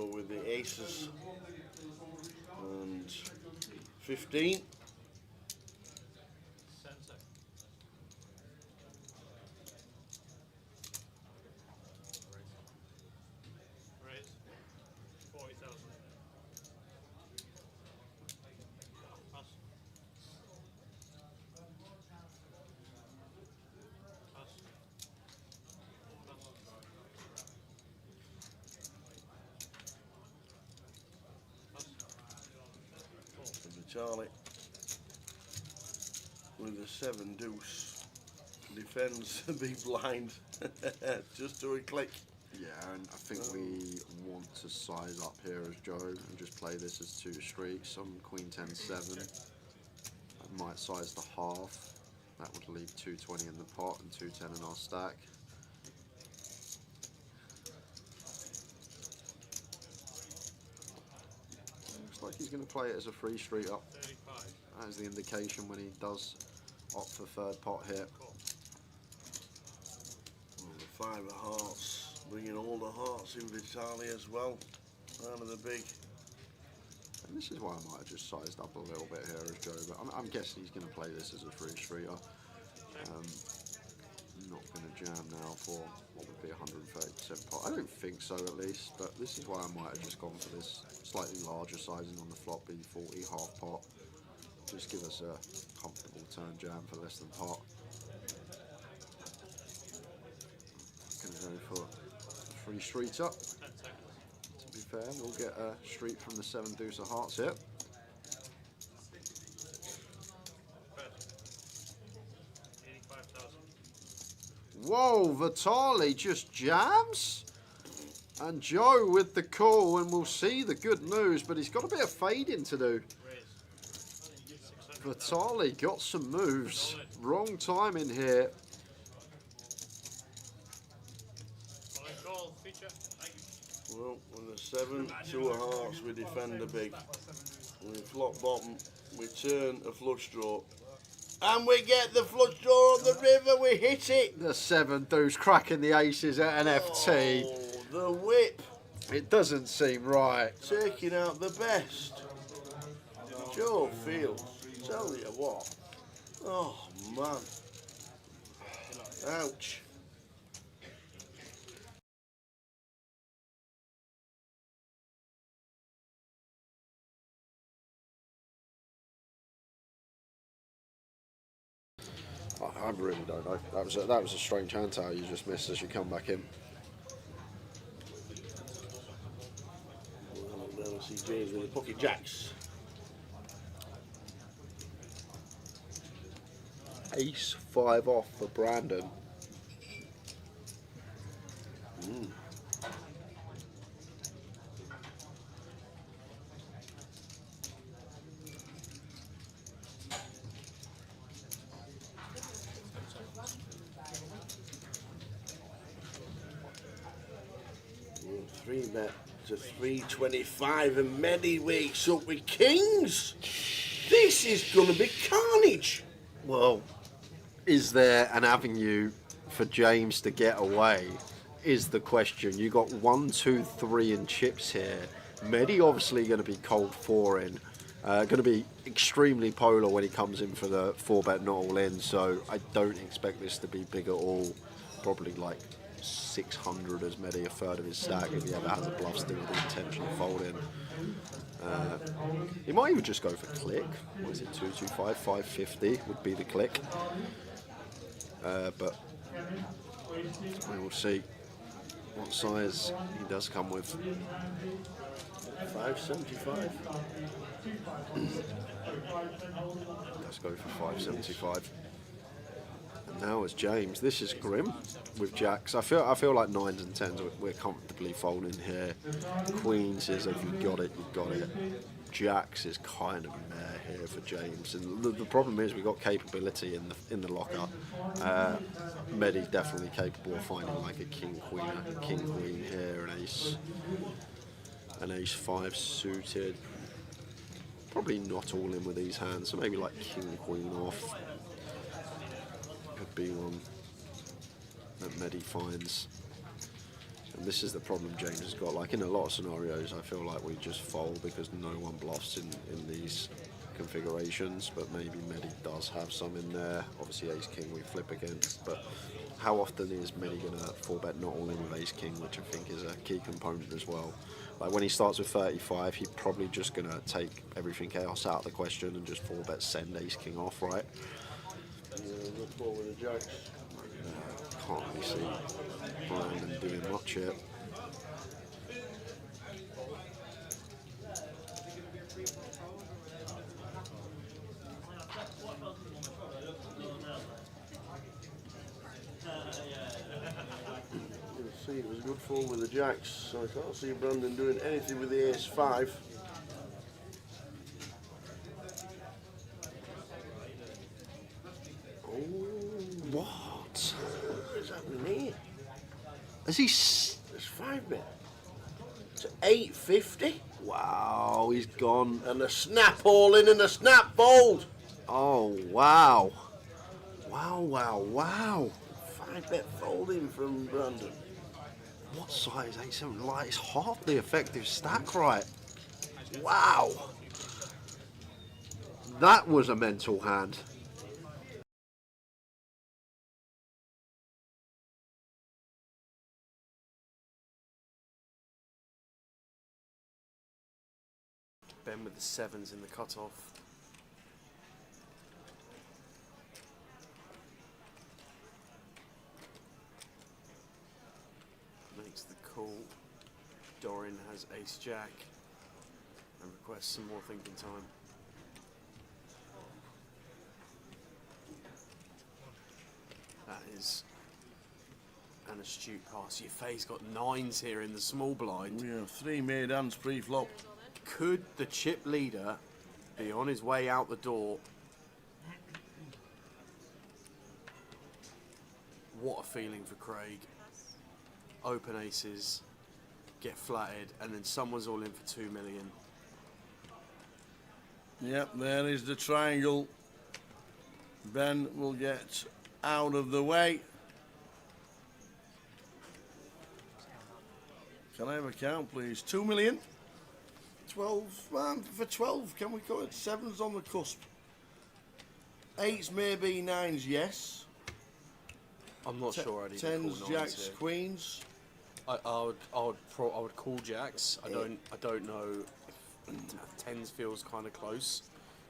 go with the aces and 15. Vitali with a 7 deuce defends the big blind just to a click. Yeah, and I think we want to size up here as Joe and just play this as 2 streets. Some queen 10-7. I might size to half. That would leave 220 in the pot and 210 in our stack. Looks like he's going to play it as a 3 street up. That is the indication when he does opt for 3rd pot here. Well, the 5 of hearts, bringing all the hearts in Vitali as well, out of the big. And this is why I might have just sized up a little bit here as Joe, but I'm guessing he's going to play this as a 3 streeter. Not going to jam now for what would be 130% pot. I don't think so at least, but this is why I might have just gone for this slightly larger sizing on the flop, B40 half pot. Just give us a comfortable turn jam for less than pot. Going to go for 3 streets up. To be fair, we'll get a street from the 7 deuce of hearts here. Whoa, Vitali just jams. And Joe with the call, and we'll see the good news, but he's got a bit of fading to do. Vitali got some moves. Wrong time in here. Well, with the 7, 2 of hearts, we defend the big. We flop bottom, we turn a flush draw. And we get the flush draw on the river, we hit it. The 7 deuce cracking the aces at an FT. Oh, the whip. It doesn't seem right. Taking out the best. Joe Fields, tell you what. Oh, man. Ouch. I really don't know. That was a strange hand towel you just missed as you come back in. Well, now see James with the pocket jacks. Ace 5 off for Brandon. Three bet to 325 and Medi wakes up with kings. This is going to be carnage. Well, is there an avenue for James to get away is the question. You got 1, 2, 3 in chips here. Medi obviously going to be cold 4 in. Going to be extremely polar when he comes in for the 4-bet not all in, so I don't expect this to be big at all. Probably like 600 as Medi, a third of his stack if he ever has a bluff still with the intention of folding. He might even just go for click. What is it, 225, 550 would be the click. But we will see what size he does come with. 575. Let's go for 575. And now as James, this is grim with jacks. I feel like 9s and 10s we're comfortably folding here. Queens is if you got it, you got it. Jacks is kind of meh here for James, and the problem is we got capability in the locker. Medi's definitely capable of finding like a king queen here, an ace 5 suited. Probably not all in with these hands, so maybe like king queen off could be one that Medi finds. And this is the problem James has got. Like in a lot of scenarios, I feel like we just fold because no one bluffs in these configurations, but maybe Medi does have some in there. Obviously ace king we flip against, but how often is Medi going to 4-bet not all in with ace king, which I think is a key component as well. Like when he starts with 35, he's probably just going to take everything else out of the question and just 4-bet send ace king off, right? Yeah, good four with the jacks. Can't really see Brandon doing much here. See, it was a good four with the jacks, so I can't see Brandon doing anything with the ace 5. Oh, What? what is happening here? Is he? It's 5-bet. It's 850. Wow, he's gone. And a snap all in and a snap fold. Oh, wow. Wow, wow, wow. 5-bet folding from Brandon. What size 8-7? Like, it's half the effective stack, right? Wow. That was a mental hand. Ben with the 7s in the cutoff. Makes the call. Dorian has ace jack and requests some more thinking time. That is an astute pass. Yefei's got 9s here in the small blind. We have 3 made hands pre-flop. Could the chip leader be on his way out the door? What a feeling for Craig. Open aces, get flatted, and then someone's all in for 2 million. Yep, there is the triangle. Ben will get out of the way. Can I have a count, please? 2 million. 12, for 12, can we go at 7s on the cusp? 8s, maybe 9s, yes. I'm not sure I'd even 10s, call jacks, 9s here. queens. I would call jacks. I don't know if 10s feels kind of close,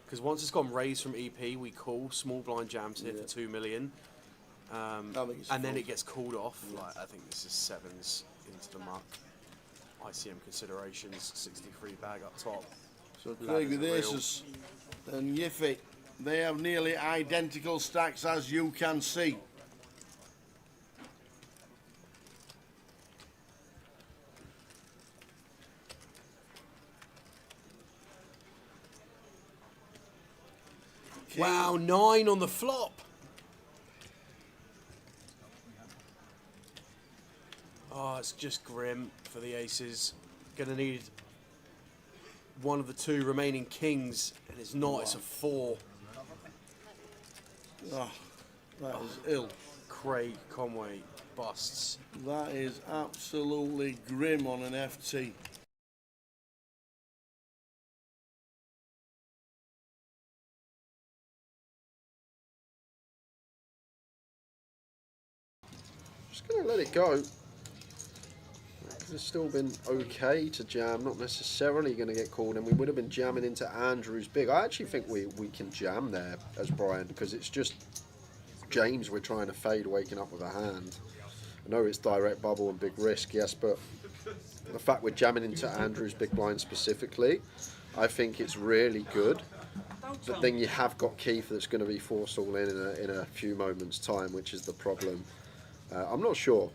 because once it's gone raised from EP, we call small blind jams here for 2 million, and then it gets called off. Yeah. Like, I think this is 7s into the muck. ICM considerations, 63 bag up top. So Craig with aces and Yefei, they have nearly identical stacks, as you can see. Wow, 9 on the flop. Oh, it's just grim for the aces. Gonna need one of the 2 remaining kings, and it's not, it's a 4. Oh, that is ill. Craig Conway busts. That is absolutely grim on an FT. Just gonna let it go. It's still been okay to jam, not necessarily going to get called, and we would have been jamming into Andrew's big. I actually think we can jam there as Brian, because it's just James we're trying to fade waking up with a hand. I know it's direct bubble and big risk, yes, but the fact we're jamming into Andrew's big blind specifically, I think it's really good. But then you have got Keith that's going to be forced all in a few moments' time, which is the problem. I'm not sure.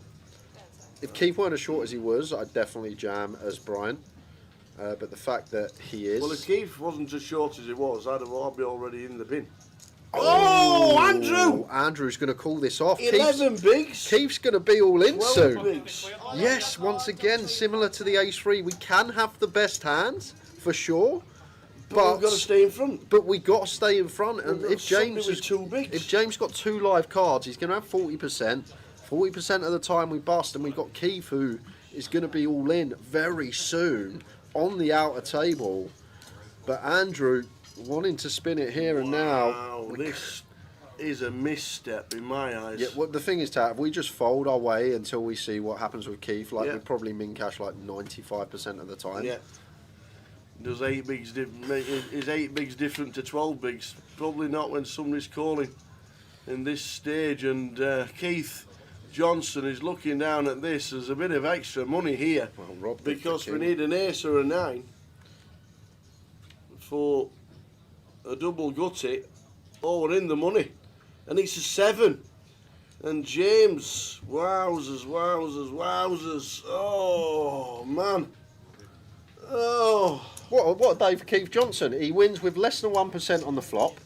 If Keith weren't as short as he was, I'd definitely jam as Brian. But the fact that he is... Well, if Keith wasn't as short as it was, I'd be already in the bin. Oh, Andrew! Andrew's going to call this off. 11 bigs. Keith's going to be all in 12 soon. bigs. Yes, once again, similar to the ace-3, we can have the best hands, for sure. But we've got to stay in front. But we got to stay in front. And if James got 2 live cards, he's going to have 40%. 40% of the time we bust, and we've got Keith who is going to be all in very soon on the outer table. But Andrew wanting to spin it here and now. Wow, this is a misstep in my eyes. Yeah, well, the thing is, Tat, if we just fold our way until we see what happens with Keith, like we probably min cash like 95% of the time. Yeah. Does 8 bigs is 8 bigs different to 12 bigs? Probably not when somebody's calling in this stage. And Keith Johnson is looking down at this as a bit of extra money here, Well, because we need an ace or a 9 for a double gutty, or we're in the money. And it's a 7. And James, wowzers, wowzers, wowzers. Oh, man. Oh. What a day for Keith Johnson. He wins with less than 1% on the flop.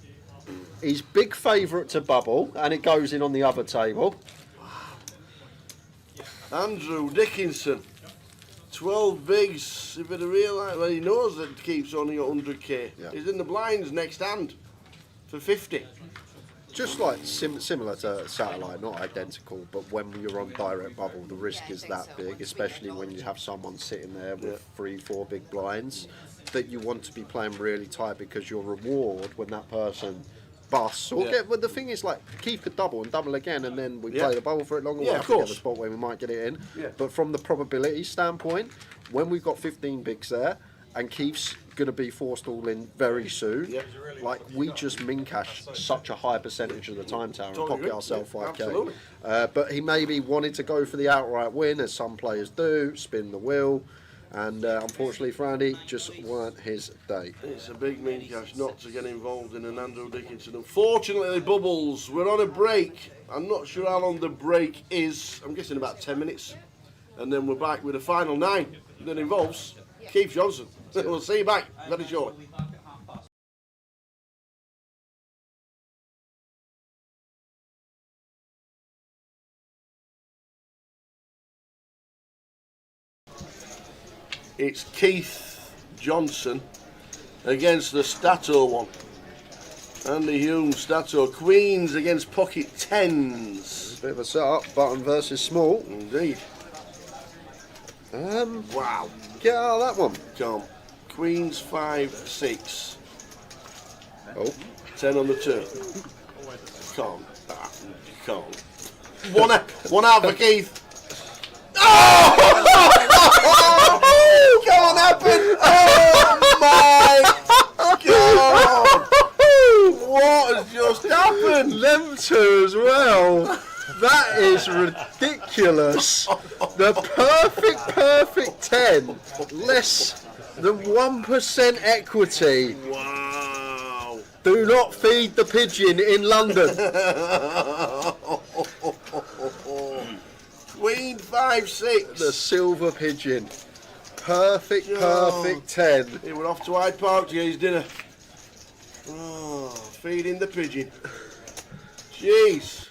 He's big favourite to bubble, and it goes in on the other table. Andrew Dickinson, 12 bigs. If he'd have realised, well, he knows that Keith's only got 100k. Yeah. He's in the blinds next hand for 50. Just like similar to Satellite, not identical, but when you're on direct bubble, the risk is that big, especially when you have someone sitting there with 3-4 big blinds, that you want to be playing really tight, because your reward when that person busts or but the thing is, like, Keith could double and double again, and then we play the bubble for it longer. We'll have to get the spot where we might get it in. But from the probability standpoint, when we've got 15 bigs there and Keith's going to be forced all in very soon, like, we just min cash such a high percentage of the time, Tower, and pocket ourselves 5k. But he maybe wanted to go for the outright win, as some players do, spin the wheel, and unfortunately for Andy, just weren't his day. It's a big min cash not to get involved in an Andrew Dickinson. Unfortunately, Bubbles, we're on a break. I'm not sure how long the break is. I'm guessing about 10 minutes. And then we're back with a final 9 that involves Keith Johnson. We'll see you back very shortly. It's Keith Johnson against the Stato one. Andy Hume, Stato. Queens against pocket 10s. Bit of a setup, button versus small. Indeed. Wow. Get out of that one. Come. Queens 5, 6. Oh. 10 on the turn. Come. Come. One out for Keith. Oh! Come on, happen! Oh my God! What has just happened? Them two as well. That is ridiculous. The perfect 10. Less than 1% equity. Wow. Do not feed the pigeon in London. Queen 5, 6. The silver pigeon. Perfect 10. He went off to Hyde Park to get his dinner. Oh, feeding the pigeon. Jeez.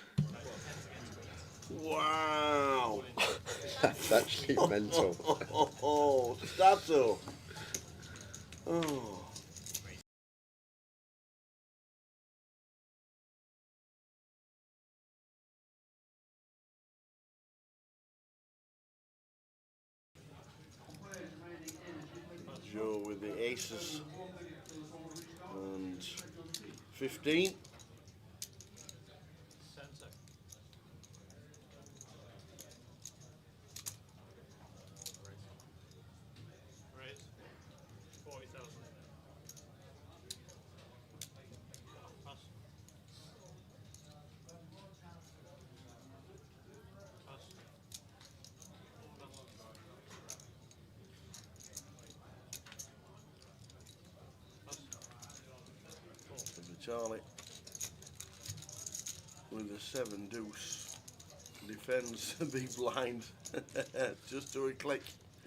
Wow. That's actually mental. Oh, Stato. Oh. Joe with the aces and 15. Vitali with a 7 deuce defends the big blind just to a click.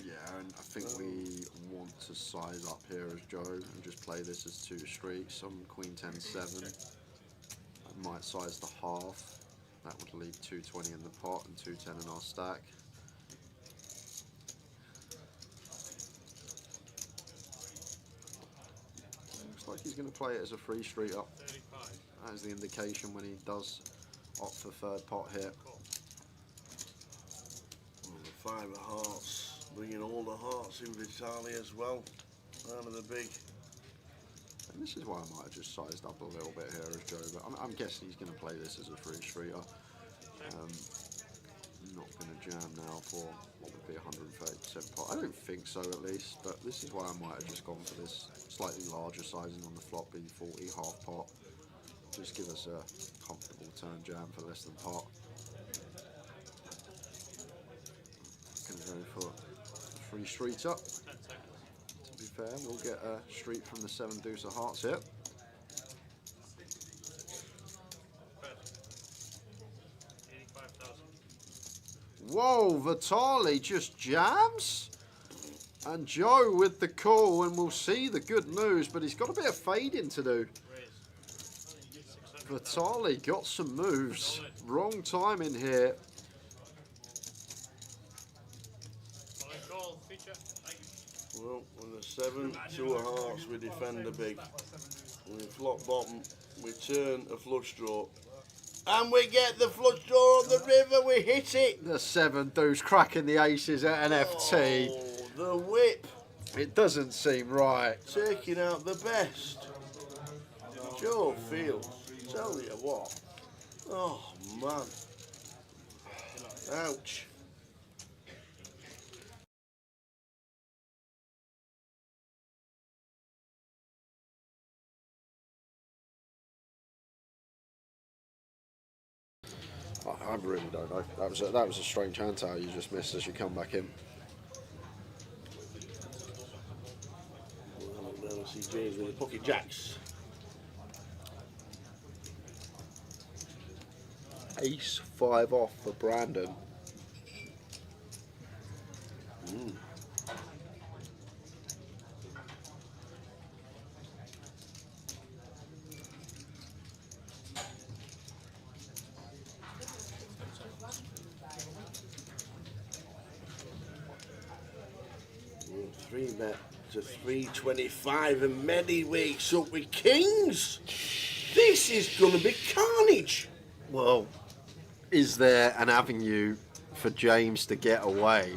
Yeah, and I think we want to size up here as Joe and just play this as 2 streets. Some Queen 10 7. I might size the half. That would leave 220 in the pot and 210 in our stack. Looks like he's going to play it as a 3 street up. That is the indication when he does opt for third pot here. Well, the 5 of hearts, bringing all the hearts in Vitali as well, out of the big. And this is why I might have just sized up a little bit here as Joe, but I'm guessing he's going to play this as a free streeter. Not going to jam now for what would be 130% pot. I don't think so, at least, but this is why I might have just gone for this slightly larger sizing on the flop, B40 half pot. Just give us a comfortable turn jam for less than pot. Going to go for a free streeter. To be fair, we'll get a street from the 7 deuce of hearts here. Whoa, Vitali just jams. And Joe with the call, and we'll see the good news, but he's got a bit of fading to do. Vitali got some moves. Wrong time in here. Well, on the 7, 2 of hearts, we defend the big. We flop bottom, we turn a flush draw. And we get the flush draw on the river, we hit it. The 7 deuce cracking the aces at an FT. Oh, the whip. It doesn't seem right. Taking out the best. Joe Fields, tell you what. Oh, man. Ouch. I really don't know. That was a strange hand towel you just missed as you come back in. Well, now see James with the pocket jacks. Ace 5 off for Brandon. Three bet to 325 and Medi wakes up with kings. This is gonna be carnage. Well, is there an avenue for James to get away?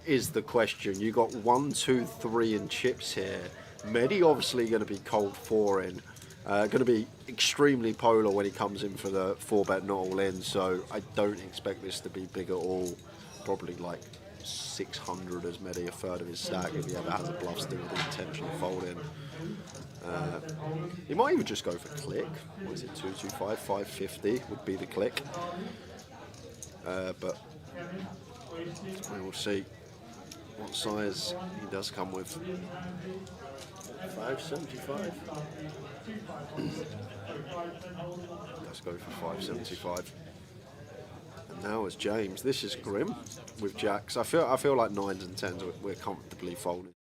Is the question. You got 1, 2, 3 in chips here. Medi obviously going to be cold 4 in. Going to be extremely polar when he comes in for the 4 bet not all in. So I don't expect this to be big at all. Probably like 600 as Medi, a third of his stack if he ever has a bluff still with the intention of folding. He might even just go for click. What is it, 225, 550 would be the click. But we will see what size he does come with. 575. Let's go for 575. And now as James, this is grim with jacks. I feel like 9s and 10s we're comfortably folding.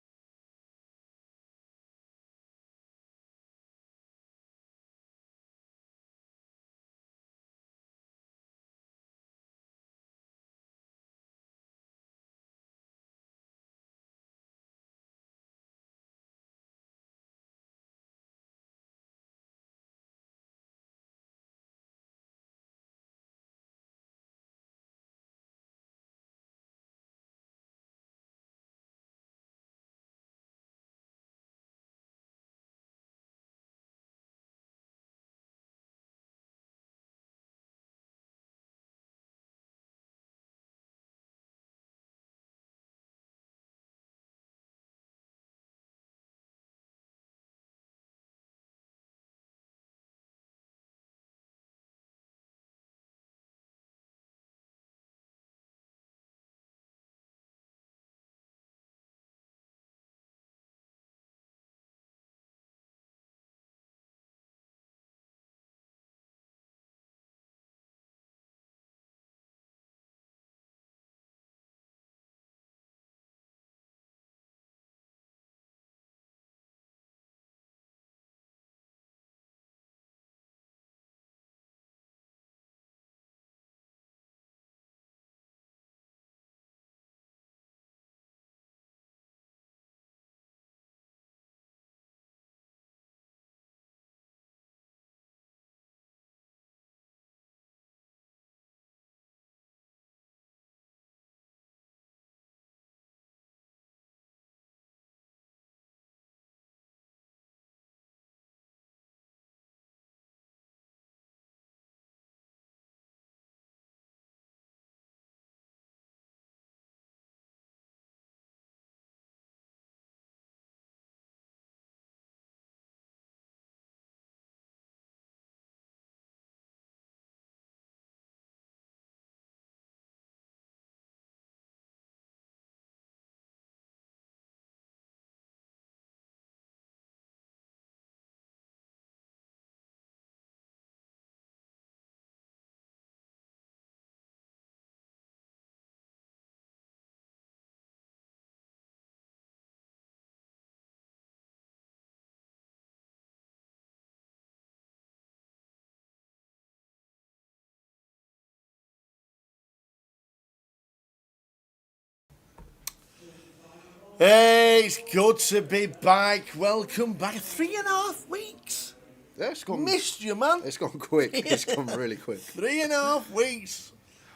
Hey, it's good to be back. Welcome back. 3.5 weeks. Yeah, it's gone. Missed you, man. It's gone quick. It's gone really quick. 3.5 weeks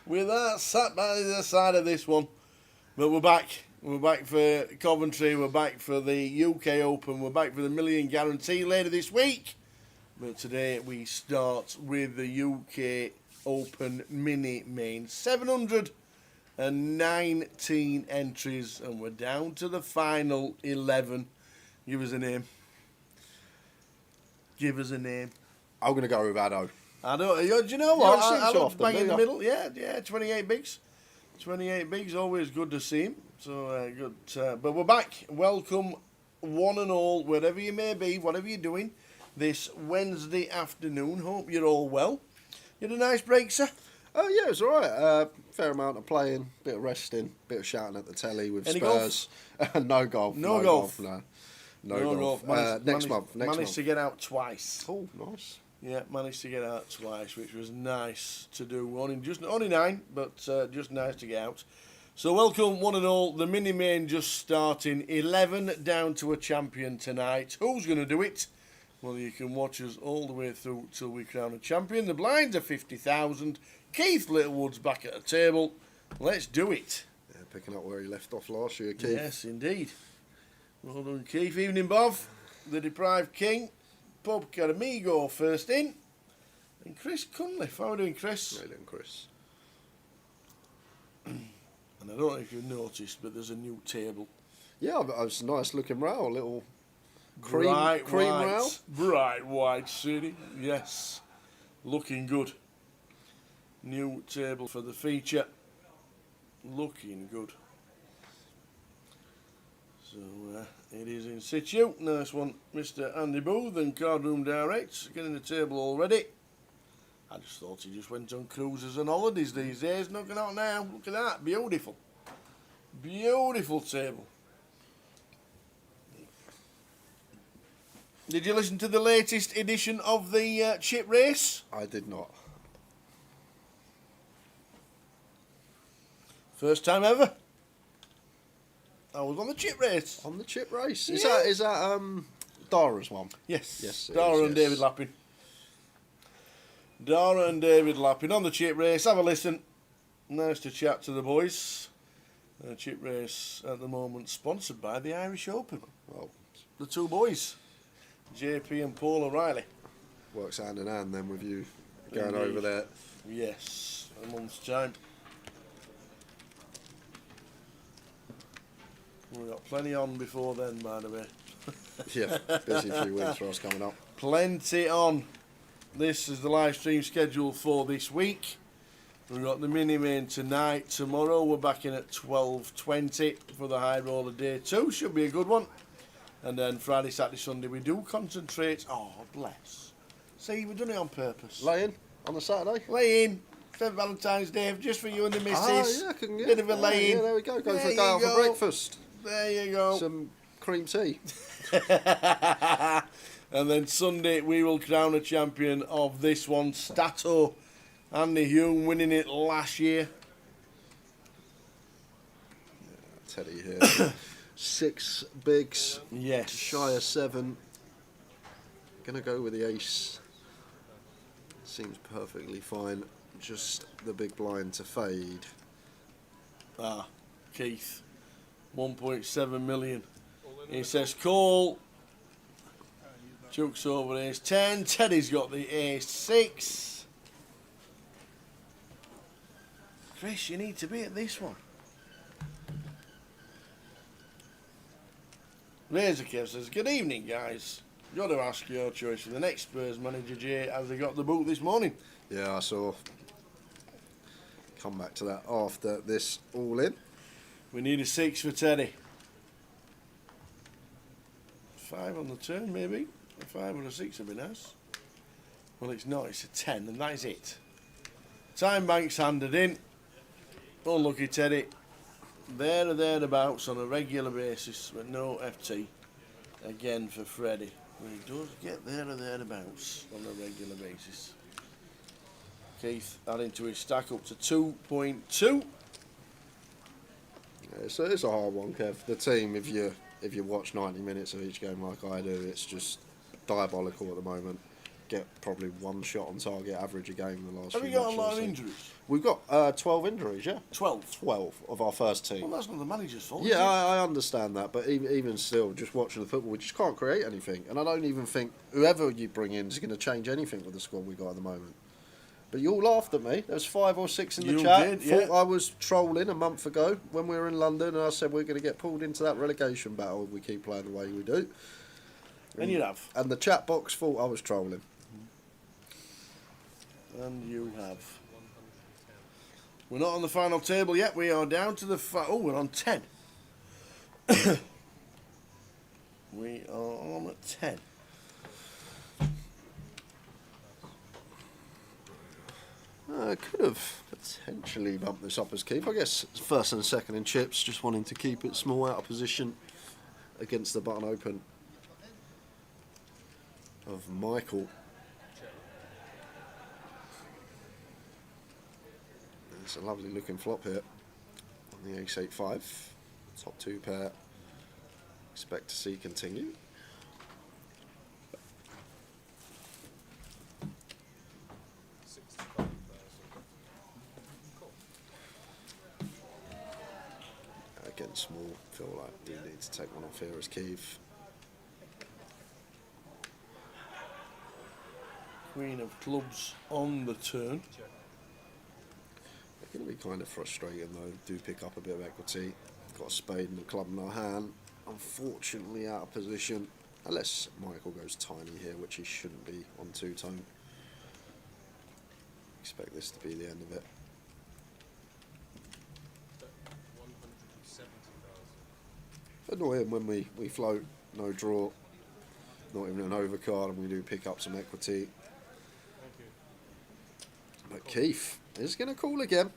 with that sat by the side of this one. But we're back. We're back for Coventry. We're back for the UK Open. We're back for the Million Guarantee later this week. But today we start with the UK Open Mini Main. 719 entries, and we're down to the final 11. Give us a name. Give us a name. I'm going to go with Addo. I don't. Do you know what? Yeah, I look bang in the yeah. middle. Yeah. 28 bigs. 28 bigs. Always good to see him. So good. But we're back. Welcome, one and all, wherever you may be, whatever you're doing, this Wednesday afternoon. Hope you're all well. You had a nice break, sir. Oh yeah, it was alright. Fair amount of playing, bit of resting, bit of shouting at the telly with Any Spurs. No golf. No golf. No golf. Next month. Managed to get out twice. Oh, nice. Yeah, managed to get out twice, which was nice to do. Only 9, but just nice to get out. So welcome, one and all. The mini main just starting. 11 down to a champion tonight. Who's going to do it? Well, you can watch us all the way through till we crown a champion. The blinds are 50,000. Keith Littlewood's back at the table. Let's do it. Yeah, picking up where he left off last year, Keith. Yes, indeed. Well done, Keith. Evening, Bob. The Deprived King. Bob Caramigo first in. And Chris Cunliffe. How are we doing, Chris? Well done, Chris. And I don't know if you've noticed, but there's a new table. Yeah, but it was a nice looking row. A little cream Bright row. white. Bright white city. Yes. Looking good. New table for the feature. Looking good. So it is in situ. Nice one, Mr. Andy Booth and Cardroom Direct getting the table already. I just thought he just went on cruises and holidays these days. Knocking out now. Look at that. Beautiful. Beautiful table. Did you listen to the latest edition of the chip race? I did not. First time ever. I was on the chip race. On the chip race. Yeah. Is that Dara's one? Yes. Yes, it Dara is, and yes. David Lappin. Dara and David Lappin on the chip race. Have a listen. Nice to chat to the boys. Chip race at the moment sponsored by the Irish Open. Well, The two boys, JP and Paul O'Reilly. works hand in hand then with you going Indeed. over there. Yes, a month's time. We've got plenty on before then, by the way. Yeah, busy few weeks for us coming up. Plenty on. This is the live stream schedule for this week. We've got the mini main tonight. Tomorrow we're back in at 12:20 for the high roller day 2. Should be a good one. And then Friday, Saturday, Sunday we do concentrate. Oh, bless. See, we've done it on purpose. Lay in on the Saturday. Lay in. St. Valentine's Day, just for you and the missus. Ah, yeah, Bit of a lay in. Yeah, there we go. Go There for a you day out for go. breakfast. There you go. Some cream tea. And then Sunday we will crown a champion of this one, Stato. Andy Hume winning it last year. Teddy here. 6 bigs. Yes. Shy of 7. Gonna go with the ace. Seems perfectly fine. Just the big blind to fade. Ah, Keith. 1.7 million. He says call. Chuck's over ace 10. Teddy's got the ace 6. Chris, you need to be at this one. Razorcave says, good evening, guys. Got to ask your choice for the next Spurs manager, Jay, as they got the boot this morning. Yeah, I saw. Come back to that after this all in. We need a 6 for Teddy. 5 on the turn, maybe. A 5 or a 6 would be nice. Well, it's not. It's a 10, and that is it. Time bank's handed in. Unlucky Teddy. There or thereabouts on a regular basis, but no FT. Again for Freddie. Well, he does get there or thereabouts on a regular basis. Keith adding to his stack up to 2.2. It's a hard one, Kev. The team, if you watch 90 minutes of each game like I do, it's just diabolical at the moment. Get probably 1 shot on target average a game in the last few Have matches. you got a lot of injuries? We've got 12 injuries, yeah. 12? 12 of our first team. Well, that's not the manager's fault. Yeah, I understand that, but even still, just watching the football, we just can't create anything. And I don't even think whoever you bring in is going to change anything with the squad we got at the moment. But you all laughed at me. There was 5 or 6 in the chat. Thought I was trolling a month ago when we were in London, and I said we're going to get pulled into that relegation battle if we keep playing the way we do. And you have. And the chat box thought I was trolling. And you have. We're not on the final table yet. We are down to the... oh, we're on 10. We are on 10. I could have potentially bumped this up as keep. I guess first and second in chips, just wanting to keep it small out of position against the button open of Michael. It's a lovely looking flop here on the ace-8-5. Top 2 pair. Expect to see continue. Again, small. Feel like we need to take one off here as Keith. Queen of clubs on the turn. It's going to be kind of frustrating though. Do pick up a bit of equity. Got a spade and a club in our hand. Unfortunately out of position. Unless Michael goes tiny here, which he shouldn't be on 2-tone. Expect this to be the end of it. Annoying when we float, no draw, not even an overcard, and we do pick up some equity. But Keith is going to call again.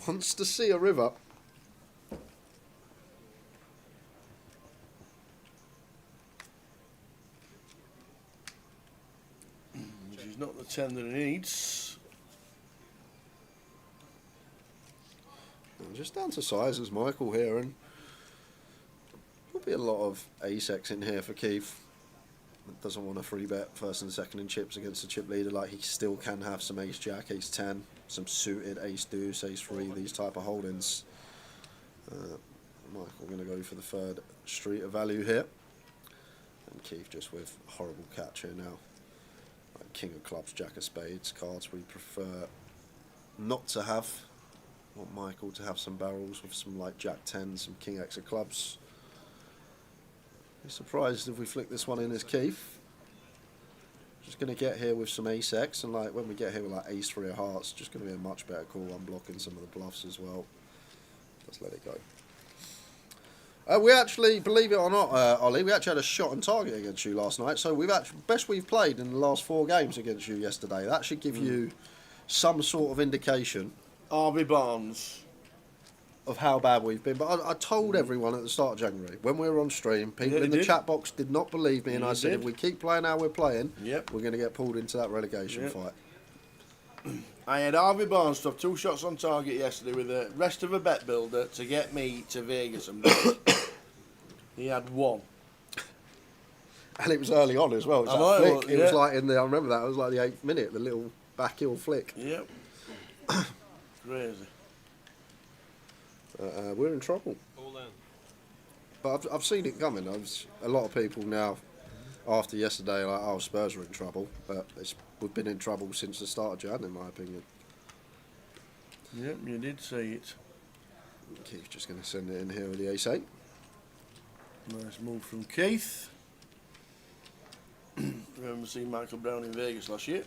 Wants to see a river. Which is not the 10 that he needs. And just down to sizes, Michael here, and there'll be a lot of ace-X in here for Keith. Doesn't want a free bet first and second in chips against the chip leader. Like, he still can have some ace-jack, ace-10, some suited ace-deuce, ace-3, these type of holdings. Michael going to go for the third street of value here. And Keith just with horrible catch here now. Like king of clubs, jack of spades, cards we prefer not to have. Want Michael to have some barrels with some like jack 10, some king X of clubs. Be surprised if we flick this one in as Keith. Just going to get here with some ace X, and like when we get here with like ace 3 of hearts, just going to be a much better call, unblocking some of the bluffs as well. Let's let it go. We actually, believe it or not, Ollie, we actually had a shot on target against you last night. So we've actually best we've played in the last 4 games against you yesterday. That should give you some sort of indication. RB Barnes. Of how bad we've been, but I told everyone at the start of January when we were on stream, people in the chat box did not believe me, and I said if we keep playing how we're playing, we're going to get pulled into that relegation fight. I had RB Barnes to have 2 shots on target yesterday with the rest of a bet builder to get me to Vegas and back. He had 1. And it was early on as well. It was, flick. It was like in the, I remember that, it was like the 8th minute, the little back heel flick. Yep. Crazy. We're in trouble. But I've seen it coming. A lot of people now, after yesterday, are like, oh, Spurs are in trouble. But we've been in trouble since the start of Jan, in my opinion. Yep, you did say it. Keith's just going to send it in here with the ace-8. Nice move from Keith. Remember seeing Michael Brown in Vegas last year?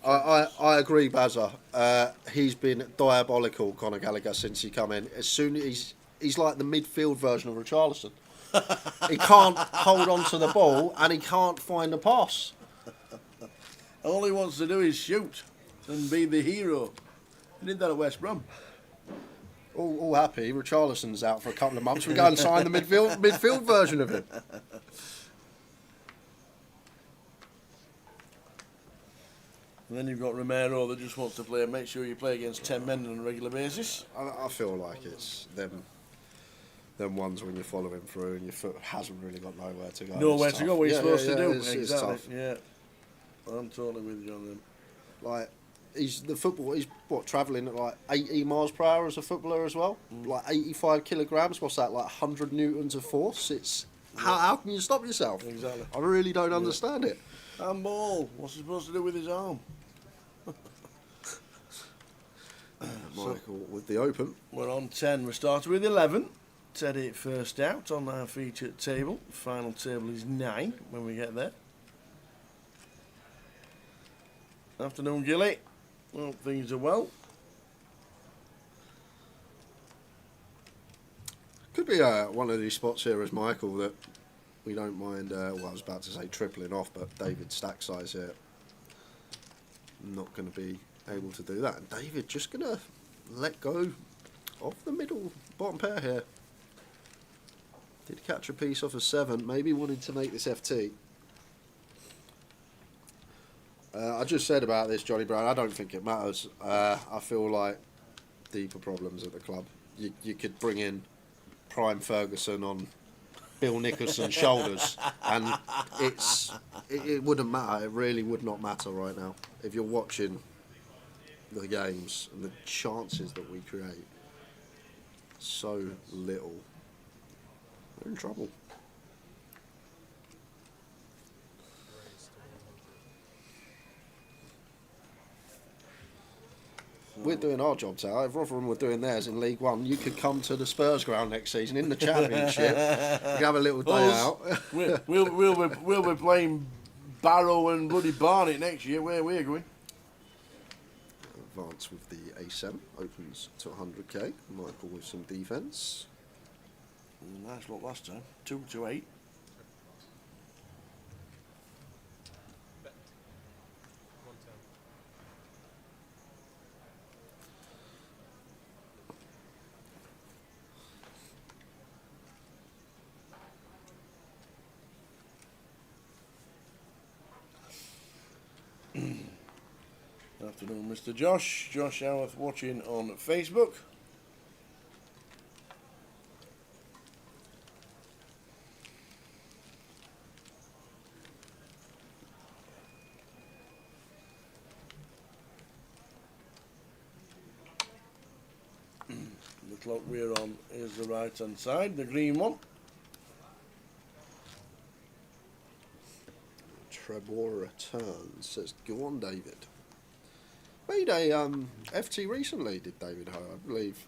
I agree, Bazza. He's been diabolical, Conor Gallagher, since he come in. As soon as he's like the midfield version of Richarlison. He can't hold on to the ball and he can't find a pass. All he wants to do is shoot and be the hero. He did that at West Brom. All happy. Richarlison's out for a couple of months. We go and sign the midfield version of him. And then you've got Romero that just wants to play. Make sure you play against 10 men on a regular basis. I feel like it's them ones when you're following through and your foot hasn't really got nowhere to go. Nowhere to go, what you're supposed to do. It's Exactly. tough. Yeah. I'm totally with you on them. Like, he's travelling at like 80 miles per hour as a footballer as well? Like 85 kilograms, what's that, like 100 newtons of force? It's how can you stop yourself? Exactly. I really don't understand it. Handball. What's he supposed to do with his arm? Michael with the open. We're on 10. We started with 11. Teddy first out on our featured table. Final table is 9 when we get there. Afternoon, Gilly. Well, things are well. Could be one of these spots here as Michael that we don't mind, well, I was about to say tripling off, but David's stack size here, not going to be able to do that. And David just going to let go of the middle bottom pair here. Did catch a piece off a 7, maybe wanting to make this FT. I just said about this, Johnny Brown, I don't think it matters. I feel like deeper problems at the club. You could bring in Prime Ferguson on Bill Nicholson's shoulders and it wouldn't matter. It really would not matter right now. If you're watching the games and the chances that we create, so little, we're in trouble. We're doing our jobs out. If Rotherham were doing theirs in League One, you could come to the Spurs ground next season in the Championship. You have a little day out. we'll be playing Barrow and bloody Barnet next year. Where we're going. Vance with the A7 opens to 100k. Michael with some defence. Nice look last time. 2-8. Afternoon, Mr. Josh. Josh Howarth watching on Facebook. The clock we're on is the right hand side, the green one. Trebor returns, says, go on, David. Made a FT recently, did David Ho, I believe.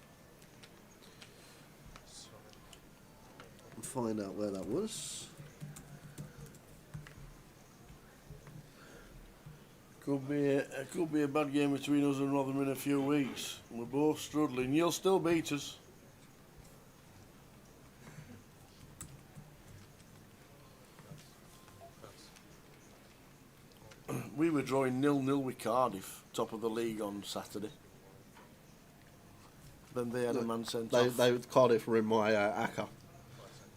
I'll find out where that was. Could be a bad game between us and Rotherham in a few weeks. We're both struggling. You'll still beat us. We were drawing 0-0 with Cardiff, top of the league on Saturday. Then they had a man sent off. Cardiff were in my ACCA.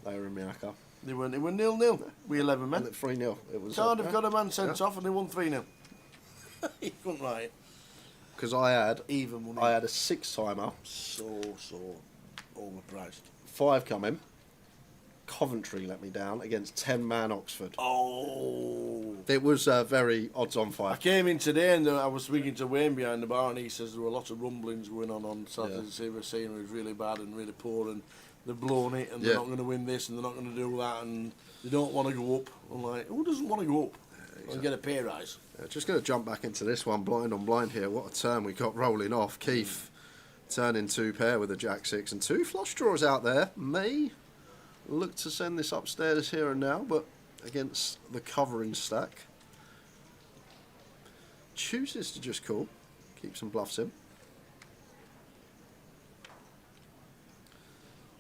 They were in my ACCA. They were 0-0 with 11 men. 3-0. It was Cardiff got a man sent off and they won 3-0. You couldn't write it. Because I had even money. I had a 6-timer. So overpriced. 5 coming. Coventry let me down against 10-man Oxford. Oh. It was very odds-on fight. I came in today and I was speaking to Wayne behind the bar and he says there were lots of rumblings going on Saturday. Yeah. The scenery was really bad and really poor and they've blown it and they're not going to win this and they're not going to do that and they don't want to go up. I'm like, who doesn't want to go up? Exactly. And get a pay rise. Just going to jump back into this one, blind on blind here. What a turn we got rolling off. Keith turning 2 pair with a Jack 6 and 2 flush draws out there. May look to send this upstairs here and now, but against the covering stack. Chooses to just call. Keep some bluffs in.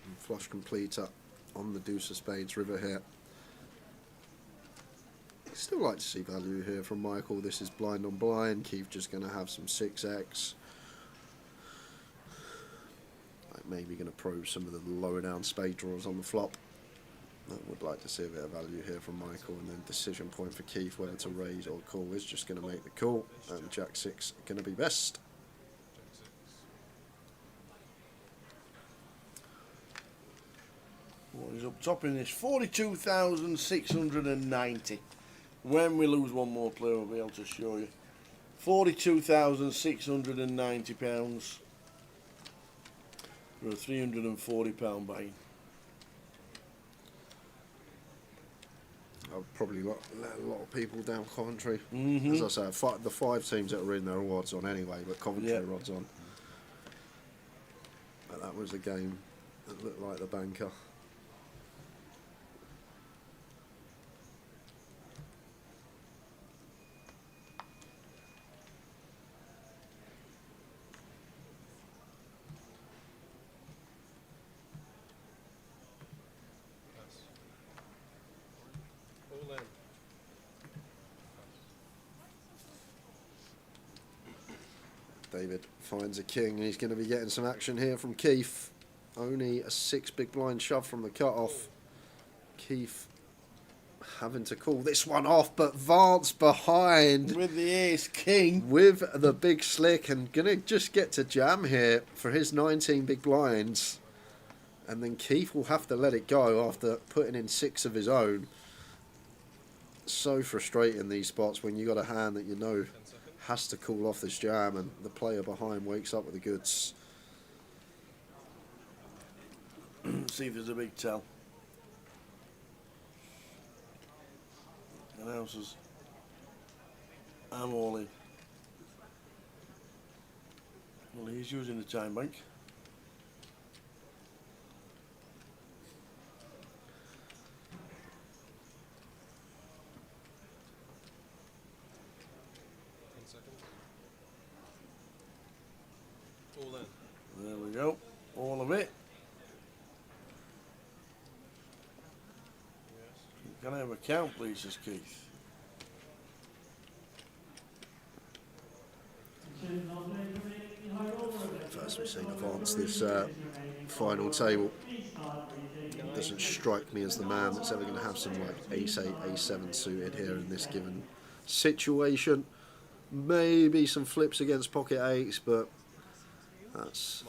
And flush completer on the deuce of spades river here. Still like to see value here from Michael. This is blind on blind. Keith just going to have some 6x. Like maybe going to probe some of the lower down spade draws on the flop. I would like to see a bit of value here from Michael, and then decision point for Keith whether to raise or call. Is just going to make the call, and Jack 6 going to be best. What is up top in this? 42,690. When we lose one more player, we'll be able to show you. £42,690 for a £340 buy-in. I've probably let a lot of people down Coventry. Mm-hmm. As I say, the 5 teams that are in there are odds on anyway, but Coventry are odds on. But that was a game that looked like the banker. David finds a king, and he's going to be getting some action here from Keith. Only a 6 big blind shove from the cut-off. Keith having to call this one off, but Vance behind. With the ace king. With the big slick, and going to just get to jam here for his 19 big blinds. And then Keith will have to let it go after putting in 6 of his own. So frustrating, these spots, when you got a hand that you know has to call off this jam, and the player behind wakes up with the goods. See if there's a big tell. Announcers. I'm all in. Well, he's using the time bank. There we go, all of it. Can I have a count, please, says Keith? First we've seen Vance this final table. Doesn't strike me as the man that's ever going to have some like ace 8, ace 7 suited here in this given situation. Maybe some flips against pocket 8s, but that's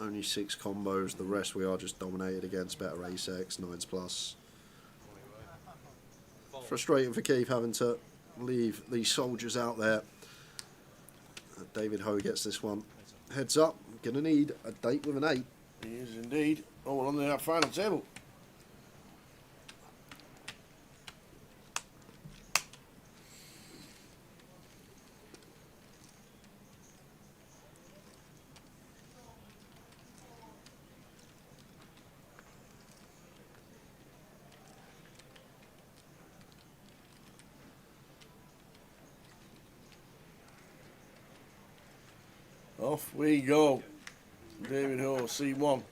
only 6 combos. The rest we are just dominated against better ace X, 9s plus. Frustrating for Keith having to leave these soldiers out there. David Ho gets this one. Heads up, gonna need a date with an 8. He is indeed. Oh, we're on the final table. Off we go. David Ho, C1.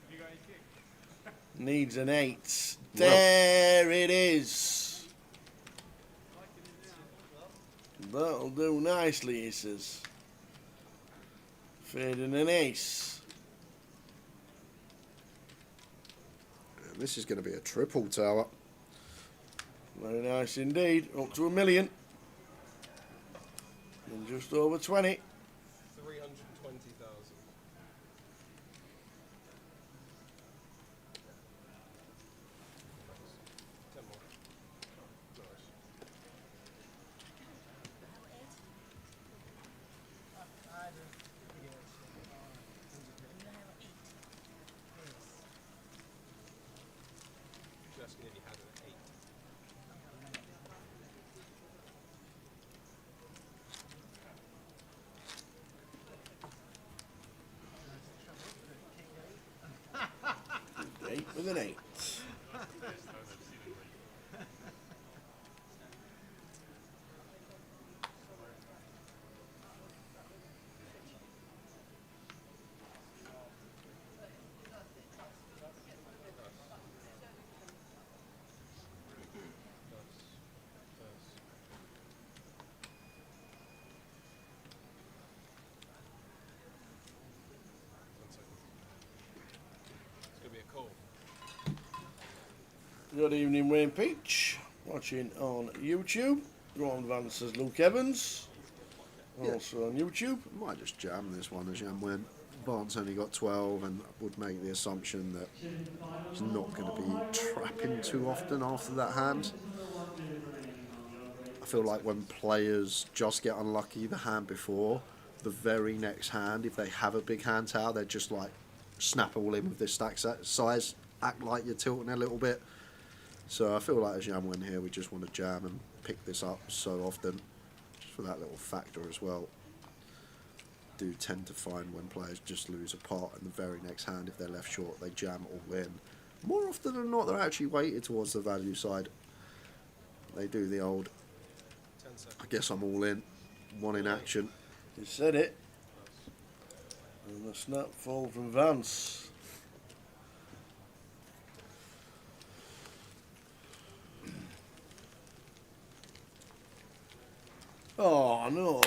Needs an 8. There it is. That'll do nicely, he says. Fading an ace. And this is going to be a triple tower. Very nice indeed. Up to $1 million. And just over 20. 320,000. Just nearly had an 8. Eight with an 8. It's going to be a call. Good evening, Wayne Peach. Watching on YouTube. Ron Vance says Luke Evans. Also on YouTube. Might just jam this one as Jam went. Vance only got 12 and would make the assumption that he's not going to be trapping too often after that hand. I feel like when players just get unlucky the hand before, the very next hand, if they have a big hand tower, they're just like snap all in with this stack size, act like you're tilting a little bit. So I feel like as Jam went here, we just want to jam and pick this up so often, just for that little factor as well. Do tend to find when players just lose a pot in the very next hand, if they're left short, they jam all in. More often than not, they're actually weighted towards the value side. They do the old, I guess I'm all in, one in action. You said it. And the snap fall from Vance. Oh no.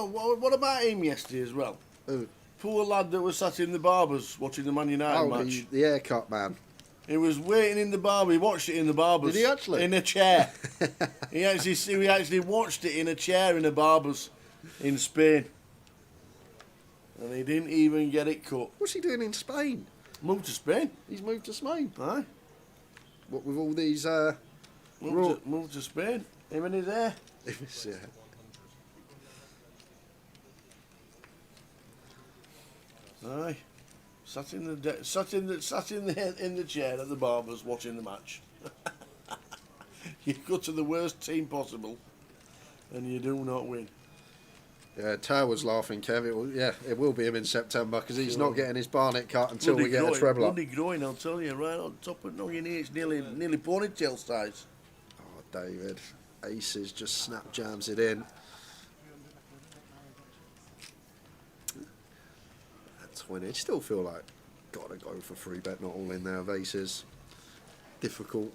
What about him yesterday as well? Who? Poor lad that was sat in the barbers watching the Man United match. The haircut man. He was waiting in the barber. He watched it in the barbers. Did he actually? In a chair. he actually watched it in a chair in a barber's in Spain. And he didn't even get it cut. What's he doing in Spain? Moved to Spain. He's moved to Spain. Aye. What with all these Moved to Spain. Him and his hair. yeah. Aye. Sat in the chair at the barbers watching the match. You go to the worst team possible and you do not win. Yeah, Tao was laughing, Kev. It will be him in September because he's not getting his Barnet cut until we get a treble up. Bloody groin, I'll tell you, right on top of noggin here. It's nearly ponytail size. Oh, David. Aces just snap jams it in. That's when it still feel like gotta go for free bet, not all in there of aces. Difficult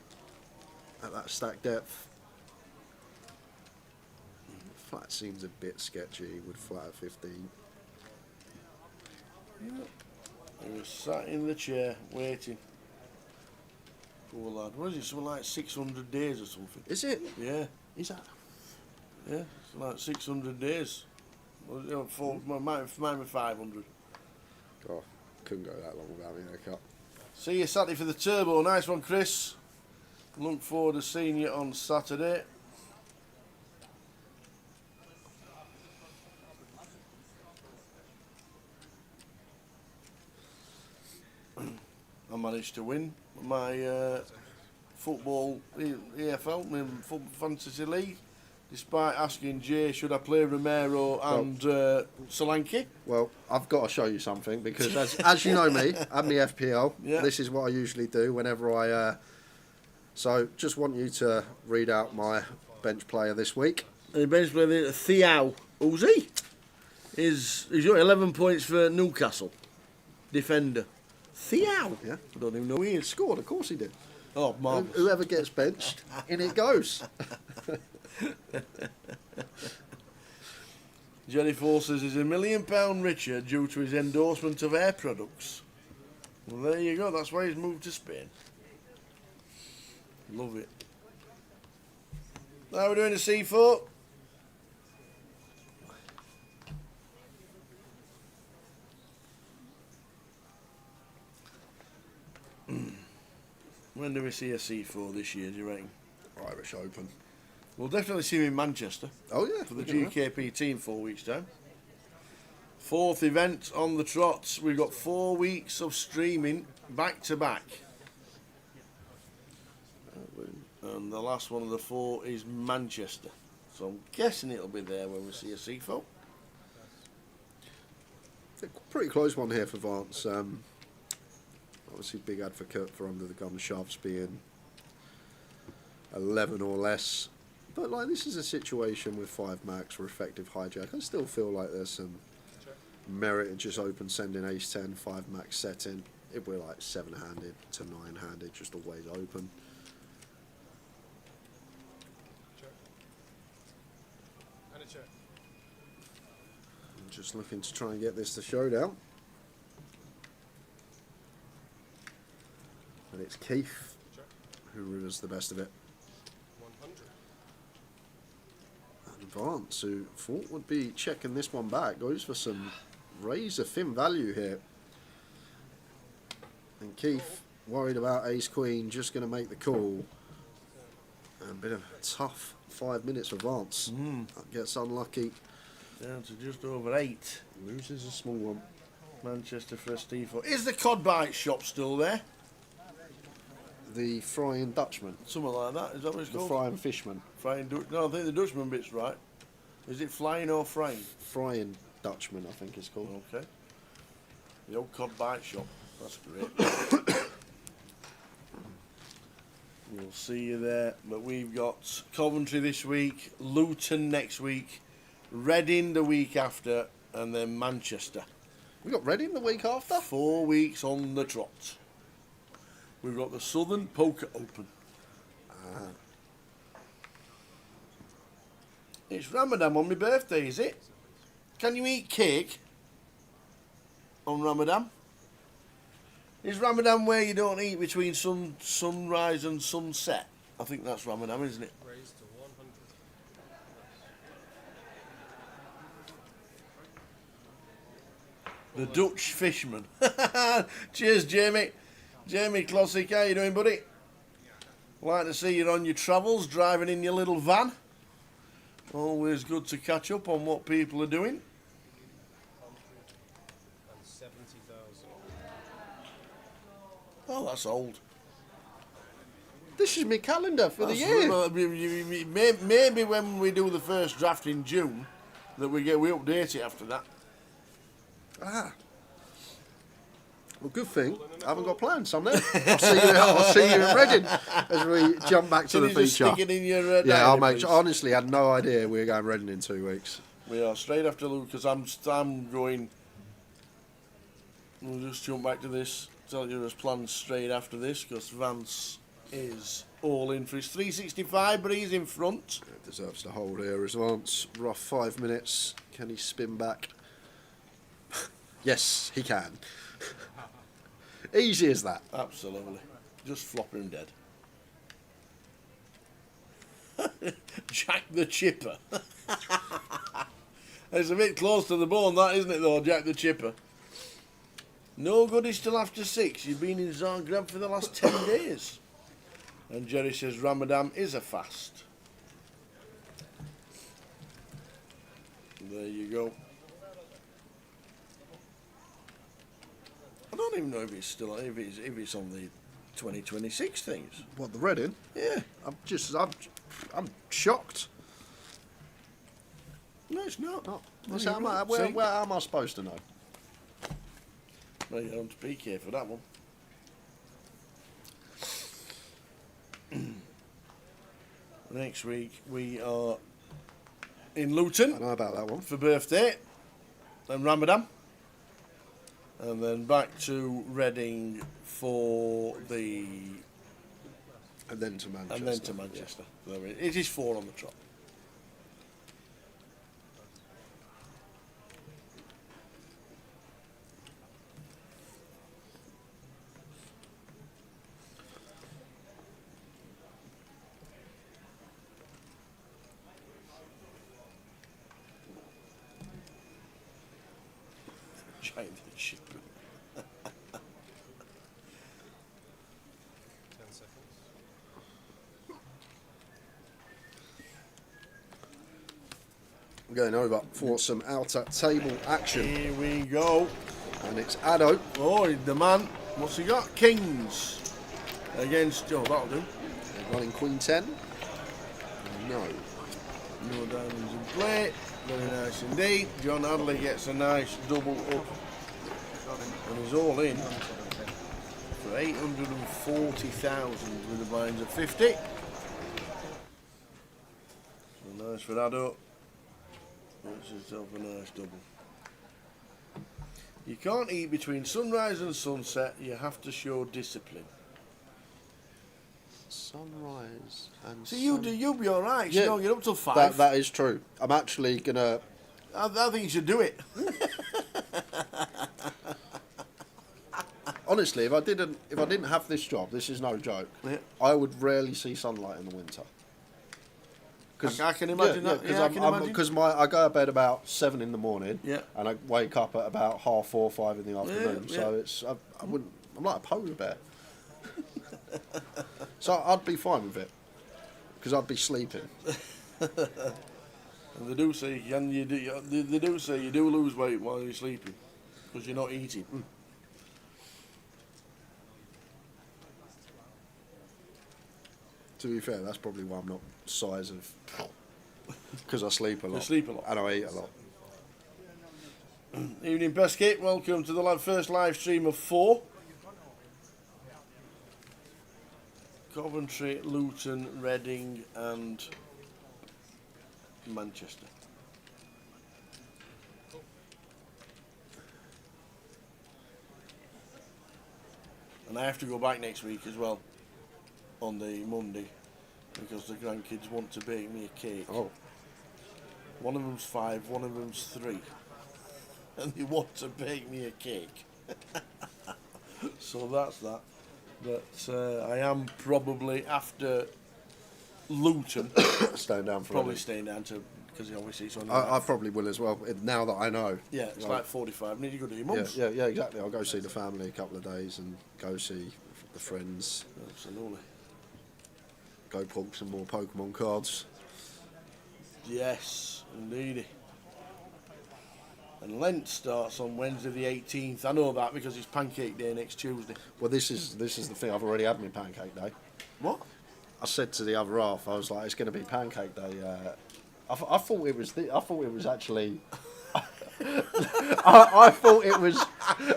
at that stack depth. Flat seems a bit sketchy with flat at 15. Yep. He was sat in the chair waiting. Poor lad. What is it? Something like 600 days or something. Is it? Yeah. Is that? Yeah. It's like 600 days. Well, mine was 500. Oh, couldn't go that long without me haircut. See you Saturday for the turbo. Nice one, Chris. Look forward to seeing you on Saturday. I managed to win my football EFL, my football fantasy league, despite asking Jay should I play Romero and Solanke. Well, I've got to show you something because as you know me, I'm the FPL. Yeah. This is what I usually do whenever I. So just want you to read out my bench player this week. The bench player, Theo Uzi, is got 11 points for Newcastle. Defender. Theo? Yeah. I don't even know who he is. Scored, of course he did. Oh, marvellous. Whoever gets benched, in it goes. Jerry Forces is £1 million richer due to his endorsement of hair products. Well, there you go. That's why he's moved to Spain. Love it. How are we doing the C4? When do we see a C4 this year, do you reckon? Irish Open. We'll definitely see him in Manchester Oh yeah. for the GKP team 4 weeks' time. 4th event on the trot. We've got 4 weeks of streaming back to back. And the last one of the 4 is Manchester. So I'm guessing it'll be there when we see a C4. Pretty close one here for Vance. Obviously big advocate for under the gun shoves being 11 or less. But like this is a situation with 5 max for effective hijack. I still feel like there's some merit in just open sending ace 10, 5 max setting. If we're like 7-handed to 9-handed, just always open. And a check. I'm just looking to try and get this to showdown. And it's Keith who rivers the best of it. 100. And Vance, who thought would be checking this one back, goes for some razor thin value here. And Keith, worried about ace queen, just going to make the call. And a bit of a tough 5 minutes for Vance. That gets unlucky. Down to just over 8. Loses a small one. Manchester for a Steve. Is the cod bite shop still there? The Frying Dutchman. Something like that. Is that what it's The called? Frying Fishman. Frying No, I think the Dutchman bit's right. Is it flying or frying? Frying Dutchman, I think it's called. Okay. The old cod bite shop. That's great. We'll see you there. But we've got Coventry this week, Luton next week, Reading the week after, and then Manchester. We got Reading the week after? 4 weeks on the trot. We've got the Southern Poker Open. It's Ramadan on my birthday, is it? Can you eat cake on Ramadan? Is Ramadan where you don't eat between sunrise and sunset? I think that's Ramadan, isn't it? Raised to 100. The Dutch fisherman. Cheers, Jamie. Jamie Classic, how you doing, buddy? Like to see you on your travels, driving in your little van. Always good to catch up on what people are doing. 170,000. Oh, that's old. This is my calendar for the That's year. well, maybe when we do the first draft in June, that we update it after that. Well, good thing I haven't got plans, Sunday. I'll see you in Reading as we jump back to Can the you just feature. stick it in your Yeah, diary, I'll make please? sure. Honestly, I had no idea we were going Reading in 2 weeks. We are straight after Luke because I'm going. We'll just jump back to this. Tell you there's plans straight after this because Vance is all in for his 365, but he's in front. Deserves to hold here as Vance. Rough 5 minutes. Can he spin back? Yes, he can. Easy as that. Absolutely, just flopping him dead. Jack the Chipper. It's a bit close to the bone, that isn't it, though, Jack the Chipper? No good is till after 6. You've been in Zagreb for the last 10 days. And Jerry says Ramadan is a fast. There you go. I don't even know if it's still if it's on the 2026 things. What, the Reading? Yeah. I'm shocked. No, it's not. No, No, how, you're am I, right. where, See? where am I supposed to know? No, you don't speak here for that one. Next week we are in I Luton know about that one. for birthday, then Ramadan, and then back to Reading for the And then to Manchester. and then to Manchester. So it is 4 on the trot. Giant ship. 10 seconds. Going over for some outer table action. Here we go. And it's Addo. Oh, the man. What's he got? Kings against. Oh, that'll do. Running Queen 10. No. No diamonds in play. Very nice indeed. John Adley gets a nice double up. And he's all in for 840,000 with the blinds of 50. So nice for Addo. That's himself a nice double. You can't eat between sunrise and sunset. You have to show discipline. Sunrise and See, you'll be all right. Yeah, You don't get up till 5. that is true. I'm actually going to... I think you should do it. Honestly, if I didn't have this job, this is no joke. Yeah. I would rarely see sunlight in the winter. I can imagine that. Yeah, I can imagine. Because I go to bed about 7 in the morning. Yeah. And I wake up at about 4:30, 5 in the afternoon. Yeah, So it's I'm like a polar bear. So I'd be fine with it because I'd be sleeping. And they do say, they do say you do lose weight while you're sleeping because you're not eating. To be fair, that's probably why I'm not size of, because I sleep a lot. You sleep a lot. And I eat a lot. Evening, best kit. Welcome to the first live stream of 4. Coventry, Luton, Reading, and Manchester. And I have to go back next week as well, on the Monday, because the grandkids want to bake me a cake. Oh. One of them's 5, one of them's 3. And they want to bake me a cake. So that's that. But I am probably, after Luton, Staying down for probably Reading. staying down to, because obviously it's on. I probably will as well, now that I know. Yeah, it's like 45 minutes. You go to your mum's. Yeah, exactly. I'll go see the family a couple of days and go see the friends. Absolutely. Go pull some more Pokemon cards. Yes, indeed. And Lent starts on Wednesday the 18th. I know that because it's Pancake Day next Tuesday. Well, this is the thing. I've already had my Pancake Day. What? I said to the other half, I was like, "It's going to be Pancake Day." I thought it was. I thought it was actually. I thought it was.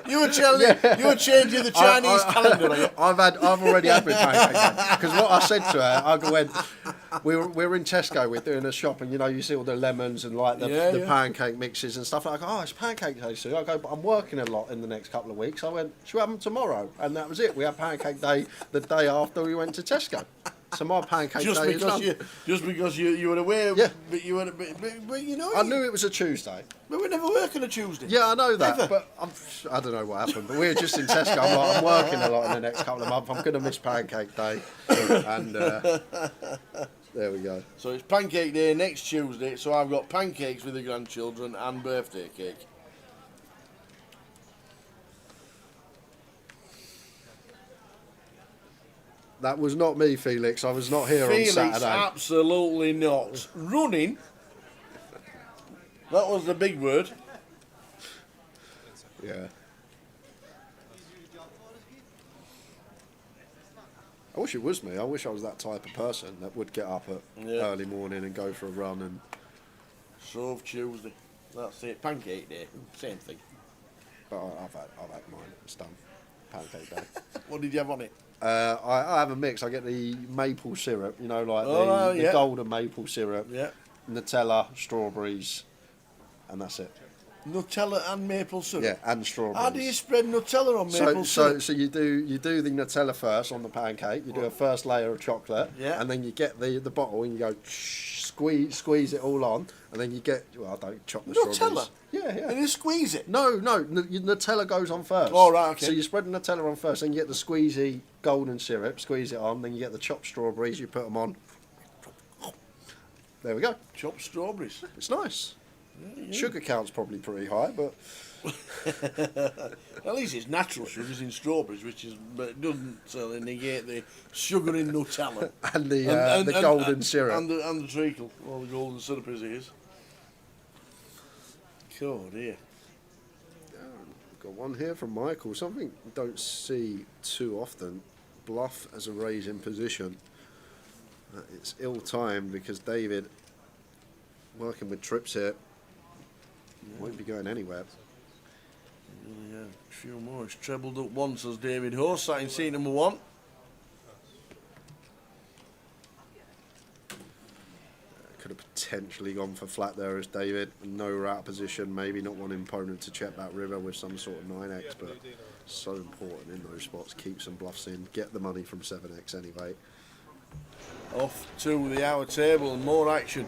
You were changing the Chinese calendar. Are you? I've already had my Pancake Day because what I said to her, I went. We're in Tesco. We're doing a shop, and you see all the lemons and like the pancake mixes and stuff. Like, oh, it's Pancake Day soon. I go, but I'm working a lot in the next couple of weeks. I went, should we have them tomorrow? And that was it. We had Pancake Day the day after we went to Tesco. So my Pancake Day is done. Just because you were aware, Yeah. but you were, but you know. I knew it was a Tuesday. But we never work on a Tuesday. Yeah, I know that, Never. but I don't know what happened. But we were just in Tesco. I'm working a lot in the next couple of months. I'm going to miss Pancake Day, and there we go. So it's Pancake Day next Tuesday. So I've got pancakes with the grandchildren and birthday cake. That was not me, Felix. I was not here on Saturday. Absolutely not. Running. That was the big word. Yeah. I wish it was me. I wish I was that type of person that would get up at early morning and go for a run and. Shrove Tuesday. That's it. Pancake Day. Same thing. But I've had mine. It's done. Pancake Day. What did you have on it? I have a mix. I get the maple syrup, the golden maple syrup, Yeah. Nutella, strawberries, and that's it. Nutella and maple syrup. Yeah, and strawberries. How do you spread Nutella on maple syrup? So you do the Nutella first on the pancake. You do a first layer of chocolate, Yeah. and then you get the bottle and you go squeeze it all on, and then you get I don't chop the Nutella? strawberries. Yeah. And you squeeze it? No, Nutella goes on first. Oh, right, okay. So you spread the Nutella on first, then you get the squeezy golden syrup, squeeze it on, then you get the chopped strawberries, you put them on. There we go. Chopped strawberries. It's nice. Sugar count's probably pretty high, but At least it's natural sugars in strawberries, but it doesn't negate the sugar in Nutella and the golden syrup and the treacle, or the golden syrup as it is. Oh dear. Got one here from Michael. Something we don't see too often. Bluff as a raise in position. It's ill-timed because David, working with trips here, won't be going anywhere. Yeah, a few more. He's trebled up once as David Horse, sat in seat number 1. Could have potentially gone for flat there as David. No route position, maybe not wanting opponent to check that river with some sort of 9x, but so important in those spots. Keep some bluffs in, get the money from 7x anyway. Off to the hour table, more action.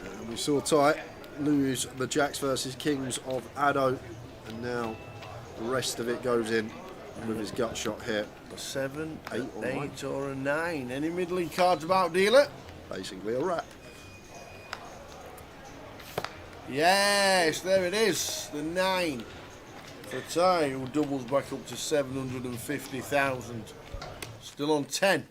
And we saw Ty lose the Jacks versus Kings of Addo, and now The rest of it goes in with his gut shot here. A 7, 8 an or 9. 8 or a 9. Any middling cards about, dealer? Basically a wrap. Yes, there it is. The 9. Vitali, who doubles back up to 750,000. Still on 10.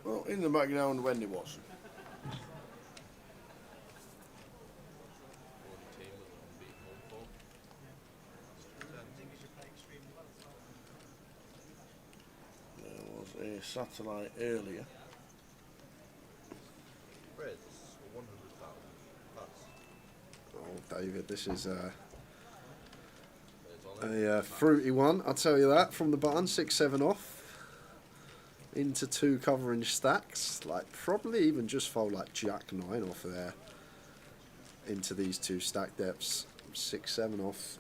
Well, in the background, Wendy Watson. There was a satellite earlier. Oh, David, this is a fruity one, I'll tell you that. From the button, 6-7 off. Into 2 covering stacks. Like, probably even just fold like Jack 9 off there. Into these 2 stack depths. 6-7 off.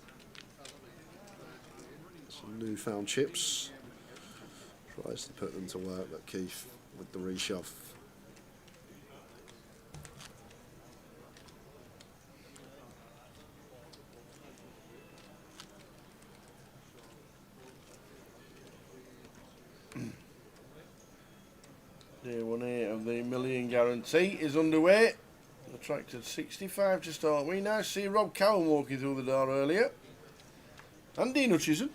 Some newfound chips. Tries to put them to work, but Keith with the reshove. Day 1A of the million guarantee is underway. Attracted 65 to start. We now see Rob Cowan walking through the door earlier. And Dean Hutchison.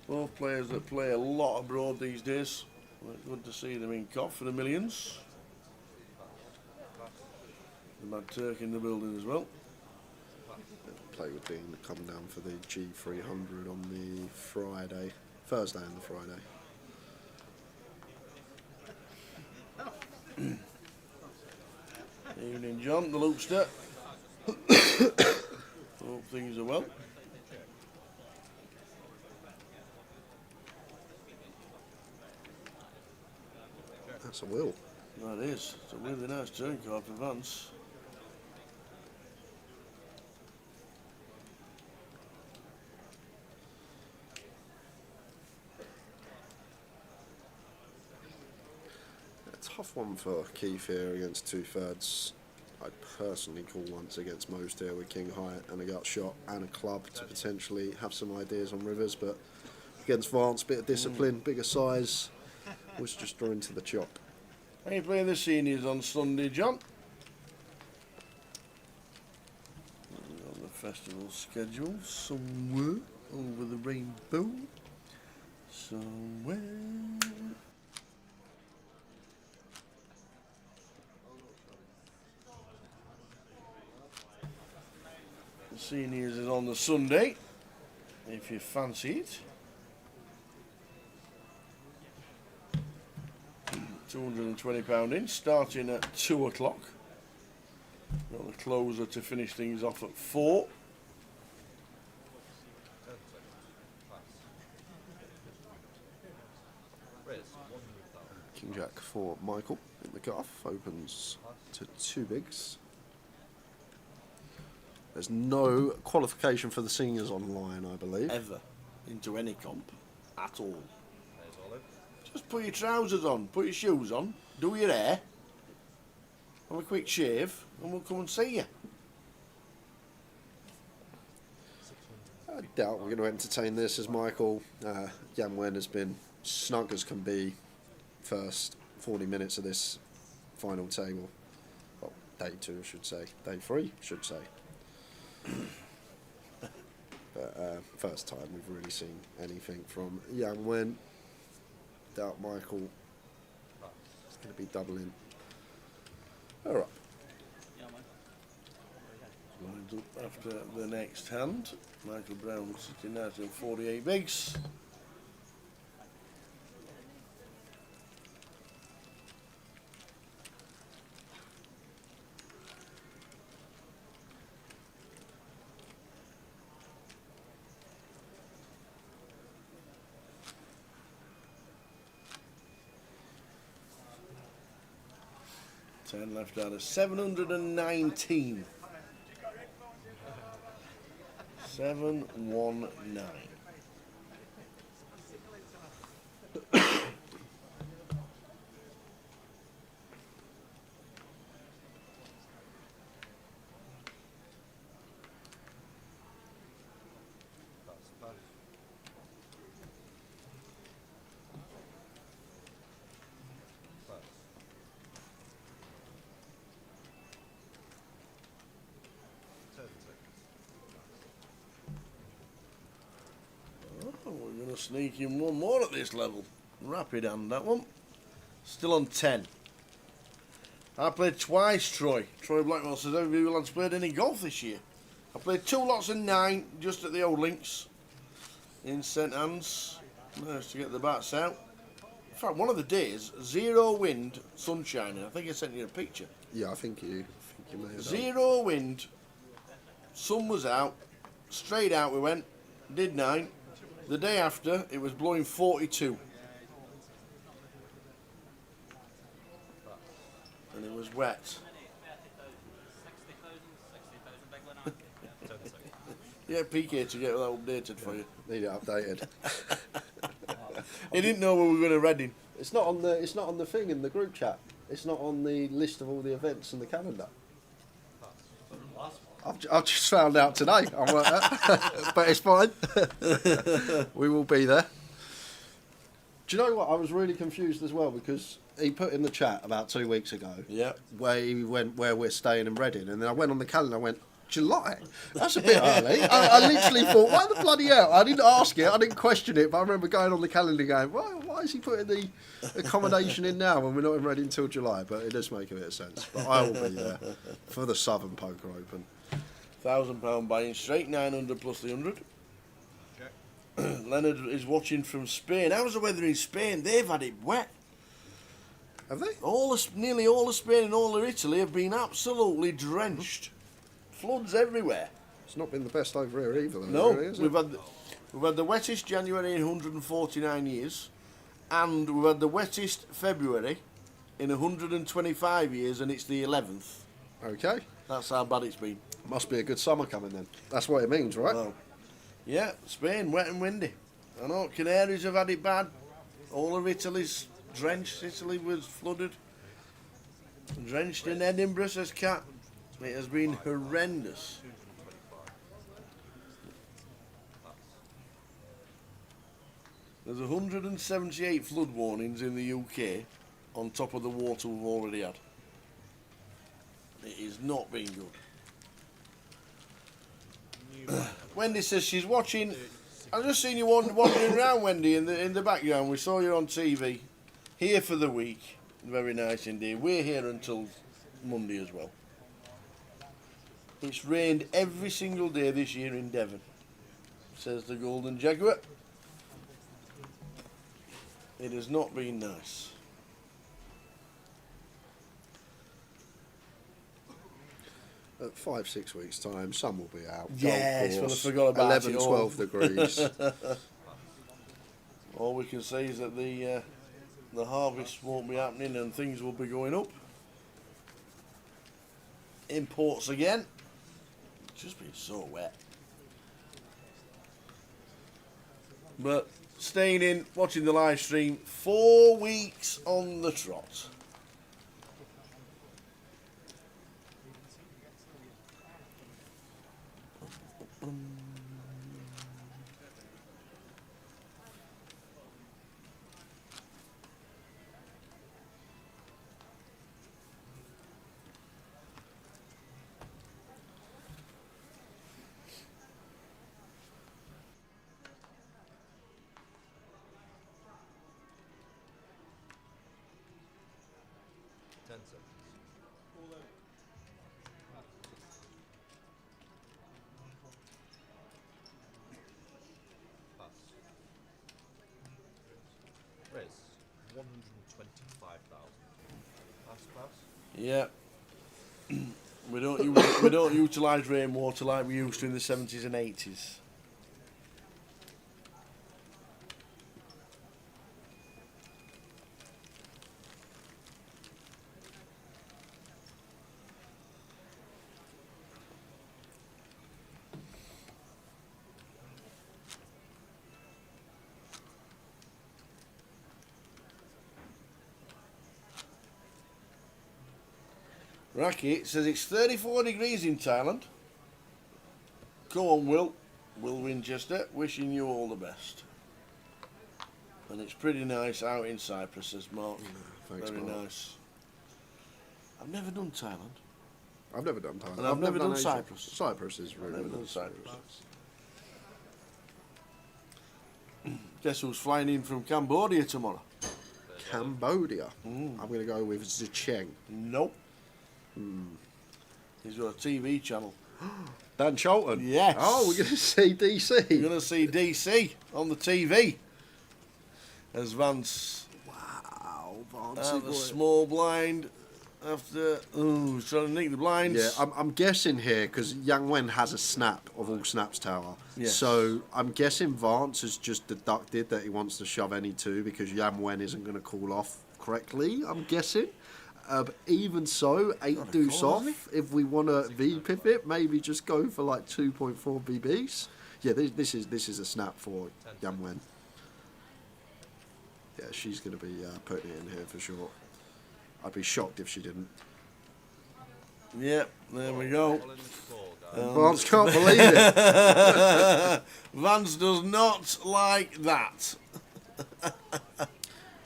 Both players that play a lot abroad these days. Well, good to see them in COF for the millions. The Mad Turk in the building as well. Play with Dean to come down for the G300 on the Friday. Thursday and the Friday. Evening, John, the Loopster. Hope things are well. That's a will. That is. It's a really nice turn card for Vance. Tough one for Keith here against 2/3. I'd personally call once against most here with King High and a gut shot and a club to potentially have some ideas on rivers, but against Vance, bit of discipline, bigger size, was just drawn to the chop. Are you playing the seniors on Sunday, John? On the festival schedule, somewhere over the rainbow. Somewhere. The seniors is on the Sunday, if you fancy it. £220 in, starting at 2 o'clock. Got the closer to finish things off at 4. King Jack for Michael in the cutoff, opens to 2 bigs. There's no qualification for the seniors online, I believe. Ever into any comp at all. Just put your trousers on, put your shoes on, do your hair, have a quick shave, and we'll come and see you. I doubt we're going to entertain this as Michael. Jan Wen has been snug as can be first 40 minutes of this final table. Well, day 2 I should say. Day 3 I should say. But first time we've really seen anything from Jan Wen. Doubt Michael is going to be doubling. Alright. Lined up after the next hand. Michael Brown sitting out in 48 bigs. 10 left out of 719. 719. That's both. Both. Turn Oh, we're going to sneak in one more at this level. Rapid hand, that one. Still on 10. I played twice, Troy. Troy Blackwell says, have you lads played any golf this year? I played 2 lots of 9 just at the old links in St Anne's. Nice to get the bats out. In fact, one of the days, 0 wind, sun shining. I think I sent you a picture. Yeah, I think you may have done. 0 wind, sun was out, straight out we went, did 9. The day after, it was blowing 42. And it was wet. Yeah, PK to get that updated for you. Need it updated. He didn't know we were going to Reading. It's not on the thing in the group chat. It's not on the list of all the events in the calendar. I've just found out today. But it's fine. We will be there. Do you know what? I was really confused as well because he put in the chat about 2 weeks ago. Yeah. Where he went where we're staying in Reading, and then I went on the calendar. I went July. That's a bit early. I literally thought, why the bloody hell? I didn't ask it. I didn't question it. But I remember going on the calendar going, why is he putting the accommodation in now when we're not in Reading until July? But it does make a bit of sense. But I will be there for the Southern Poker Open. £1,000 buy-in straight, 900 plus the 100. Okay. Leonard is watching from Spain. How's the weather in Spain? They've had it wet. Have they? Nearly all of Spain and all of Italy have been absolutely drenched. Floods everywhere. It's not been the best over here either, though. No, really, is it? we've had the wettest January in 149 years, and we've had the wettest February in 125 years, and it's the 11th. Okay. That's how bad it's been. Must be a good summer coming then. That's what it means, right? Well, yeah, Spain, wet and windy. I know, Canaries have had it bad. All of Italy's drenched. Italy was flooded. Drenched in Edinburgh, says Cat. It has been horrendous. There's 178 flood warnings in the UK on top of the water we've already had. It has not been good. Wendy says she's watching. I've just seen you wandering around, Wendy, in the background. We saw you on TV. Here for the week. Very nice indeed. We're here until Monday as well. It's rained every single day this year in Devon, says the Golden Jaguar. It has not been nice. At 5-6 weeks' time, sun will be out. Yes, Golf well, I course, forgot about 11, it all. 12 degrees. All we can say is that the harvest won't be happening and things will be going up. Imports again. It's just been so wet. But staying in, watching the live stream, 4 weeks on the trot. Riz, 125,000. Pass. Yeah. we don't utilise rainwater like we used to in the 70s and 80s. Racky says it's 34 degrees in Thailand. Go on, Will Winchester, wishing you all the best. And it's pretty nice out in Cyprus, says Mark. Thanks, Very Mark. nice. I've never done Thailand. I've never done Thailand. And I've never done Asia. Cyprus. Cyprus is really I've never done nice. Cyprus. Guess who's flying in from Cambodia tomorrow? Cambodia. I'm going to go with Zicheng. Nope. He's got a TV channel. Dan Charlton. Yes. Oh, we're going to see DC. You're going to see DC on the TV as Vance Wow, out Vance. the small blind after he's trying to nick the blinds. Yeah, I'm guessing here because Yang Wen has a snap of all snaps tower. Yes. So I'm guessing Vance has just deducted that he wants to shove any two because Yang Wen isn't going to call off correctly. I'm guessing. But even so, 8 deuce call, off. If we want to V-pip it, maybe just go for like 2.4 BBs. Yeah, this is a snap for Yang Wen. Yeah, she's going to be putting it in here for sure. I'd be shocked if she didn't. Yep, there we go. All in the score, guys. Vance can't believe it. Vance does not like that.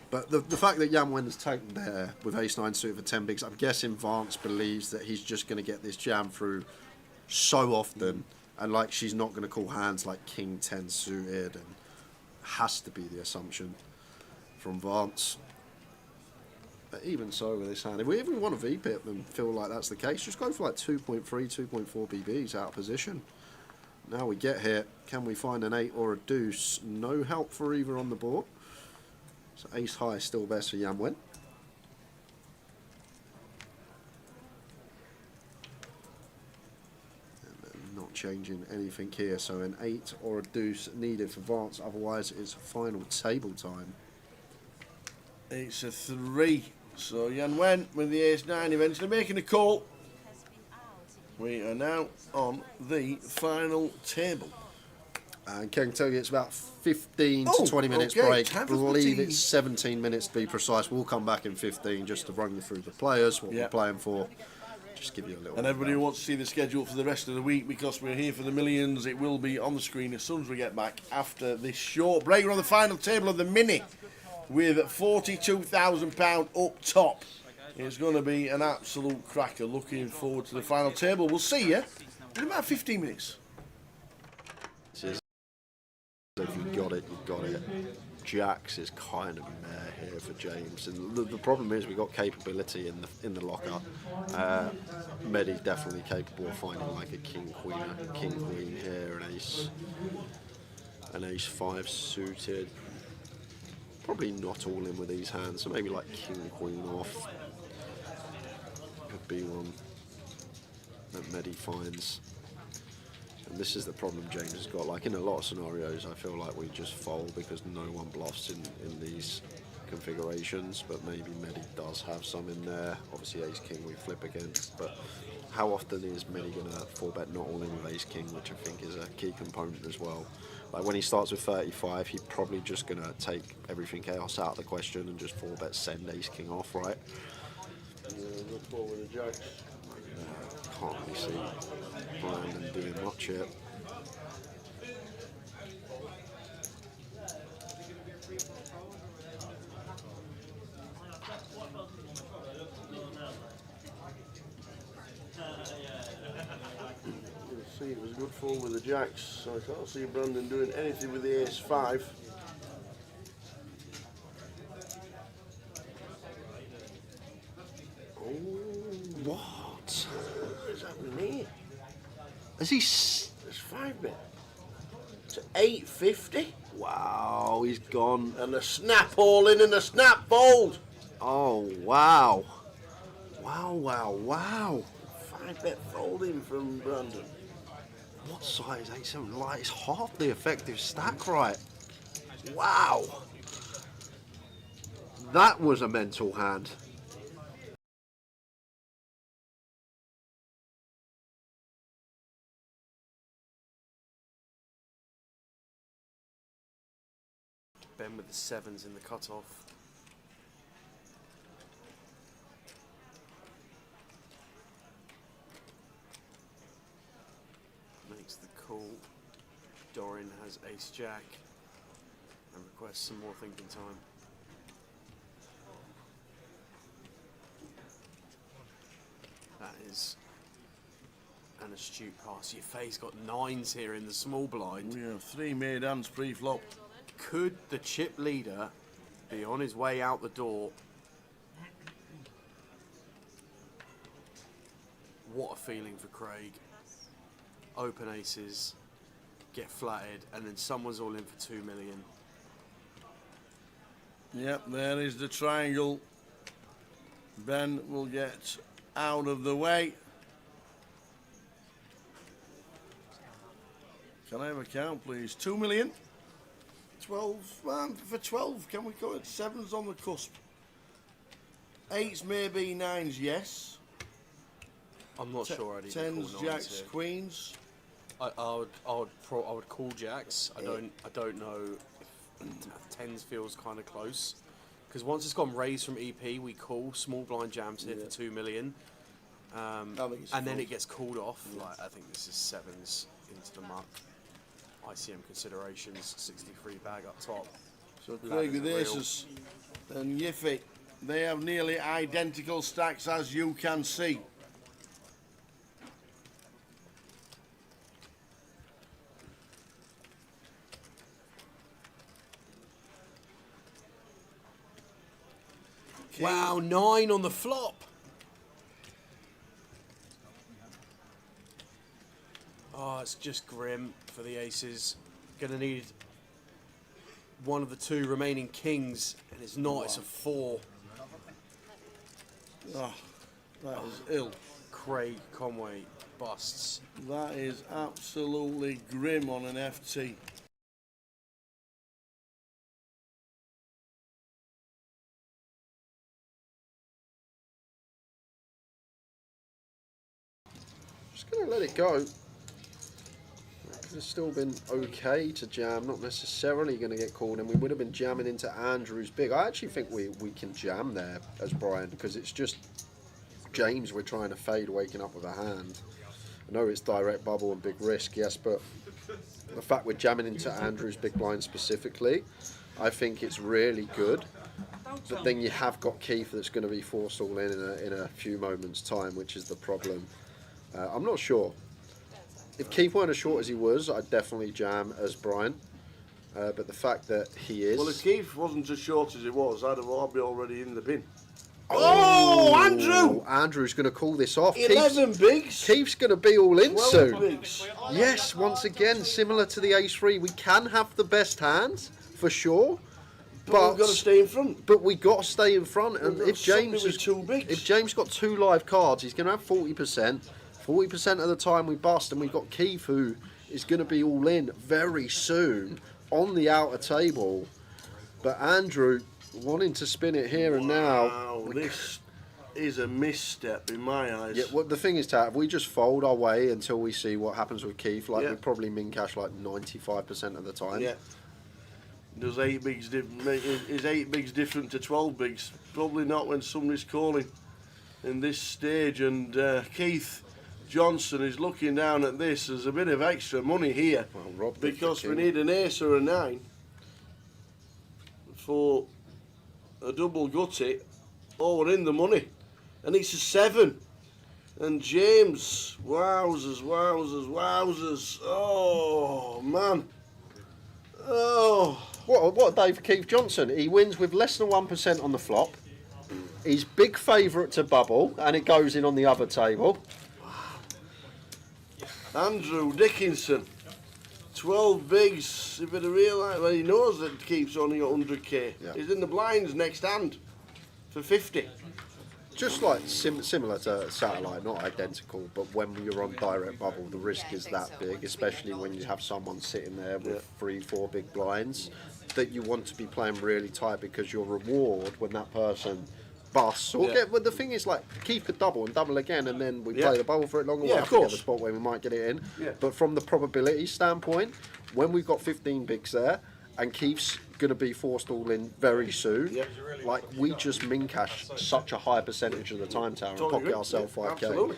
But the fact that Yang Wen has taken there with ace-9 suited for 10 bigs, I'm guessing Vance believes that he's just going to get this jam through so often, and like she's not going to call hands like king 10 suited, and has to be the assumption from Vance. But even so with this hand, if we even want to V-pip and feel like that's the case, just go for like 2.3, 2.4 BBs out of position. Now we get here, can we find an 8 or a deuce? No help for either on the board. So ace high is still best for Yang Wen. And not changing anything here, so an 8 or a deuce needed for Vance, otherwise it's final table time. It's a 3. So Yan Wen with the ace-9 eventually making a call. We are now on the final table. And can tell you it's about 15 Oh, to 20 minutes okay, break. I time for believe tea. it's 17 minutes to be precise. We'll come back in 15 just to run you through the players, what Yeah. we're playing for. Just give you a little And everybody who wants to see the schedule for the rest of the week, because we're here for the millions, it will be on the screen as soon as we get back after this short break. We're on the final table of the mini with £42,000 up top. It's going to be an absolute cracker. Looking forward to the final table. We'll see you in about 15 minutes. If you got it, you got it. Jacks is kind of meh here for James, and the problem is we got capability in the locker. Medi's definitely capable of finding like a king queen here, an ace 5 suited. Probably not all in with these hands, so maybe like king queen off could be one that Medi finds. And this is the problem James has got. Like in a lot of scenarios, I feel like we just fold because no one bluffs in these configurations. But maybe Medi does have some in there. Obviously, ace king we flip against. But how often is Medi going to 4-bet not all in with ace king, which I think is a key component as well. Like when he starts with 35, he's probably just going to take everything else out of the question and just 4-bet send ace king off, right? Yeah, good ball with the jacks. Can't really see Brandon doing much here. See, it was a good fall with the jacks, so I can't see Brandon doing anything with the ace 5. Oh, What? what is happening here? Is he? It's 5-bet. It's 850. Wow, he's gone. And a snap all in and a snap fold. Oh, wow. Wow, wow, wow. 5-bet folding from Brandon. What size 8-7? Like, it's half the effective stack, right? Wow. That was a mental hand. Ben with the 7s in the cutoff. call. Dorian has ace jack and requests some more thinking time. That is an astute pass. Yefei's got 9s here in the small blind. We have 3 made hands pre-flop. Could the chip leader be on his way out the door? What a feeling for Craig. Open aces, get flatted, and then someone's all in for 2 million. Yep, there is the triangle. Ben will get out of the way. Can I have a count, please? 2 million. 12, man, for 12, can we go at 7's on the cusp? 8's maybe, 9's yes. I'm not sure I'd even 10's, call 9s jacks, here. queens. I would call jacks. I don't know if 10s feels kind of close, because once it's gone raised from EP, we call small blind jams here for 2 million, and then it gets called off. Like, I think this is 7s into the muck. ICM considerations, 63 bag up top. So Craig with aces and Yefei, they have nearly identical stacks, as you can see. Wow, 9 on the flop. Oh, it's just grim for the aces. Gonna need one of the 2 remaining kings, and it's not, it's a 4. Oh, that is ill. Craig Conway busts. That is absolutely grim on an FT. Just going to let it go. It's still been okay to jam, not necessarily going to get called, and we would have been jamming into Andrew's big. I actually think we can jam there as Brian, because it's just James we're trying to fade waking up with a hand. I know it's direct bubble and big risk, yes, but the fact we're jamming into Andrew's big blind specifically, I think it's really good. But then you have got Keith that's going to be forced all in a few moments' time, which is the problem. I'm not sure. If Keith weren't as short as he was, I'd definitely jam as Brian. But the fact that he is... Well, if Keith wasn't as short as he was, I'd be already in the bin. Oh, Andrew! Andrew's going to call this off. 11 bigs. Keith's going to be all in 12 soon. bigs. Yes, once again, similar to the ace-3, we can have the best hands, for sure. But we've got to stay in front. But we got to stay in front. And We've got if James somebody with 2 bigs. if James got 2 live cards, he's going to have 40%. 40% of the time we bust, and we've got Keith who is going to be all in very soon on the outer table. But Andrew wanting to spin it here and now. Wow, this is a misstep in my eyes. Yeah, well, the thing is, Tat, if we just fold our way until we see what happens with Keith, like we probably min cash like 95% of the time. Yeah. Does 8 bigs is 8 bigs different to 12 bigs? Probably not when somebody's calling in this stage. And Keith Johnson is looking down at this as a bit of extra money here, Well, Rob, because we need an ace or a 9 for a double gutty. Oh, we're in the money, and it's a 7. And James, wowzers, wowzers, wowzers. Oh man. Oh. What a day for Keith Johnson. He wins with less than 1% on the flop. He's big favourite to bubble, and it goes in on the other table. Andrew Dickinson, 12 bigs. If he'd have realised, well, he knows that Keith's only got 100k. Yeah. He's in the blinds next hand for 50. Just like similar to Satellite, not identical, but when you're on direct bubble, the risk is that big, especially when you have someone sitting there with 3-4 big blinds, that you want to be playing really tight, because your reward when that person busts or but the thing is, like, Keith could double and double again, and then we play the bubble for it longer. We'll have to get the spot where we might get it in. But from the probability standpoint, when we've got 15 bigs there and Keith's going to be forced all in very soon. Yeah. Like, we just min cash such a high percentage of the time tower and Totally pocket agree. ourselves Yeah, 5k. absolutely.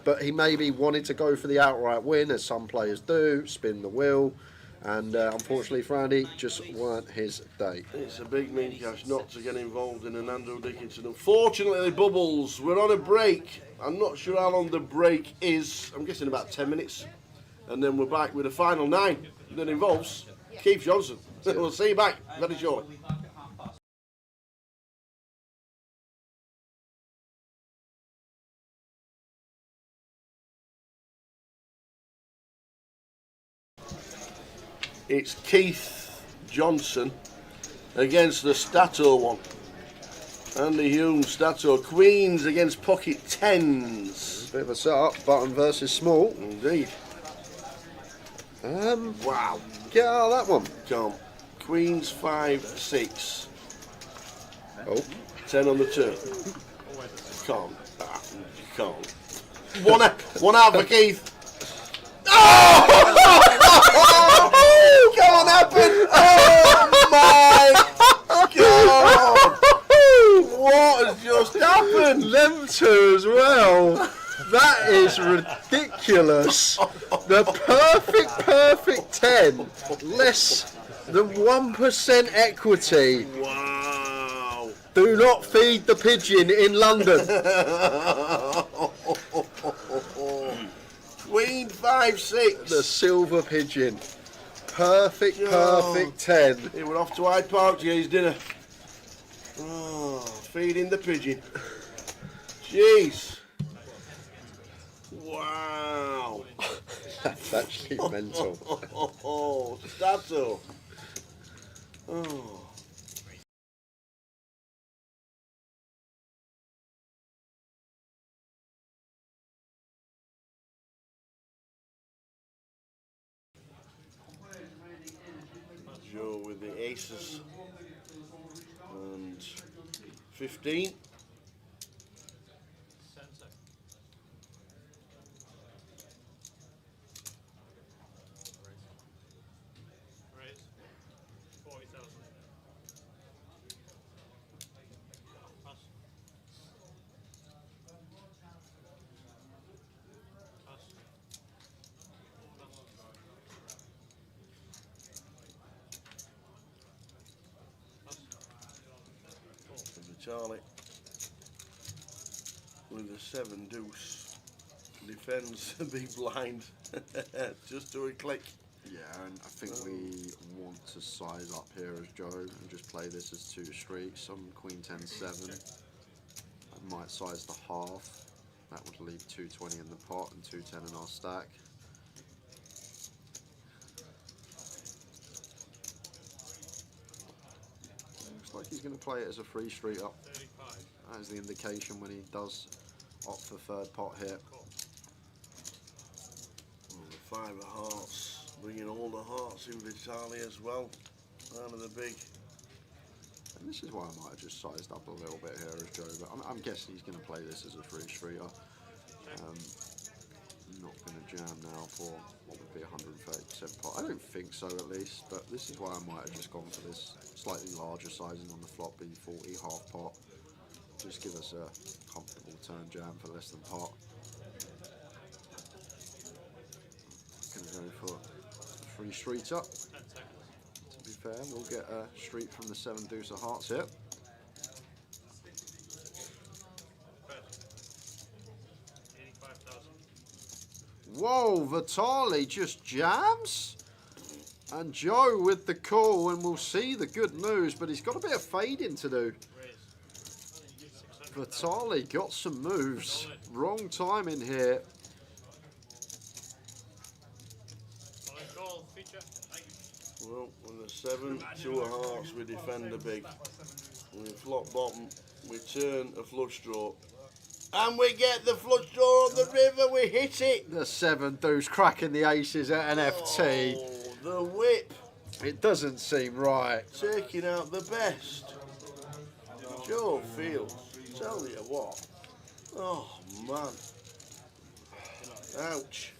But he maybe wanted to go for the outright win, as some players do, spin the wheel. And unfortunately for Andy, just weren't his day. It's a big min cash not to get involved in an Andrew Dickinson. Unfortunately, Bubbles, we're on a break. I'm not sure how long the break is. I'm guessing about 10 minutes. And then we're back with the final 9 that involves Keith Johnson. We'll see you back very shortly. It's Keith Johnson against the Stato one. Andy Hume, Stato. Queens against pocket 10s. Bit of a setup, button versus small. Indeed. Wow. Get out of that one. Can't. Queens 5, 6. Oh, 10 on the turn. Can't. Can't. One out for Keith. Oh! Can't happen. Oh my God. What has just happened? them two as well. That is ridiculous. The perfect 10. Less than 1% equity. Wow. Do not feed the pigeon in London. Queen 5, 6. The silver pigeon. Perfect 10. He went off to Hyde Park to get his dinner. Oh, feeding the pigeon. Jeez. Wow. That's actually mental. Oh, Stato. Oh. Joe with the aces and 15. Raise 40,000. Pass. Pass. Vitali with a 7 deuce defends the big blind just to a click. Yeah, and I think we want to size up here as Joe and just play this as 2 streets. Some Queen 10 7. I might size the half. That would leave 220 in the pot and 210 in our stack. Looks like he's going to play it as a 3 street up. 35. That is the indication when he does opt for third pot here. Oh, the 5 of hearts, bringing all the hearts in Vitali as well. Out of the big. And this is why I might have just sized up a little bit here as Joe, but I'm guessing he's going to play this as a 3 streeter. Not going to jam now for what would be 130% pot. I don't think so at least, but this is why I might have just gone for this slightly larger sizing on the flop, B40 half pot. Just give us a comfortable turn jam for less than pot. Going to go for a 3 streets up. 10 seconds. To be fair, we'll get a street from the 7 deuce of hearts here. First. 85,000. Whoa, Vitali just jams. And Joe with the call, and we'll see the good news, but he's got a bit of fading to do. Raise. 600. Vitali got some moves. Wrong time in here. Calling call. Feature. Well, with the 7, 2 of hearts, we defend the big. We flop bottom, we turn a flush draw. And we get the flush draw on the river, we hit it. The 7 deuce cracking the aces at an FT. Oh, the whip, It doesn't seem right. taking out the best. Joe Fields, tell you what. Oh, man. Ouch.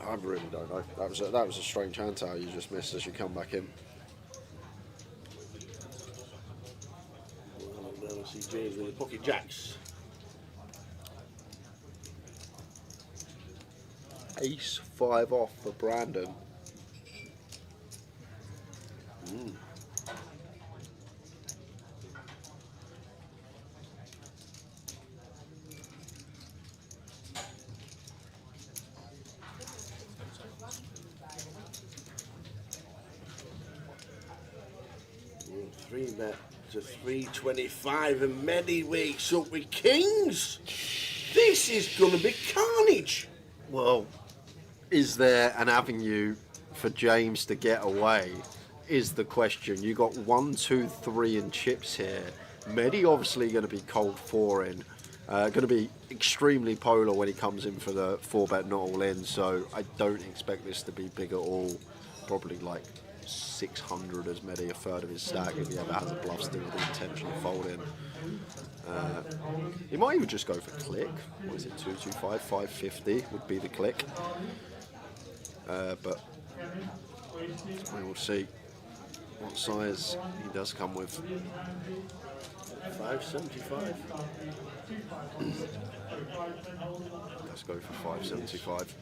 I really don't know. That was a strange hand towel you just missed as you come back in. Now we see James with the pocket jacks. Ace 5 off for Brandon. Three bet to 325 and Medi wakes up with kings. This is going to be carnage. Well, is there an avenue for James to get away? Is the question. You got 1, 2, 3 in chips here. Medi obviously going to be cold 4 in. Going to be extremely polar when he comes in for the 4-bet not all in. So I don't expect this to be big at all. Probably like 600 as Medi, a third of his stack if he ever has a bluff still with the intention of folding. He might even just go for click. What is it, 225, 550 would be the click. But we will see what size he does come with. 575. Let's go for 575.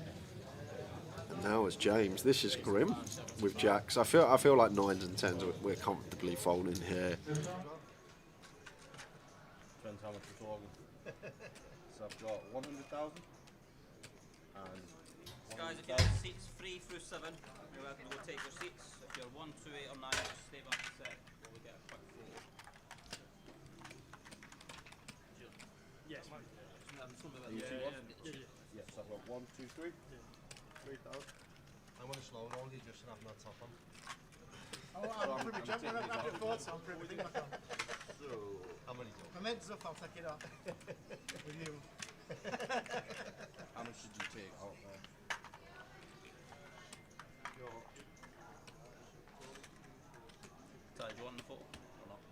And now as James, this is grim with jacks. I feel like 9s and 10s we're comfortably folding here. Depends how much we're talking. So I've got 100,000 and Guys, if you have seats 3 through 7, you're welcome to go take your seats. If you're 1, 2, 8 or 9, just stay back a sec while we get a quick photo. Yes. yes, I've got 1, 2, 3. 3,000. I'm going to slow roll you just so I'm not top on. Oh, I'm pretty jumping up after 4, so I'm pretty big. So, how many do My men's up, I'll take it off. With you. How much did you take out there? Ty, do you want the photo or not?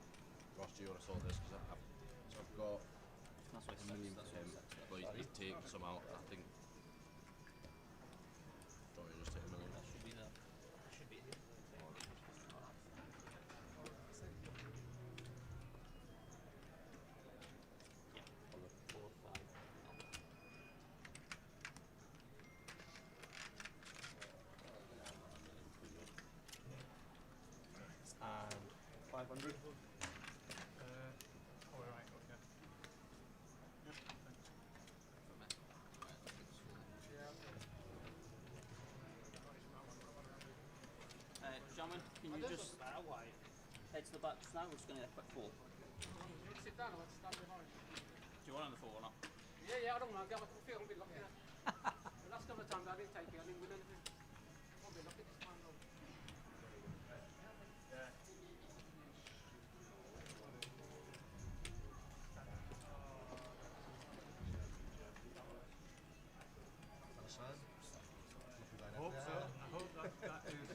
Ross, do you want to sort this? Because I've got That's why a million that's for him, but he's taken some out, I think. Don't you just take a million? That should be there. Should be here. Yeah. 4, 5. And 500. Alright, okay. Gentlemen, can you just head to the back just now? We're just going to get a quick photo. Sit down, let's stand behind. Do you want on the photo or not? Yeah, I don't know, I'll get my feet a bit lucky. The last couple of times I didn't take it, I didn't win anything. I'll be lucky this time though. I hope so. I hope that is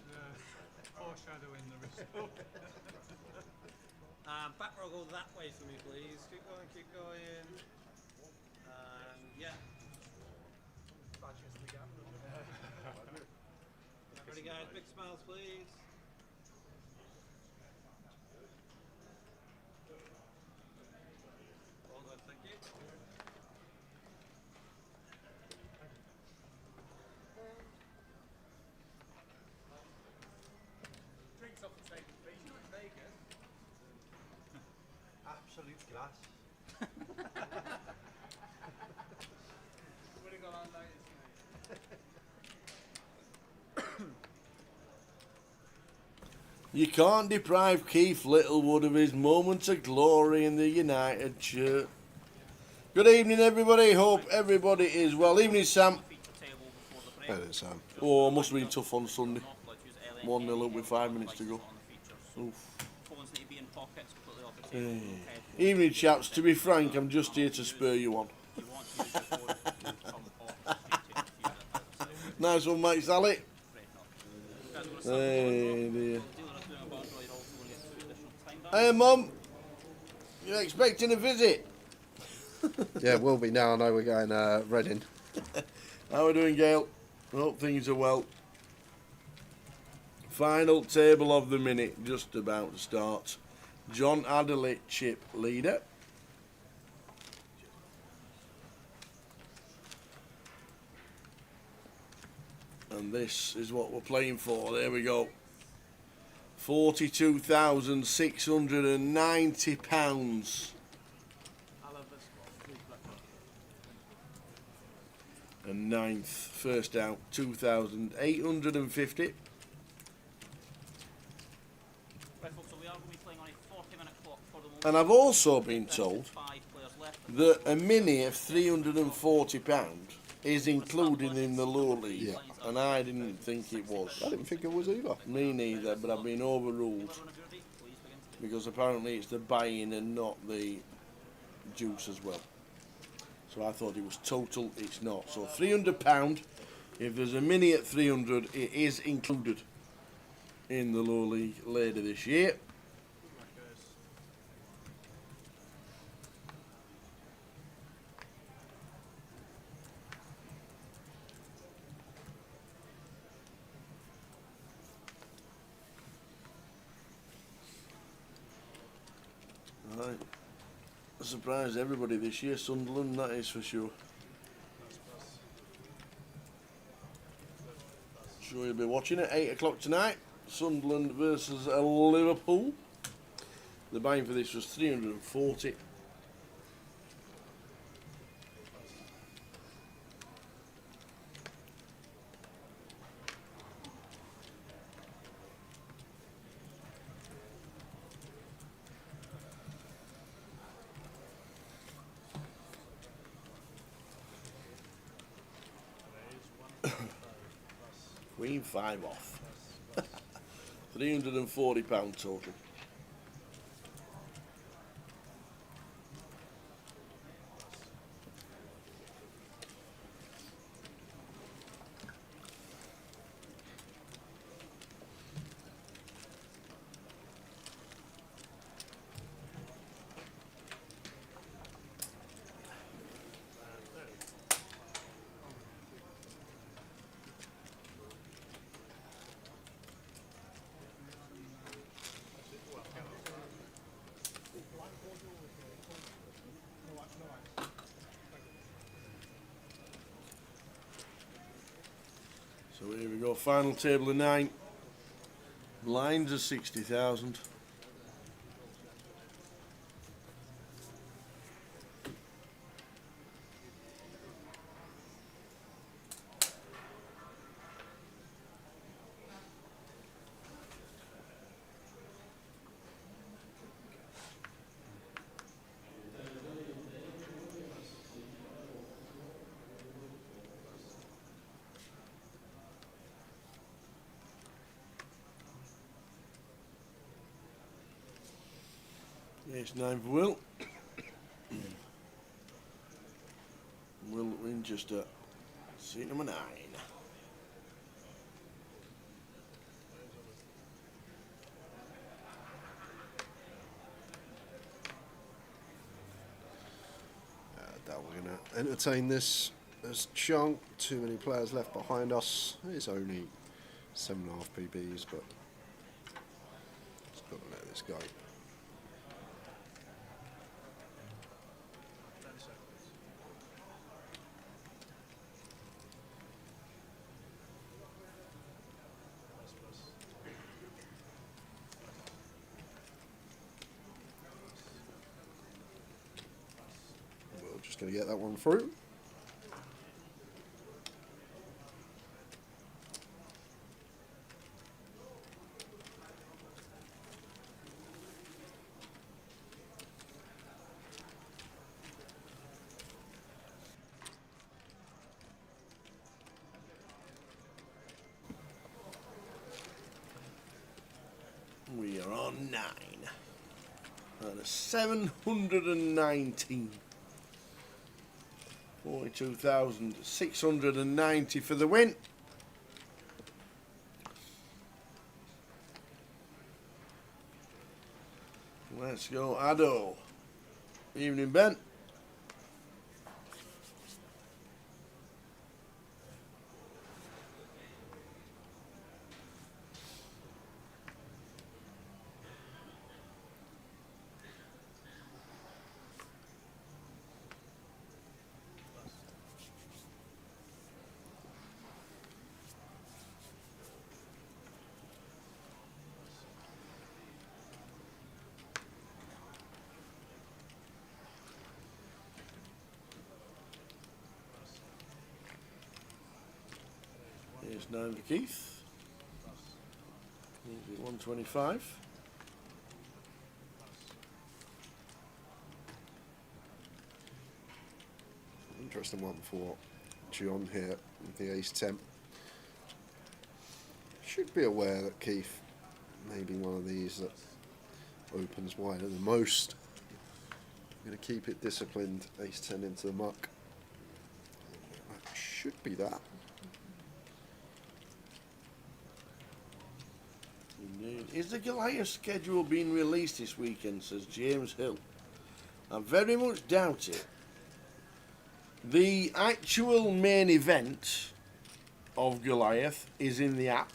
foreshadowing the result. Back row, go that way for me, please. Keep going, keep going. Yeah. Ready, guys? Big smiles, please. All good, thank you. Drinks off the table, please. You in Vegas? Absolute glass. Would have gone on latest, mate. You can't deprive Keith Littlewood of his moment of glory in the United shirt. Good evening, everybody. Hope everybody is well. Evening, Sam. Feature table before the break. Hello, Sam. Oh, must have been tough on Sunday. Not like use LA 1-0 up with 5 minutes to go. on the feature, so Oof. phones need to be in pockets completely off the table. Hey. Evening, chaps. To be frank, I'm just here to spur you on. If you want to use your phone, on the pockets, you take a few minutes. Nice one, mate, Sally. Great enough. Guys, we're gonna start the Hey, phone. dear. Dealer is doing a boundary, you're also going to get 2 additional time down. Hey, Mum. You're expecting a visit? Yeah, we'll be now. I know we're going Reading. How are we doing, Gail? Hope things are well. Final table of the minute, just about to start. John Adderley, chip leader. And this is what we're playing for. There we go. £42,690. And ninth, first out, 2,850. Right, folks, so we are going to be playing on a 40-minute clock for the moment. And I've also been told 5 players left. that a mini of £340 is included in the low league. Yeah. And I didn't think it was. I didn't think it was either. Me neither, but I've been overruled. Whenever you're ready, please begin to Because apparently it's the buy-in and not the juice as well. So I thought it was total, it's not. So £300, if there's a mini at 300, it is included in the low league later this year. Right. Surprised everybody this year, Sunderland, that is for sure. Sure you'll be watching at 8 o'clock tonight. Sunderland versus Liverpool. The buying for this was 340. Queen 5 off. £340 total. So here we go, final table of 9. Blinds are 60,000. Yes, 9 for Will. Will Winchester, seat number 9. That we're going to entertain this. There's chunk, too many players left behind us. It's only 7.5 PBs, but just got to let this go. We're just going to get that one through. We are on 9. And a 719. 42,690 for the win. Let's go, Addo. Evening, Ben. It's 9 to Keith. Easy 125. Interesting one for John here with the ace 10. Should be aware that Keith may be one of these that opens wider than most. I'm going to keep it disciplined, ace 10 into the muck. That should be that. Indeed. Is the Goliath schedule being released this weekend, says James Hill? I very much doubt it. The actual main event of Goliath is in the app.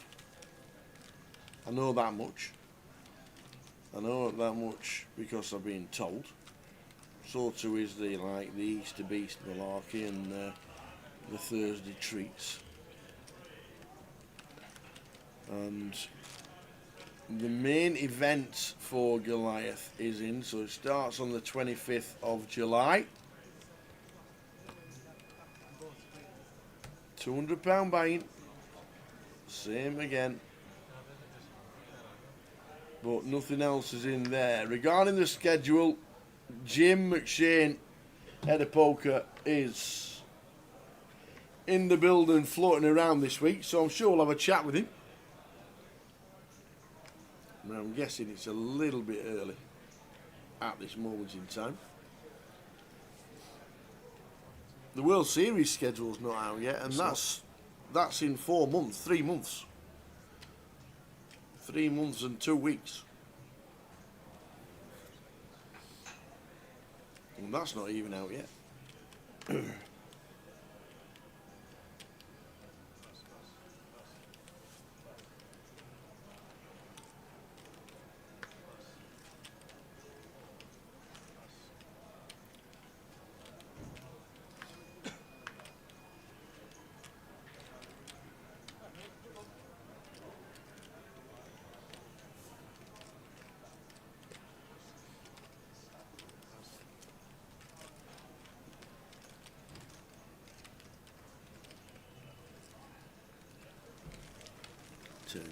I know that much. I know that much because I've been told. So too is the Easter Beast malarkey and the Thursday treats. And the main event for Goliath is in, so it starts on the 25th of July. £200 buy-in, same again, but nothing else is in there. Regarding the schedule, Jim McShane, head of poker, is in the building floating around this week, so I'm sure we'll have a chat with him. Now, I'm guessing it's a little bit early at this moment in time. The World Series schedule's not out yet, and that's in 4 months, 3 months. 3 months and 2 weeks. And that's not even out yet.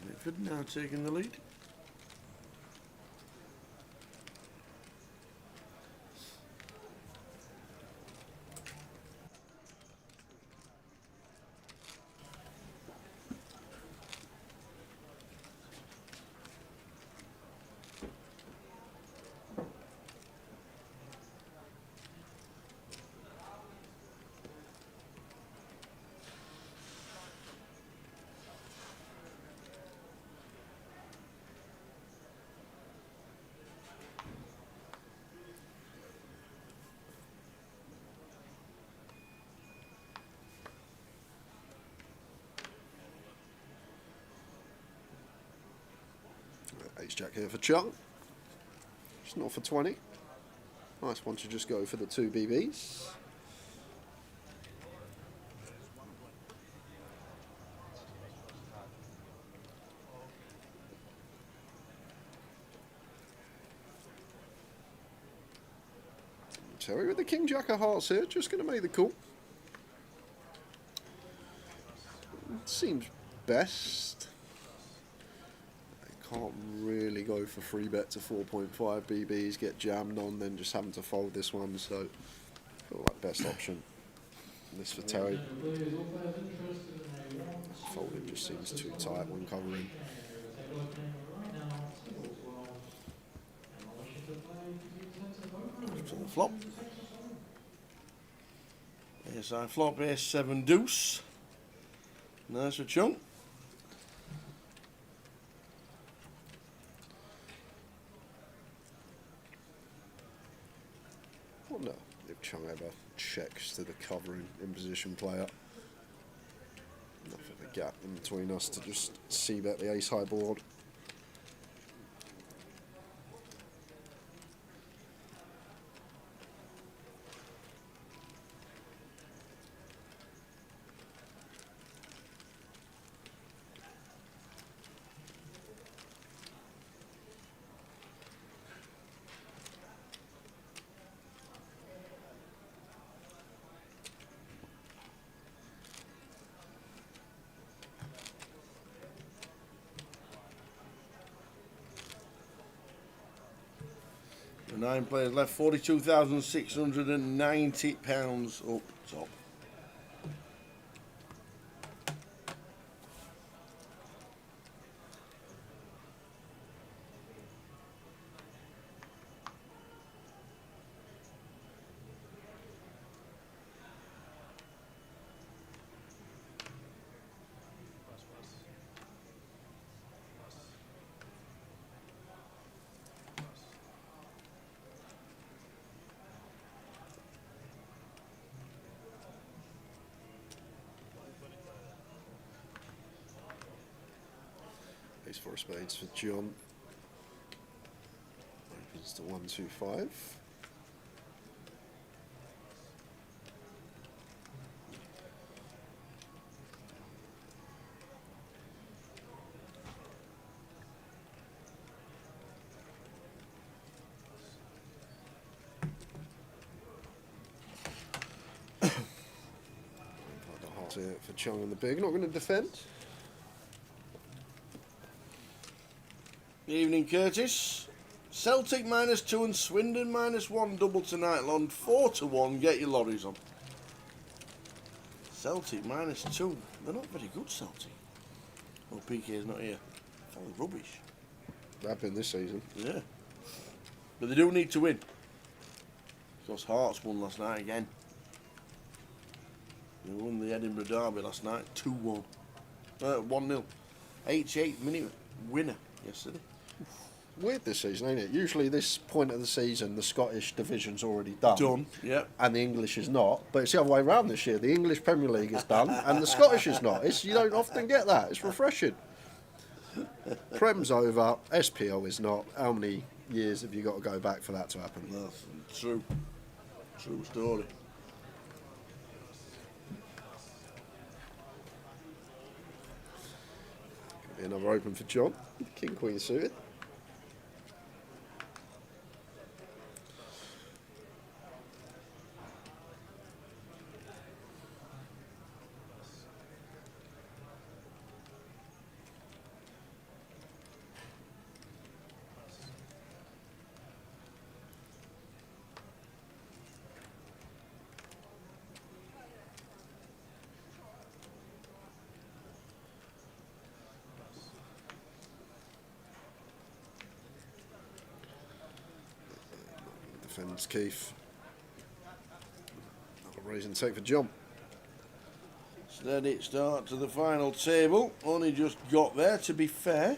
Mitford now taking the lead. Ace Jack here for Chung. It's not for 20. Nice one to just go for the 2 BBs. Terry with the King Jack of Hearts here, just going to make the call. Seems best. Can't really go for free bet to 4.5 BBs, get jammed on, then just having to fold this one, so I feel like best option. This for Terry. Folding just seems too tight when covering. To the flop. Yes, I flop ace 7 deuce. Nice for Chung. Wonder if Chung ever checks to the covering imposition player. Enough of a gap in between us to just see bet the ace high board. 9 players left, £42,690 up top. Ace 4 of spades for John. Opens to 125. Here for Chung on the big, not going to defend. Evening, Curtis. Celtic -2 and Swindon -1 double tonight, Lond. 4-1. Get your lorries on. Celtic -2. They're not very good, Celtic. Oh, PK's not here. They're rubbish. They've been this season. Yeah. But they do need to win. Because Hearts won last night again. They won the Edinburgh Derby last night, 2-1. 1-0. 88-minute winner yesterday. Weird this season, ain't it? Usually this point of the season, the Scottish division's already done. Done, yeah. And the English is not. But it's the other way around this year. The English Premier League is done and the Scottish is not. You don't often get that. It's refreshing. Prem's over. SPL is not. How many years have you got to go back for that to happen? That's true. True story. Another open for John. King Queen suited. Defends Keith. Another raise and take for John. Steady start to the final table. Only just got there, to be fair.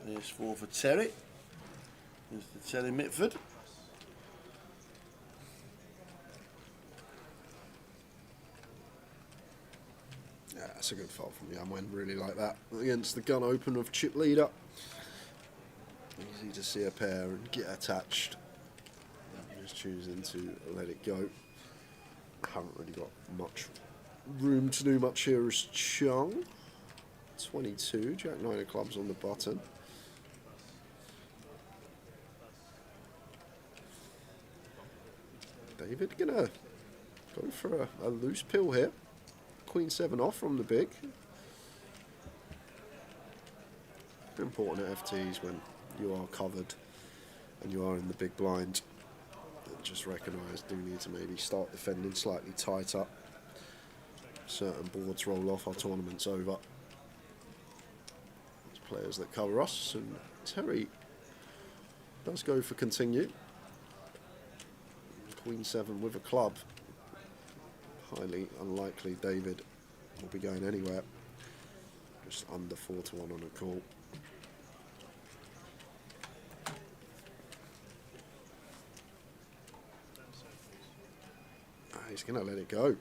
There's 4 for Terry. There's the Terry Mitford. Yeah, that's a good fold from Yamwen. Really like that. Against the gun open of chip leader. Easy to see a pair and get attached. Just choosing to let it go. Haven't really got much room to do much here as Chung. 22, Jack 9 of clubs on the button. David gonna go for a loose pill here. Queen 7 off from the big. Important at FTs when you are covered and you are in the big blind. But just recognise do need to maybe start defending slightly tighter. Certain boards roll off, our tournament's over. Players that cover us, and Terry does go for continue. Queen 7 with a club. Highly unlikely David will be going anywhere. Just under 4-1 on a call. He's going to let it go.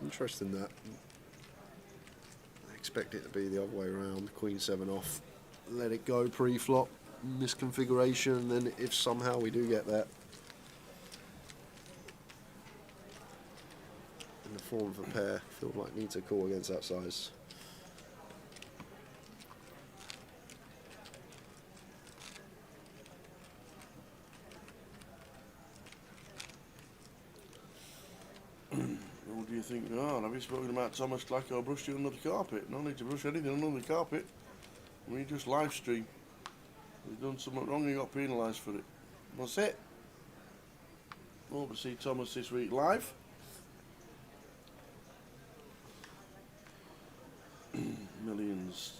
Interesting that. I expect it to be the other way around. Queen 7 off. Let it go pre-flop. Misconfiguration. And then if somehow we do get that in the form of a pair, feel like needs a call against that size. What do you think? Oh, have you spoken about Thomas Clacko brushed you under the carpet? No need to brush anything under the carpet. We just live stream. He's done something wrong, he got penalised for it. That's it. Hope to see Thomas this week live. Millions.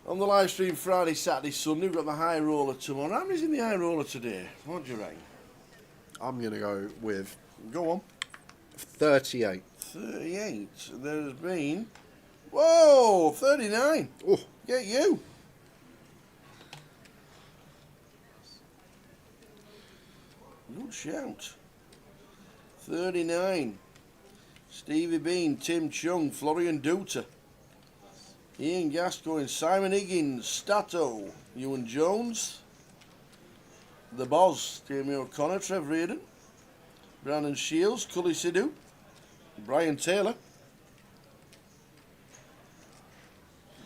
On the live stream Friday, Saturday, Sunday, we've got the high roller tomorrow. How many's in the high roller today? What do you reckon? I'm going to go with Go on. 38. 38. There's been... Whoa! 39. Oh, Get you. Good shout. 39. Stevie Bean, Tim Chung, Florian Duter, Ian Gascoigne, Simon Higgins, Stato, Ewan Jones, The Boz, Jamie O'Connor, Trev Reardon, Brandon Shields, Cully Sidhu, Brian Taylor.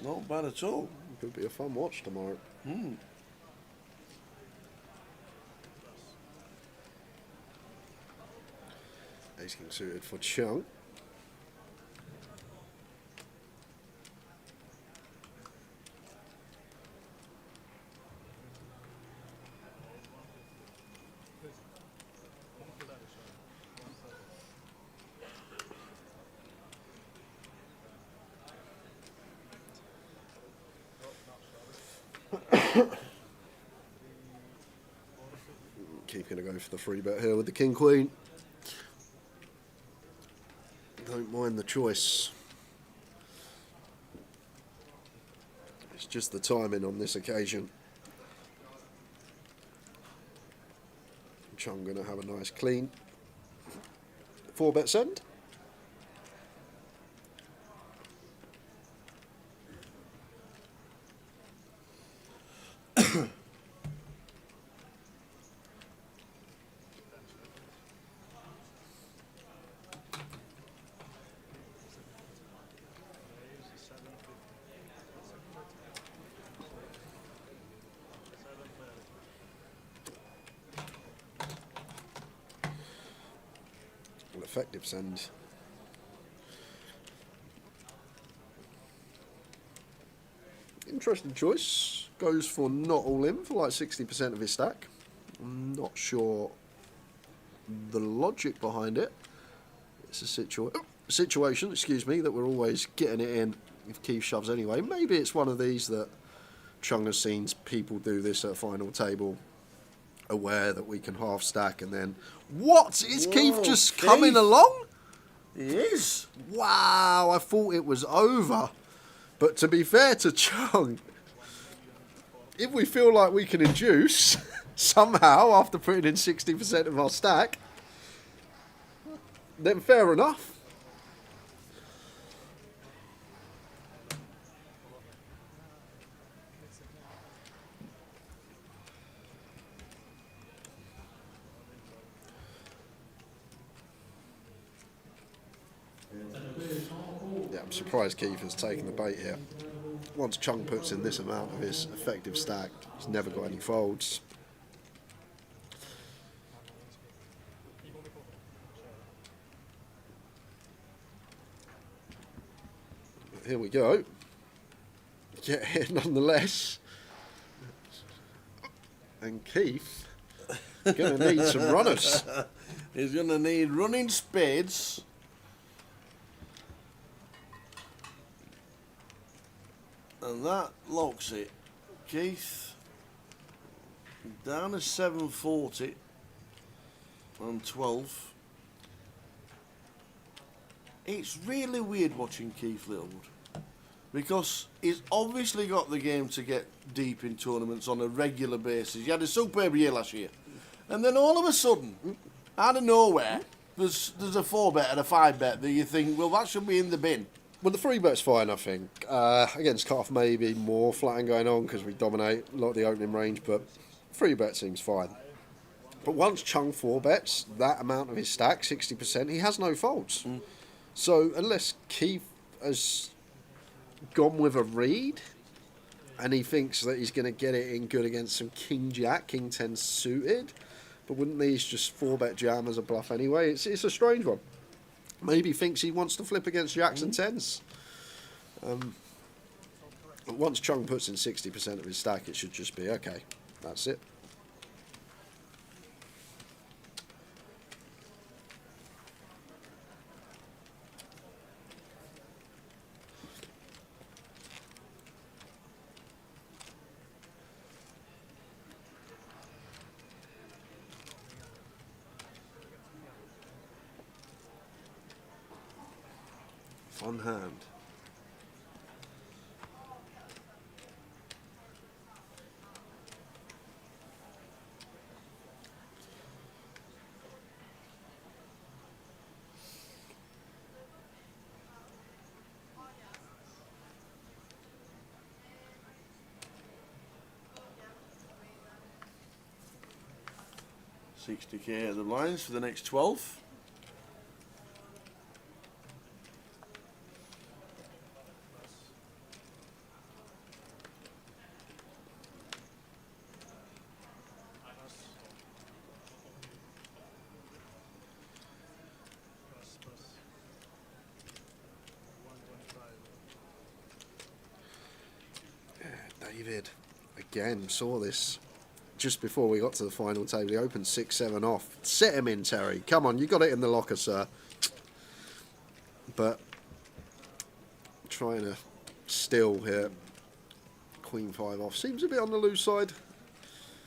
Not bad at all. could be a fun watch tomorrow. Ace King suited for Chung. Keith going to go for the free bet here with the King Queen. Don't mind the choice. It's just the timing on this occasion. Chung going to have a nice clean 4-bet send. Effective send. Interesting choice. Goes for not all in for like 60% of his stack. I'm not sure the logic behind it. It's a situation, excuse me, that we're always getting it in if Keith shoves anyway. Maybe it's one of these that Chung has seen people do this at a final table, aware that we can half stack and then... What? Is Whoa, Keith just Keith. coming along? He is. Wow, I thought it was over. But to be fair to Chung, if we feel like we can induce somehow after putting in 60% of our stack, then fair enough. Yeah, I'm surprised Keith has taken the bait here. Once Chung puts in this amount of his effective stack, he's never got any folds. But here we go. Get here nonetheless. And Keith going to need some runners. He's going to need running spades. And that locks it. Keith down to 740 on 12. It's really weird watching Keith Littlewood because he's obviously got the game to get deep in tournaments on a regular basis. He had a superb year last year. And then all of a sudden, out of nowhere, there's a 4-bet and a 5-bet that you think, well, that should be in the bin. Well, the 3-bet's fine, I think. Against Calf, maybe more flatting going on because we dominate a lot of the opening range, but 3-bet seems fine. But once Chung 4-bets that amount of his stack, 60%, he has no folds. So unless Keith has gone with a read and he thinks that he's going to get it in good against some King Jack, King 10 suited, but wouldn't these just 4-bet jam as a bluff anyway? It's a strange one. Maybe thinks he wants to flip against Jacks and 10s. But once Chung puts in 60% of his stack, it should just be, okay, that's it. Fun hand. $60K at the blinds for the next 12. David, again, saw this just before we got to the final table. He opened 6-7 off. Set him in, Terry. Come on, you got it in the locker, sir. But trying to steal here. Queen 5 off. Seems a bit on the loose side.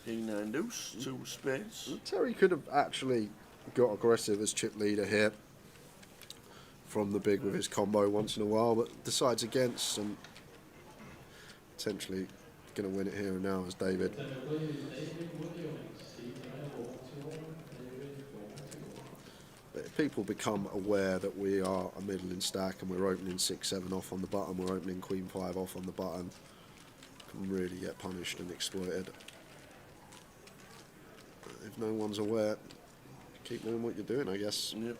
King 9 deuce, 2 spades. Terry could have actually got aggressive as chip leader here from the big with his combo once in a while, but decides against and potentially going to win it here and now as David. But if people become aware that we are a middling stack and we're opening 6-7 off on the button, we're opening Queen 5 off on the button, can really get punished and exploited. But if no one's aware, keep doing what you're doing, I guess. Yep.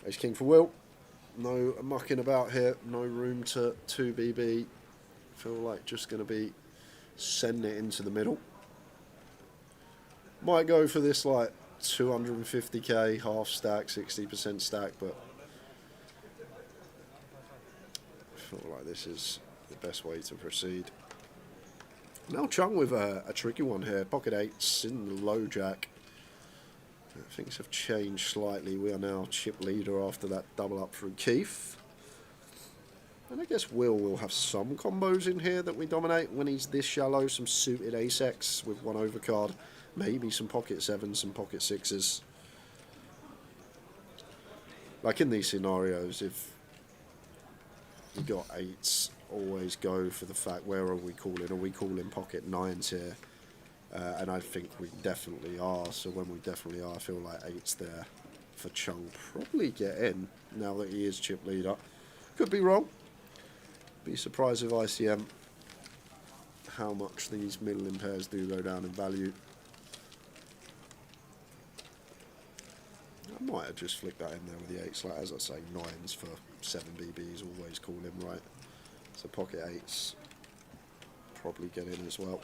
Ace King for Will. No mucking about here. No room to 2BB. Feel like just going to be sending it into the middle. Might go for this like 250k half stack, 60% stack, but I feel like this is the best way to proceed. Now Chung with a tricky one here. Pocket 8s in the low jack. Things have changed slightly. We are now chip leader after that double up through Keith. And I guess Will have some combos in here that we dominate when he's this shallow. Some suited ace-X with one overcard. Maybe some pocket 7s, some pocket 6s. Like in these scenarios, if you got 8s, always go for the fact, where are we calling? Are we calling pocket 9s here? And I think we definitely are. So when we definitely are, I feel like 8's there for Chung. Probably get in now that he is chip leader. Could be wrong. Be surprised if ICM how much these middling pairs do go down in value. I might have just flicked that in there with the 8s. Like, as I say, 9s for 7BBs, always call him right. So pocket 8s probably get in as well.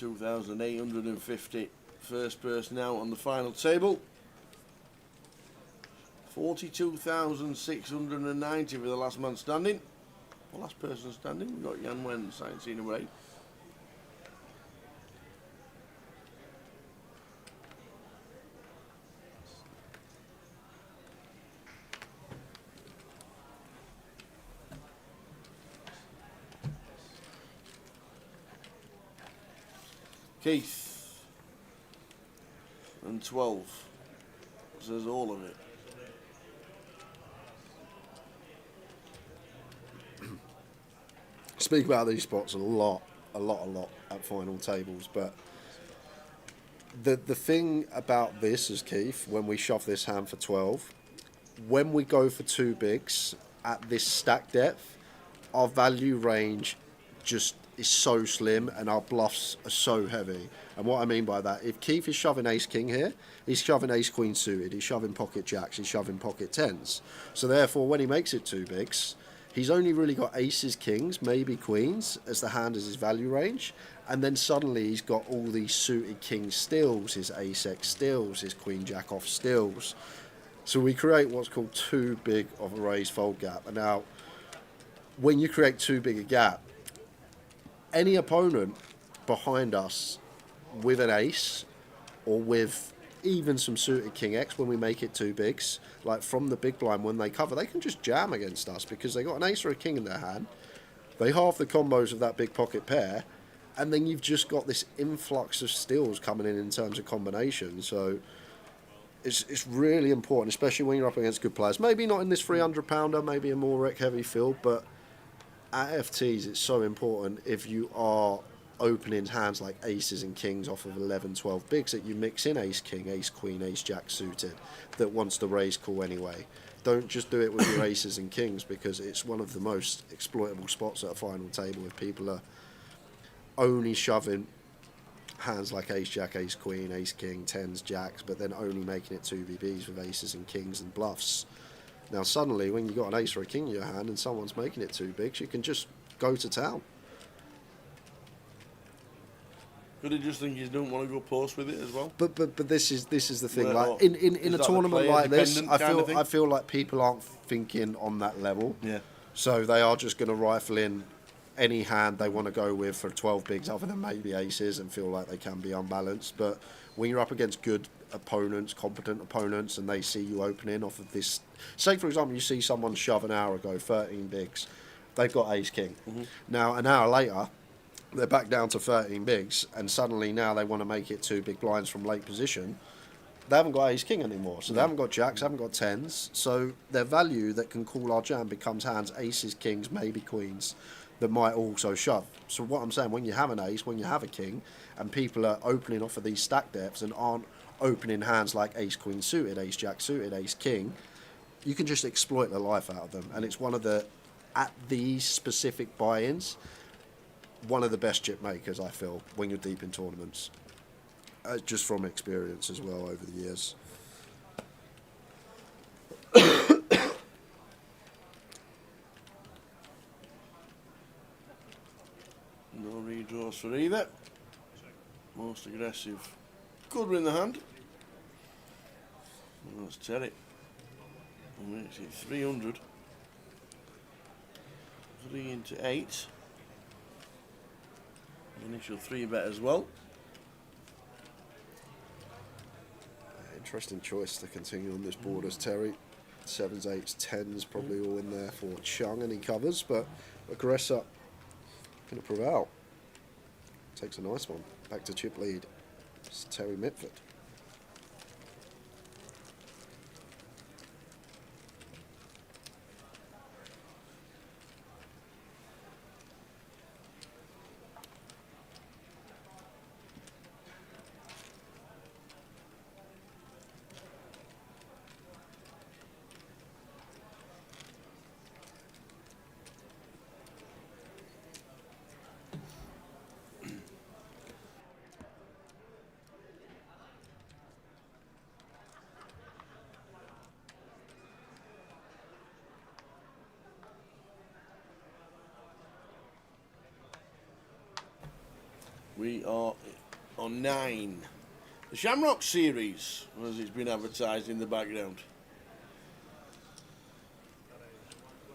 2,850. First person out on the final table. 42,690 for the last man standing. The last person standing, we've got Jan Wentz, I ain't seen him right. Keith and 12 says all of it. Speak about these spots a lot at final tables, but the thing about this is, Keith, when we shove this hand for 12, when we go for two bigs at this stack depth, our value range just is so slim and our bluffs are so heavy. And what I mean by that, if Keith is shoving ace king here, he's shoving ace queen suited, he's shoving pocket jacks, he's shoving pocket tens. So therefore, when he makes it two bigs, he's only really got aces, kings, maybe queens as the hand as his value range. And then suddenly he's got all these suited king stills, his ace x stills, his queen jack off stills. So we create what's called too big of a raise fold gap. And now, when you create too big a gap, any opponent behind us with an ace or with even some suited king x, when we make it two bigs, like from the big blind when they cover, they can just jam against us because they got an ace or a king in their hand. They halve the combos of that big pocket pair, and then you've just got this influx of stills coming in terms of combination. So it's really important, especially when you're up against good players. Maybe not in this 300 pounder, maybe a more rec heavy field, but at FTs it's so important if you are opening hands like aces and kings off of 11, 12 bigs that you mix in ace king, ace queen, ace jack suited that wants the raise call anyway. Don't just do it with your aces and kings, because it's one of the most exploitable spots at a final table if people are only shoving hands like ace jack, ace queen, ace king, tens, jacks, but then only making it 2VBs with aces and kings and bluffs. Now suddenly when you've got an ace or a king in your hand and someone's making it two bigs, you can just go to town. Could he just think he don't want to go post with it as well? But this is the thing. Well, like in a tournament like this, I feel like people aren't thinking on that level. Yeah. So they are just going to rifle in any hand they want to go with for 12 bigs, other than maybe aces, and feel like they can be unbalanced. But when you're up against good opponents, competent opponents, and they see you opening off of this, say for example, you see someone shove an hour ago 13 bigs, they've got ace king. Now an hour later, they're back down to 13 bigs, and suddenly now they want to make it two big blinds from late position. They haven't got ace king anymore, so they haven't got jacks, haven't got tens, so their value that can call our jam becomes hands aces, kings, maybe queens that might also shove. So what I'm saying, when you have an ace, when you have a king, and people are opening off of these stack depths and aren't opening hands like ace queen suited, ace jack suited, ace king, you can just exploit the life out of them. And it's one of the, at these specific buy-ins, one of the best chip makers, I feel, when you're deep in tournaments. Just from experience as well over the years. No redraws for either. Most aggressive. Good in the hand. Well, that's Terry. Makes it 300. 3 into 8. Initial 3 bet as well. Interesting choice to continue on this board as Terry. 7s, 8s, 10s probably all in there for Chung, and he covers, but Aggressor going to prevail. Takes a nice one. Back to chip lead. It's Terry Mitford. We are on 9. The Shamrock Series, as it's been advertised in the background.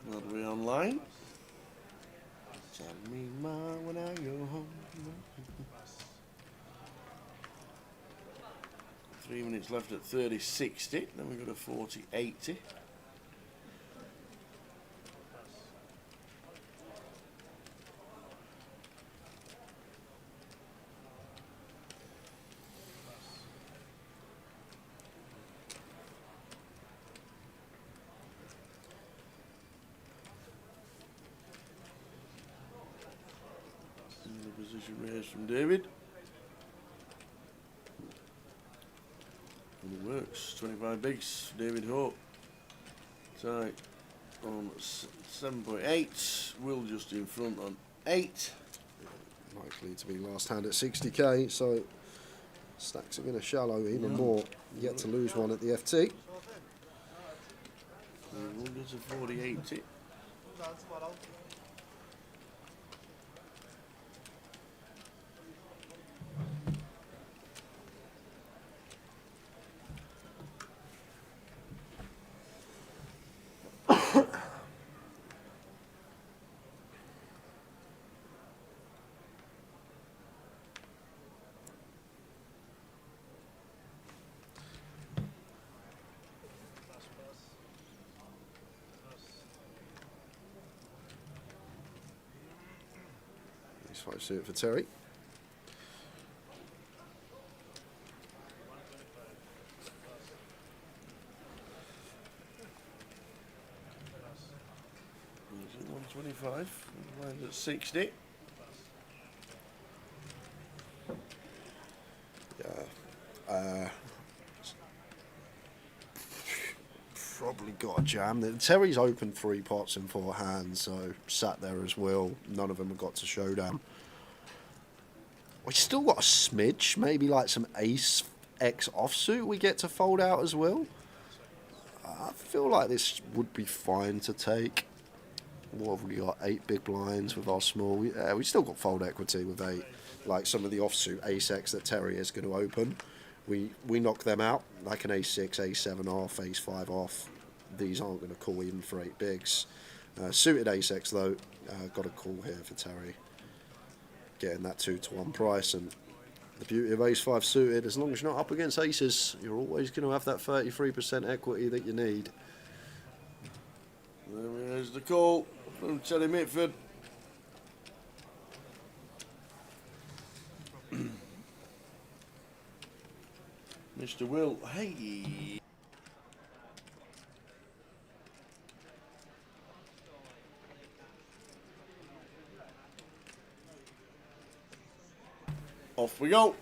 What are we online? Tell me, Ma, when I go home. 3 minutes left at 30-60. Then we go to 40-80. Position raised from David. And it works. 25 bigs. David Hope. Tight on 7.8. Will just in front on 8. Likely to be last hand at 60k, so stacks are going to shallow even more. Yet to lose one at the FT. We'll get to 40-80. These 5 suit for Terry. Is it 125? Mine's at 60. Yeah. Probably got a jam. Terry's opened 3 pots in 4 hands, so sat there as well. None of them have got to showdown. We still got a smidge, maybe like some ace X offsuit we get to fold out as well. I feel like this would be fine to take. What have we got? 8 big blinds with our small. We still got fold equity with 8. Like some of the offsuit ace X that Terry is going to open. We knock them out, like an ace6, ace7 off, ace5 off. These aren't going to call even for 8 bigs. Suited ace-x though, got a call here for Terry. Getting that 2-to-1 price, and the beauty of ace5 suited, as long as you're not up against aces, you're always going to have that 33% equity that you need. There's the call from Terry Mitford. Mr. Will, hey. Off we go.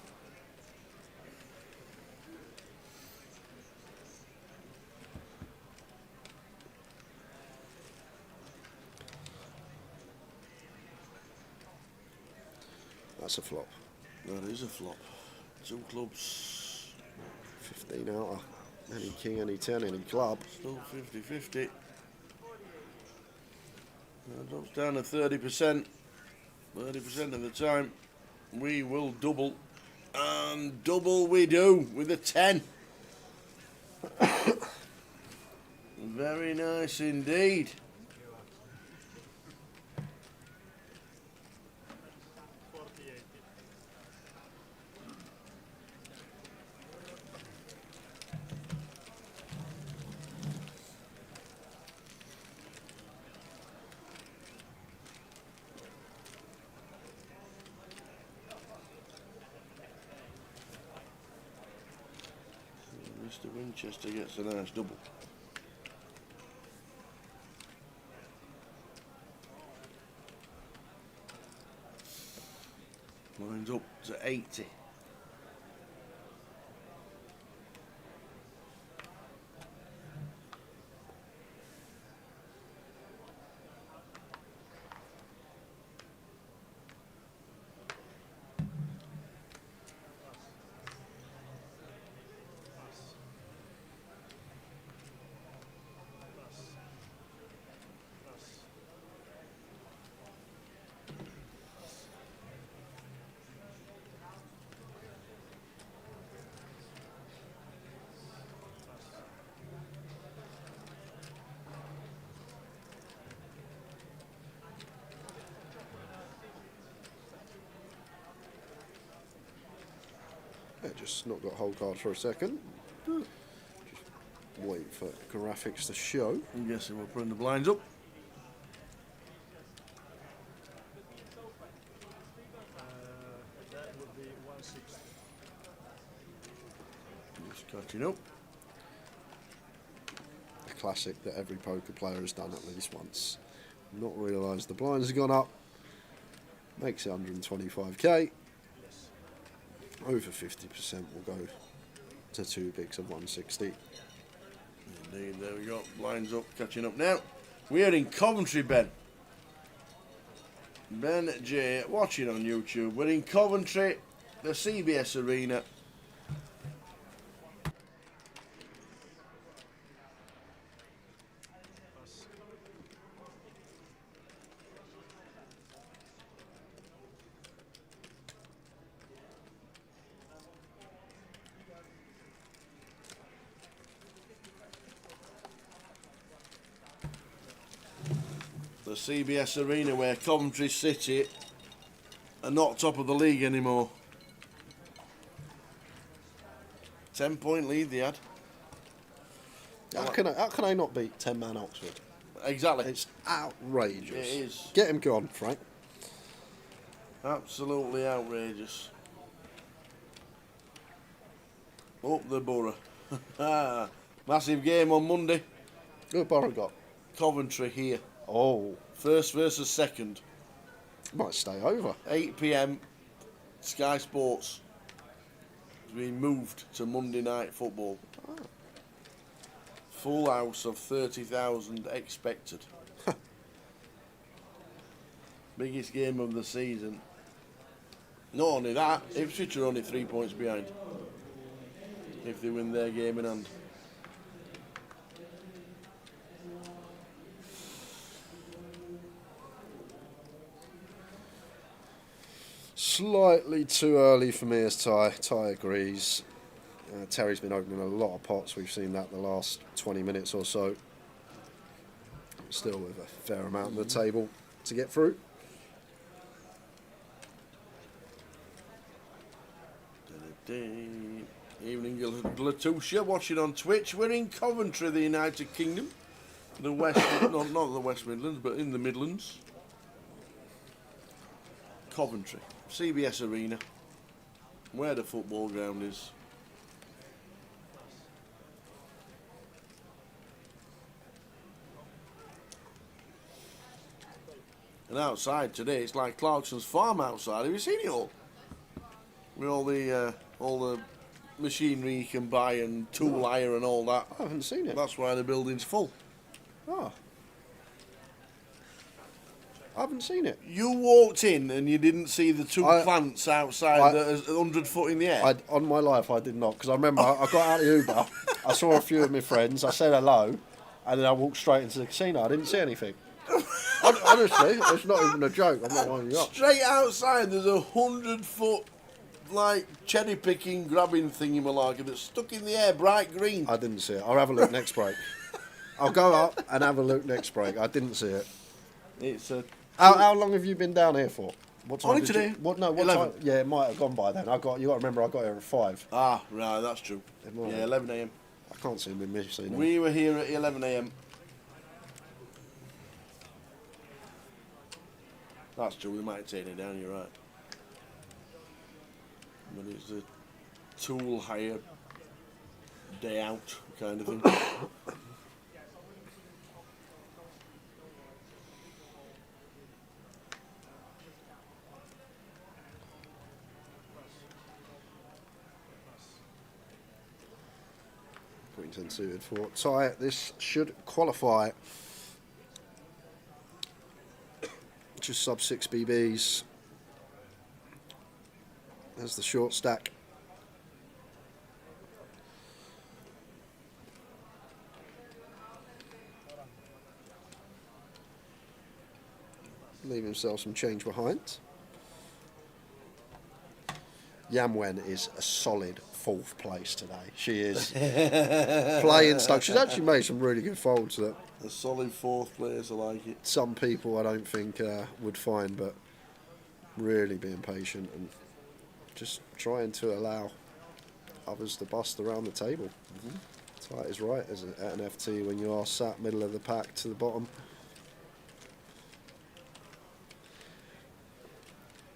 That's a flop. That is a flop. 2 clubs. 15 outer. Any king, any 10, any club. Still 50-50. That drops down to 30%. 30% of the time we will double. And double we do with a 10. Very nice indeed. Mr. Winchester gets a nice double. Lines up to 80. Just not got hold cards for a second. Just wait for graphics to show. I'm guessing we're putting the blinds up. That would be 160. Just catching up. A classic that every poker player has done at least once. Not realised the blinds have gone up. Makes it 125k. Over 50% will go to 2 bigs of 160. Indeed, there we go. Blinds up, catching up now. We are in Coventry, Ben. Ben J, watching on YouTube. We're in Coventry, the CBS Arena. The CBS Arena where Coventry City are not top of the league anymore. 10-point lead they had. How can I not beat 10-man Oxford? Exactly. It's outrageous. It is. Get him gone, Frank. Absolutely outrageous. Up the Borough. Massive game on Monday. Who Borough got? Coventry here. Oh, First versus second. might stay over. 8 PM. Sky Sports. It's been moved to Monday Night Football. Full house of 30,000 expected. Biggest game of the season. Not only that, Ipswich are only 3 points behind. If they win their game in hand. Slightly too early for me as Ty. Ty agrees. Terry's been opening a lot of pots. We've seen that the last 20 minutes or so. Still with a fair amount on the table to get through. Evening Latusia watching on Twitch. We're in Coventry, the United Kingdom. The West, not the West Midlands, but in the Midlands. Coventry, CBS Arena, where the football ground is. And outside today, it's like Clarkson's farm outside. Have you seen it all? With all the machinery you can buy and tool hire and all that. I haven't seen it. That's why the building's full. Oh. I haven't seen it. You walked in and you didn't see the two plants outside that is 100 foot in the air? On my life, I did not. Because I remember I got out of the Uber, I saw a few of my friends, I said hello, and then I walked straight into the casino. I didn't see anything. Honestly, it's not even a joke. I'm not winding you up. Straight outside, there's a 100 foot like cherry picking grabbing thingy malarkey that's stuck in the air, bright green. I didn't see it. I'll have a look next break. I'll go up and have a look next break. I didn't see it. It's a. How long have you been down here for? What time? Only today. What 11. Time? Yeah, it might have gone by then. You got to remember I got here at 5. Ah, right, that's true. Yeah, 11 AM. I can't see me missing. We were here at 11 AM. That's true. We might have taken it down. You're right. But it's a tool hire day out kind of thing. Queens suited for Ty. This should qualify. Just sub 6 BBs. There's the short stack. Leave himself some change behind. Yamwen is a solid 4th place today. She is playing stuck. She's actually made some really good folds. That a solid 4th place, I like it. Some people I don't think would find, but really being patient and just trying to allow others to bust around the table. Tight is right as at an FT when you are sat middle of the pack to the bottom.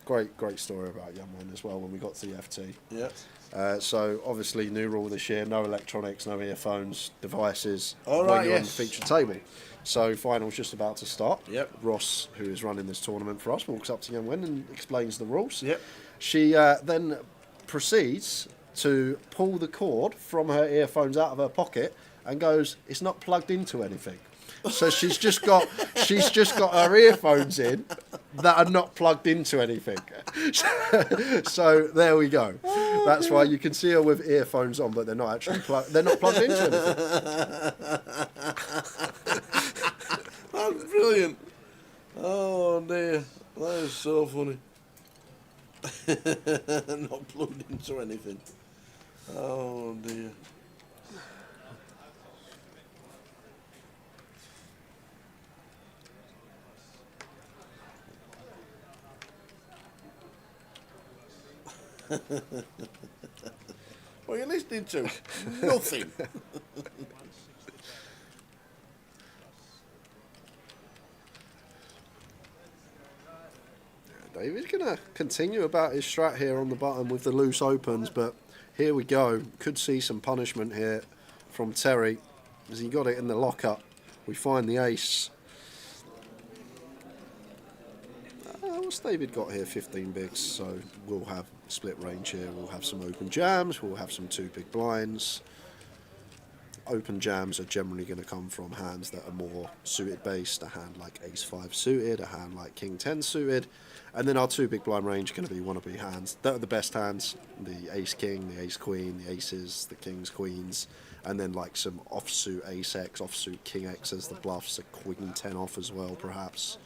Great story about Young One as well when we got to the FT. Yeah. So obviously new rule this year, no electronics, no earphones, devices All when right, you're on the yes. featured table. So final's just about to start. Yep. Ross, who is running this tournament for us, walks up to Young Wen and explains the rules. Yep. She then proceeds to pull the cord from her earphones out of her pocket and goes, "It's not plugged into anything." So she's just got her earphones in that are not plugged into anything. So there we go. That's why you can see her with earphones on, but they're not actually plugged into anything. That's brilliant. Oh dear, that is so funny. Not plugged into anything. Oh dear. What are you listening to? Nothing. David's going to continue about his strat here on the button with the loose opens, but here we go. Could see some punishment here from Terry as he got it in the lockup. We find the ace. What's David got here? 15 bigs, so we'll have split range here. We'll have some open jams. We'll have some 2 big blinds. Open jams are generally going to come from hands that are more suited based, a hand like ace-5 suited, a hand like king-10 suited, and then our 2 big blind range are going to be wannabe hands. That are the best hands, the ace-king, the ace-queen, the aces, the kings-queens, and then like some offsuit ace-x, offsuit king-x as the bluffs, a queen-10 off as well perhaps.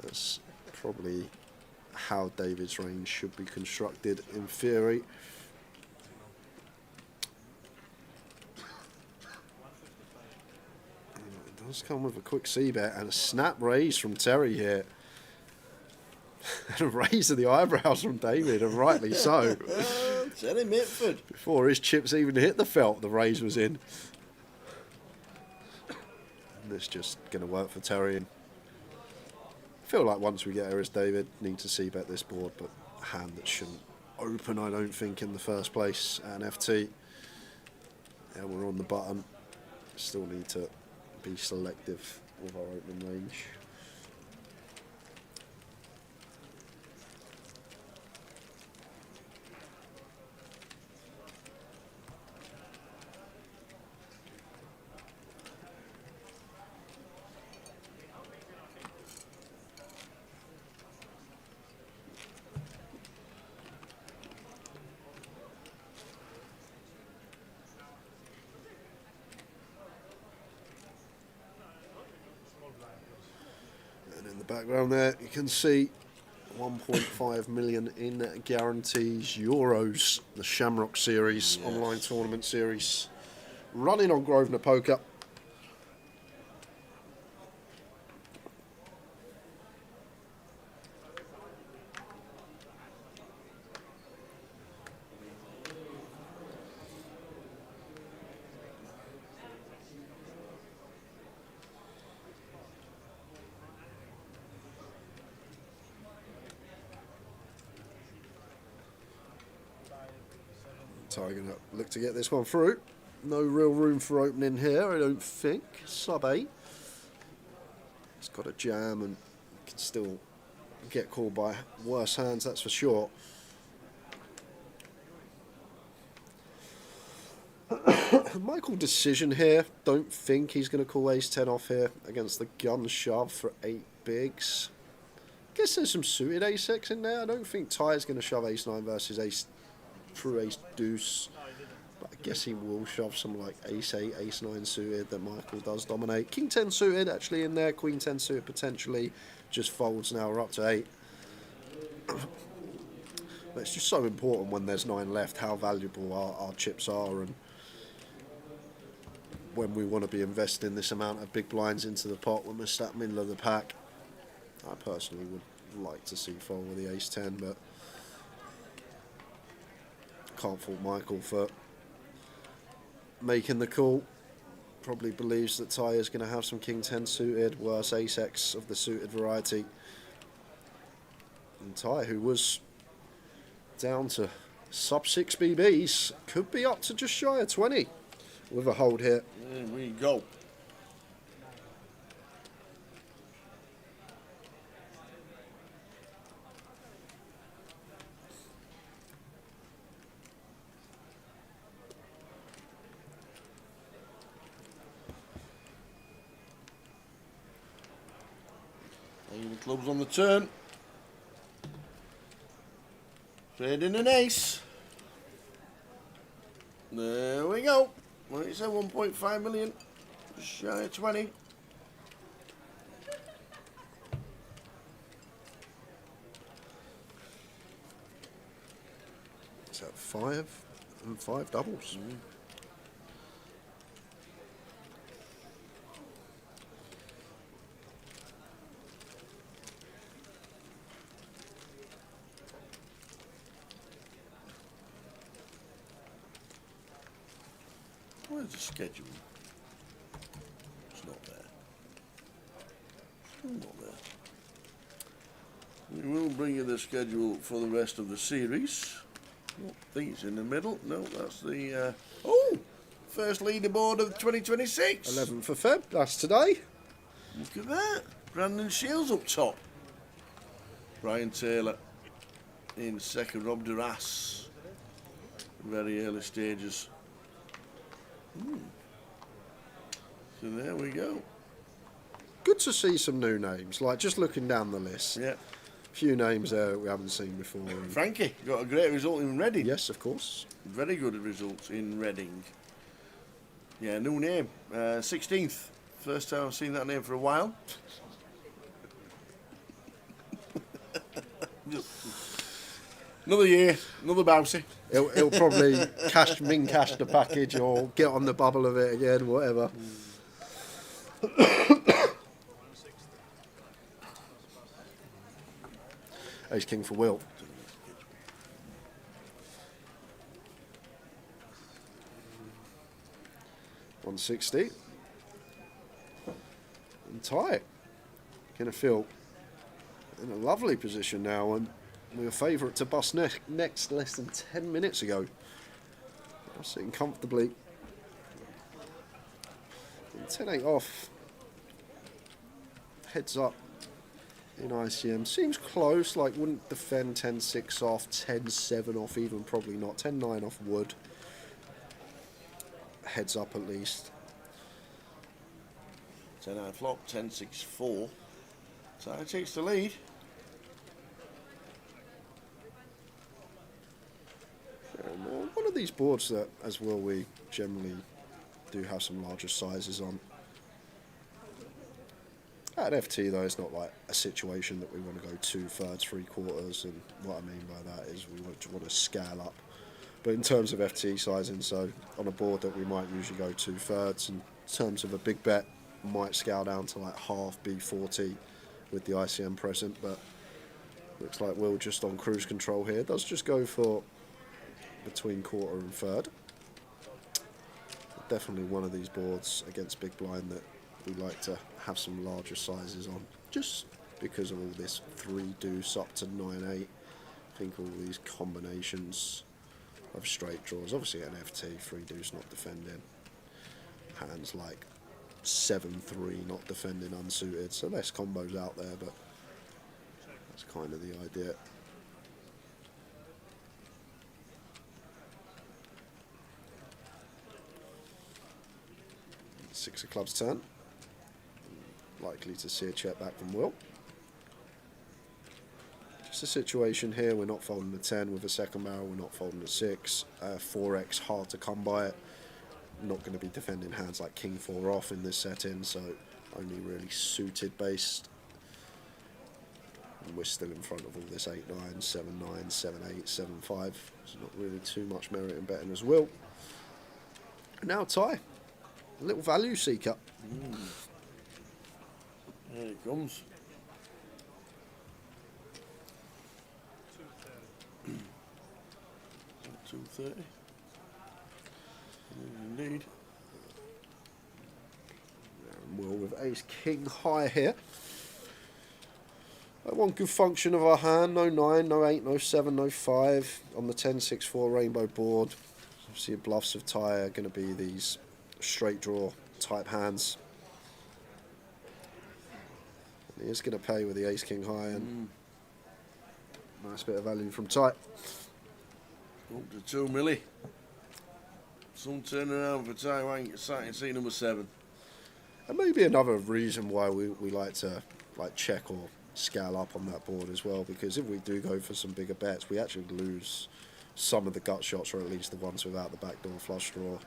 That's probably how David's range should be constructed in theory. Does come with a quick c-bet and a snap raise from Terry here. And a raise of the eyebrows from David, and rightly so. Terry Mitford. Before his chips even hit the felt, the raise was in. And that's just going to work for Terry. And I feel like once we get here as David, need to c-bet this board, but a hand that shouldn't open, I don't think, in the first place at an FT. Yeah, we're on the button. Still need to be selective with our opening range. Background there, you can see 1.5 million in guarantees euros. The Shamrock Series, online tournament series, running on Grosvenor Poker. Tiger going to look to get this one through. No real room for opening here, I don't think. Sub 8. It's got a jam and can still get called by worse hands, that's for sure. Michael decision here. Don't think he's going to call ace-10 off here against the gun shove for 8 bigs. Guess there's some suited ace-x in there. I don't think Ty's going to shove ace-9 versus ace through ace-deuce. But I guess he will shove some like ace-8, ace-9 suited that Michael does dominate. King-10 suited actually in there. Queen-10 suited potentially. Just folds now. We're up to 8. But it's just so important when there's 9 left how valuable our chips are, and when we want to be investing this amount of big blinds into the pot when we're sat middle of the pack. I personally would like to see fold with the ace-10, but can't fault Michael for making the call. Probably believes that Ty is going to have some King 10 suited, worse ace-X of the suited variety. And Ty, who was down to sub 6 BBs, could be up to just shy of 20 with a hold here. There we go. The clubs on the turn. Trading an ace. There we go. Well, it's at 1.5 million. Just shy of 20. Is that 5 and 5 doubles? Where's the schedule? It's not there. Still not there. We will bring you the schedule for the rest of the series. I think it's in the middle. No, that's the first leaderboard of 2026. 11th of Feb, that's today. Look at that. Brandon Shields up top. Brian Taylor in second. Rob Duras. Very early stages. So there we go. Good to see some new names, like just looking down the list. Yeah. Few names there that we haven't seen before. Frankie got a great result in Reading. Yes, of course. Very good results in Reading. Yeah, new name. 16th. First time I've seen that name for a while. Another year, another bouncy. He'll probably cash the package or get on the bubble of it again, whatever. Ace King for Will. $160. And Ty gonna feel in a lovely position now, and we were favourite to bust next less than 10 minutes ago. Now sitting comfortably. And 10-8 off. Heads up in ICM. Seems close, like wouldn't defend 10-6 off, 10-7 off even, probably not. 10-9 off would. Heads up at least. 10-9 flop, 10-6-4. So it takes the lead. One of these boards that, as well, we generally do have some larger sizes on. At FT, though, it's not like a situation that we want to go 2/3, 3/4, and what I mean by that is we want to scale up. But in terms of FT sizing, so on a board that we might usually go 2/3, in terms of a big bet, might scale down to like half B40 with the ICM present, but looks like Will just on cruise control here. Does just go for between quarter and third. Definitely one of these boards against big blind that we like to have some larger sizes on, just because of all this 3 deuce up to 9-8. I think all these combinations of straight draws, obviously an FT 3 deuce not defending, hands like 7-3 not defending unsuited, so less combos out there, but that's kind of the idea. Six of clubs turn. Likely to see a check back from Will. Just a situation here, we're not folding a 10 with a second barrel, we're not folding a 6. 4x hard to come by it. Not going to be defending hands like King 4 off in this setting, so only really suited based. And we're still in front of all this 8-9, 7-9, 7-8, 7-5. There's not really too much merit in betting as Will. And now Ty. A little value seeker. There it comes. 230. Indeed. Will with ace king high here. One good function of our hand, no 9, no 8, no 7, no 5 on the 10-6-4 rainbow board. Obviously bluffs of tie are going to be these straight draw type hands. And he is going to pay with the ace king high and nice bit of value from tie. Up to 2 milli. Some turning around for tie, wank, starting seat number 7. And maybe another reason why we like to check or scale up on that board as well, because if we do go for some bigger bets, we actually lose some of the gut shots, or at least the ones without the backdoor flush draw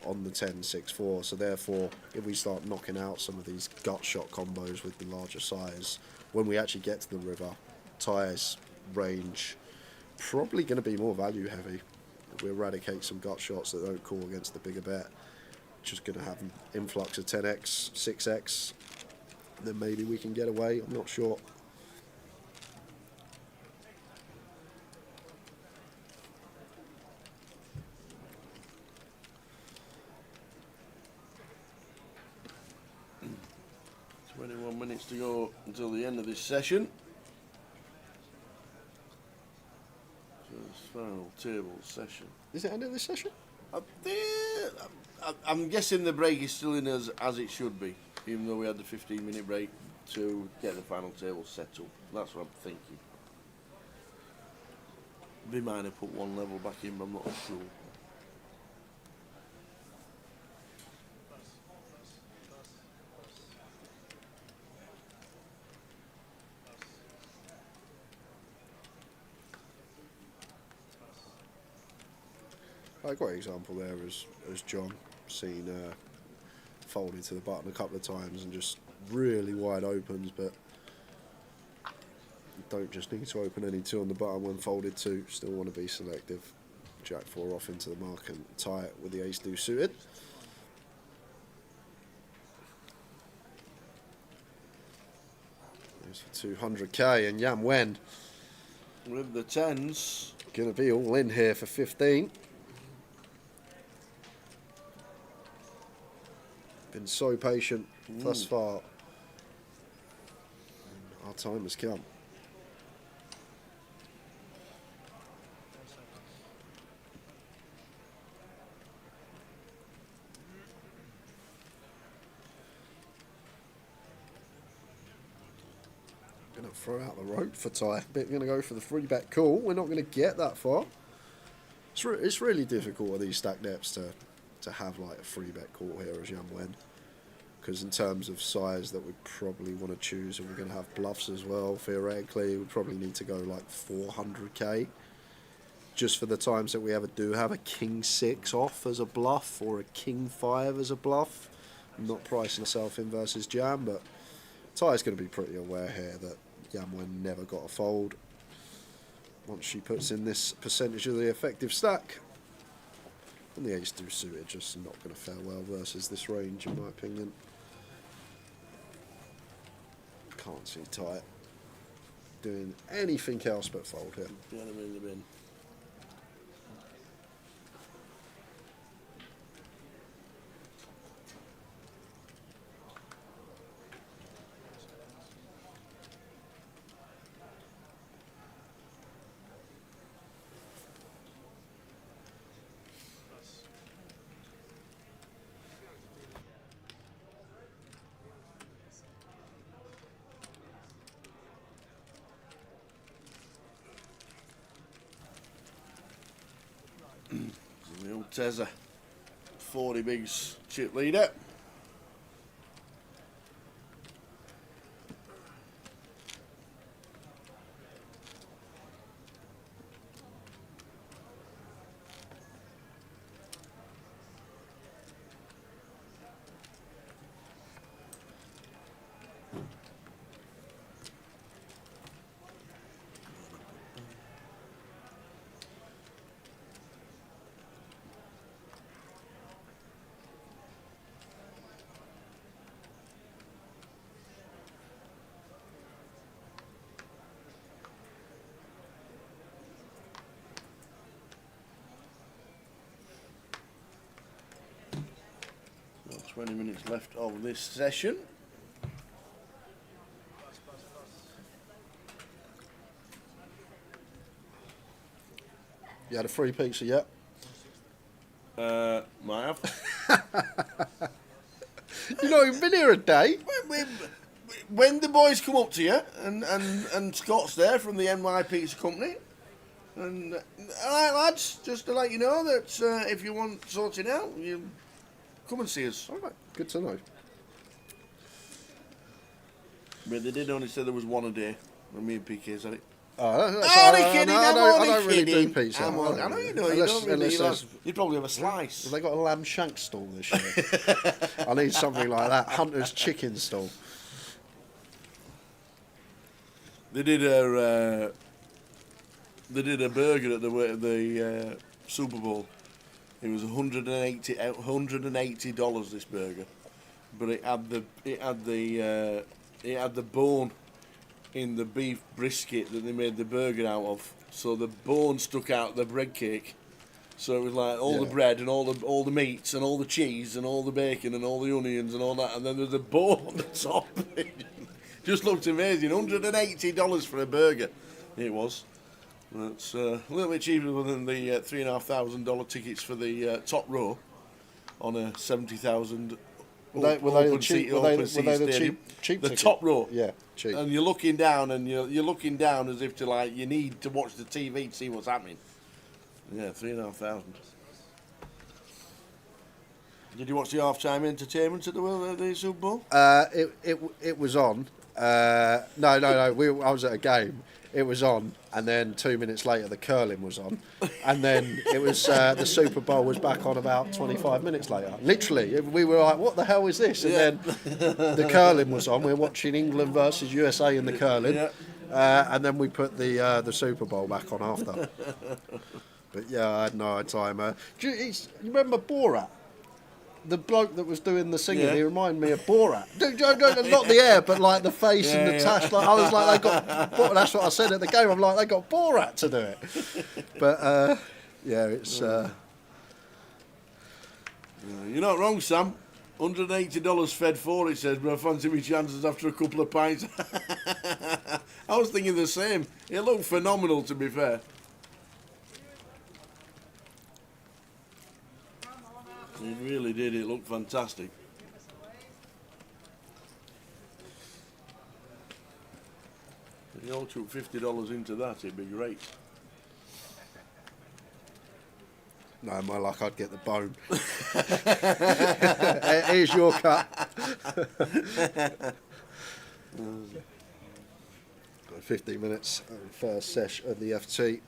on the 10-6-4. So therefore, if we start knocking out some of these gut shot combos with the larger size, when we actually get to the river, tie's range probably going to be more value heavy. If we eradicate some gut shots that don't call against the bigger bet, just going to have an influx of 10x, 6x, then maybe we can get away. I'm not sure. Minutes to go until the end of this session. So it's final table session. Is it end of this session? I'm guessing the break is still in as it should be, even though we had the 15-minute break to get the final table set up. That's what I'm thinking. They might have put one level back in, but I'm not sure. A great example there is John seen folded to the button a couple of times and just really wide opens, but you don't just need to open any 2 on the button when folded to. Still want to be selective. Jack 4 off into the mark and tie it with the ace deuce suited. There's for 200k, and Yam Wen With the 10s. Gonna be all in here for 15. Been so patient thus far. Our time has come. Gonna throw out the rope for tie. But gonna go for the 3-bet call. We're not gonna get that far. It's really difficult with these stack depths to have like a 3-bet call here as Yam Wen, because in terms of size that we probably want to choose, and we're going to have bluffs as well, theoretically we probably need to go like 400k just for the times that we ever do have a king 6 off as a bluff or a king 5 as a bluff. I'm not pricing myself in versus Jam, but Ty's going to be pretty aware here that Yam Wen never got a fold once she puts in this percentage of the effective stack. And the ace deuce suited just not going to fare well versus this range, in my opinion. Can't see Ty doing anything else but fold here. Get him in the bin. The old Tezza, 40 bigs chip leader. 20 minutes left of this session. You had a free pizza yet? Might have. You've not even been here a day. When the boys come up to you, and Scott's there from the NY Pizza Company, and alright lads, just to let you know that if you want sorting out, you come and see us. All right, good to know. But they did only say there was one a day, when me and PK said it. Oh, I'm only kidding, I I'm don't only really kidding. do pizza. I know you know, you don't really. You'd probably have a slice. Have they got a lamb shank stall this year? I need something like that. Hunter's chicken stall. They did a burger at the Super Bowl. It was $180 this burger, but it had the bone in the beef brisket that they made the burger out of. So the bone stuck out the bread cake. So it was like all the bread and all the meats and all the cheese and all the bacon and all the onions and all that, and then there's a bone on the top. Just looked amazing. $180 for a burger. It was. That's a little bit cheaper than the $3,500 tickets for the top row on a 70,000 Were they the cheap the ticket? top row. Yeah, cheap. And you're looking down, and you're looking down as if to like you need to watch the TV to see what's happening. Yeah, $3,500. Did you watch the half-time entertainment at the Super Bowl? It was on. No. I was at a game. It was on, and then 2 minutes later the curling was on, and then it was the Super Bowl was back on about 25 minutes later. Literally, we were like, "What the hell is this?" And then the curling was on. We were watching England versus USA in the curling, and then we put the Super Bowl back on after. But yeah, I had no time. Do you remember Borat? The bloke that was doing the singing, he reminded me of Borat. Not the hair, but like the face and the tash. Like, I was like, they got. That's what I said at the game. I'm like, they got Borat to do it. But yeah, it's. You're not wrong, Sam. $180 fed for it says, but I fancy my chances after a couple of pints. I was thinking the same. It looked phenomenal, to be fair. It really did. It looked fantastic. If you all took $50 into that, it'd be great. No, my luck, I'd get the bone. Here's your cut. 15 minutes, first session of the FT.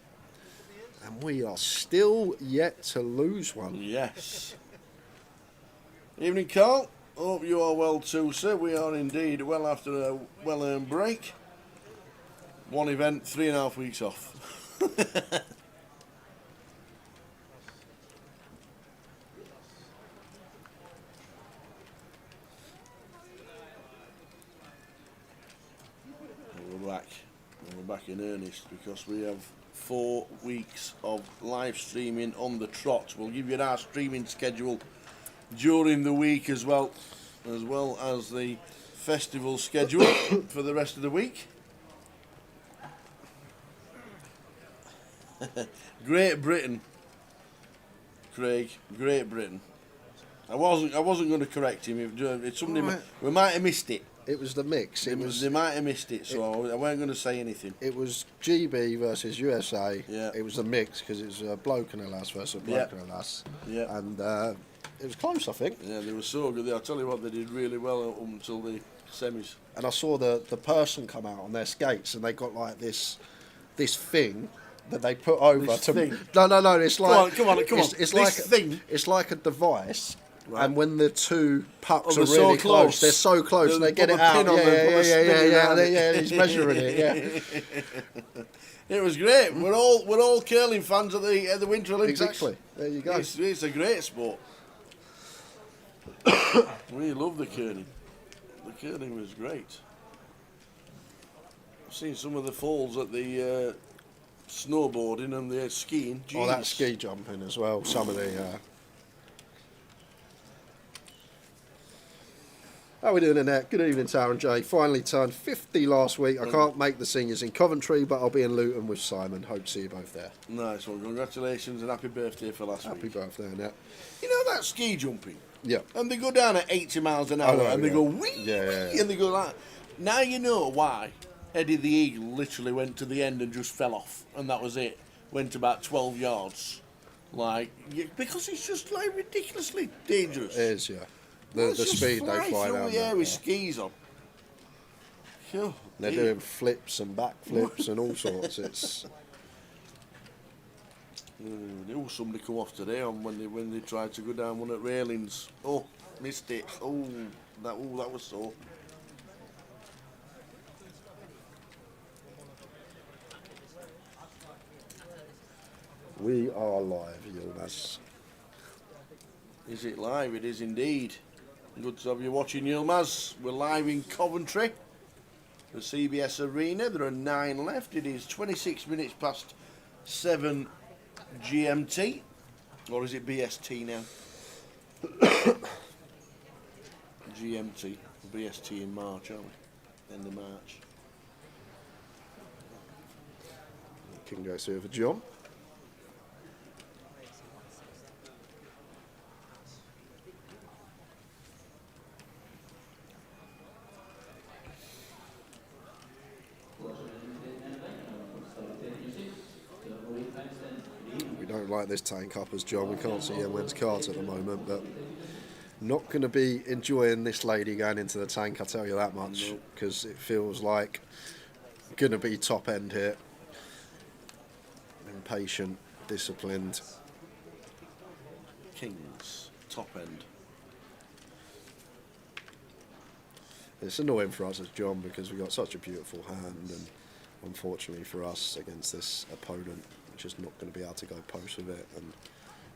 And we are still yet to lose one. Yes. Evening, Carl. Hope you are well too, sir. We are indeed well after a well-earned break. One event, 3.5 weeks off. We're back. We're back in earnest because we have 4 weeks of live streaming on the trot. We'll give you our streaming schedule during the week as well as the festival schedule for the rest of the week. Great Britain, Craig. Great Britain. I wasn't going to correct him. If somebody, we might have missed it. It was the mix. They might have missed it, so I weren't going to say anything. It was GB versus USA. Yeah. It was a mix because it was a bloke and a lass versus a bloke and a lass. Yeah. And it was close, I think. Yeah, they were so good. I'll tell you what, they did really well up until the semis. And I saw the person come out on their skates, and they got like this thing that they put over This to. thing? No. It's like Come on. It's This like thing? It's like a device. Right. And when the two pucks they're are so really close. close, they're so close, and they Put get a it out. pin on them, put a spinning round it. Yeah, he's measuring it. Yeah, It was great. We're all curling fans of the Winter Olympics. exactly. There you go. It's a great sport. We love the curling. The curling was great. I've seen some of the falls at the snowboarding and the skiing. Oh, that Jeez. ski jumping as well. Some of the. How are we doing in there? Good evening, Tara and Jay. Finally turned 50 last week. I can't make the seniors in Coventry, but I'll be in Luton with Simon. Hope to see you both there. Nice one. Congratulations and happy birthday for last Happy week. birthday, Annette. You know that ski jumping? Yeah. And they go down at 80 miles an hour and they go wee, wee, and they go like. Now you know why Eddie the Eagle literally went to the end and just fell off, and that was it. Went about 12 yards. Like, because it's just like ridiculously dangerous. It is, yeah. The speed they fly down through the air with skis on. Oh, they're doing flips and backflips and all sorts. It's. There was somebody come off today on when they tried to go down one at railings. Oh, missed it. Oh, that was so. We are live, Yilmaz. Is it live? It is indeed. Good to have you watching, Yilmaz. We're live in Coventry, the CBS Arena. There are 9 left. It is 26 minutes past 7 GMT. Or is it BST now? GMT. BST in March, aren't we? End of March. King Jack's here for John. We don't like this tank up as John. We can't see Emwen's cards at the moment, but not going to be enjoying this lady going into the tank, I'll tell you that much, because it feels like going to be top end here. Impatient, disciplined. Kings, top end. It's annoying for us as John because we've got such a beautiful hand, and unfortunately for us against this opponent, we're just not going to be able to go post with it, and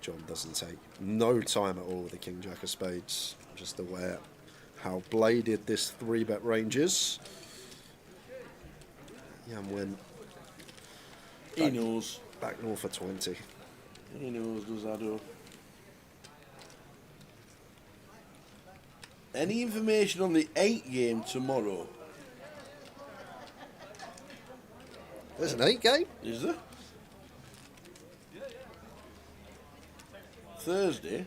John doesn't take no time at all with the King Jack of Spades. Just aware how bladed this 3-bet range is. Yam went. He knows. Back north for 20. He knows, does Ado. Any information on the 8 game tomorrow? There's an 8 game? Is there? Thursday?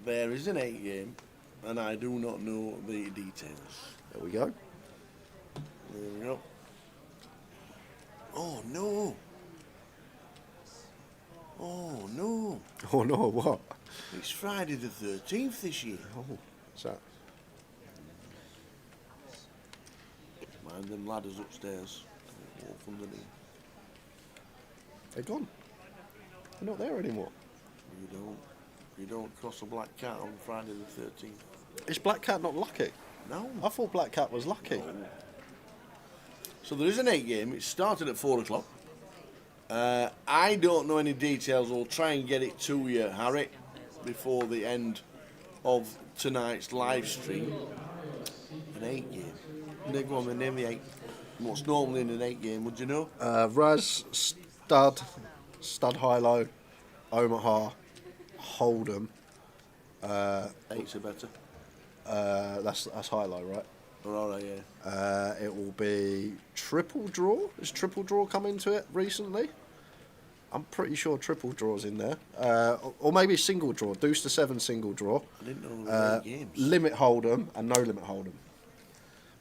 There is an 8 game, and I do not know the details. There we go. There we go. Oh no! Oh no! Oh no, what? It's Friday the 13th this year. Oh, what's that? Mind them ladders upstairs. Walk underneath. They're gone. They're not there anymore. You don't cross a black cat on Friday the 13th. Is Black Cat not lucky? No. I thought Black Cat was lucky. No. So there is an 8 game. It started at 4 o'clock. I don't know any details. I'll try and get it to you, Harry, before the end of tonight's live stream. An 8 game. Go on, name the 8. What's normally in an 8 game, would you know? Raz, Stud, High-Low, Omaha, Hold'em. 8's are better. That's High-Low, right? Alright, yeah. It will be Triple Draw. Has Triple Draw come into it recently? I'm pretty sure Triple Draw's in there. Or maybe Single Draw. Deuce to 7 Single Draw. I didn't know there were 8 games. Limit Hold'em and No Limit Hold'em.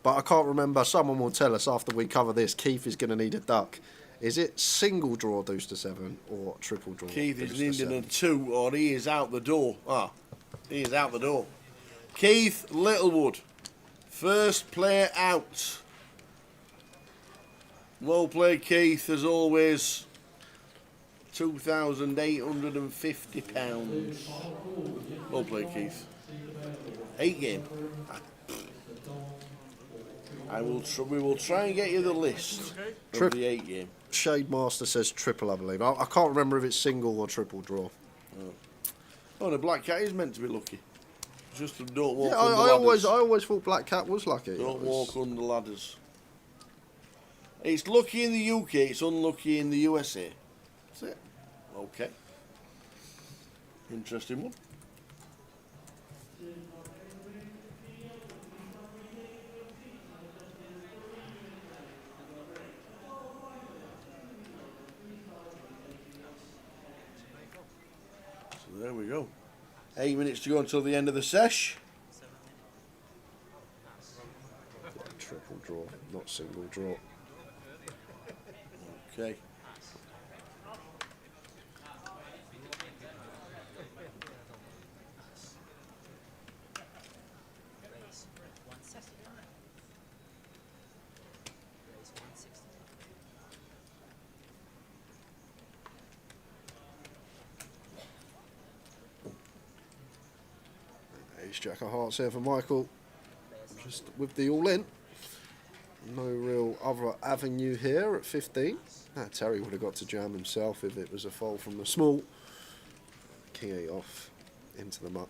But I can't remember. Someone will tell us after we cover this. Keith is going to need a duck. Is it Single Draw Deuce to 7 or Triple Draw? Keith is Deuce to needing 7? a 2 or he is out the door. He is out the door. Keith Littlewood. First player out. Well played, Keith, as always. £2,850. Well played, Keith. 8 game. We will try and get you the list of the 8 game. Shade Master says triple, I believe. I can't remember if it's single or triple draw. Oh, the Black Cat is meant to be lucky. Just don't walk Yeah, under I ladders. always thought Black Cat was lucky. Don't walk under ladders. It's lucky in the UK, it's unlucky in the USA. That's it. Okay. Interesting one. So there we go. 8 minutes to go until the end of the sesh. Triple draw, not single draw. Okay. Ace Jack of Hearts here for Michael. Just with the all in. No real other avenue here at 15. Terry would have got to jam himself if it was a fold from the small. King 8 off into the muck.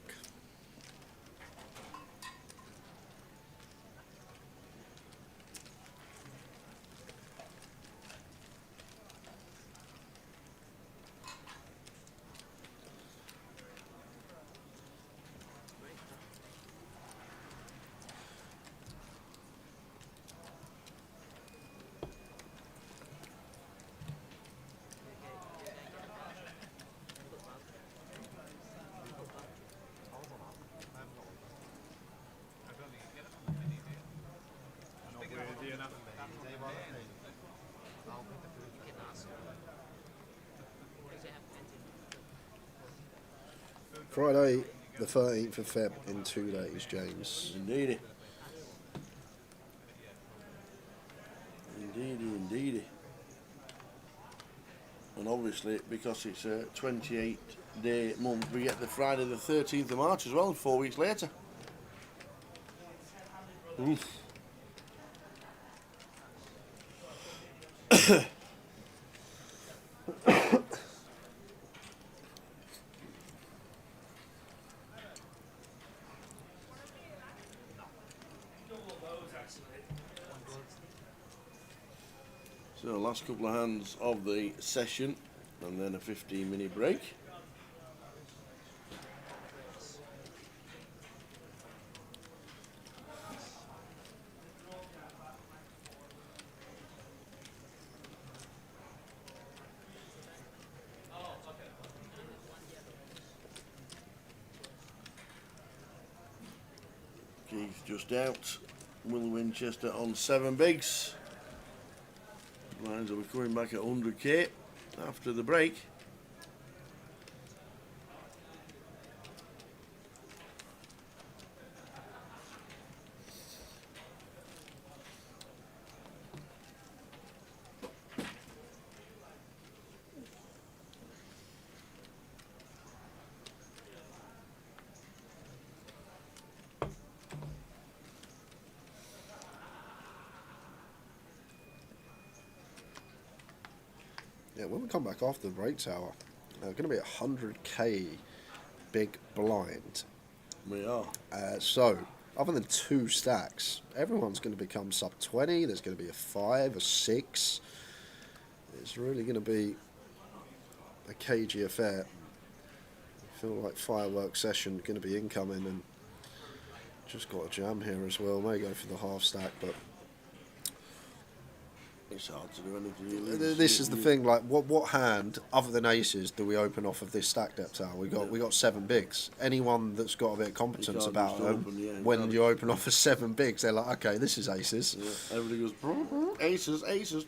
Friday, the 13th of Feb in 2 days, James. Indeedy. Indeedy. And obviously, because it's a 28-day month, we get the Friday the 13th of March as well, 4 weeks later. Oof. So last couple of hands of the session and then a 15-minute break. Keith just out. Will Winchester on 7 bigs. Lines will be coming back at 100k after the break. Yeah, when we come back after the break tower, going to be a 100k big blind. We are. So, other than 2 stacks, everyone's going to become sub 20. There's going to be a 5, a 6. It's really going to be a cagey affair. I feel like fireworks session going to be incoming, and just got a jam here as well. May go for the half stack, but it's hard to do anything. this is the thing. Like, what hand other than aces do we open off of this stack depth tower? We got 7 bigs. Anyone that's got a bit of competence about them, when you open off of 7 bigs, they're like, okay, this is aces. Yeah, everybody goes aces, aces.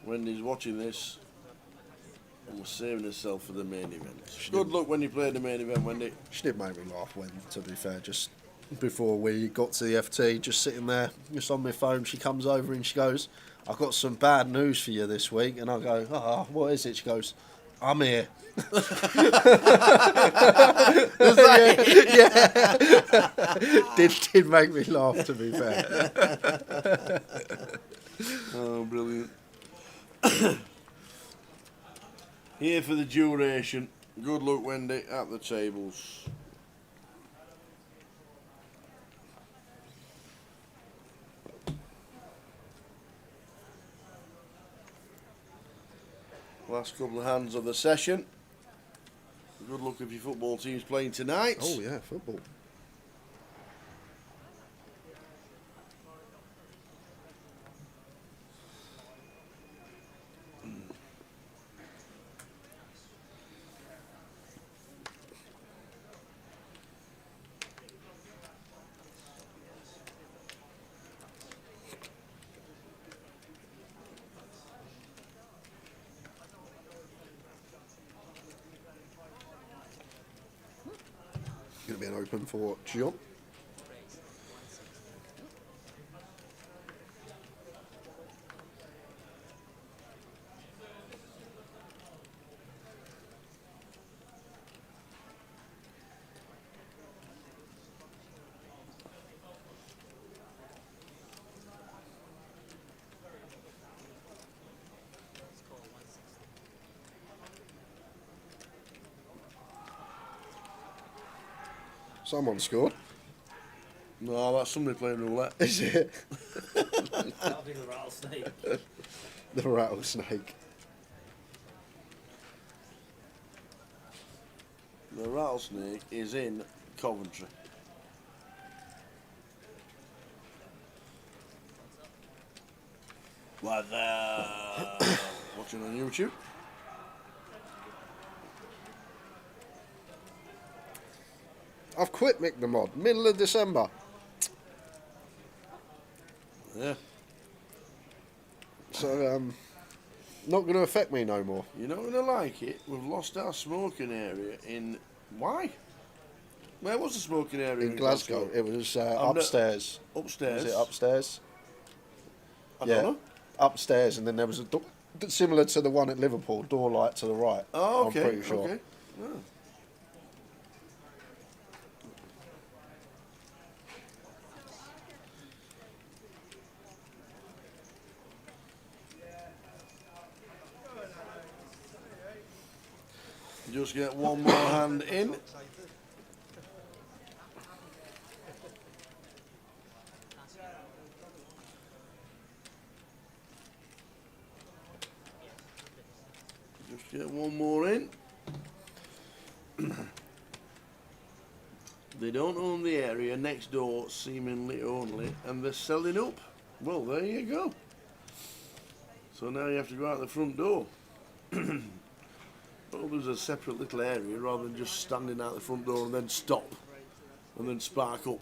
Wendy's watching this and was saving herself for the main event. Good luck when you play the main event, Wendy. She did make me laugh when, to be fair, just before we got to the FT, just sitting there, just on my phone, she comes over and she goes, I've got some bad news for you this week. And I go, oh, what is it? She goes, I'm here. Yeah. Did make me laugh, to be fair. Oh, brilliant. Here for the duration. Good luck, Wendy, at the tables. Last couple of hands of the session. Good luck if your football team's playing tonight. Oh yeah, football. Going to be an open for John. Someone scored. No, that's somebody playing roulette. Is it? That'll be the rattlesnake. The rattlesnake. The rattlesnake is in Coventry. Like that. Watching on YouTube. I've quit Mick the Mod, middle of December. Yeah. So, not going to affect me no more. You're not going to like it. We've lost our smoking area in... Why? Where was the smoking area In Glasgow, it was upstairs. Upstairs? Was it upstairs? I don't know. Upstairs, and then there was a door, similar to the one at Liverpool, door light to the right. Oh, okay. I'm pretty sure. Okay. Oh. Just get one more hand in. Just get one more in. They don't own the area next door, seemingly only, and they're selling up. Well, there you go. So now you have to go out the front door. Oh, there's a separate little area rather than just standing out the front door and then stop and then spark up.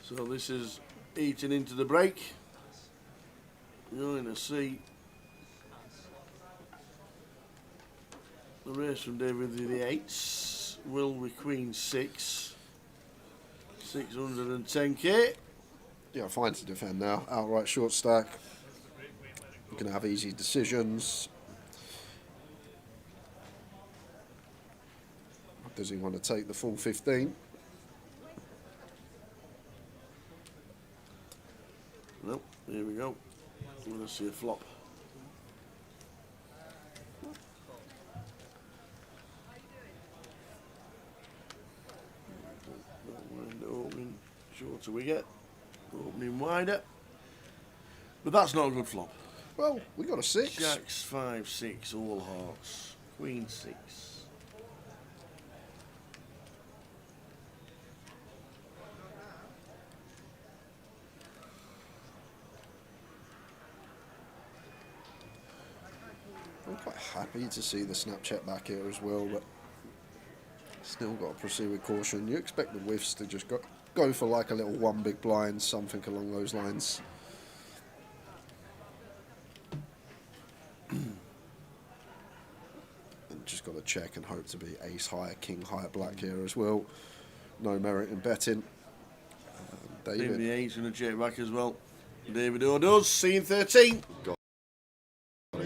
So this is eating into the break. You're going to see the race from David with the 8s, Will with Queen 6, 610k. Yeah, fine to defend now. Outright short stack. You can have easy decisions. Does he want to take the full 15? Nope, here we go. I'm going to see a flop. Opening shorter we get, opening wider, but that's not a good flop. Well, we got a 6. Jacks 5, 6, all hearts, Queen 6. I'm quite happy to see the Snapchat back here as well, but still got to proceed with caution. You expect the whiffs to just go for like a little one big blind, something along those lines. And just got to check and hope to be ace high, king high black here as well. No merit in betting. David. David. The 8's going to check back as well. David O does, scene 13. Got it.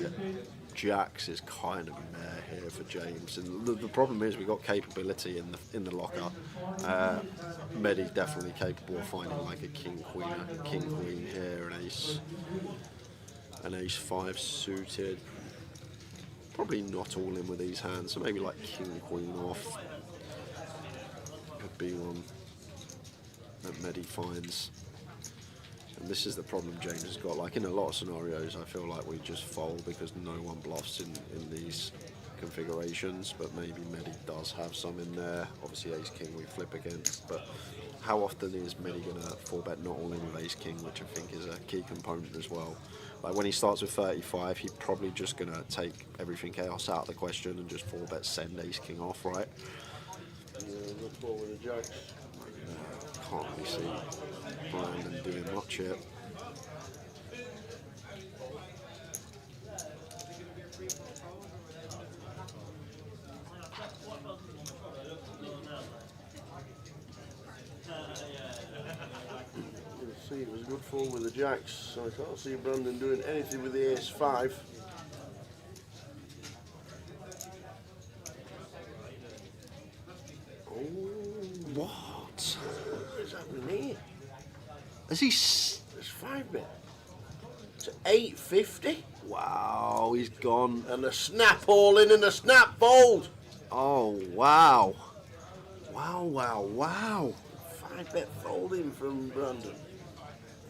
jacks is kind of there here for James, and the problem is we got capability in the locker. Medi's definitely capable of finding like a king queen here, an ace 5 suited. Probably not all in with these hands, so maybe like king queen off could be one that Medi finds. And this is the problem James has got. Like in a lot of scenarios, I feel like we just fold because no one bluffs in these configurations, but maybe Medi does have some in there. Obviously ace king we flip against, but how often is Medi gonna 4-bet not all in with ace king, which I think is a key component as well. Like when he starts with 35, he's probably just gonna take everything else out of the question and just 4-bet send ace king off, right? Yeah, good four with the jacks. Can't really see Brandon doing much here. See, it was a good four with the jacks, so I can't see Brandon doing anything with the ace 5. Oh, What? what is happening here? Is he? It's 5-bet. It's 850. Wow, he's gone. And a snap all in and a snap fold. Oh, wow. Wow. 5-bet folding from Brandon.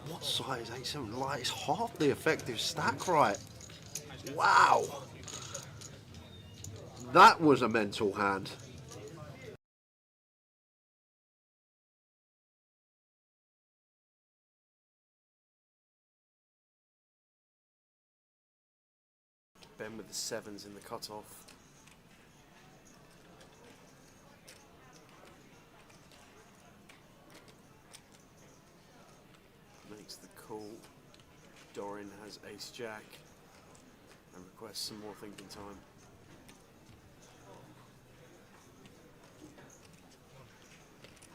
What size 8-7? Like, it's half the effective stack, right? Wow. That was a mental hand. Ben with the 7s in the cutoff. Makes the call. Dorian has ace jack and requests some more thinking time.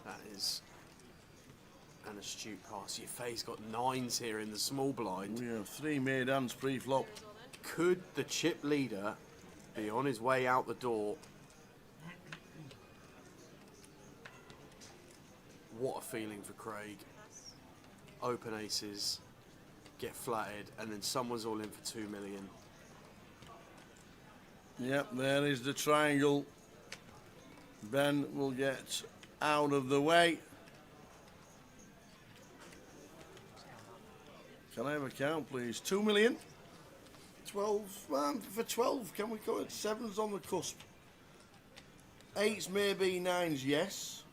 That is an astute pass. Yefei's got 9s here in the small blind. We have 3 made hands pre-flop. Could the chip leader be on his way out the door? What a feeling for Craig. Open aces, get flatted, and then someone's all in for 2 million. Yep, there is the triangle. Ben will get out of the way. Can I have a count, please? 2 million. 12, man, for 12, can we call it? 7's on the cusp. 8's maybe, 9's yes.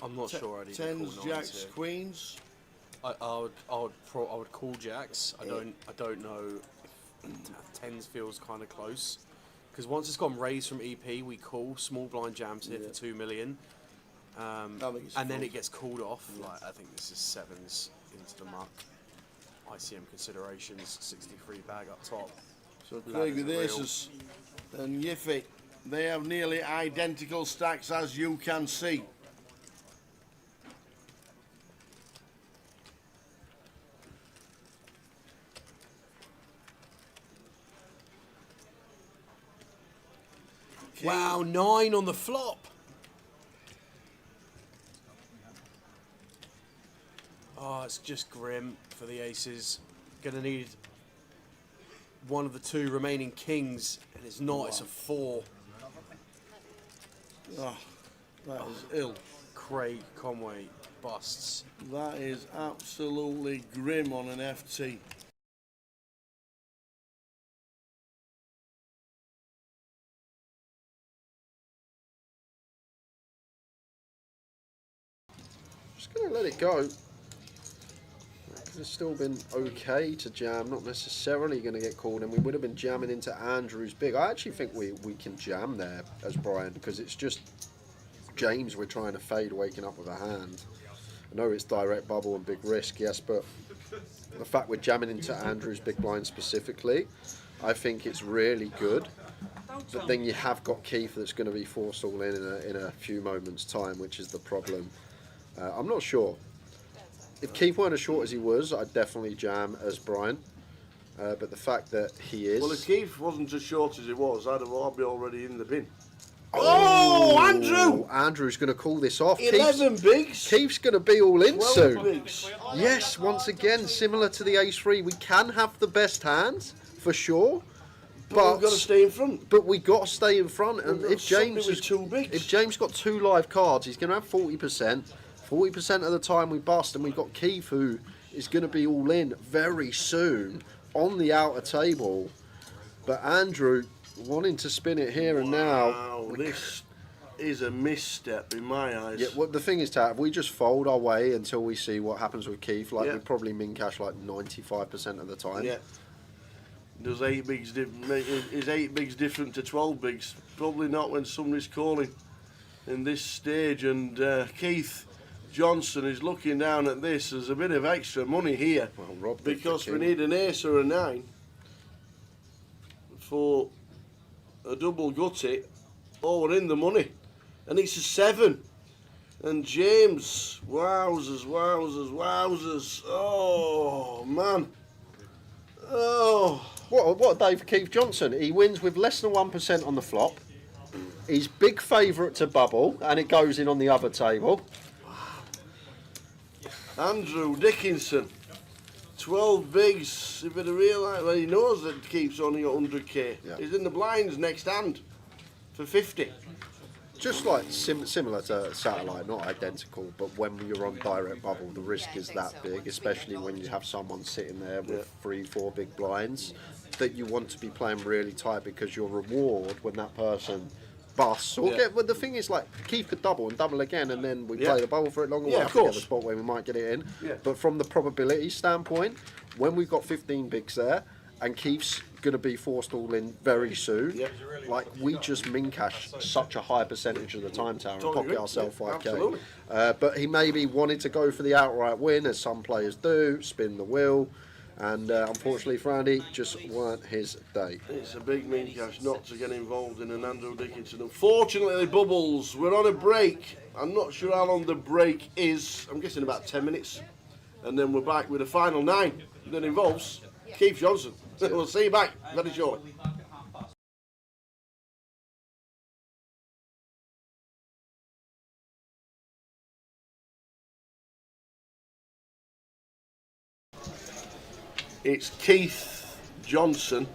I'm not sure I'd even 10's, call 9s jacks, here. queens. I would call jacks. I don't know if 10s feels kind of close, because once it's gone raised from EP, we call small blind jams here for 2 million, and then it gets called off. Like I think this is 7s into the muck. ICM considerations, 63 bag up top. So Craig with aces and Yefei, they have nearly identical stacks as you can see. Wow, 9 on the flop. Oh, it's just grim for the aces. Gonna need one of the 2 remaining kings, and it's not, it's a 4. Oh, that is ill. Craig Conway busts. That is absolutely grim on an FT. Just going to let it go. It's still been okay to jam, not necessarily going to get called, and we would have been jamming into Andrew's big. I actually think we can jam there as Brian, because it's just James we're trying to fade waking up with a hand. I know it's direct bubble and big risk, yes, but the fact we're jamming into Andrew's big blind specifically, I think it's really good. But then you have got Keith that's going to be forced all in a few moments' time, which is the problem. I'm not sure. If Keith weren't as short as he was, I'd definitely jam as Brian. But the fact that he is... Well, if Keith wasn't as short as he was, I'd be already in the bin. Oh, Andrew! Andrew's going to call this off. 11 bigs. Keith's going to be all in 12 soon. bigs. Yes, once again, similar to the ace-3, we can have the best hands, for sure. But we've got to stay in front. But we got to stay in front. And We've if got James somebody with 2 bigs. if James got 2 live cards, he's going to have 40%. 40% of the time we bust, and we've got Keith, who is going to be all in very soon on the outer table. But Andrew wanting to spin it here and now. Wow, this is a misstep in my eyes. Yeah, well, the thing is, Tat, if we just fold our way until we see what happens with Keith, like we probably min cash like 95% of the time. Yeah. Does 8 bigs is 8 bigs different to 12 bigs? Probably not when somebody's calling in this stage. And Keith Johnson is looking down at this as a bit of extra money here, Well, because we need an ace or a 9 for a double gut it. Oh, we're in the money, and it's a 7. And James, wowzers, wowzers, wowzers. Oh man. Oh. What a day for Keith Johnson. He wins with less than 1% on the flop. He's big favourite to bubble, and it goes in on the other table. Andrew Dickinson, 12 bigs. If he'd have realised, well, he knows that Keith's only got 100k. Yeah. He's in the blinds next hand for 50. Just like similar to Satellite, not identical, but when you're on direct bubble, the risk is that big, especially when you have someone sitting there with 3-4 big blinds, that you want to be playing really tight, because your reward when that person busts or but the thing is, like, Keith could double and double again, and then we play the bubble for it longer. Yeah, we'll of have to get course. the spot where we might get it in. Yeah. But from the probability standpoint, when we've got 15 bigs there and Keith's going to be forced all in very soon, like, we just min cash such a high percentage of the time, Tower, and Totally pocket ourselves 5k. absolutely. But he maybe wanted to go for the outright win, as some players do, spin the wheel, and unfortunately for Andy, just weren't his day. It's a big mean cash not to get involved in an Andrew Dickinson. Unfortunately, Bubbles, we're on a break. I'm not sure how long the break is. I'm guessing about 10 minutes. And then we're back with a final 9 that involves Keith Johnson. We'll see you back very shortly. It's Keith Johnson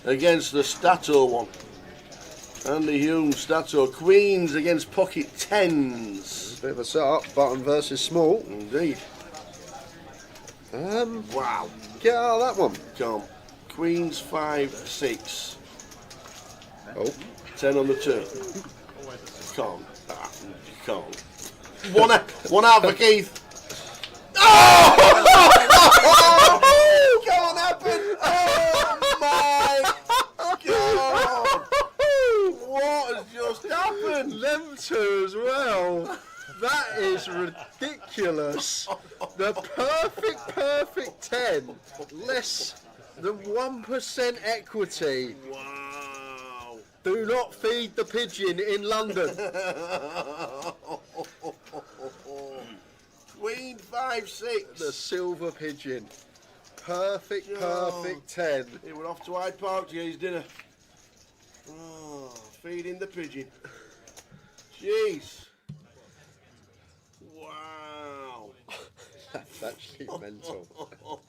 against the Stato one. Andy Hume, Stato. Queens against pocket 10s. Bit of a setup, button versus small. Indeed. Wow. Get out of that one. Come. Queens 5, 6. Oh. 10 on the turn. Come. Come. One out for Keith. Oh! Can't happen. Oh my God. What has just happened? Them two as well. That is ridiculous. The perfect 10. Less than 1% equity. Wow. Do not feed the pigeon in London. Queen 5, 6. The silver pigeon. Perfect 10. He went off to Hyde Park to get his dinner. Oh, feeding the pigeon. Jeez. Wow. That's actually mental.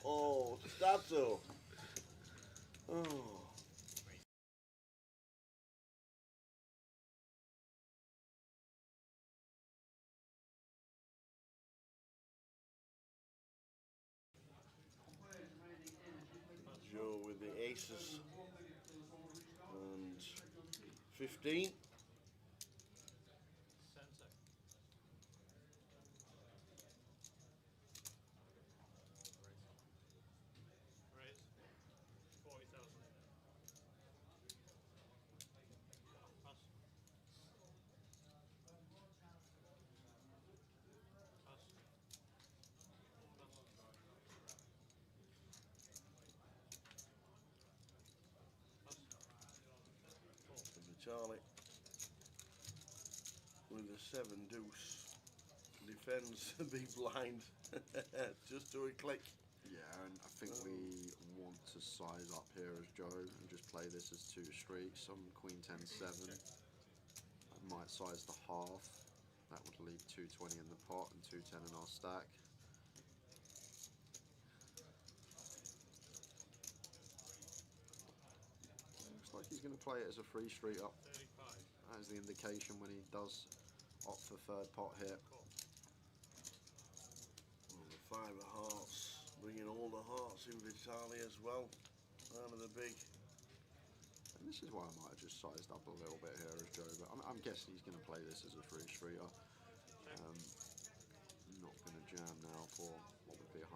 Oh, Stato. Oh. Joe with the aces and 15. Vitali with a 7 deuce defends the big blind just to a click. Yeah, and I think we want to size up here as Joe and just play this as 2 streets. Some Queen 10-7. I might size the half. That would leave 220 in the pot and 210 in our stack. Looks like he's going to play it as a 3 street up. 35. That is the indication when he does opt for third pot here. Well, the 5 of hearts, bringing all the hearts in Vitali as well. Out of the big. And this is why I might have just sized up a little bit here as Joe, but I'm guessing he's going to play this as a 3 streeter. Not going to jam now for what would be 130%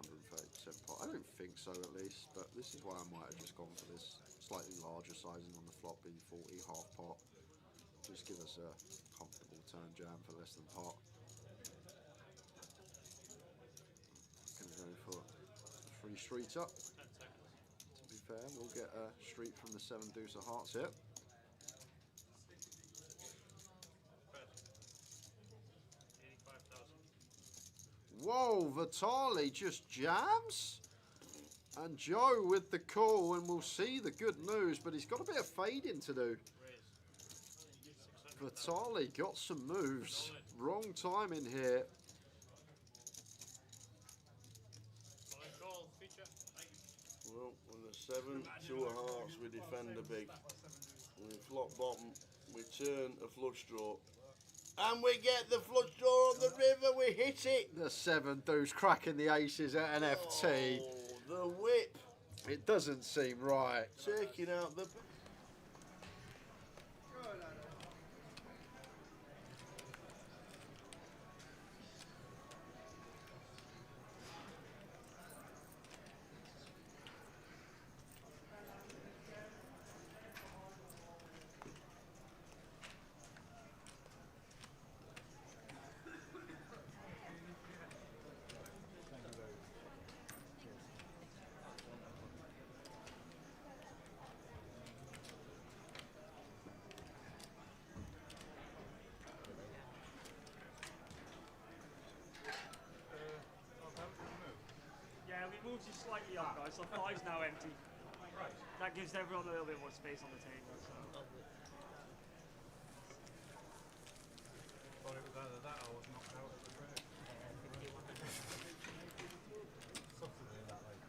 pot. I don't think so at least, but this is why I might have just gone for this slightly larger sizing on the flop, B40 half pot. Just give us a comfortable turn jam for less than pot. Going to go for 3 streets up. To be fair, we'll get a street from the 7 deuce of hearts here. Whoa, Vitali just jams. And Joe with the call, and we'll see the good news, but he's got a bit of fading to do. Vitali got some moves. Wrong time in here. Well, on the 7, 2 of hearts, we defend the big. When we flop bottom, we turn a flush draw. And we get the flush draw on the river, we hit it! The 7 deuce cracking the aces at an FT. Oh, the whip! It doesn't seem right. Taking out the... Yeah, we moved you slightly up, guys, so 5's now empty. Right. That gives everyone a little bit more space on the table. So. Thought it was either that or I was knocked out at the break. Something like that, like.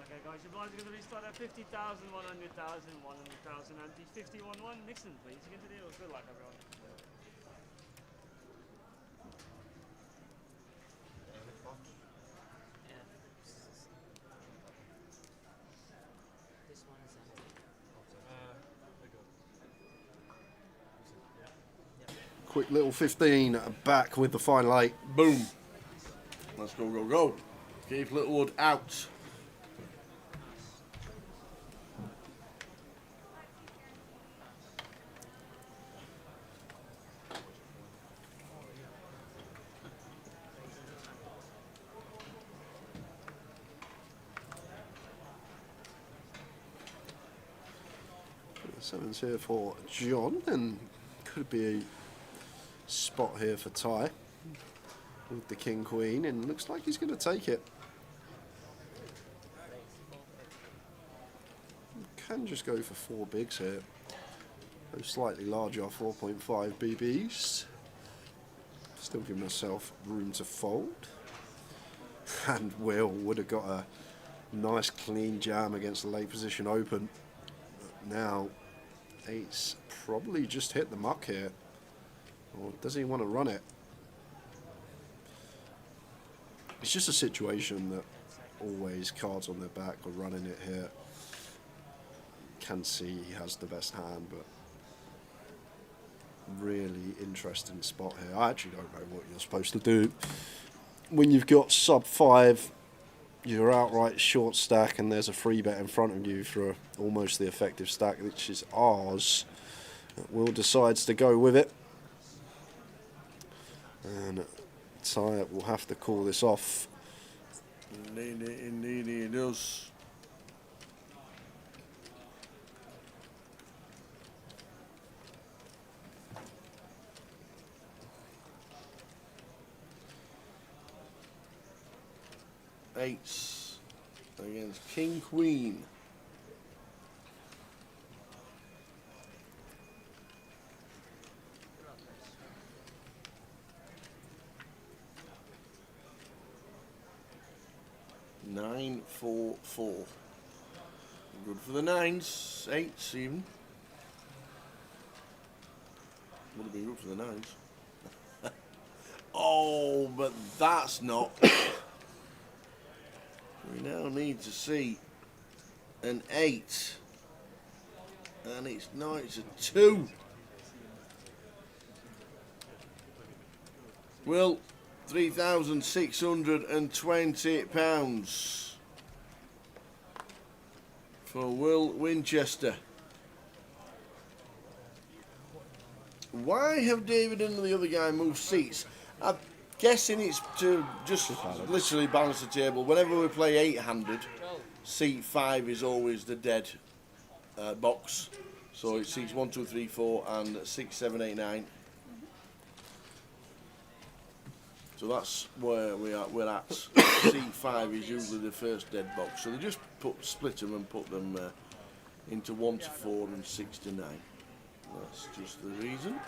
Okay, guys, your blinds are going to restart at 50,000, 100,000, 100,000, and 51-1. Nixon, please. You get the deal. Good luck, everyone. This one is empty. Quick little 15 back with the final 8. Boom! Let's go, go, go. Keith Littlewood out. Seven's here for John, and could be a spot here for Ty with the King Queen, and looks like he's going to take it. Can just go for 4 bigs here. Those slightly larger 4.5 BBs. Still giving myself room to fold. And Will would have got a nice clean jam against the late position open. But now Eight's probably just hit the muck here. Or does he want to run it? It's just a situation that always cards on their back are running it here. Can see he has the best hand, but really interesting spot here. I actually don't know what you're supposed to do when you've got sub 5 you're outright short stack and there's a free bet in front of you for almost the effective stack, which is ours, Will decides to go with it. And Ty will have to call this off. Indeed he does. Eights against King Queen. Nine, 4, 4. Good for the nines. Eights even. Would have been good for the nines. Oh, but that's not. We now need to see an 8. And it's no, it's a 2. Will, £3,620 for Will Winchester. Why have David and the other guy moved seats? I'm guessing it's to just literally balance the table. Whenever we play 8-handed, seat 5 is always the dead box. So it's seats 1, 2, 3, 4 and 6, 7, 8, 9. So that's where we're at. Seat 5 is usually the first dead box. So they just split them and put them into 1 to 4 and 6 to 9. That's just the reason.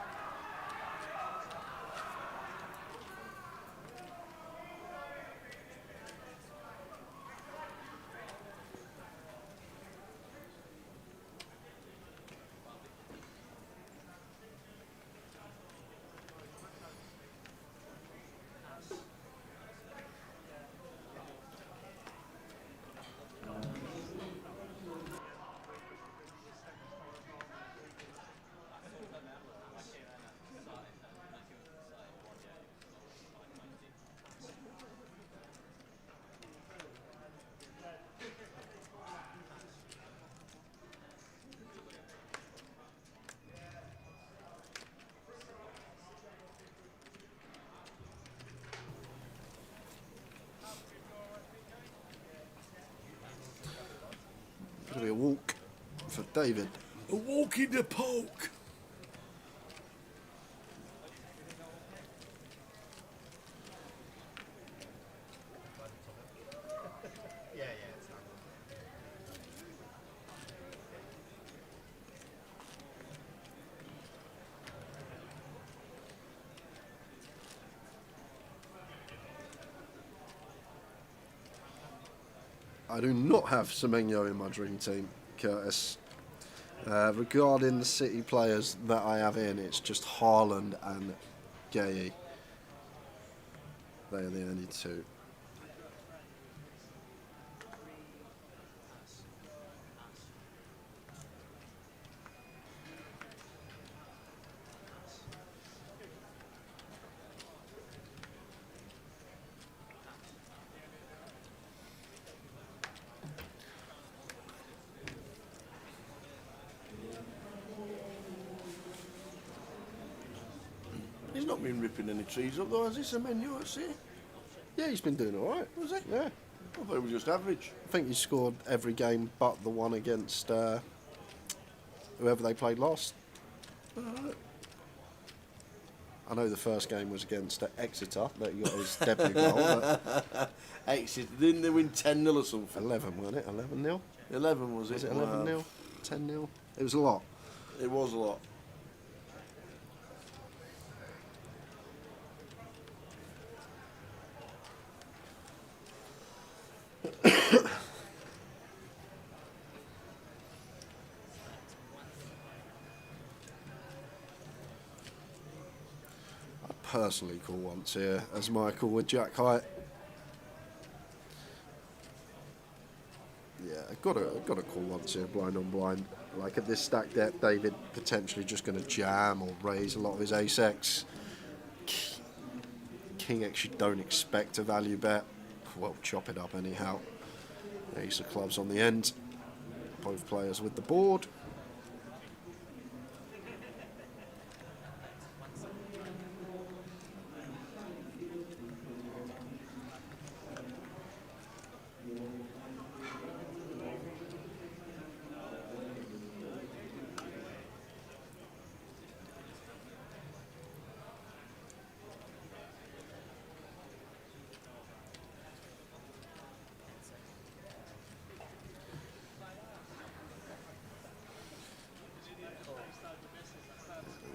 It'll be a walk for David. A walk in the poke. I do not have Semenyo in my dream team, Curtis. Regarding the City players that I have in, it's just Haaland and Gay. They are the only two. He's not been ripping any trees up though, has he, Semenyo, I see? Yeah, he's been doing all right. Was he? Yeah. I thought it was just average. I think he scored every game but the one against whoever they played last. I know the first game was against Exeter that he got his debut goal. But Exeter, didn't they win 10-0 or something? 11, wasn't it? 11-0? 11 was it? Was it 11-0? 10-0? It was a lot. It was a lot. Personally call once here as Michael with Jack Height. Yeah, I've got to call once here, blind on blind. Like at this stack depth, David potentially just going to jam or raise a lot of his ace-x. King X you don't expect a value bet. Well, chop it up anyhow. Ace of clubs on the end. Both players with the board.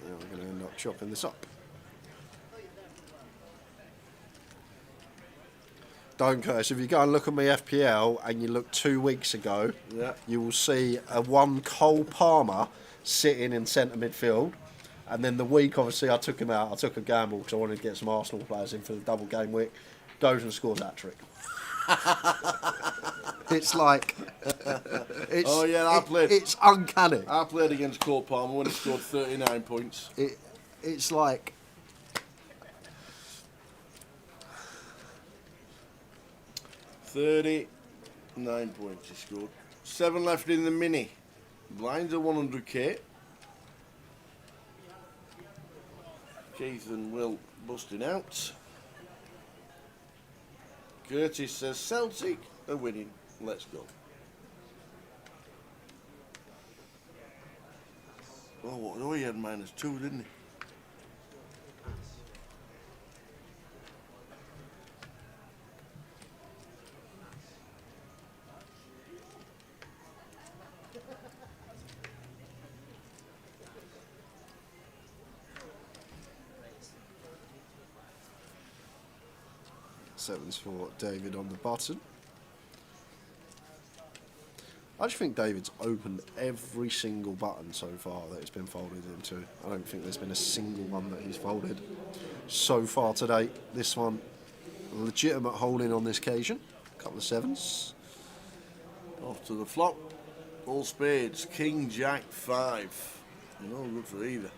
We're going to end up chopping this up. Don't curse. If you go and look at my FPL and you look 2 weeks ago, you will see a one Cole Palmer sitting in centre midfield. And then the week, obviously, I took him out. I took a gamble because I wanted to get some Arsenal players in for the double game week. Goes and scores that trick. It's like... Oh, yeah, I played. It's uncanny. I played against Cole Palmer when he scored 39 points. It's like... 39 points he scored. 7 left in the mini. Blinds are 100k. Keith and Will busting out. Curtis says Celtic are winning. Let's go. Oh, he had -2, didn't he? Sevens for David on the button. I just think David's opened every single button so far that it's been folded into. I don't think there's been a single one that he's folded so far to date. This one, legitimate holding on this occasion. A couple of sevens. Off to the flop. All spades. King, Jack, 5. No good for either.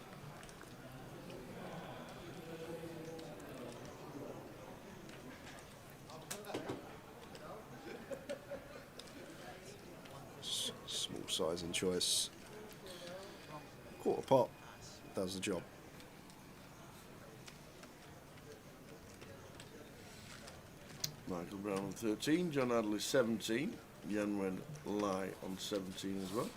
Small size and choice. Quarter pot does the job. Michael Brown on 13, John Adley 17, Yanwen Lai on 17 as well.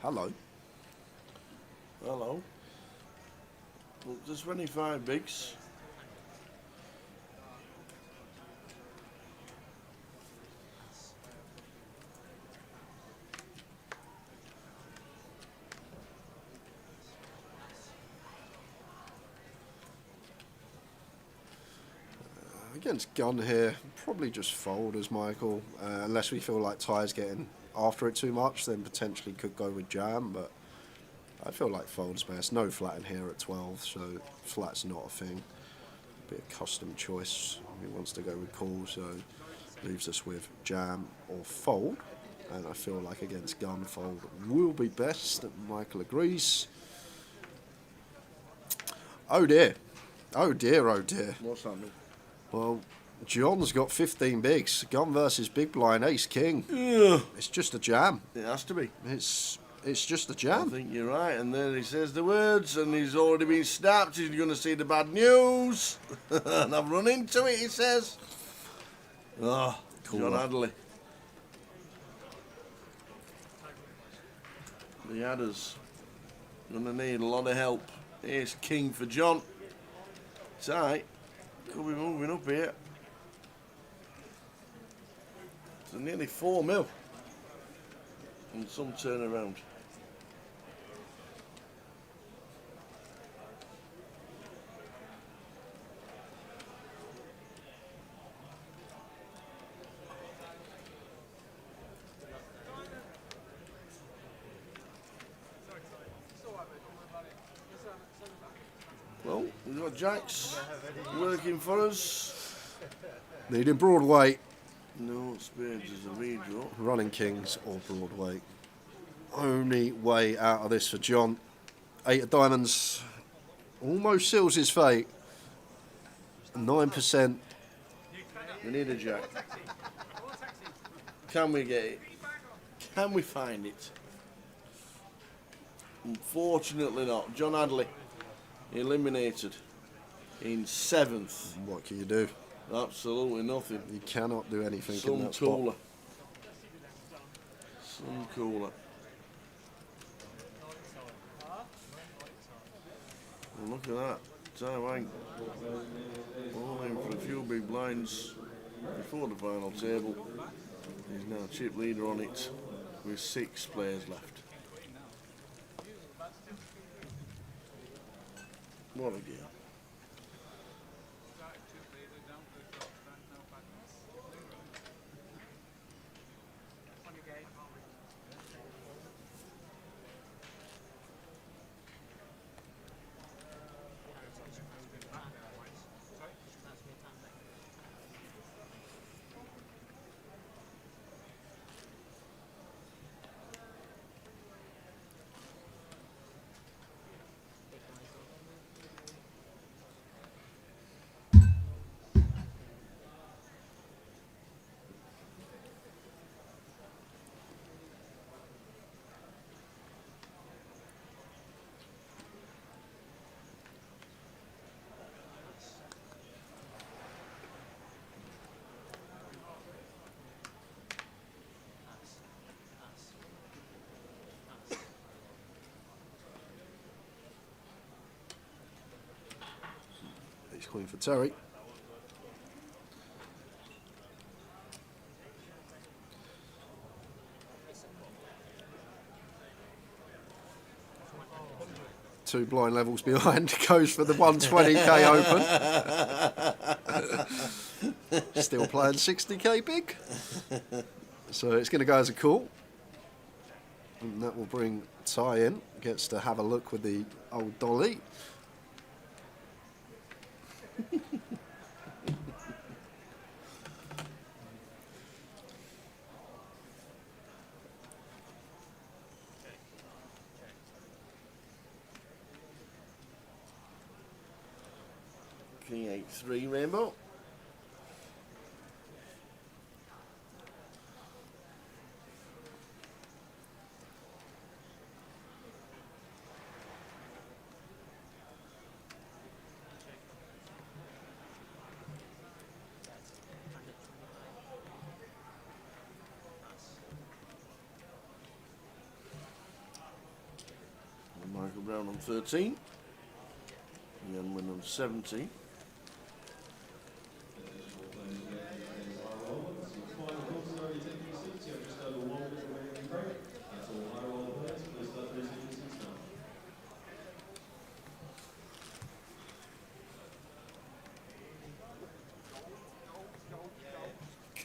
Hello. Hello. Well, there's 25 bigs. Against gun here, probably just fold as Michael, unless we feel like Ty's getting after it too much, then potentially could go with jam, but I feel like fold's best. No flat in here at 12, so flat's not a thing. Be a custom choice. He wants to go with call, so leaves us with jam or fold. And I feel like against gun, fold will be best. Michael agrees. Oh dear. Oh dear, oh dear. What's happening? Well, John's got 15 bigs. Gun versus big blind ace king. Yeah. It's just a jam. It has to be. It's just a I jam. think you're right. And then he says the words, and he's already been snapped. He's going to see the bad news. And I've run into it, he says. Oh, John Adley. The adders. Going to need a lot of help. Here's king for John. Tight. Could be moving up here. So nearly 4 mil. And some turnaround. Well, we've got Jacks working for us. Needing Broadway. No, spades is a redraw. Running Kings or Broadway. Only way out of this for John. 8 of diamonds. Almost seals his fate. 9%. We need a Jack. Can we get it? Can we find it? Unfortunately not. John Hadley eliminated in 7th. What can you do? Absolutely nothing. You cannot do anything in Some that spot. cooler. Some cooler. Well, look at that. Taiwan all in for a few big blinds before the final table. He's now chip leader on it with 6 players left. What a game. Ace Queen for Terry. Two blind levels behind, goes for the 120k open. Still playing 60k big. So it's going to go as a call. And that will bring Ty in. Gets to have a look with the old dolly. King 8-3 rainbow. Michael Brown on 13. Ian Wynn on 17.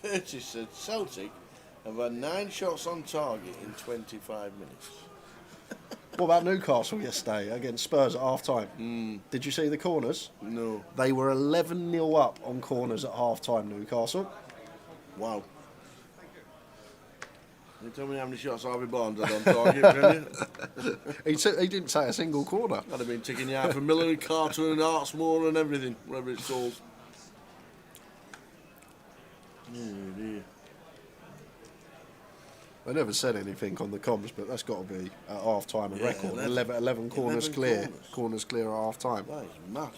Curtis said Celtic have had 9 shots on target in 25 minutes. What about Newcastle yesterday against Spurs at half time? Did you see the corners? No. They were 11-0 up on corners at half time, Newcastle. Wow. You tell me how many shots Harvey Barnes had on target, can you? He didn't take a single corner. I'd have been ticking you out for Miller and Carter and Hartsmore and everything, whatever it's called. Oh dear. They never said anything on the comms, but that's got to be at half time a Yeah, record. 11 11 corners 11 clear. corners. Corners clear at half time. That is mad.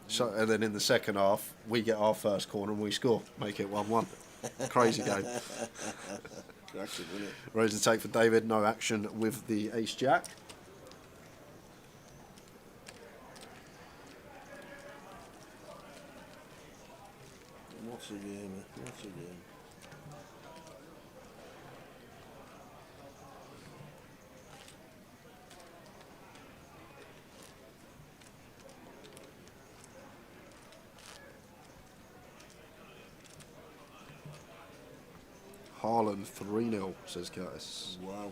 So, and then in the second half, we get our first corner and we score, make it 1-1. Crazy game. Cracking, isn't it? Ready to take for David. No action with the ace jack. What's a game? What's a game? Harlan 3-0, says Curtis. Wow.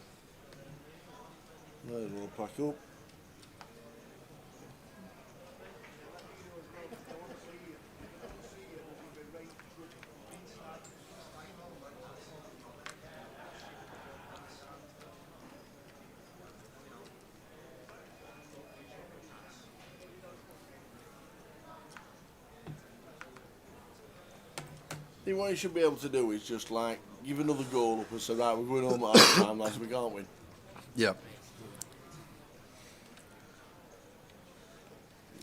Might as well pack up. I think what you should be able to do is just like give another goal up and say, right, we're going home at half time, lads, we can't win. Yeah.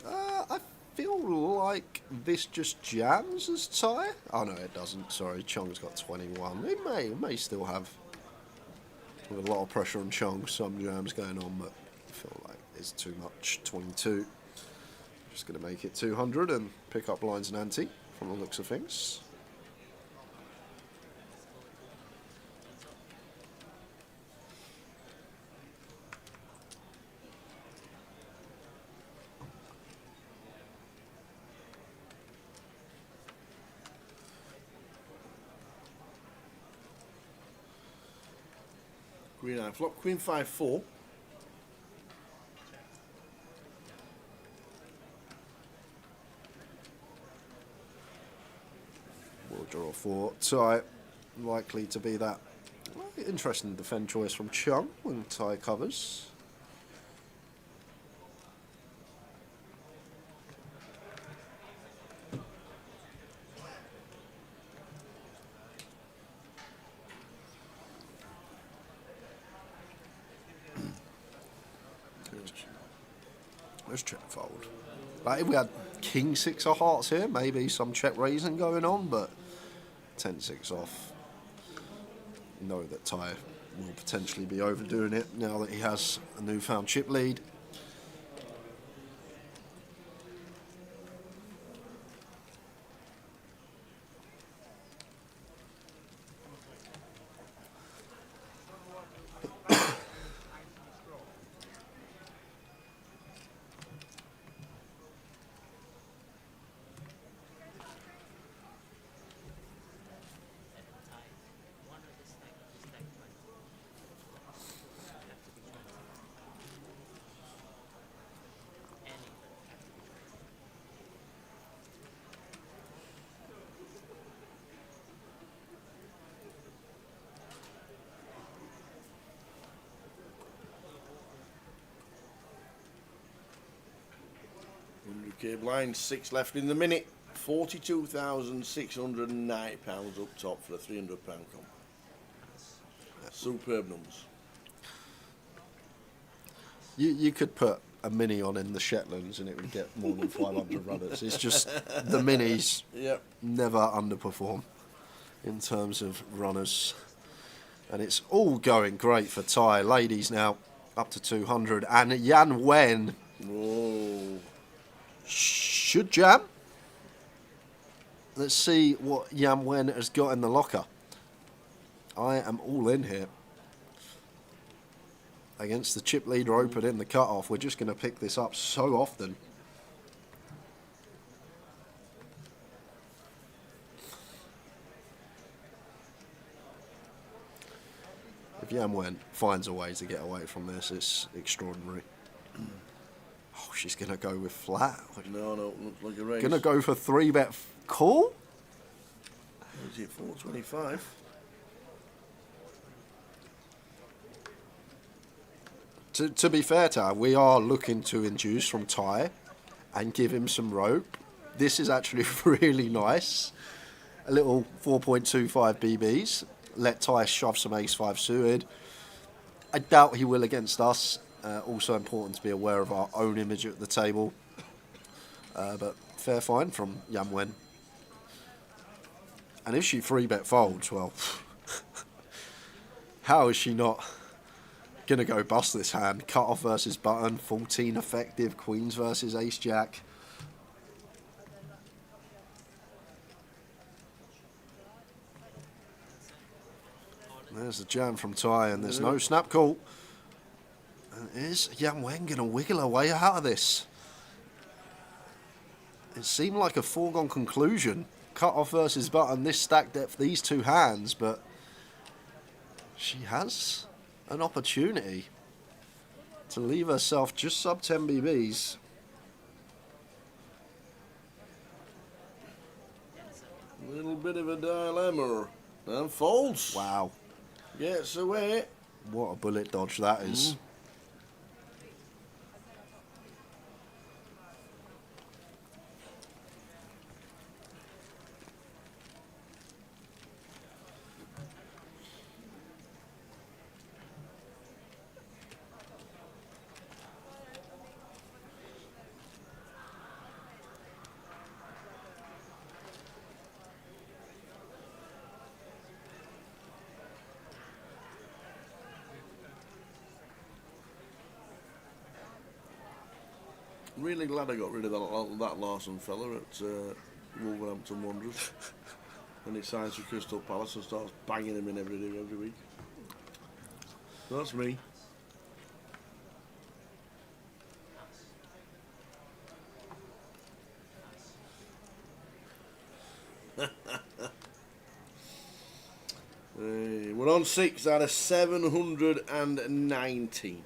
I feel like this just jams as tie. Oh no, it doesn't. Sorry, Chong's got 21. It may still have, with a lot of pressure on Chong, some jams going on, but I feel like it's too much. 22. Just going to make it 200 and pick up lines and ante from the looks of things. Queen 9 flop, Queen 5-4. We'll draw 4. Tie likely to be that interesting defend choice from Chung when tie covers. Let's check fold. Like if we had King 6 of hearts here, maybe some check raising going on, but 10-6 off. Know that Ty will potentially be overdoing it now that he has a newfound chip lead. Okay, blind 6 left in the minute. £42,690 up top for a £300 comp. Superb numbers. You could put a mini on in the Shetlands and it would get more than 500 runners. It's just the minis never underperform in terms of runners. And it's all going great for Ty. Ladies now up to 200. And Yan Wen should jam. Let's see what Yan Wen has got in the locker. I am all in here. Against the chip leader open in the cutoff, we're just going to pick this up so often. If Yan Wen finds a way to get away from this, it's extraordinary. Oh, she's going to go with flat. No, looks like a raise. Going to go for 3-bet call? Is it 425? To be fair to her, we are looking to induce from Ty and give him some rope. This is actually really nice. A little 4.25 BBs. Let Ty shove some ace-5 suited. I doubt he will against us. Also important to be aware of our own image at the table. But fair find from Yan Wen. And if she 3-bet folds, well, how is she not going to go bust this hand? Cut off versus button, 14 effective, queens versus ace-jack. There's the jam from Ty, and there's no snap call. And is Yan Wen going to wiggle her way out of this? It seemed like a foregone conclusion. Cut off versus button, this stack depth, these two hands, but She has an opportunity to leave herself just sub 10 BBs. Little bit of a dilemma. And folds. Wow. Gets away. What a bullet dodge that is. Really glad I got rid of that Larson fella at Wolverhampton Wanderers. And he signs for Crystal Palace and starts banging him in every week. That's me. We're on 6 out of 719.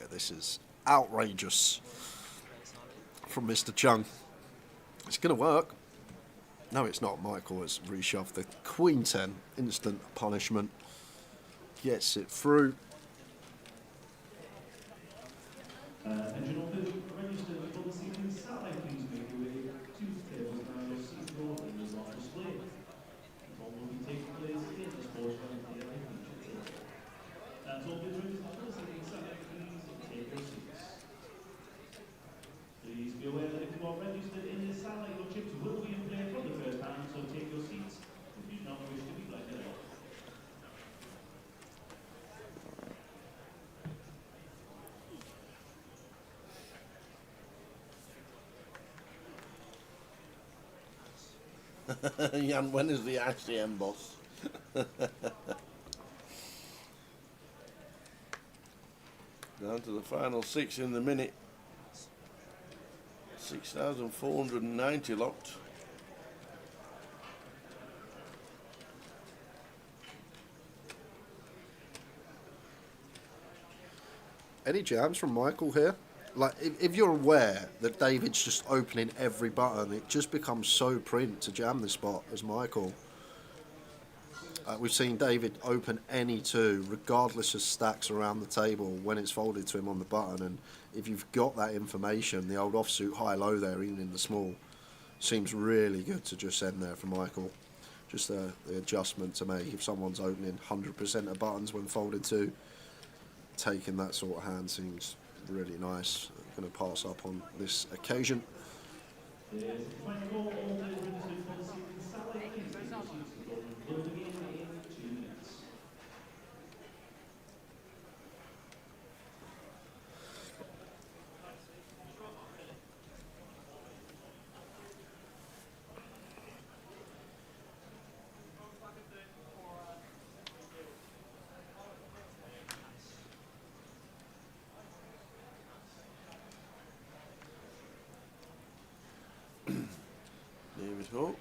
This is outrageous from Mr. Chung. It's going to work. No, it's not. Michael has reshoved the Queen 10. Instant punishment. Gets it through. Jan, when is the ICM boss? Down to the final 6 in the minute. 6,490 locked. Any jams from Michael here? Like, if you're aware that David's just opening every button, it just becomes so print to jam this spot as Michael. We've seen David open any two, regardless of stacks around the table, when it's folded to him on the button. And if you've got that information, the old offsuit high-low there, even in the small, seems really good to just send there for Michael. Just the adjustment to make if someone's opening 100% of buttons when folded to, taking that sort of hand seems really nice. I'm going to pass up on this occasion. David Hope.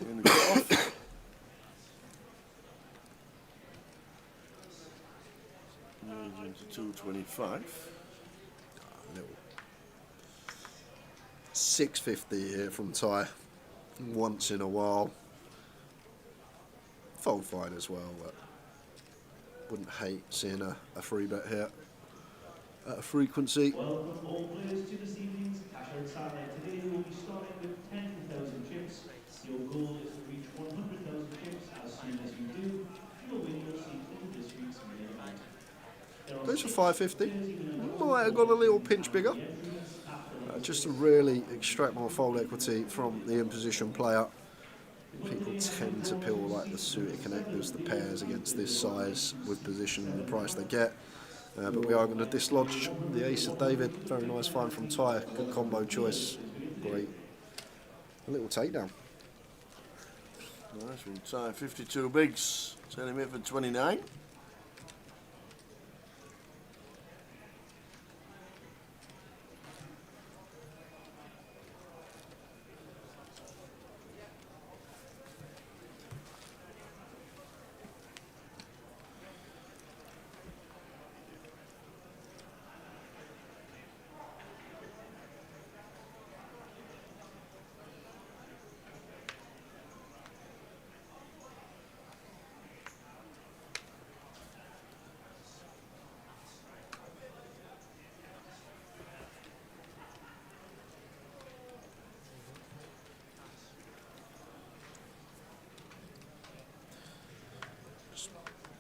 Going to get off. Moves into 225. Little 650 here from Ty. Once in a while. Fold fine as well, but wouldn't hate seeing a free bet here at a frequency. Welcome all players to this evening's cash out satellite. Today we'll be starting with 10,000 chips. Your goal is to reach 100,000 chips. As soon as you do, you'll win your seat in this week's main event. Those for 550. Might have got a little pinch bigger. Just to really extract more fold equity from the in-position player. People tend to pill like the suited connectors, the pairs against this size with position and the price they get. But we are going to dislodge the ace of David. Very nice find from Ty. Good combo choice. Great. A little takedown. Nice from Ty. 52 bigs. Send him in for 29.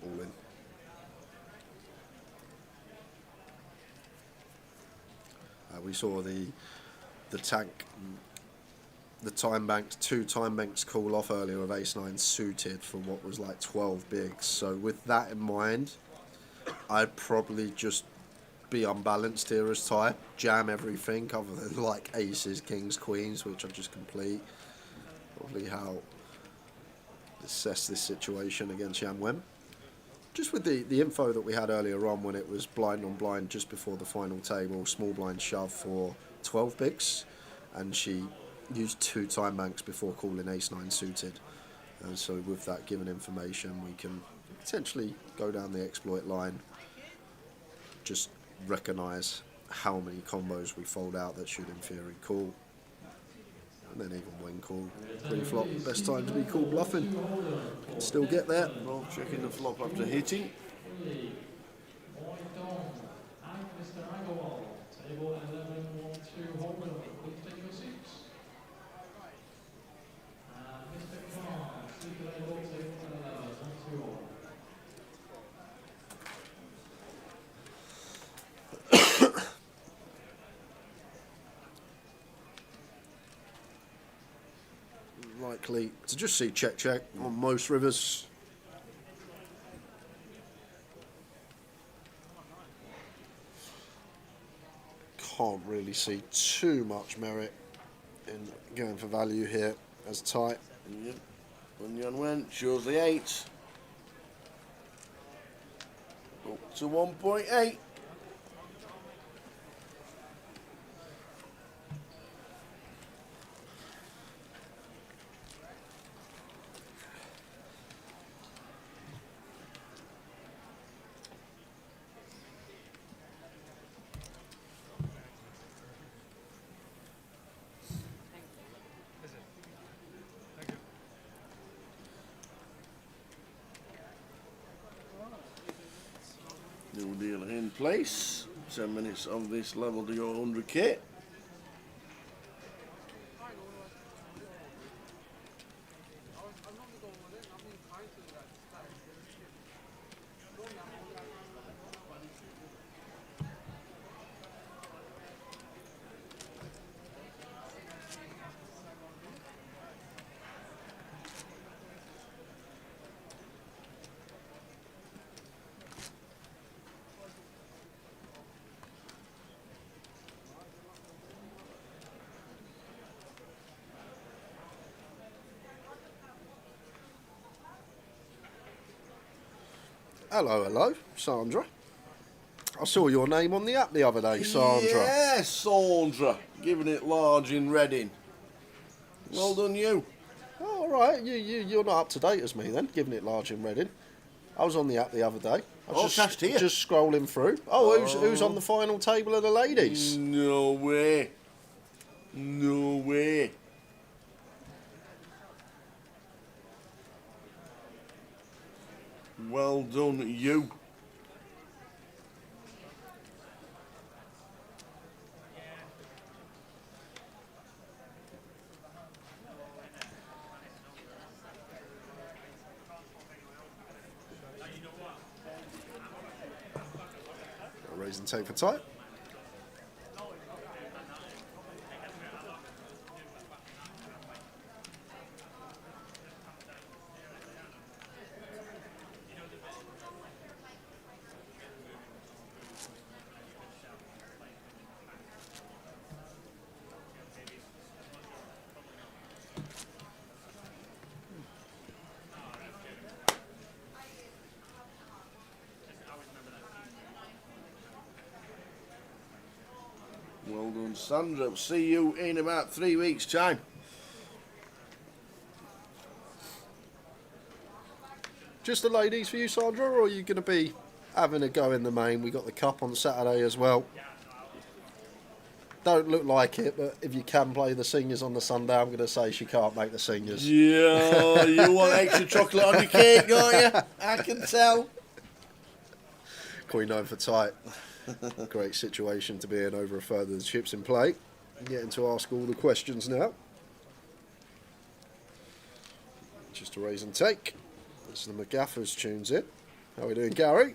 All in. We saw the tank, the time banked, 2 time banks call off earlier of ace 9 suited for what was like 12 bigs. So with that in mind, I'd probably just be unbalanced here as Ty, jam everything other than like aces, kings, queens, which I just complete. Probably how to assess this situation against Yan Wen. Just with the info that we had earlier on when it was blind on blind just before the final table, small blind shove for 12 bigs, and she used 2 time banks before calling ace 9 suited. And so with that given information, we can potentially go down the exploit line, just recognise how many combos we fold out that should in theory call. And then even when called pre-flop, best time to be called bluffing. Can still get there. Both checking the flop after hitting. Likely to just see check check on most rivers. Can't really see too much merit in going for value here as tight. Yep. When Yan went, shows the 8. Up to 1.8. New deal in place. 10 minutes of this level to your 100k. Hello, hello, Sandra. I saw your name on the app the other day, Sandra. Yes, Sandra. Giving it large in Reading. Well done, you. Oh, all right, you're not up to date as me then, giving it large in Reading. I was on the app the other day. I was cashed here. just scrolling through. Oh, who's on the final table of the ladies? No way. No way. Well done, you. Raise and take for tight. Well done, Sandra. See you in about 3 weeks' time. Just the ladies for you, Sandra, or are you going to be having a go in the main? We got the cup on Saturday as well. Don't look like it, but if you can play the seniors on the Sunday, I'm going to say she can't make the seniors. Yeah, you want extra chocolate on your cake, don't you? I can tell. Queen 9 for tight. Great situation to be in over a further the chips in play. Getting to ask all the questions now. Just to raise and take. As the McGaffers tunes in. How are we doing, Gary?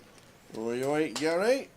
Oi, oi, Gary.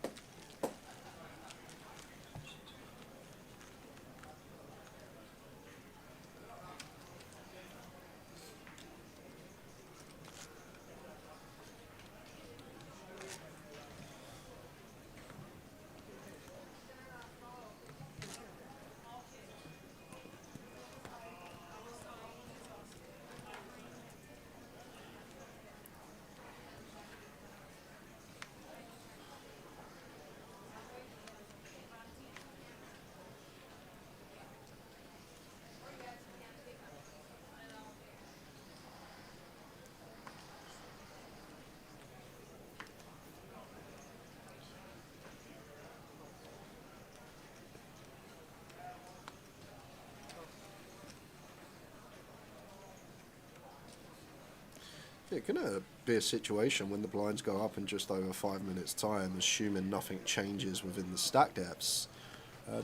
It's going to be a situation when the blinds go up in just over 5 minutes' time, assuming nothing changes within the stack depths.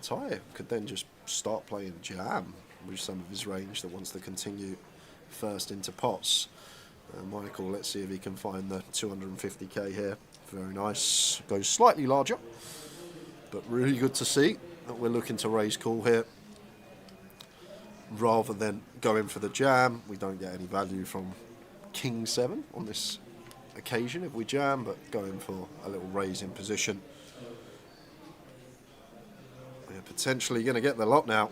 Ty could then just start playing jam with some of his range that wants to continue first into pots. Michael, let's see if he can find the 250k here. Very nice. Goes slightly larger, but really good to see that we're looking to raise call here. Rather than going for the jam, we don't get any value from King 7 on this occasion if we jam, but going for a little raise in position. We're potentially going to get the lot now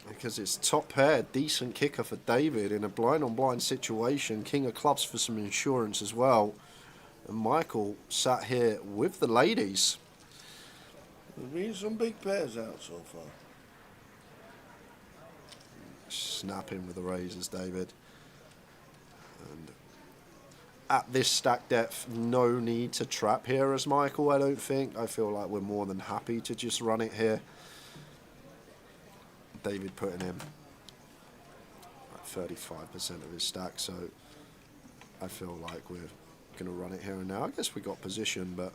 because it's top pair, decent kicker for David in a blind on blind situation. King of clubs for some insurance as well, and Michael sat here with the ladies. There's been some big pairs out so far. Snapping with the raises, David. And at this stack depth, no need to trap here as Michael, I don't think. I feel like we're more than happy to just run it here. David putting in like 35% of his stack, so I feel like we're going to run it here and now. I guess we got position, but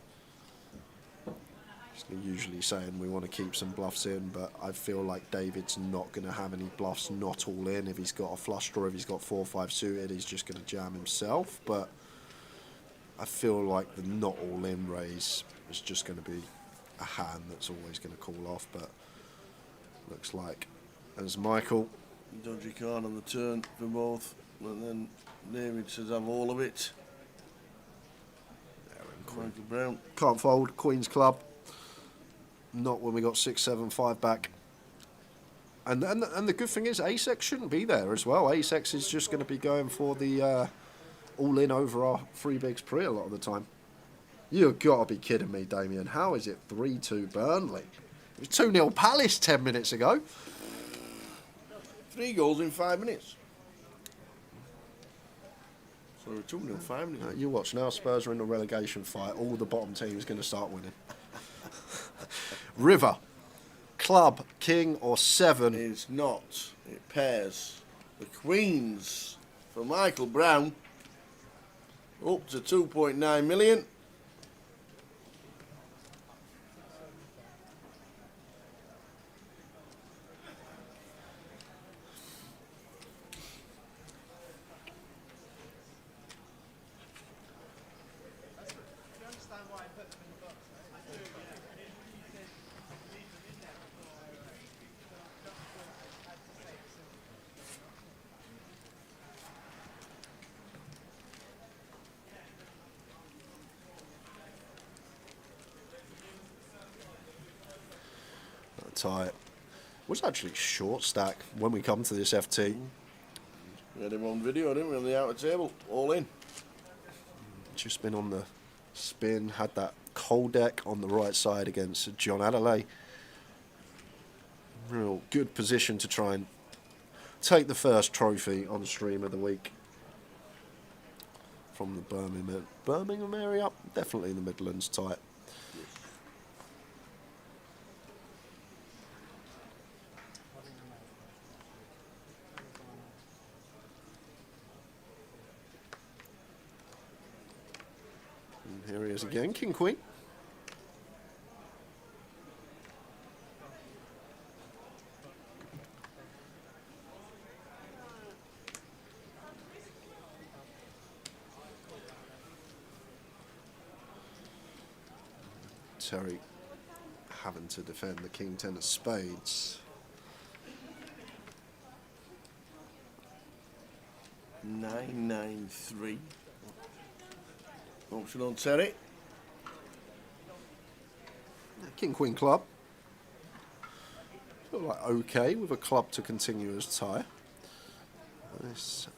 usually saying we want to keep some bluffs in, but I feel like David's not going to have any bluffs not all in. If he's got a flush draw, if he's got 4-5 suited, he's just going to jam himself. But I feel like the not all in raise is just going to be a hand that's always going to call off. But looks like as Michael, Dodgy card on the turn for both, and then David says have all of it. Michael Brown can't fold, Queen's club. Not when we got 6-7-5 back. And the good thing is Ace-X shouldn't be there as well. Ace-X is just going to be going for the all-in over our free bigs pre a lot of the time. You've got to be kidding me, Damien. How is it 3-2 Burnley? It was 2-0 Palace 10 minutes ago. 3 goals in 5 minutes. So we're 2-0 5 minutes. You watch now, Spurs are in the relegation fight. All the bottom teams going to start winning. River, club, king or 7? It's not. It pairs. The Queens for Michael Brown. Up to 2.9 million. Tight. Was actually short stack when we come to this FT. We had him on video, didn't we, on the outer table, all in. Just been on the spin, had that cold deck on the right side against John Adelaide. Real good position to try and take the first trophy on stream of the week from the Birmingham area. Definitely the Midlands type. And here he is again, King Queen. Terry having to defend the King 10 of spades. 993. Option on Terry. King Queen club. Feel like okay with a club to continue as tie. This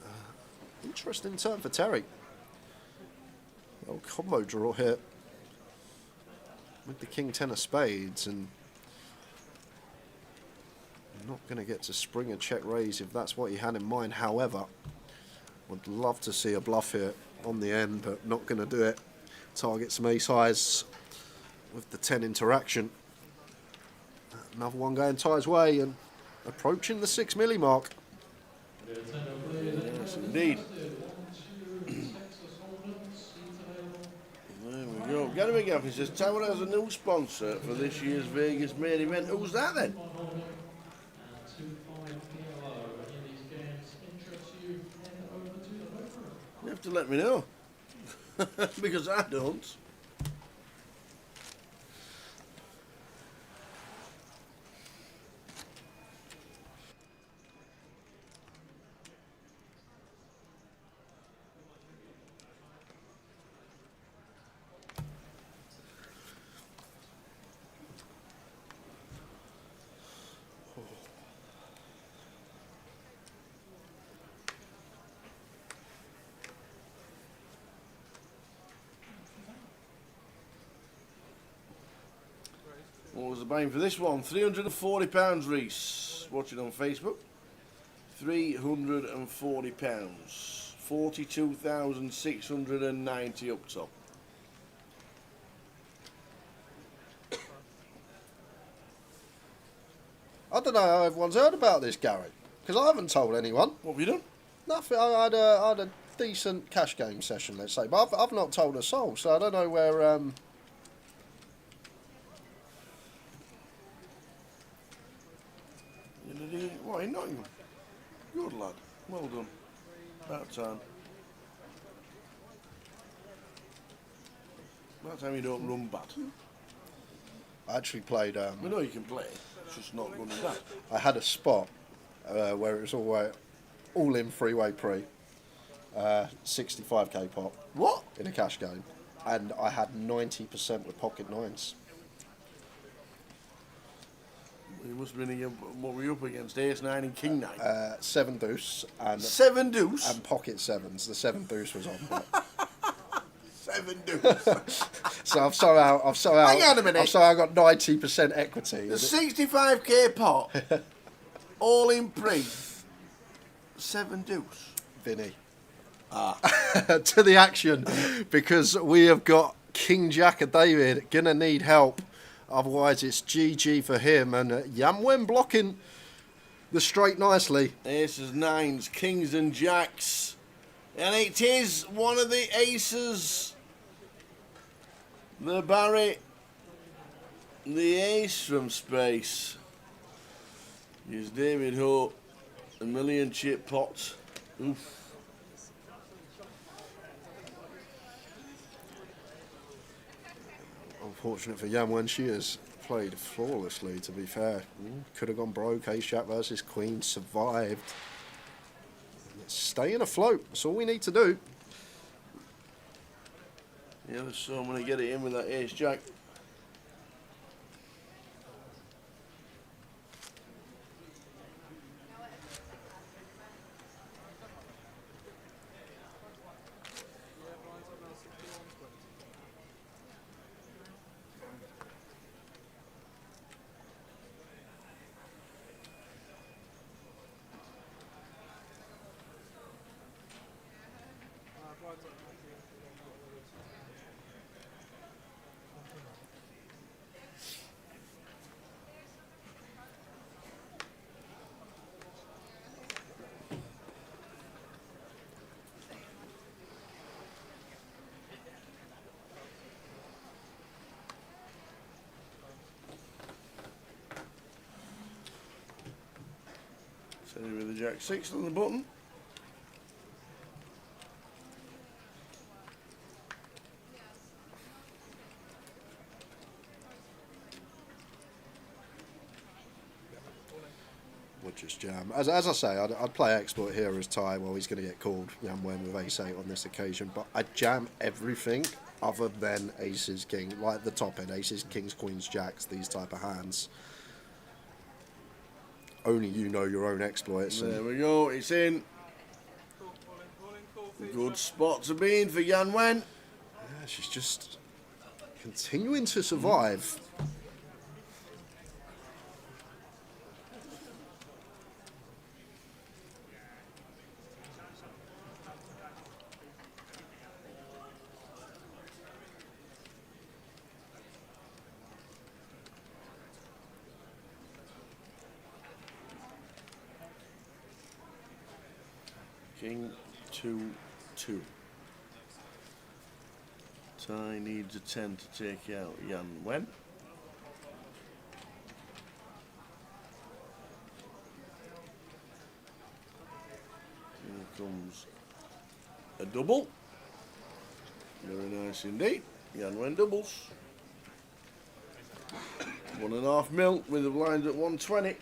interesting turn for Terry. Little combo draw here with the King 10 of spades, and not going to get to spring a check raise if that's what he had in mind. However, would love to see a bluff here on the end, but not going to do it. Target some ace highs with the 10 interaction. Another one going Ty's way and approaching the 6 milli mark. Yes, indeed. There we go. Get him again. He says Tower has a new sponsor for this year's Vegas main event. Who's that then? You have to let me know. Because I don't. What was the buying for this one? £340, Reese. Watching on Facebook. £340. 42,690 up top. I don't know how everyone's heard about this, Gary, because I haven't told anyone. What have you done? Nothing. I had a decent cash game session, let's say, but I've not told a soul, so I don't know where. What, in Nottingham? Good lad. Well done. About time. About time you don't run bad. I actually played. We know you can play. It's just not running bad. I had a spot where it was all in freeway pre, 65k pot. What? In a cash game, and I had 90% with pocket nines. You must have been what were you up against? Ace 9 and King 9? 7 deuce and 7 deuce? and pocket sevens. The 7 deuce was on. But 7 deuce. so I've somehow Hang on a minute. I've somehow got 90% equity. The 65k pot, all in pre, 7 deuce. Vinny. To the action, because we have got King Jack of David gonna need help. Otherwise, it's GG for him, and Yamwen blocking the straight nicely. Aces, 9s, Kings and Jacks. And it is one of the aces. The Barry. The ace from space. Is David Hope. A million chip pot. Oof. Unfortunate for Yamwen, she has played flawlessly, to be fair. Could have gone broke. Ace-Jack versus Queen, survived. Staying afloat, that's all we need to do. Yeah, there's so many get it in with that Ace-Jack. Steady with the Jack 6 on the button. We'll just jam. As I say, I'd play exploit here as tie. Well, he's going to get called Yamwen with ace-8 on this occasion, but I'd jam everything other than aces, king, like the top end, aces, kings, queens, jacks, these type of hands. Only you know your own exploits. There we go, it's in. Good spot to be in for Yan Wen. Yeah, she's just continuing to survive. King 2-2. Tai needs a 10 to take out Yan Wen. Here comes a double. Very nice indeed. Yan Wen doubles. 1.5 mil with the blinds at 120.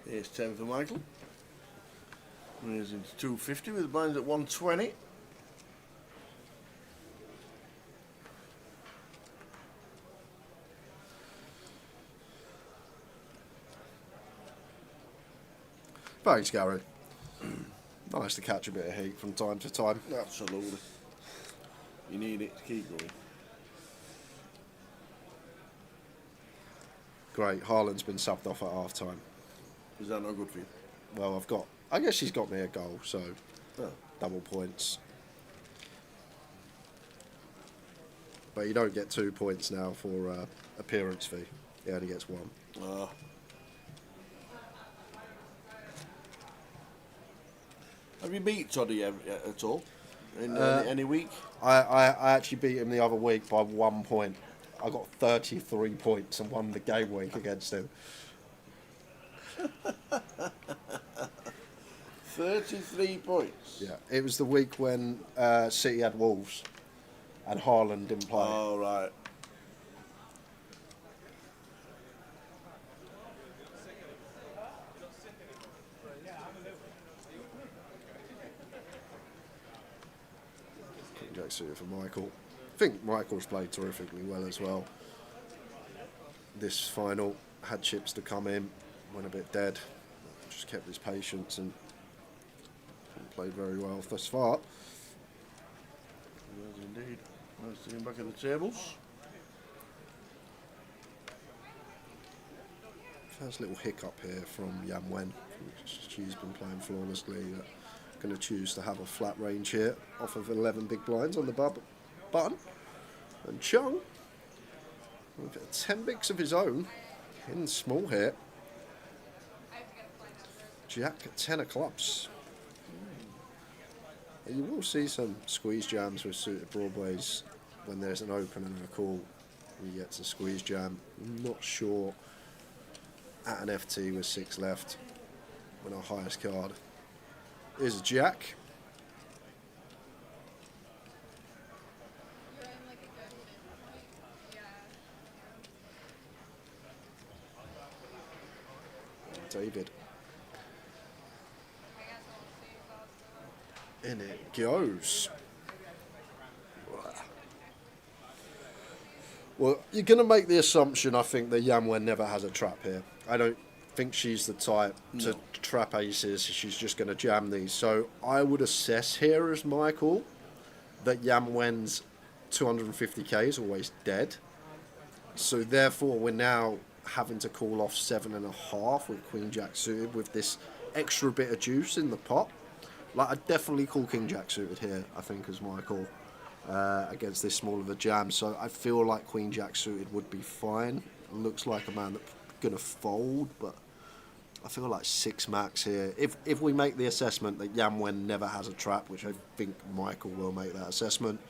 Here's 10 for Michael. Here's into 250 with the blinds at 120. Thanks, Gary. Nice to catch a bit of heat from time to time. Absolutely. You need it to keep going. Great. Haaland's been subbed off at half time. Is that not good for you? Well, I guess she's got me a goal, so Oh. double points. But you don't get 2 points now for appearance fee. He only gets 1. Have you beat Toddy at all? In any week? I actually beat him the other week by 1 point. I got 33 points and won the game week against him. 33 points. Yeah, it was the week when City had Wolves and Haaland didn't play. Oh, right. Jack suited for Michael. I think Michael's played terrifically well as well. This final had chips to come in, went a bit dead, just kept his patience and played very well thus far. Yes, indeed. Nice to get back at the tables. First little hiccup here from Yan Wen. She's been playing flawlessly. Going to choose to have a flat range here off of 11 big blinds on the button. And Chung, with 10 bigs of his own, in small here. Jack at 10 of clubs. You will see some squeeze jams with suited broadways when there's an open and a call. He gets a squeeze jam. I'm not sure at an FT with 6 left when our highest card is a jack. David. In it goes. Well, you're going to make the assumption, I think, that Yamwen never has a trap here. I don't think she's the type to trap aces. She's just going to jam these. So I would assess here as Michael that Yamwen's 250k is always dead. So therefore, we're now having to call off 7.5 with Queen Jack suited with this extra bit of juice in the pot. Like, I'd definitely call King Jack suited here, I think, as Michael, against this small of a jam. So I feel like Queen Jack suited would be fine. Looks like a man that's going to fold, but I feel like 6 max here. If we make the assessment that Yamwen never has a trap, which I think Michael will make that assessment,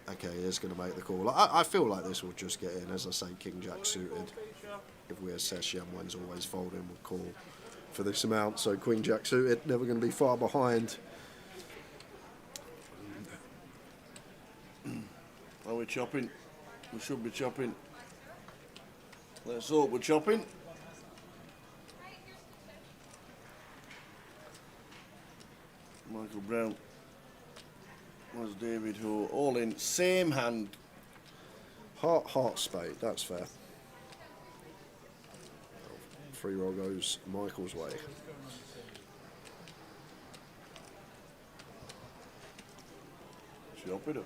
okay, he's going to make the call. I feel like this will just get in, as I say, King Jack suited. If we assess Yamwen's always folding, we'll call for this amount. So Queen Jack suited, never going to be far behind. Are we chopping? We should be chopping. Let's hope we're chopping. Michael Brown. Was David Ho. All in. Same hand. Heart, spade. That's fair. 3 roll goes Michael's way. Chop it up.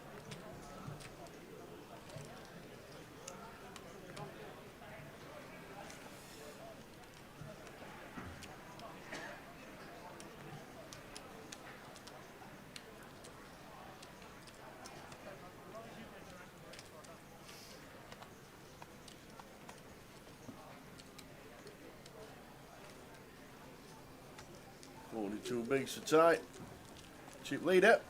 Too big, so tight. Chip leader.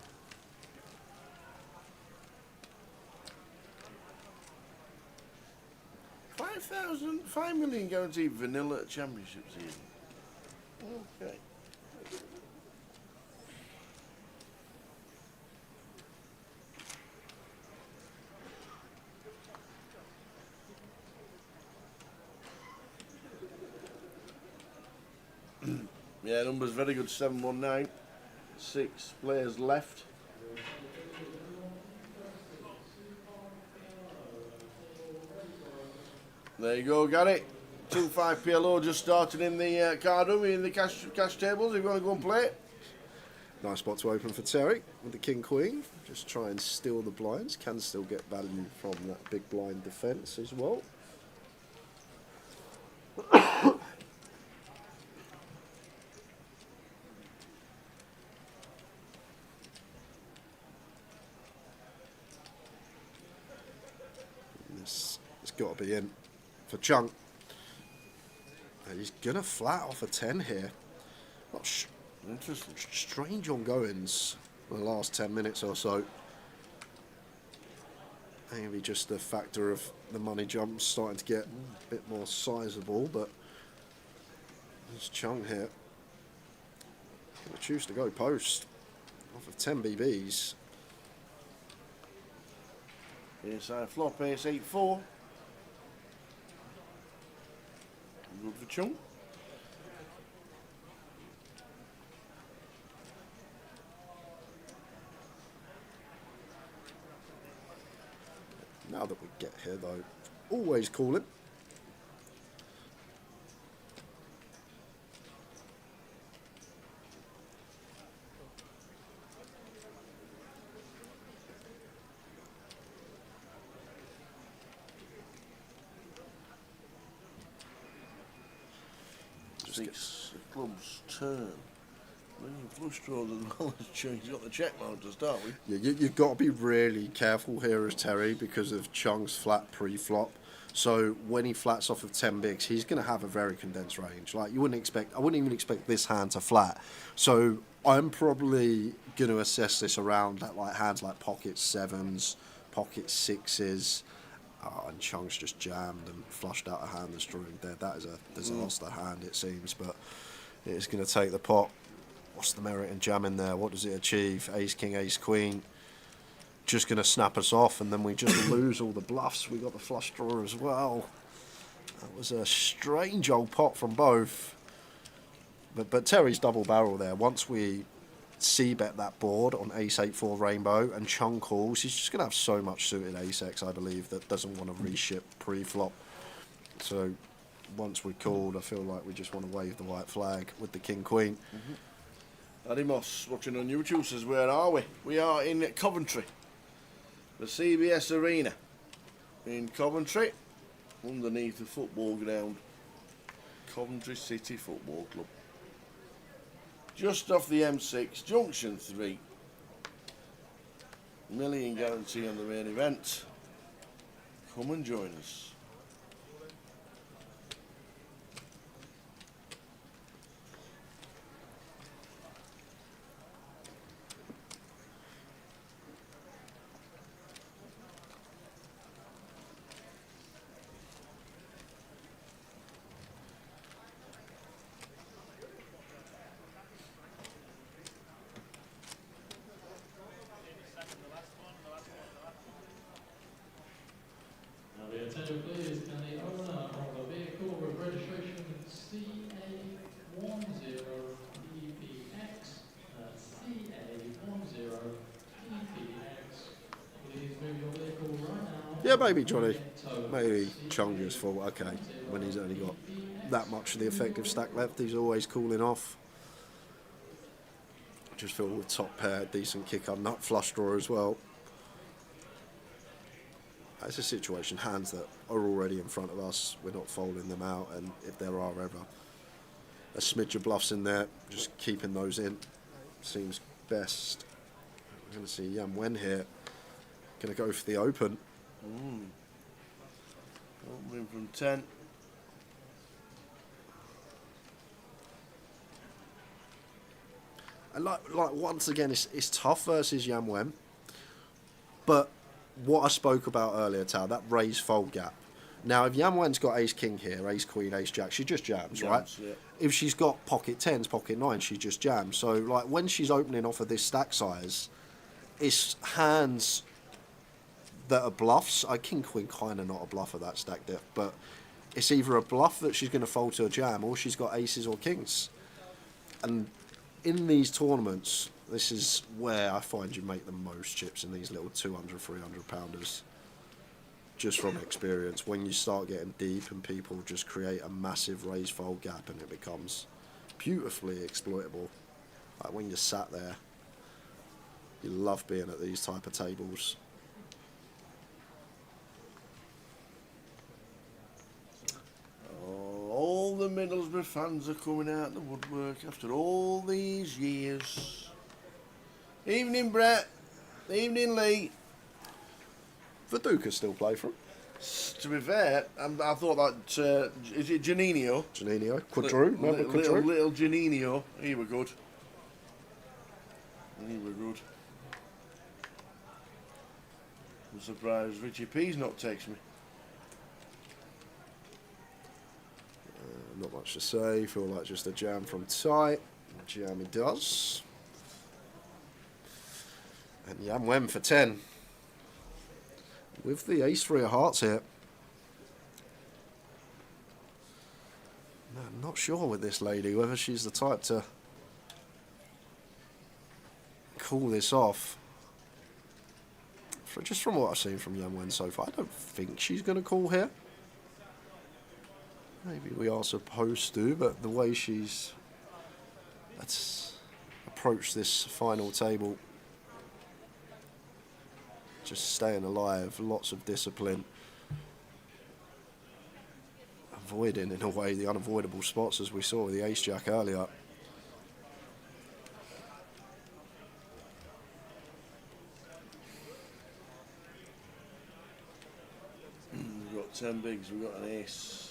$5 million guaranteed vanilla championships here. Okay. Yeah, number's very good, 719. 6 players left. There you go, got it. 2-5 PLO just started in the card room, in the cash tables, if you want to go and play it. Nice spot to open for Terry with the King Queen. Just try and steal the blinds. Can still get value from that big blind defence as well. It's got to be in for Chunk. And he's going to flat off a 10 here. Interesting. Strange ongoings in the last 10 minutes or so. Maybe just the factor of the money jump starting to get a bit more sizable, but there's Chung here. Gonna choose to go post off of 10 BBs. Ace high flop, ace 8-4. Good for Chung. Now that we get here though, always call him. Six clubs turn. Flush draws as well as Chung. He's got the check mark to start with. Yeah, you've got to be really careful here as Terry because of Chung's flat pre-flop. So when he flats off of 10 bigs, he's going to have a very condensed range. Like I wouldn't even expect this hand to flat. So I'm probably going to assess this around that, like hands like pocket 7s, pocket 6s, And Chung's just jammed and flushed out a hand that's drawing dead. That is a disaster hand, it seems, but it is going to take the pot. What's the merit in jamming there? What does it achieve? Ace, king, ace, queen. Just going to snap us off, and then we just lose all the bluffs. We got the flush draw as well. That was a strange old pot from both. But Terry's double barrel there. Once we c-bet that board on ace-8-4 rainbow and Chung calls, he's just going to have so much suited ace-x, I believe, that doesn't want to reship pre-flop. So once we called, I feel like we just want to wave the white flag with the king-queen. Addy Moss, watching on YouTube, says, where are we? We are in Coventry, the CBS Arena in Coventry, underneath the football ground, Coventry City Football Club. Just off the M6, Junction 3. Million guarantee on the main event. Come and join us. Attention please, can the owner of a vehicle with registration CA10EPX, CA10EPX, please move your vehicle right now. Yeah, maybe Johnny. Maybe Chunga's fault. Okay, when he's only got that much of the effective stack left, he's always cooling off. Just feel with top pair, decent kicker, nut flush draw as well. That's a situation, hands that are already in front of us, we're not folding them out, and if there are ever a smidge of bluffs in there, just keeping those in seems best. We're going to see Yan Wen here, going to go for the open. Opening from 10. And like once again, it's tough versus Yan Wen, but what I spoke about earlier, Tao, that raise fold gap. Now, if Yan Wen's got ace king here, ace queen, ace jack, she just jams, right? Yeah. If she's got pocket tens, pocket nines, she just jams. So, like, when she's opening off of this stack size, it's hands that are bluffs. King queen kind of not a bluff of that stack depth, but it's either a bluff that she's going to fold to a jam, or she's got aces or kings. And in these tournaments, this is where I find you make the most chips in these little 200, 300 pounders. Just from experience, when you start getting deep and people just create a massive raise fold gap and it becomes beautifully exploitable. Like when you're sat there, you love being at these type of tables. All the Middlesbrough fans are coming out the woodwork after all these years. Evening, Brett. Evening, Lee. Viduka still play for him. To be fair, I thought that, is it Janino? Janino. Quadru. Remember Quadru? Little Janino. He were good. He were good. I'm surprised Richie P's not text me. Not much to say. Feel like just a jam from tight. Jam he does. And Yan Wen for 10. With the ace-3 of hearts here. I'm not sure with this lady whether she's the type to call this off. Just from what I've seen from Yan Wen so far, I don't think she's going to call here. Maybe we are supposed to, but the way she's approached this final table, just staying alive, lots of discipline, avoiding in a way the unavoidable spots as we saw with the ace jack earlier. We've got 10 bigs, we've got an ace.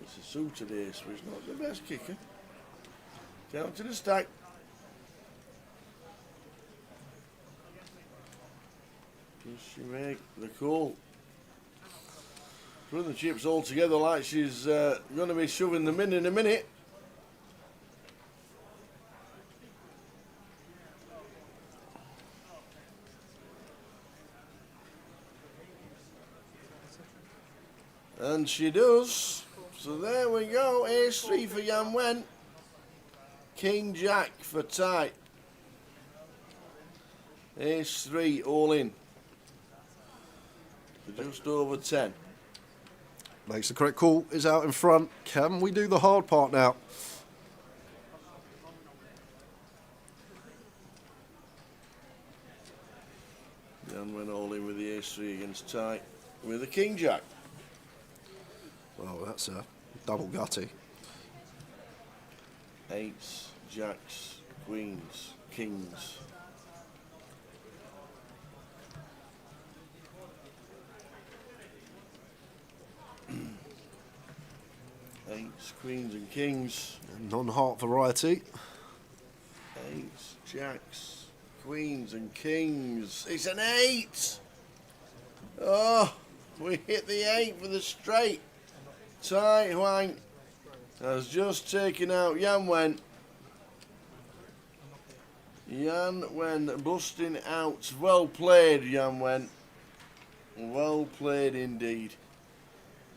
It's a suited ace, but it's not the best kicker. Down to the stack. Does she make the call? Putting the chips all together like she's going to be shoving them in a minute. And she does. So there we go. Ace 3 for Yan Wen. King Jack for Ty. Ace 3 all in. For just over 10. Makes the correct call, is out in front. Can we do the hard part now? Yan Wen all in with the Ace 3 against Ty with the King Jack. Well, that's a double gutty. Eights, jacks, queens, kings. Eights, queens and kings. Non-heart variety. Eights, jacks, queens and kings. It's an 8! Oh, we hit the 8 for the straight. Tai Huang has just taken out Yan Wen. Yan Wen busting out. Well played, Yan Wen. Well played indeed.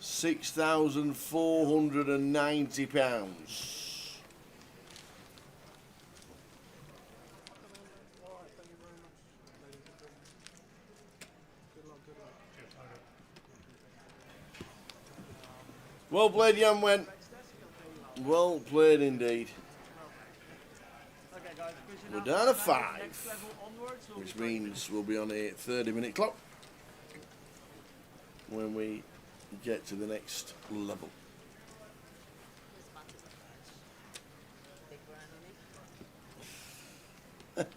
£6,490. Well played, Yan Wen. Well played indeed. Okay, guys, We're down to 5, which means we'll be on a 30-minute clock when we get to the next level.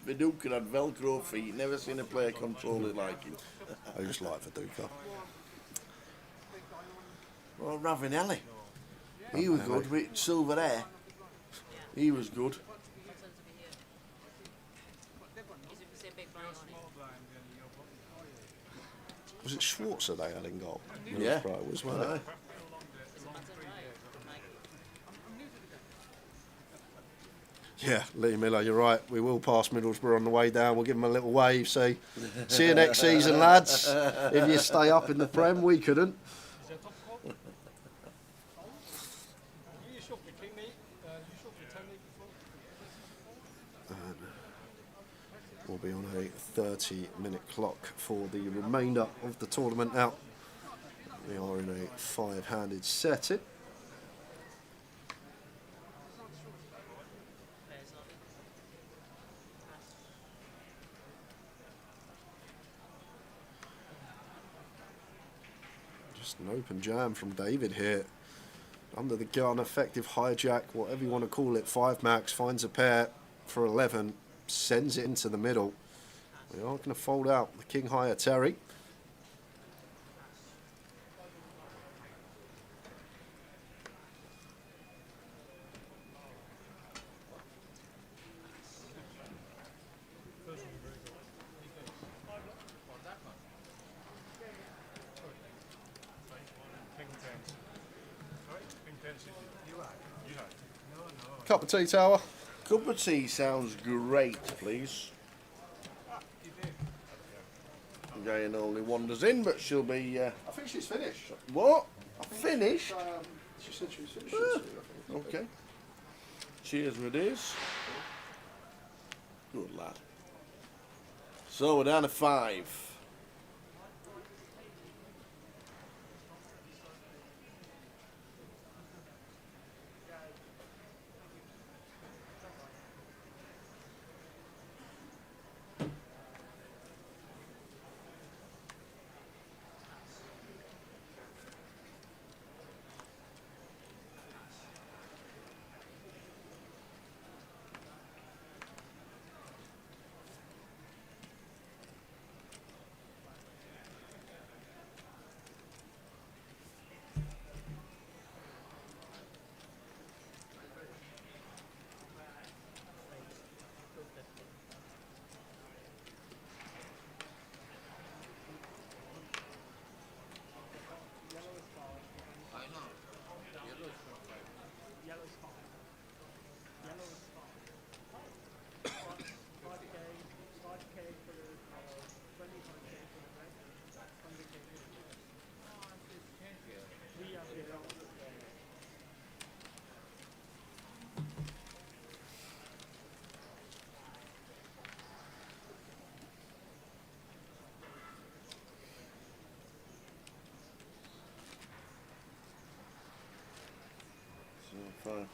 Viduka had Velcro feet. Never seen a player control it like him. I just like Viduka. Well, Ravanelli. He was good with silver hair. He was good. Was it Schwarzer they had in goal? Yeah. Wasn't it? Yeah, Lee Miller, you're right. We will pass Middlesbrough on the way down. We'll give them a little wave. See you next season, lads. If you stay up in the Prem, we couldn't. We'll be on a 30-minute clock for the remainder of the tournament now. We are in a 5-handed setting. Just an open jam from David here. Under the gun, effective hijack, whatever you want to call it. 5 max, finds a pair for 11. Sends it into the middle. We are going to fold out the King Higher Terry. Cup of tea, Tower. Cup of tea sounds great, please. Gain only wanders in, but she'll be. I think she's finished. What? Finished? She said she was finished. Okay. Cheers, my dears. Good lad. So we're down to 5.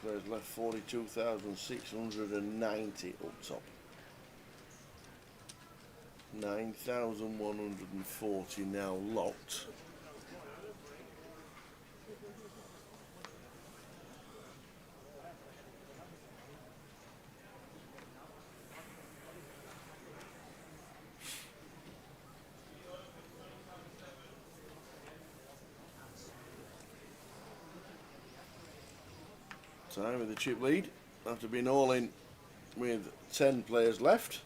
Players left 42,690 up top. 9,140 now locked. Time with the chip lead after being all in with 10 players left.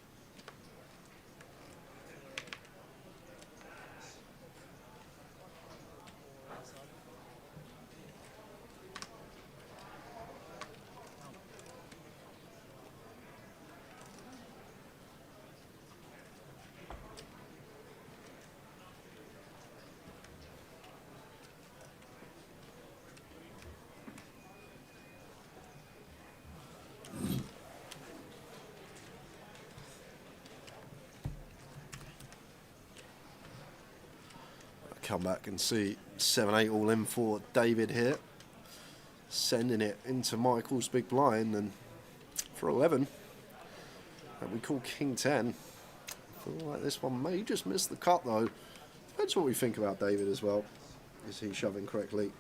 Come back and see 7-8 all in for David here, sending it into Michael's big blind, and for 11 and we call King 10. I feel like this one may just miss the cut though. Depends what we think about David as well. Is he shoving correctly?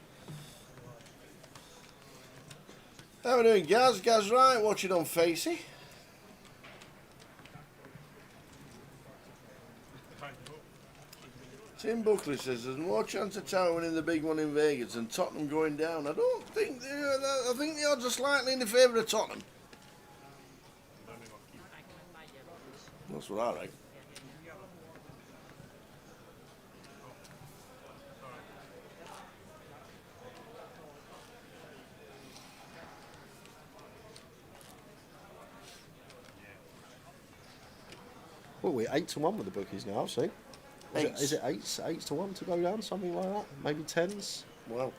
How are we doing, Gaz? Gaz, right? Watching on Facey. Tim Buckley says there's more chance of Tower winning the big one in Vegas than Tottenham going down. I don't think. I think the odds are slightly in the favour of Tottenham. That's what I reckon. Well, we're 8-1 with the bookies now, see? Is it 8 to 1 to go down, something like that? Maybe 10s? Wow.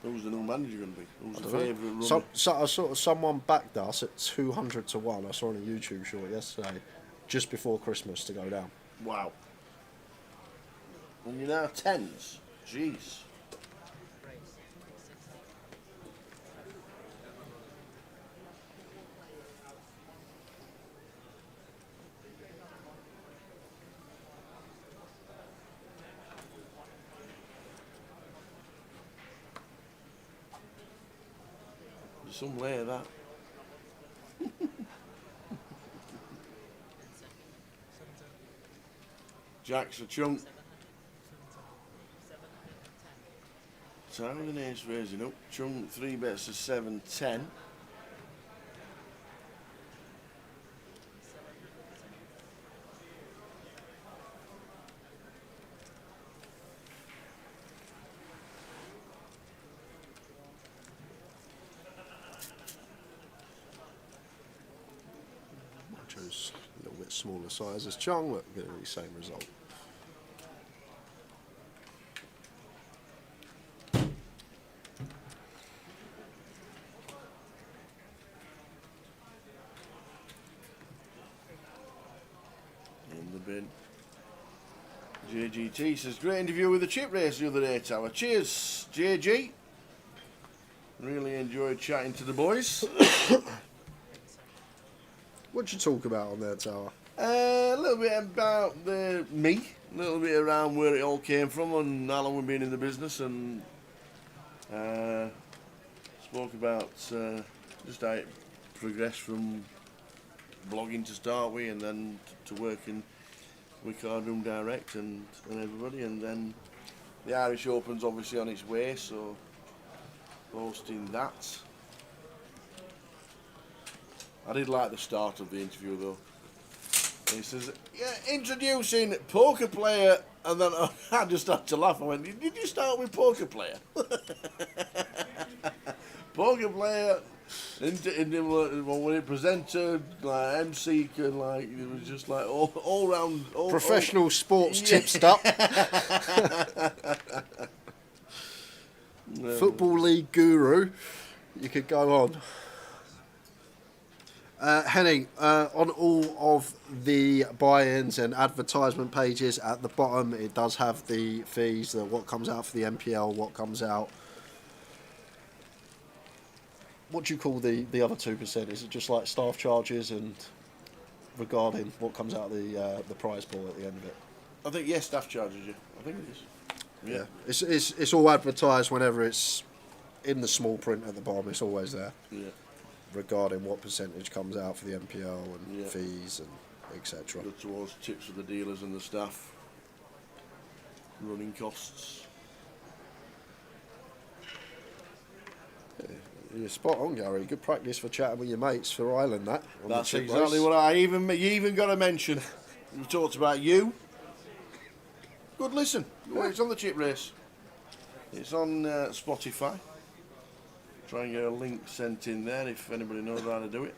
Who's the new manager going to be? Who's the favourite runner? Someone backed us at 200 to 1. I saw on a YouTube short yesterday, just before Christmas to go down. Wow. And you're now 10s? Jeez. Some layer that. Jack's a chunk. Time with an ace raising up. Chunk 3 bets to 7-10. Chose a little bit smaller size as Chung, but getting the same result. In the bin. JGT says, great interview with the chip race the other day, Tower. Cheers, JG. Really enjoyed chatting to the boys. What'd you talk about on there, Tower? A little bit about me, a little bit around where it all came from and how long we've been in the business, and spoke about just how it progressed from blogging to start with, and then to working with Cardroom Direct and everybody, and then the Irish Open's obviously on its way, so hosting that. I did like the start of the interview though. He says, yeah, introducing poker player, and then I just had to laugh. I went, did you start with poker player? Poker player, when it presented, like MC, and like it was just like all round. Professional sports tipsed up. Football League guru. You could go on. Henning, on all of the buy-ins and advertisement pages at the bottom, it does have the fees, what comes out for the MPL, what comes out what do you call the other 2%? Is it just like staff charges and regarding what comes out of the prize pool at the end of it? I think yes, staff charges you. I think it is. Yeah. It's all advertised whenever it's in the small print at the bottom. It's always there. Yeah. Regarding what percentage comes out for the MPL and Yeah. fees and etc. Go towards tips for the dealers and the staff. Running costs. You're spot on, Gary. Good practice for chatting with your mates for Ireland. That. On the That's chip exactly race. what you even got to mention. We talked about you. Good listen. It's on the chip race. It's on Spotify. Try and get a link sent in there if anybody knows how to do it.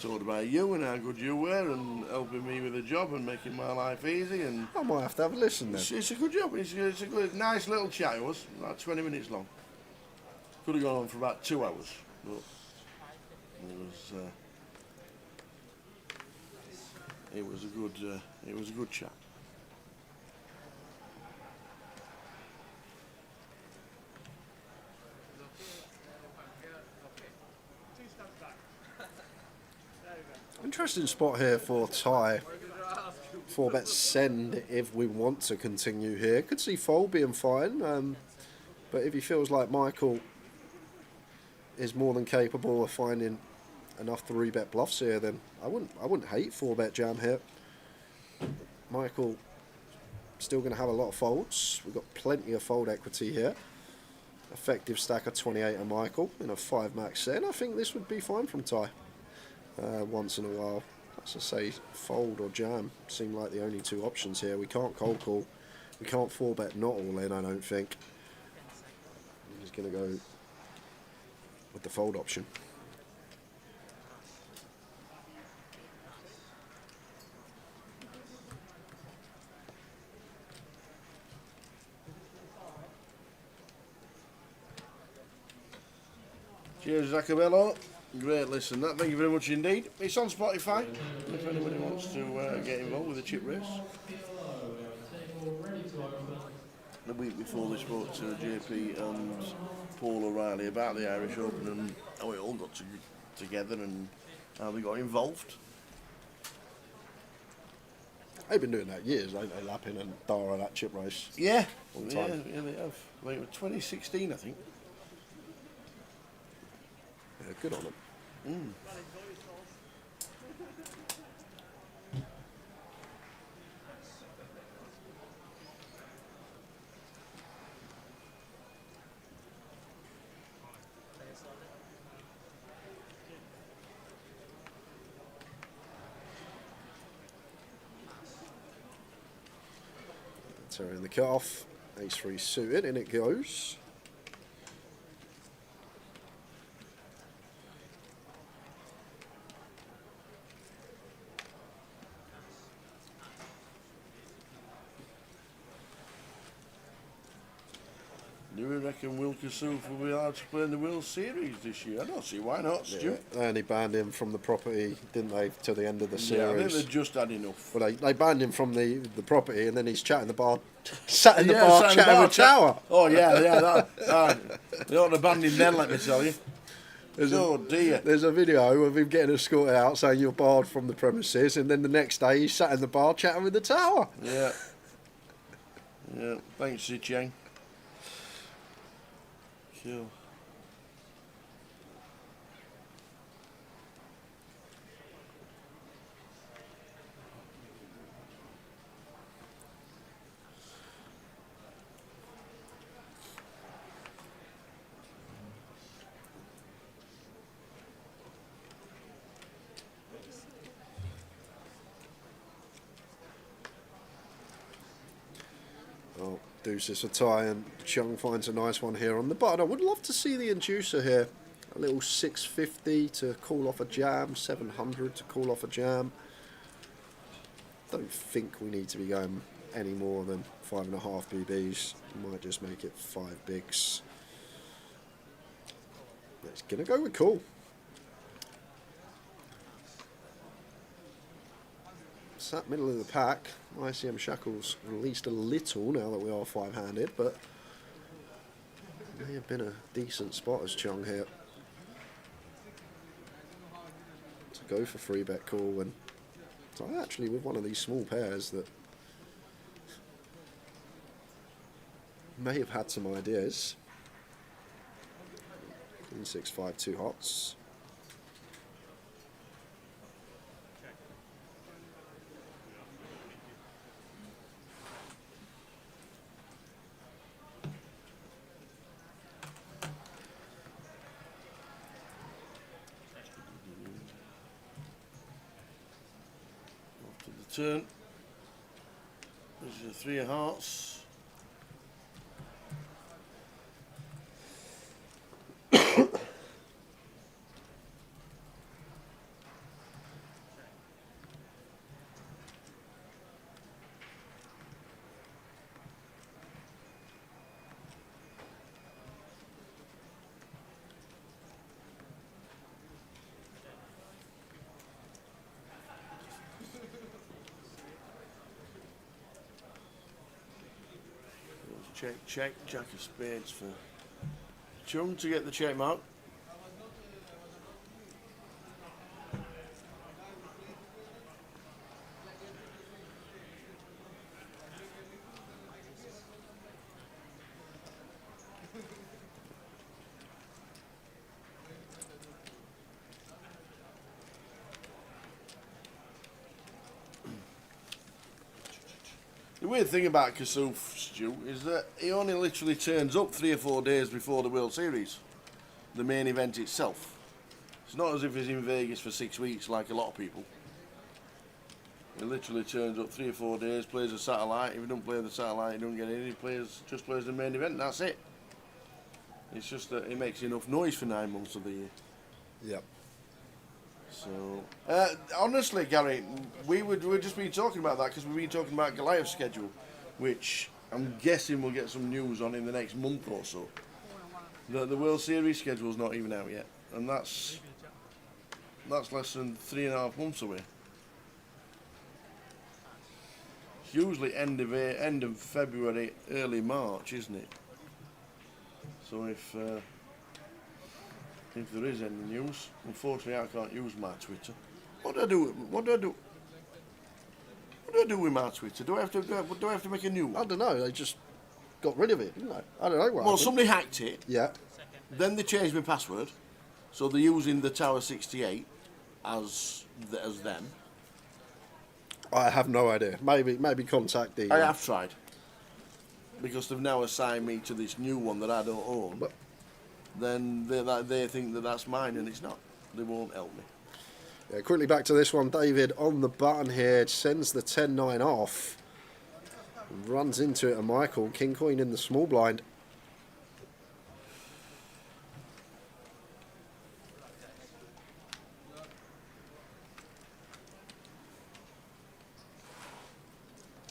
Talked about you and how good you were and helping me with the job and making my life easy. And I might have to have a listen then. it's a good job. It's a good, nice little chat. It was about 20 minutes long. Could have gone on for about 2 hours, but it was a good chat. Interesting spot here for Ty. 4-bet send if we want to continue here. Could see fold being fine, but if he feels like Michael is more than capable of finding enough 3-bet bluffs here, then I wouldn't hate 4-bet jam here. Michael still going to have a lot of folds. We've got plenty of fold equity here. Effective stack of 28 of Michael in a 5 max set. I think this would be fine from Ty. Once in a while, as I say, fold or jam seem like the only two options here. We can't cold call, we can't 4-bet not all in. I don't think. I'm just going to go with the fold option. Cheers, Zacabello. Great listen. Thank you very much indeed. It's on Spotify if anybody wants to get involved with the chip race. The week before we spoke to JP and Paul O'Reilly about the Irish Open and how it all got together and how they got involved. They've been doing that years, ain't they? Lappin and Dara, that chip race. Yeah, All the time. yeah, they have. Like it was 2016, I think. Yeah, good on them. Tearing the cutoff, ace-3 suited, in it goes. Do we reckon Will Kassouf will be allowed to play in the World Series this year? I don't see why not, Stu. They only banned him from the property, didn't they, till the end of the Yeah, I think series? they just had enough. Well, they banned him from the property, and then he's chatting the bar, sat in the Yeah, bar, sat in the chatting bar, with Tower. Oh yeah. They ought to ban him then, let me tell you. Oh dear. There's a video of him getting escorted out, saying you're barred from the premises, and then the next day he's sat in the bar chatting with the Tower. Yeah. Yeah. Thanks, Si Cheng. Cool. Oh, deuces for Ty, and Chung finds a nice one here on the button. I would love to see the inducer here. A little 650 to call off a jam, 700 to call off a jam. Don't think we need to be going any more than 5.5 BBs. Might just make it 5 bigs. It's gonna go with call. Sat middle of the pack. ICM Shackles released a little now that we are 5-handed, but May have been a decent spotter's chong here to go for free bet call, and so actually with one of these small pairs that may have had some ideas. Queen 6-5, 2 hots. After the turn, there's your 3 of hearts. Check, check, jack of spades for Chung to get the check mark. The weird thing about Kasuf, Stu, is that he only literally turns up 3 or 4 days before the World Series, the main event itself. It's not as if he's in Vegas for 6 weeks like a lot of people. He literally turns up 3 or 4 days, plays a satellite. If he don't play the satellite, he don't get in. He just plays the main event, and that's it. It's just that he makes enough noise for 9 months of the year. Yep. So, honestly, Gary, we've just been talking about that because we've been talking about Goliath's schedule, which I'm guessing we'll get some news on in the next month or so. The World Series schedule's not even out yet, and that's less than 3.5 months away. It's usually end of February, early March, isn't it? So if there is any news, unfortunately I can't use my Twitter. What do I do? What do I do? What do I do with my Twitter? Do I have to make a new one? I don't know. They just got rid of it, didn't they? I don't know what Well, happened. somebody hacked it. Yeah. Then they changed my password, so they're using the Tower 68 as them. I have no idea. Maybe contact the. I have tried because they've now assigned me to this new one that I don't own. But then they think that that's mine, and it's not. They won't help me. yeah, quickly back to this one. David on the button here sends the 10-9 off. Runs into it, and Michael King Queen in the small blind.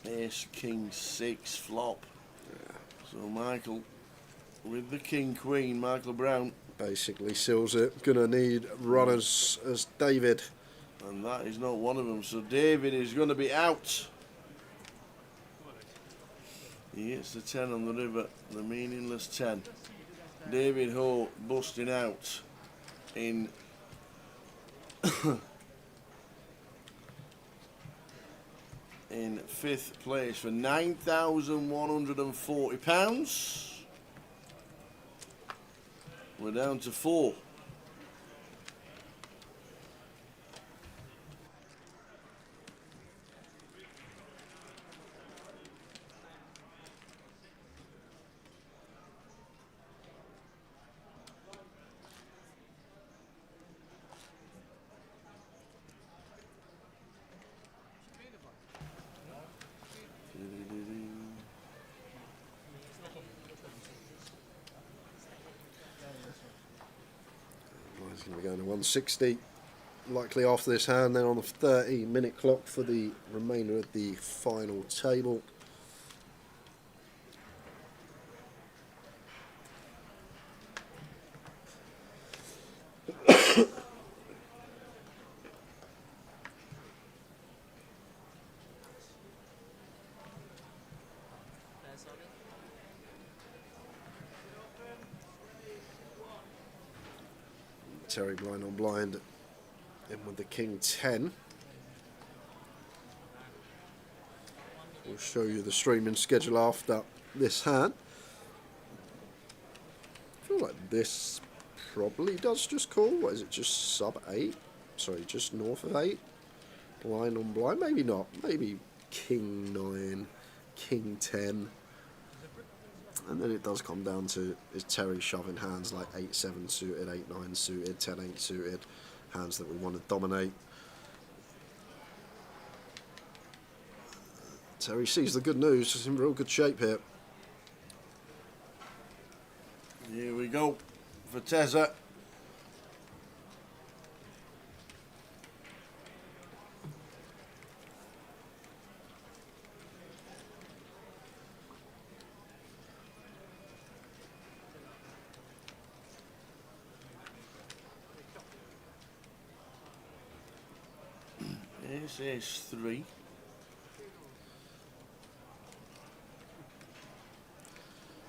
Ace King 6 flop. Yeah. So Michael with the King Queen, Michael Brown, Basically seals it. Gonna need runners as David. and that is not one of them. So David is going to be out. He hits the 10 on the river, the meaningless 10. David Ho busting out in in 5th place for £9,140. We're down to 4. He's going to be going to 160. Likely after this hand, then on the 30-minute clock for the remainder of the final table. Terry blind on blind in with the king 10. We'll show you the streaming schedule after this hand. I feel like this probably does just call. What is it, just sub 8? Sorry, just north of 8. Blind on blind, maybe not. Maybe king 9, king 10. And then it does come down to, is Terry shoving hands like 8-7 suited, 8-9 suited, 10-8 suited, hands that we want to dominate. Terry sees the good news, he's in real good shape here. Here we go for Tezza. This is 3.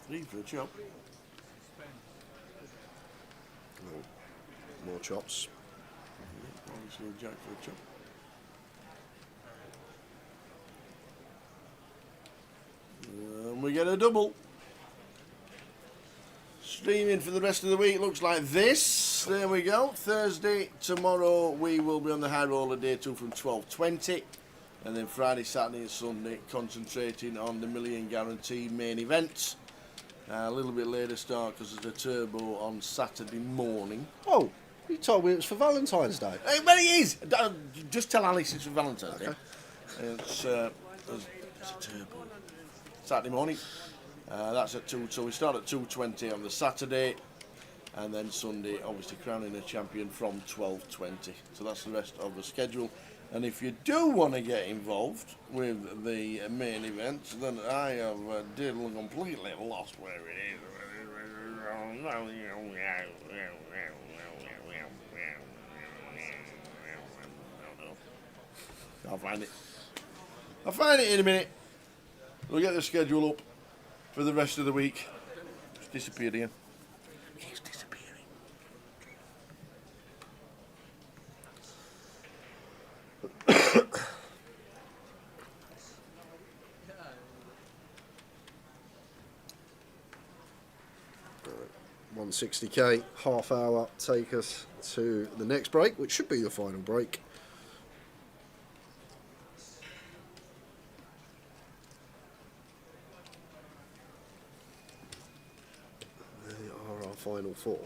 Three for a chop. More chops. Obviously a jack for a chop. And we get a double. Streaming for the rest of the week looks like this. There we go. Thursday, tomorrow we will be on the high roller day 2 from 12:20. And then Friday, Saturday and Sunday concentrating on the Million Guarantee main event. A little bit later start because there's a turbo on Saturday morning. Oh, you told me it was for Valentine's Day. Hey, well, it is. Just tell Alice it's for Valentine's Day. It's a turbo. Saturday morning. That's at 2. So we start at 2:20 on the Saturday, and then Sunday, obviously crowning a champion from 12:20. So that's the rest of the schedule. And if you do want to get involved with the main event, then I have completely lost where it is. I'll find it. I'll find it in a minute. We'll get the schedule up for the rest of the week. It's disappeared again. It's disappearing. 160k, half hour, take us to the next break, which should be the final break. They are our final 4.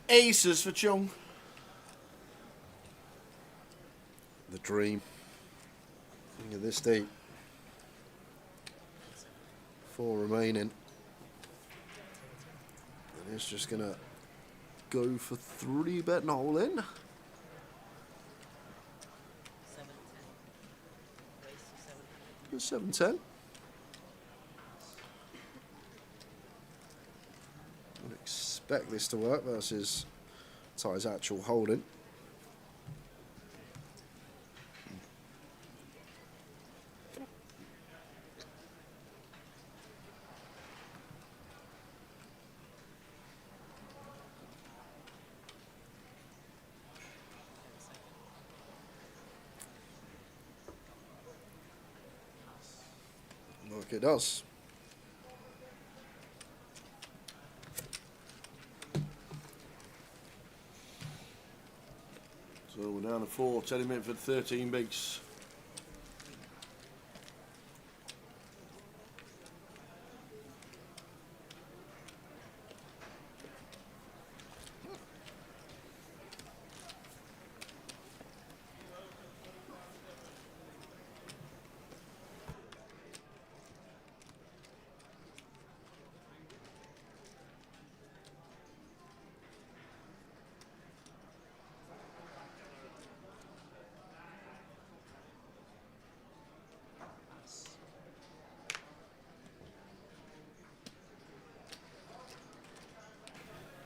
Aces for Chung. The dream. Think of this deep. 4 remaining. And it's just gonna go for 3 betting all in. 7-10. Would expect this to work versus Ty's actual holding. Look, it does. 4, Teddy Mitford, 13 bigs.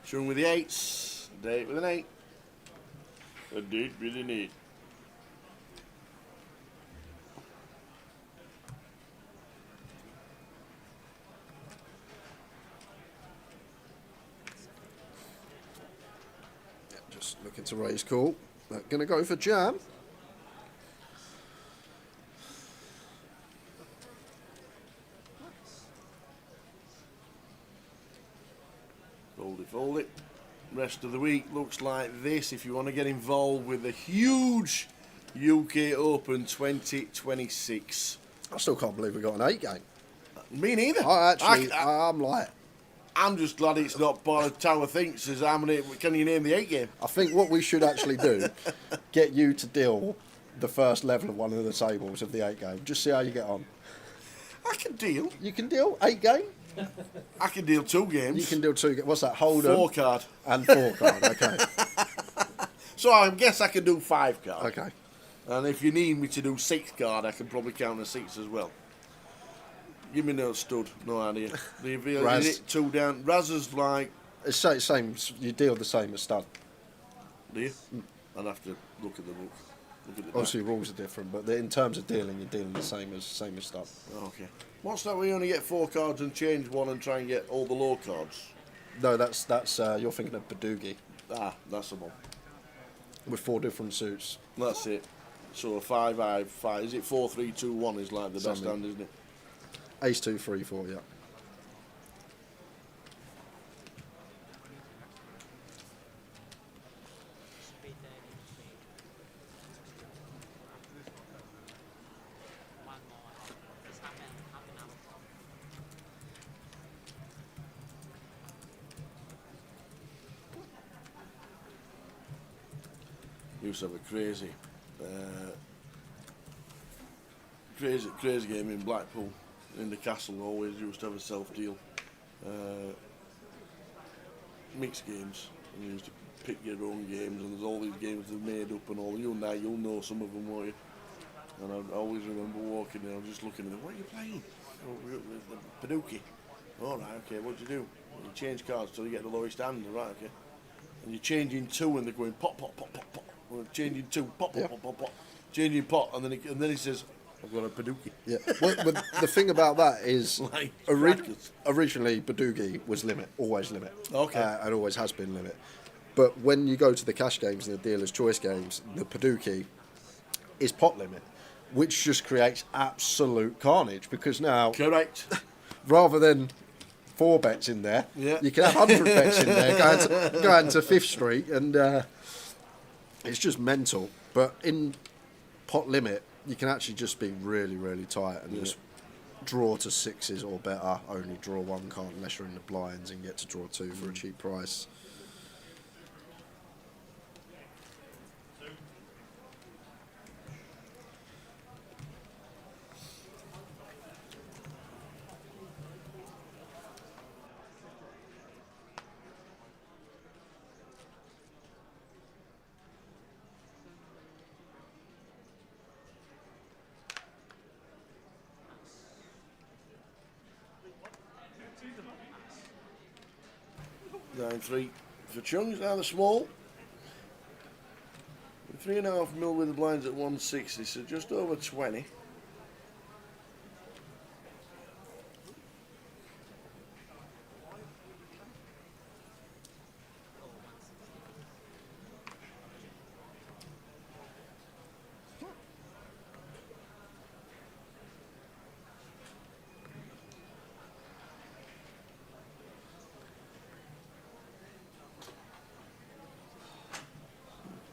Showing with the 8s, date with an 8. A date with an 8. Just looking to raise call. Going to go for jam. Fold it. Rest of the week looks like this. If you want to get involved with the huge UK Open 2026. I still can't believe we got an 8 game. Me neither. I'm just glad it's not part of Tower Thinks as how many can you name the 8 game? I think what we should actually do, get you to deal the first level of one of the tables of the 8 game. Just see how you get on. I can deal. You can deal 8 game? I can deal 2 games. You can deal 2 games. What's that? Hold'em 4 card. and 4 card. Okay. So I guess I can do 5 card. Okay. And if you need me to do 6 card, I can probably count a 6 as well. Give me no stud, no idea. Raz. Is it 2 down? Raz is like. It's same. You deal the same as stud. Do you? I'd have to look at the book. Look at the Obviously, rules are different, but in terms of dealing, you're dealing the same as stud. Okay. What's that? We only get 4 cards and change 1 and try and get all the low cards. No, that's you're thinking of Badoogie. Ah, that's the one. With 4 different suits. That's it. So a 5-5. Is it 4-3-2-1 is like the best hand, isn't it? Ace 2, 3, 4. Yeah. Used to have a crazy game in Blackpool. In the castle, always used to have a self deal. Mixed games. And you used to pick your own games, and there's all these games they've made up and all. You'll know some of them, won't you? And I always remember walking in, I was just looking at them, what are you playing? Oh, we're up with the Padookie. Alright, okay, what do you do? You change cards till you get the lowest hand, right, okay. And you're changing 2 and they're going pop, pop, pop, pop, pop. We're changing 2, pop, pop, pop, pop, pop. Changing pot, and then he says, I've got a Padookie. Yeah. Well, but the thing about that is, Like, originally Badoogie was limit, always limit. Okay. And always has been limit. But when you go to the cash games and the dealer's choice games, the Padookie is pot limit, which just creates absolute carnage because now, correct. rather than 4 bets in there, Yeah. you can have 100 bets in there, go out to 5th Street, and it's just mental. But in pot limit, you can actually just be really, really tight and just draw to 6s or better. Only draw 1 card unless you're in the blinds and get to draw 2 for a cheap price. Down 3 for Chungs, now the small. 3.5 mil with the blinds at 160, so just over 20.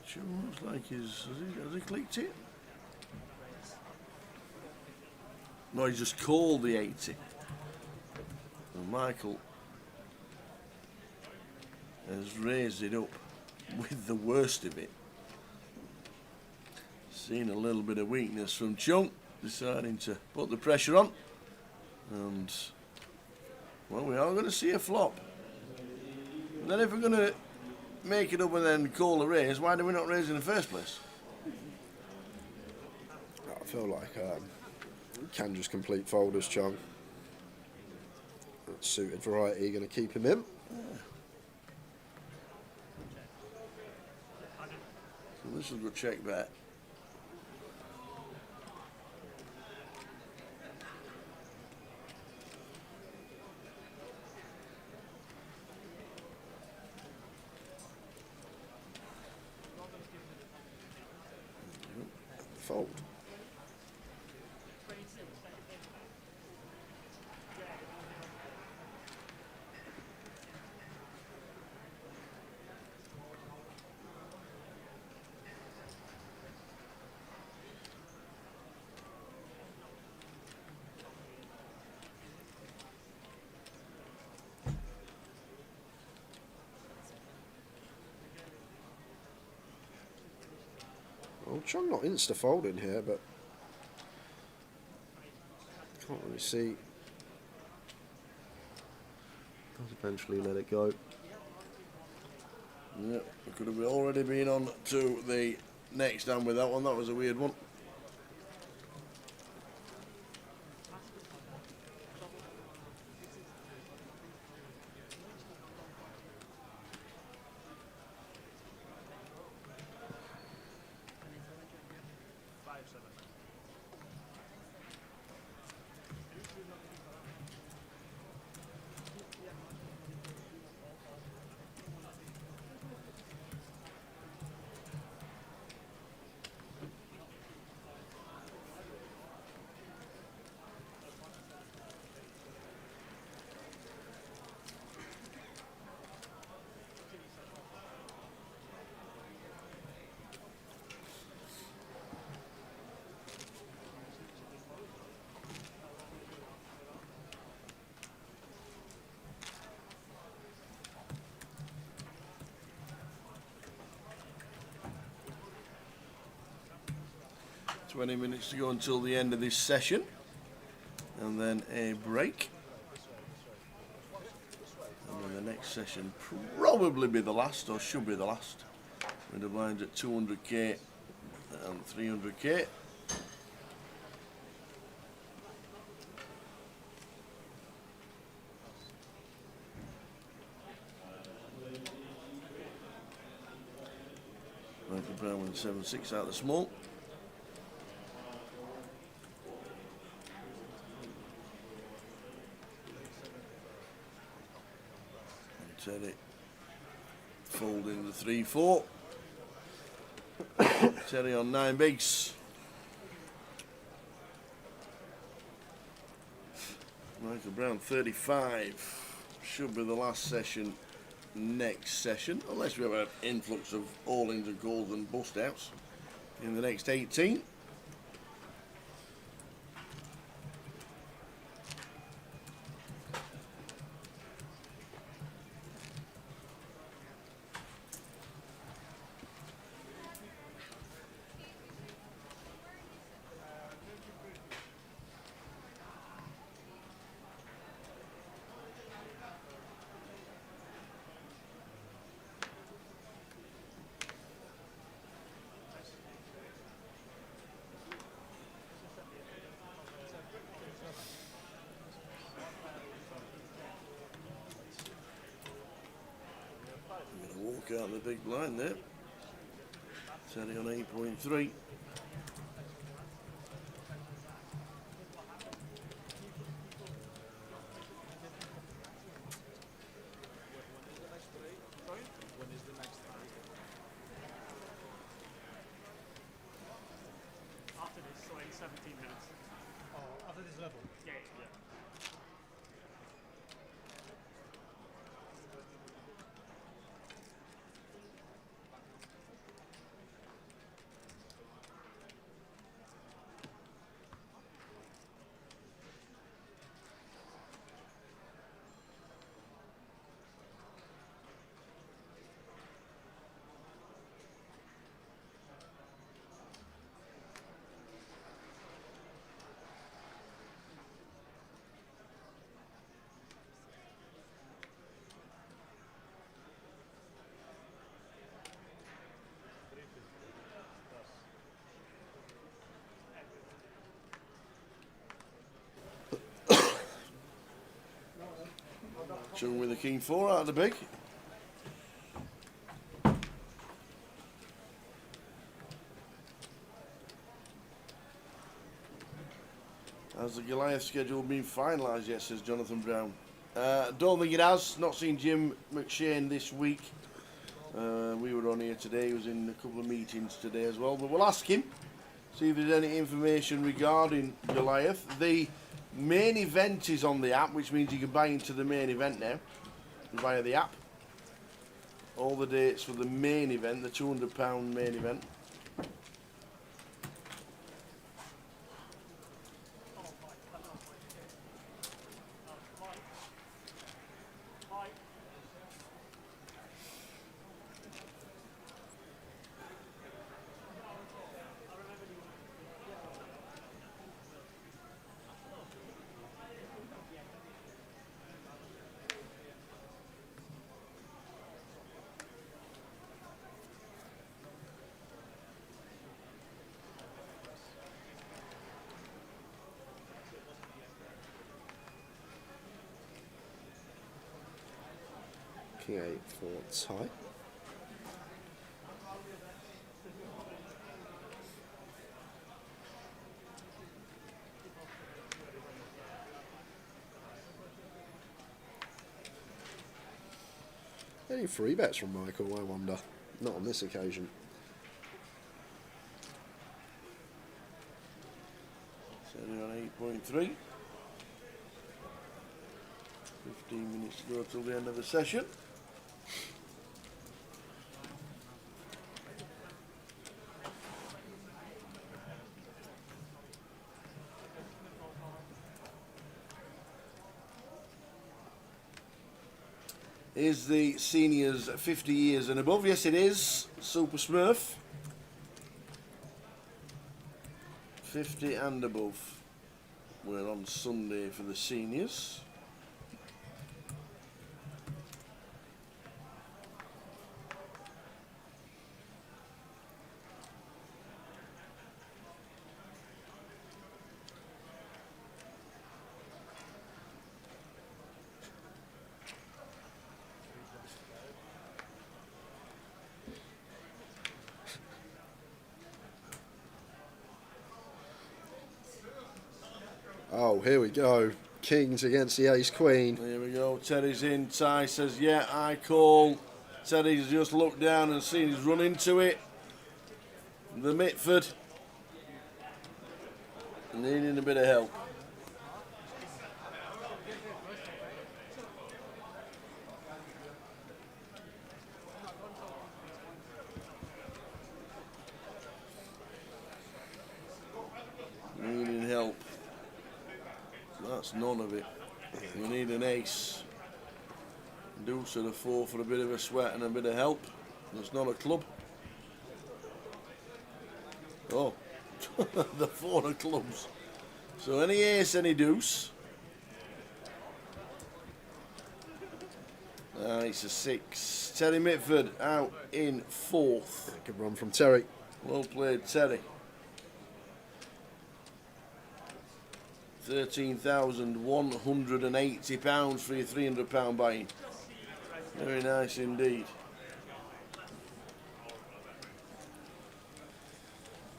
Sure looks like has he clicked it? No, he just called the 80. And Michael has raised it up with the worst of it. Seen a little bit of weakness from Chung, deciding to put the pressure on. And, well, we are going to see a flop. And then if we're going to make it up and then call a raise, why do we not raise in the first place? I feel like can just complete folders, Chung. Suited variety, going to keep him in. So this is a good check bet. Fold. Well, Chung not insta-folding here, but can't really see. Does eventually let it go. Yep, we could have already been on to the next hand with that one. That was a weird one. "20 minutes to go until the end of this session, and then a break. And then the next session probably be the last, or should be the last, with the blinds at 200k and 300k. Michael Brown with 7-6 out the small. Teddy folding the 3-4. Teddy on 9 bigs. Michael Brown 35. Should be the last session next session, unless we have an influx of all-ins and calls and bust outs in the next 18. Walk out the big blind there. Teddy on 8.3. After this, so in 17 minutes. Oh, after this level? Yeah, yeah. 1 Chung with the king 4 out of the big. Has the Goliath schedule been finalised yet, says Jonathan Brown? Don't think it has. Not seen Jim McShane this week. We were on here today. He was in a couple of meetings today as well. But we'll ask him, see if there's any information regarding Goliath. The main event is on the app, which means you can buy into the main event now via the app. All the dates for the main event, the £200 main event. King 8 for tie. Any free bets from Michael, I wonder? Not on this occasion. Setting on 8.3. 15 minutes to go till the end of the session. Is the seniors 50 years and above? Yes, it is. Super Smurf. 50 and above. We're on Sunday for the seniors. Oh, here we go. Kings against the ace queen. Here we go. Terry's in. Ty says, yeah, I call. Terry's just looked down and seen he's run into it. The Mitford. Needing a bit of help. Needing help. That's none of it. We need an ace. Deuce at a 4 for a bit of a sweat and a bit of help. It's not a club. Oh, the 4 of clubs. So any ace, any deuce. It's a 6. Terry Mitford out in 4th. Good run from Terry. Well played, Terry. £13,180 for your £300 buying. Very nice indeed.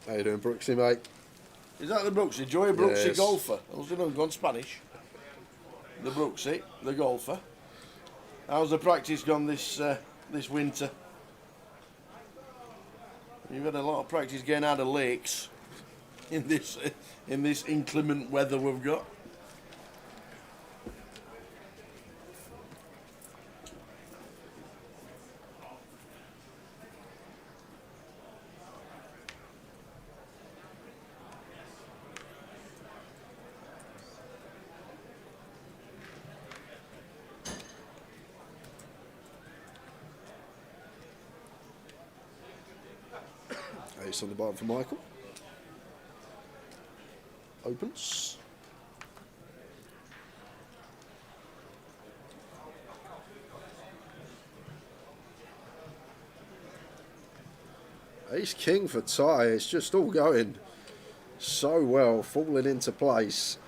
How you doing, Brooksy, mate? Is that the Brooksy? Joey Brooksy, Yes. golfer. I was going to go Spanish. The Brooksy, the golfer. How's the practice gone this winter? You've had a lot of practice getting out of lakes in this inclement weather we've got. Ace on the bottom for Michael. Opens. Ace king for Ty. It's just all going so well, falling into place.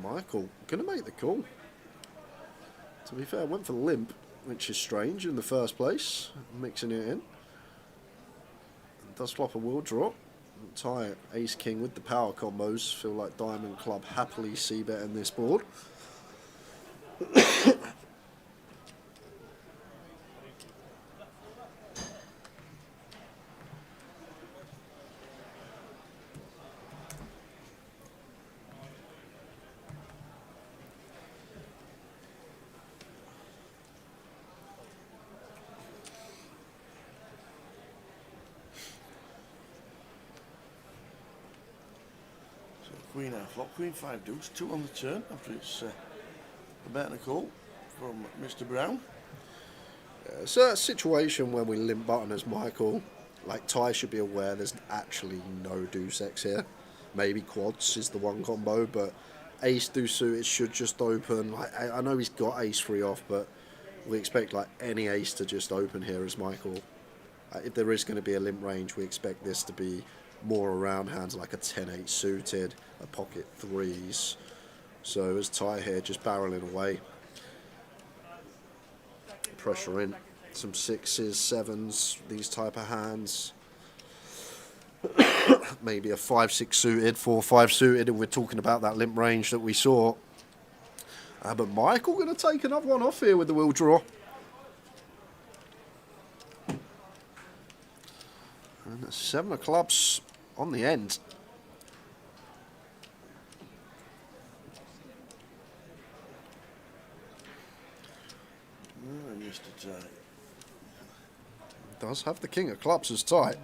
Michael going to make the call. To be fair, went for limp, which is strange in the first place, mixing it in. Does flop a will draw. Tie ace king with the power combos. Feel like diamond club happily c-bet in this board. Queen half flop, queen 5 deuce, 2 on the turn after it's a better call from Mr. Brown. It's a situation where we limp button as Michael. Like, Ty should be aware there's actually no deuce X here. Maybe quads is the one combo, but ace deuce suited should just open. Like, I know he's got ace 3 off, but we expect like any ace to just open here as Michael. If there is going to be a limp range, we expect this to be more around hands like a 10-8 suited, a pocket 3s. So as Ty here just barreling away. Pressure in. Some 6s, 7s, these type of hands. Maybe a 5-6 suited, 4-5 suited if we're talking about that limp range that we saw. But Michael going to take another one off here with the will draw. And a 7 of clubs on the end. Oh, Mr. Ty. Does have the king of clubs as tight.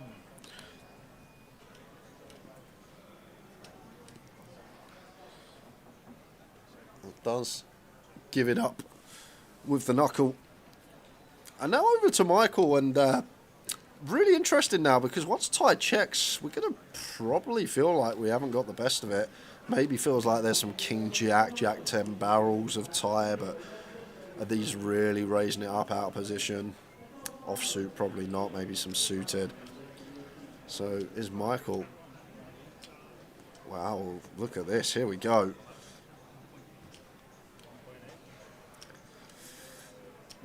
Does give it up with the knuckle. And now over to Michael, and really interesting now, because once Ty checks, we're going to probably feel like we haven't got the best of it. Maybe feels like there's some king jack, jack 10 barrels of Ty, but are these really raising it up out of position? Offsuit probably not, maybe some suited. So is Michael. Wow, look at this, here we go.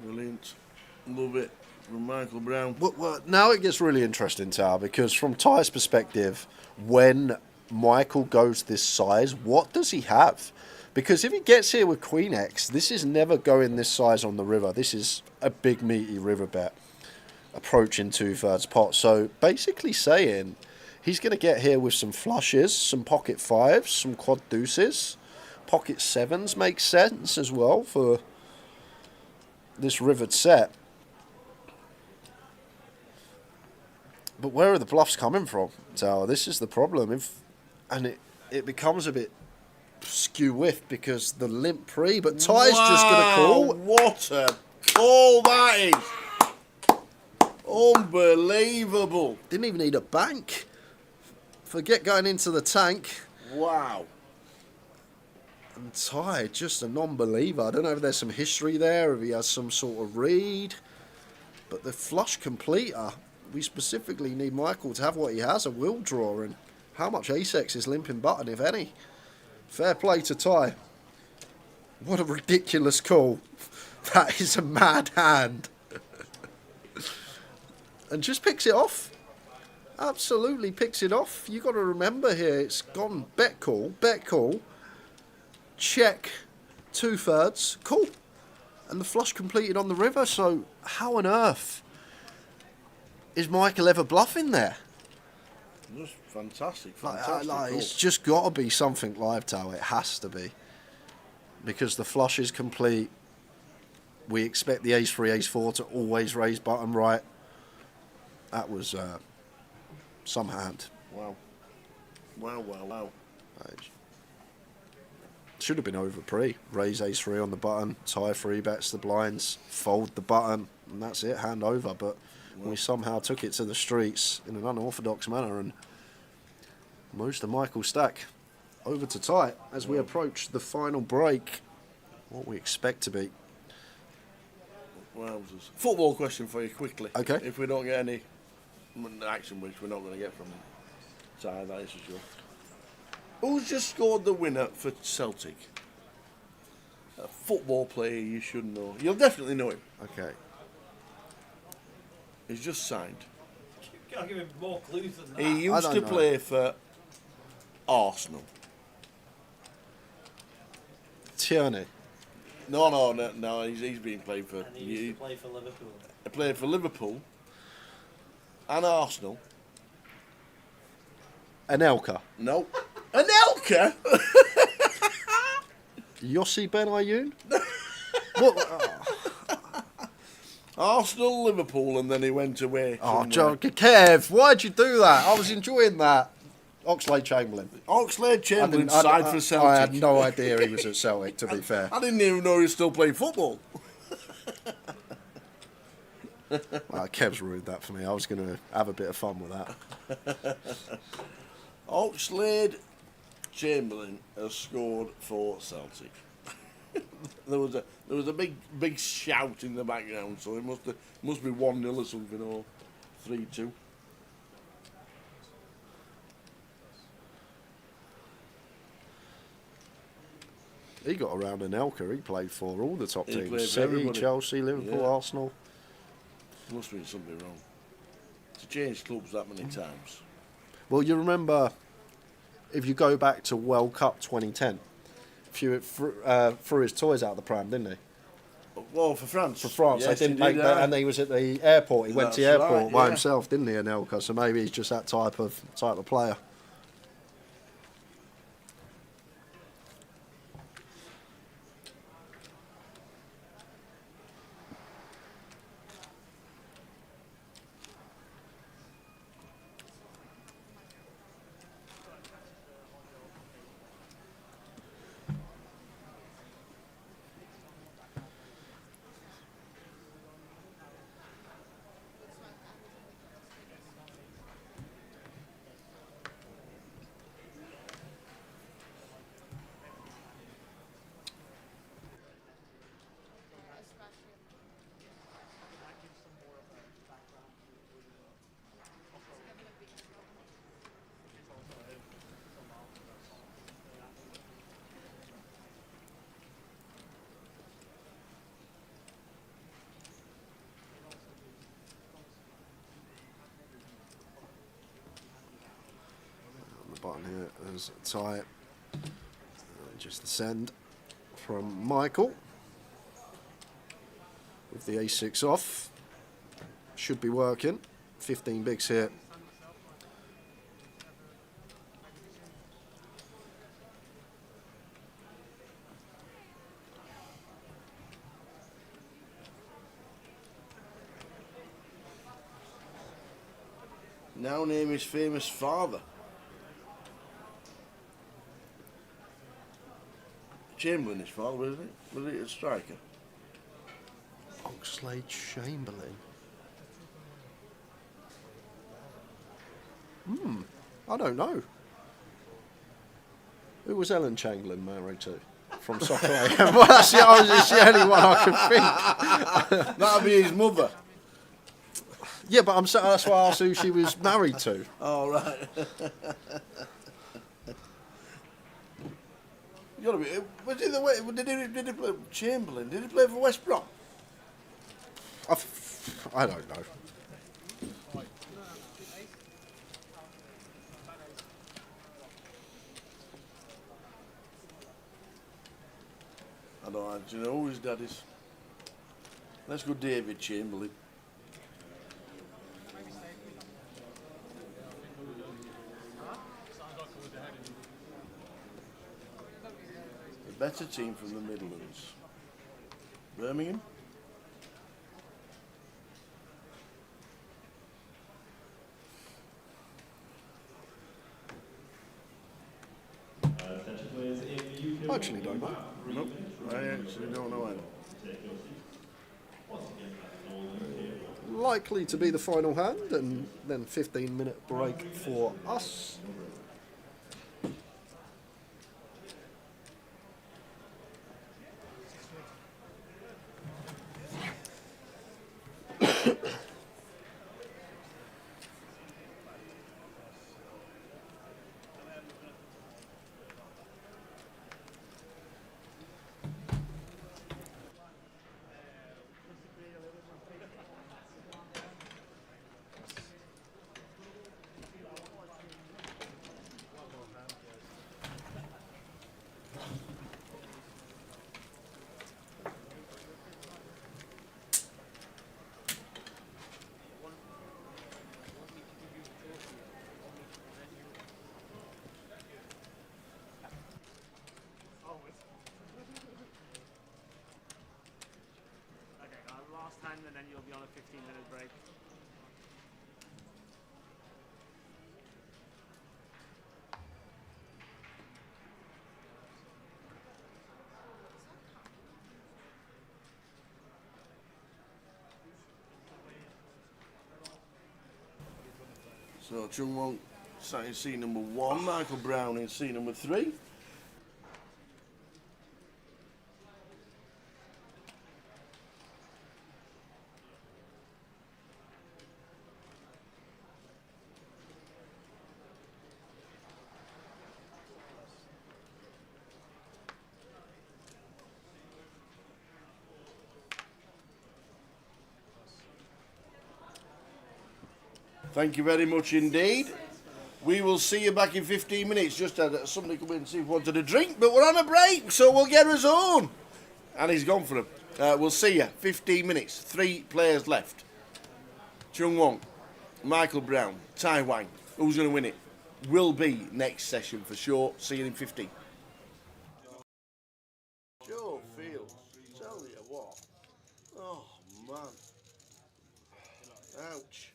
Brilliant. Love it from Michael Brown. Well, now it gets really interesting, Tao, because from Ty's perspective, when Michael goes this size, what does he have? Because if he gets here with Queen X, this is never going this size on the river. This is a big meaty river bet, approaching 2/3 pot. So basically saying he's going to get here with some flushes, some pocket 5s, some quad deuces. Pocket 7s makes sense as well for this rivered set. But where are the bluffs coming from, Tower? This is the problem. And it becomes a bit skew whiff because the limp pre, but Ty's just going to call. What a call that is. Unbelievable. Didn't even need a bank. Forget going into the tank. Wow. And Ty, just a non-believer. I don't know if there's some history there, if he has some sort of read. But the flush completer, we specifically need Michael to have what he has, a will draw. And how much ace-X is limping button, if any? Fair play to Ty. What a ridiculous call. That is a mad hand. And just picks it off. Absolutely picks it off. You got to remember here, it's gone bet call, check, 2/3, call. And the flush completed on the river, so how on earth is Michael ever bluffing there? Just fantastic. It's just got to be something live, Tower. It has to be. Because the flush is complete. We expect the ace-3, ace-4 to always raise button right. That was some hand. Wow. Wow. Should have been over pre. Raise ace-3 on the button. Tie 3 bets the blinds. Fold the button. And that's it. Hand over. But we somehow took it to the streets in an unorthodox manner. And most of Michael's stack over to Ty as we approach the final break. What we expect to be. Wowzers. Football question for you quickly. Okay. If we don't get any action, which we're not going to get from Ty, that is for sure. Who's just scored the winner for Celtic? A football player you should know. You'll definitely know him. Okay. He's just signed. Can't give him more clues than that. He used to play for Arsenal. Tierney. No. He's been playing for. And he used to play for Liverpool. He played for Liverpool and Arsenal. Anelka. No. Anelka? Yossi Ben Ayoun? What? Arsenal, Liverpool, and then he went away. Oh, John, Kev, why'd you do that? I was enjoying that. Oxlade-Chamberlain. Oxlade-Chamberlain signed for Celtic. I had no idea he was at Celtic, to be fair. I didn't even know he was still playing football. Well, Kev's ruined that for me. I was going to have a bit of fun with that. Oxlade-Chamberlain has scored for Celtic. there was a big shout in the background, so it must be 1-0 or something, or 3-2. He got around Anelka. He played for all the top He played teams. for City, everybody. Chelsea, Liverpool, Yeah. Arsenal. Must be something wrong. To change clubs that many times. Well, you remember, if you go back to World Cup 2010, threw his toys out of the pram, didn't he? Well, for France. For France, Yes, they didn't he make did, that, and he was at the airport. He went to the That's airport right, by yeah. himself, didn't he, Anelka? So maybe he's just that type of player. Button here as tie, just the send from Michael with the A6 off, should be working. 15 bigs here. Now name his famous father. Chamberlain, his father, wasn't it? Was it a striker? Oxlade-Chamberlain. I don't know. Who was Ellen Chamberlain married to? From Soccer AM? Well, that's the only one I could think. That'll be his mother. Yeah, but that's why I asked who she was married to. Oh, right. You gotta be. Was he the way? Did he play Chamberlain? Did he play for West Brom? I don't know. I don't actually know who his dad is. Let's go David Chamberlain. A better team from the Midlands. Birmingham? I actually don't know. Nope, I actually don't know either. Likely to be the final hand, and then 15-minute break for us. then you'll be on a 15-minute break. So Chung Wong sat in seat number 1, Michael Brown in seat number 3. Thank you very much indeed. We will see you back in 15 minutes. Just had somebody come in and see if we wanted a drink, but we're on a break, so we'll get us on. And he's gone for him. We'll see you. 15 minutes. 3 players left. Chung Wong, Michael Brown, Tai Wang. Who's going to win it? Will be next session for sure. See you in 15. Joe Fields, tell you what. Oh, man. Ouch.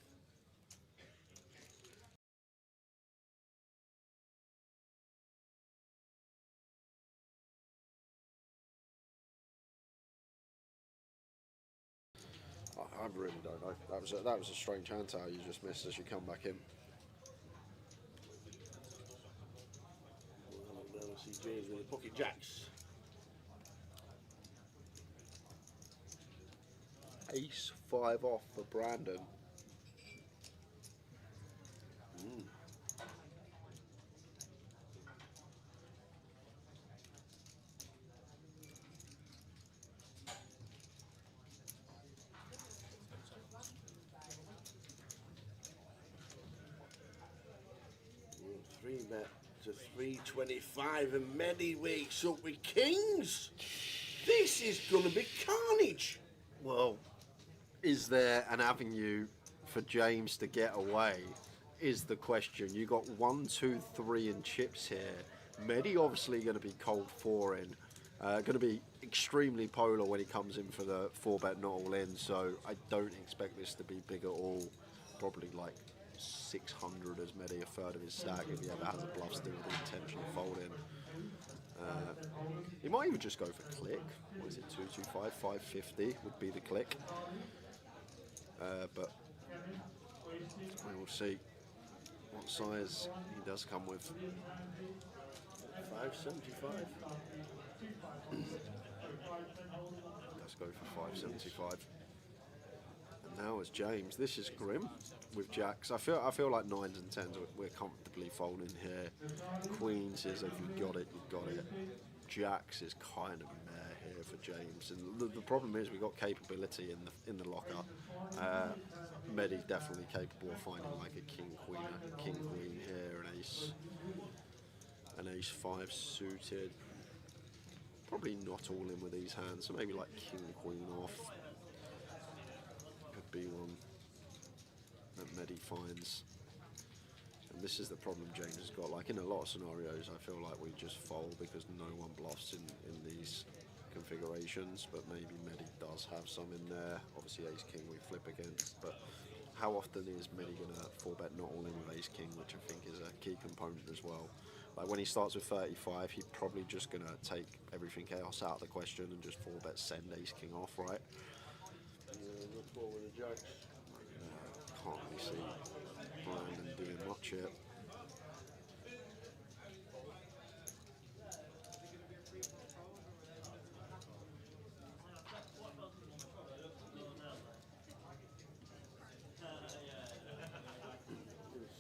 I really don't know. That was a strange hand towel you just missed as you come back in. See James with the pocket jacks. Ace 5 off for Brandon. Three bet to 325 and Medi wakes up with kings. This is going to be carnage. Well, is there an avenue for James to get away? Is the question. You got 1, 2, 3 in chips here. Medi obviously going to be cold 4 in. Going to be extremely polar when he comes in for the 4-bet not all in. So I don't expect this to be big at all. Probably like 600 as Medi, a third of his stack if he ever has a bluff still with the intention of folding. He might even just go for click. What is it, 225, 550 would be the click. But we will see what size he does come with. 575. Let's go for 575. And now as James, this is grim with jacks. I feel like 9s and 10s we're comfortably folding here. Queens is if you got it, you got it. Jacks is kind of meh here for James, and the problem is we got capability in the locker. Medi's definitely capable of finding like a king queen here, an ace 5 suited. Probably not all in with these hands, so maybe like king queen off could be one that Medi finds. And this is the problem James has got. Like in a lot of scenarios, I feel like we just fold because no one bluffs in these configurations, but maybe Medi does have some in there. Obviously ace king we flip against, but how often is Medi going to 4-bet not all in with ace king, which I think is a key component as well. Like when he starts with 35, he's probably just going to take everything else out of the question and just 4-bet send ace king off, right? Yeah, look forward to jacks. Can't really see Brandon doing much here.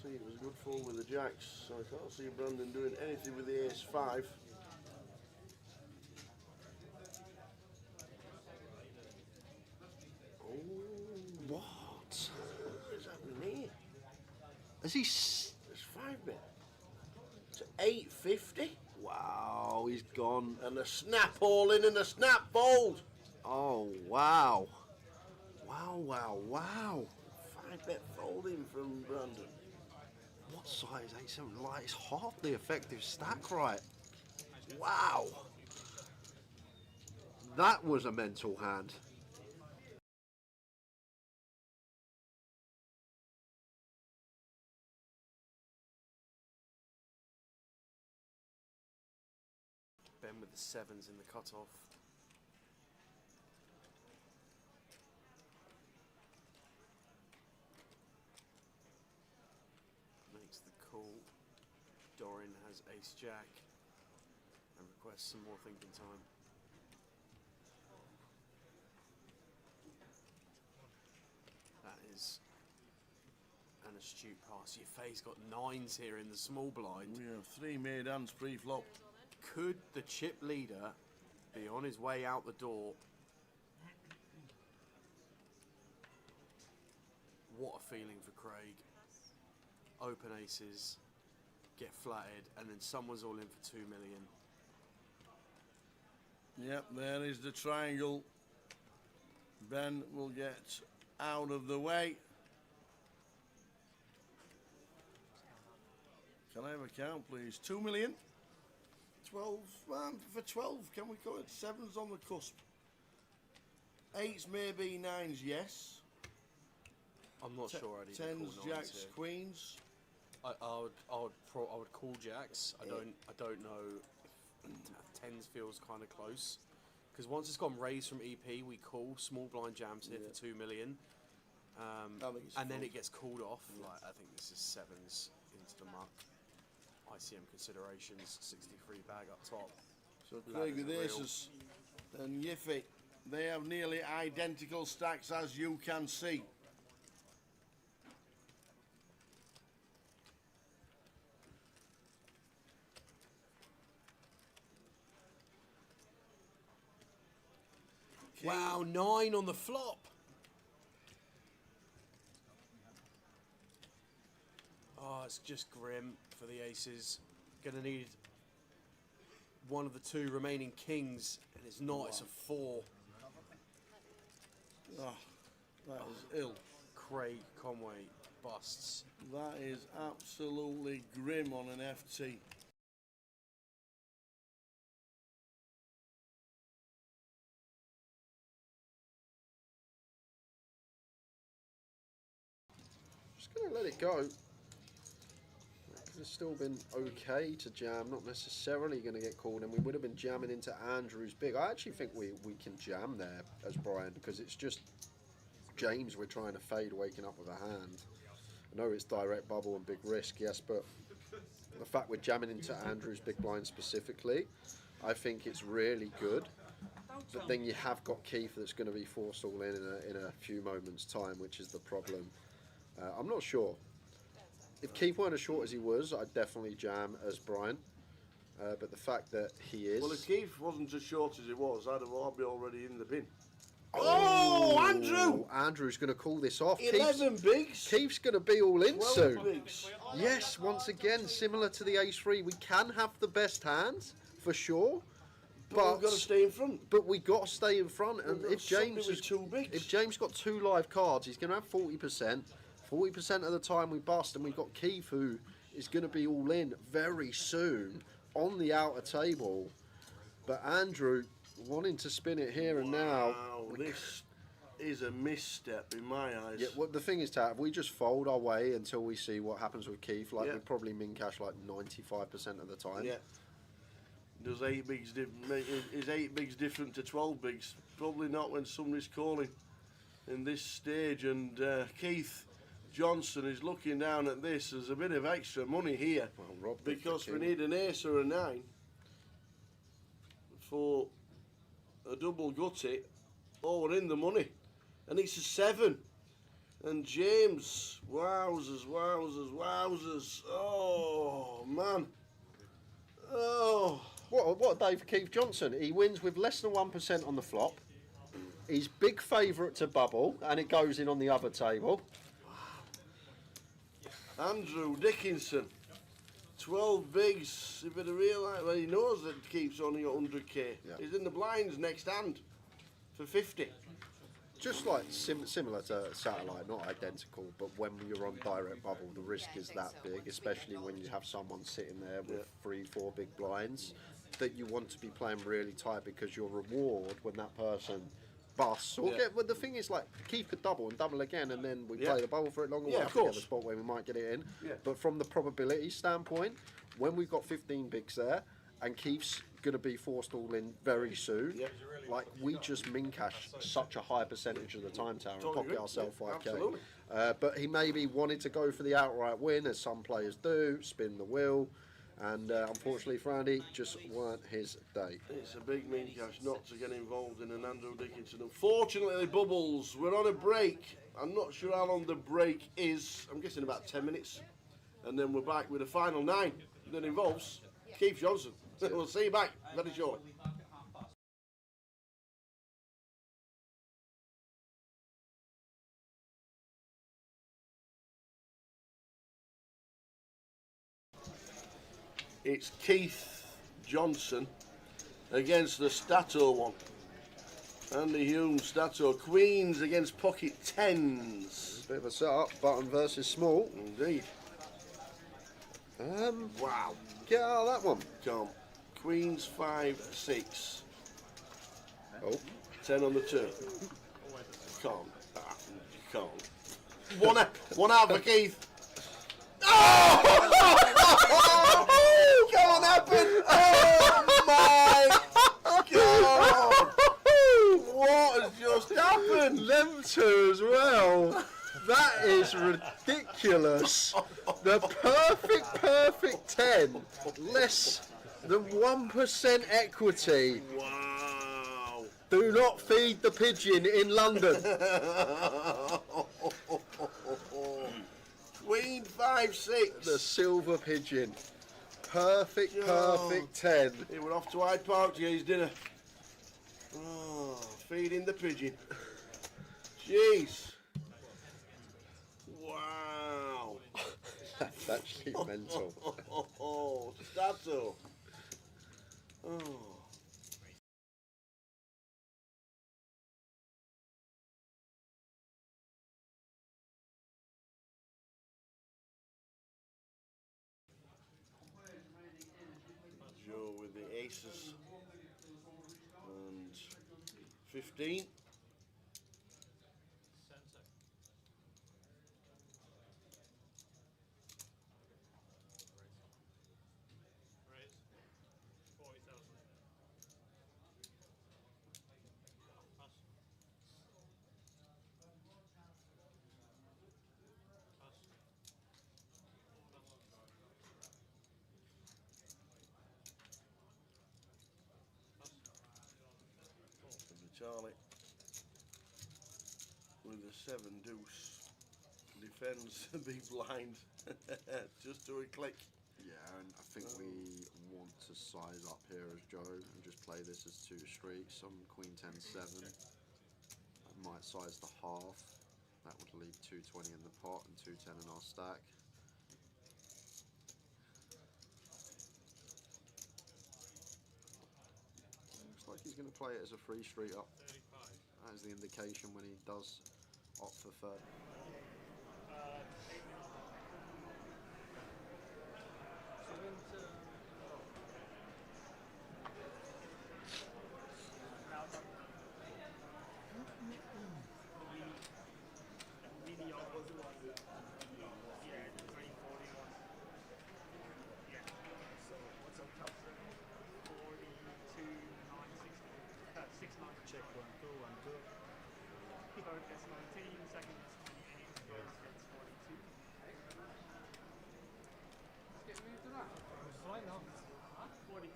See, it was a good fall with the jacks, so I can't see Brandon doing anything with the ace 5. What? What is happening here? Has he? It's 5-bet to 850. Wow, he's gone. And a snap all in and a snap fold. Oh, wow. Wow. 5-bet folding from Brandon. What size 8-7? Like, it's half the effective stack, right? Wow. That was a mental hand. Ben with the 7s in the cutoff. Makes the call. Dorian has ace jack and requests some more thinking time. That is an astute pass. Yefei's got 9s here in the small blind. We have 3 made hands pre-flop. Could the chip leader be on his way out the door? What a feeling for Craig. Open aces, get flatted, and then someone's all in for 2 million. Yep, there is the triangle. Ben will get out of the way. Can I have a count, please? 2 million. 12, for 12, can we call it? 7's on the cusp. 8's maybe, 9's yes. I'm not sure I'd even 10's, call 9s jacks, here. queens. I would call jacks. I don't know if 10s feels kind of close, because once it's gone raised from EP, we call small blind jams here for 2 million, and then it gets called off. Like, I think this is 7s into the muck. ICM considerations, 63 bag up top. So Craig with aces and Yefei, they have nearly identical stacks, as you can see. Wow, 9 on the flop. Oh, it's just grim for the aces. Gonna need one of the 2 remaining kings, and it's not, it's a 4. Oh, that is ill. Craig Conway busts. That is absolutely grim on an FT. Just going to let it go. It's still been okay to jam, not necessarily going to get called, and we would have been jamming into Andrew's big. I actually think we can jam there as Brian, because it's just James we're trying to fade waking up with a hand. I know it's direct bubble and big risk, yes, but the fact we're jamming into Andrew's big blind specifically, I think it's really good. But then you have got Keith that's going to be forced all in a few moments' time, which is the problem. I'm not sure. If Keith weren't as short as he was, I'd definitely jam as Brian. But the fact that he is... Well, if Keith wasn't as short as he was, I'd be already in the bin. Oh, Andrew! Andrew's going to call this off. 11 bigs. Keith's going to be all in 12 soon. bigs. Yes, once again, similar to the ace-3, we can have the best hands, for sure. But we've got to stay in front. But we got to stay in front. And if James with 2 bigs. If James got 2 live cards, he's going to have 40%. 40% of the time we bust, and we've got Keith who is going to be all in very soon on the outer table. But Andrew wanting to spin it here and now. Wow, this is a misstep in my eyes. Yeah, well, the thing is, Tat, if we just fold our way until we see what happens with Keith, like we probably min cash like 95% of the time. Yeah. Does 8 bigs is 8 bigs different to 12 bigs? Probably not when somebody's calling in this stage. And Keith Johnson is looking down at this as a bit of extra money here, well, because we need an ace or a 9 for a double gutty. Oh, we're in the money, and it's a 7. And James, wowzers, wowzers, wowzers. Oh man. Oh. What a day for Keith Johnson. He wins with less than 1% on the flop. He's big favourite to bubble, and it goes in on the other table. Andrew Dickinson, 12 bigs. If it realise, well, he knows that Keith's only got 100k. Yeah. He's in the blinds next hand for 50. Just like similar to Satellite, not identical, but when you're on direct bubble, the risk is that big, especially when you have someone sitting there with 3-4 big blinds, that you want to be playing really tight, because your reward when that person busts or get. Well, the thing is, like, Keith could double and double again, and then we play the bubble for it longer. We'll have to get the spot where we might get it in. But from the probability standpoint, when we've got 15 bigs there and Keith's going to be forced all in very soon. Yep. Like, we just min cash such a high percentage of the time tower and Totally pocket agree. ourselves Yeah, 5k. absolutely. But he maybe wanted to go for the outright win, as some players do, spin the wheel, and unfortunately for Andy, just weren't his day. It's a big min cash not to get involved in an Andrew Dickinson. Unfortunately, Bubbles, we're on a break. I'm not sure how long the break is. I'm guessing about 10 minutes. And then we're back with the final 9 that involves Keith Johnson. We'll see you back very shortly. It's Keith Johnson against the Stato one. Andy Hume, Stato. Queens against pocket 10s. Bit of a setup, button versus small. Indeed. Wow. Get out of that one. Can't. Queens 5, 6. Oh. 10 on the turn. Can't. Can't. One out for Keith. Oh! Can't happen. Oh my God. What has just happened? Them two as well. That is ridiculous. The perfect 10. Less than 1% equity. Wow. Do not feed the pigeon in London. Queen 5, 6. The silver pigeon. Perfect 10. He went off to Hyde Park to get his dinner. Oh, feeding the pigeon. Jeez. Wow. That's actually mental. Oh, Stato. Oh. Joe with the aces and 15. Vitali with a 7 deuce defends the big blind just to a click. Yeah, and I think we want to size up here as Joe and just play this as 2 streets. Some Queen 10 7. I might size the half. That would leave 220 in the pot and 210 in our stack. Looks like he's going to play it as a 3 street up. That is the indication when he does opt for third. Check 1, 2, 1, 2. Third gets 19, second gets 28, first gets 42. Get moved to that. It's fine now. 42.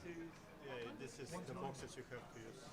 Yeah, this is the boxes you have to use.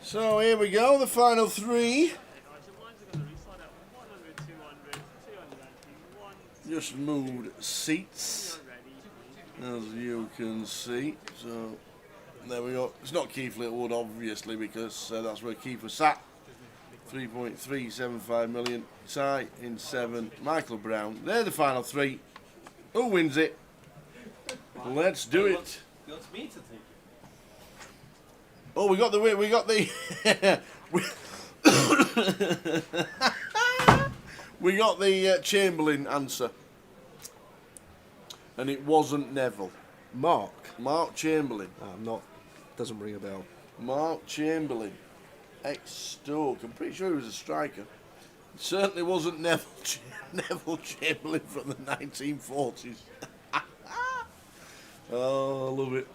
So here we go, the final 3. Just moved seats, as you can see. So there we go. It's not Keith Littlewood, obviously, because that's where Keith was sat. 3.375 million. Ty in 7. Michael Brown. They're the final 3. Who wins it? Let's do it. You want me to take it? Oh, we got the We got the Chamberlain answer, and it wasn't Neville. Mark. Mark Chamberlain. I'm not. Doesn't ring a bell. Mark Chamberlain, ex-Stoke. I'm pretty sure he was a striker. It certainly wasn't Neville Chamberlain from the 1940s. Oh, I love it.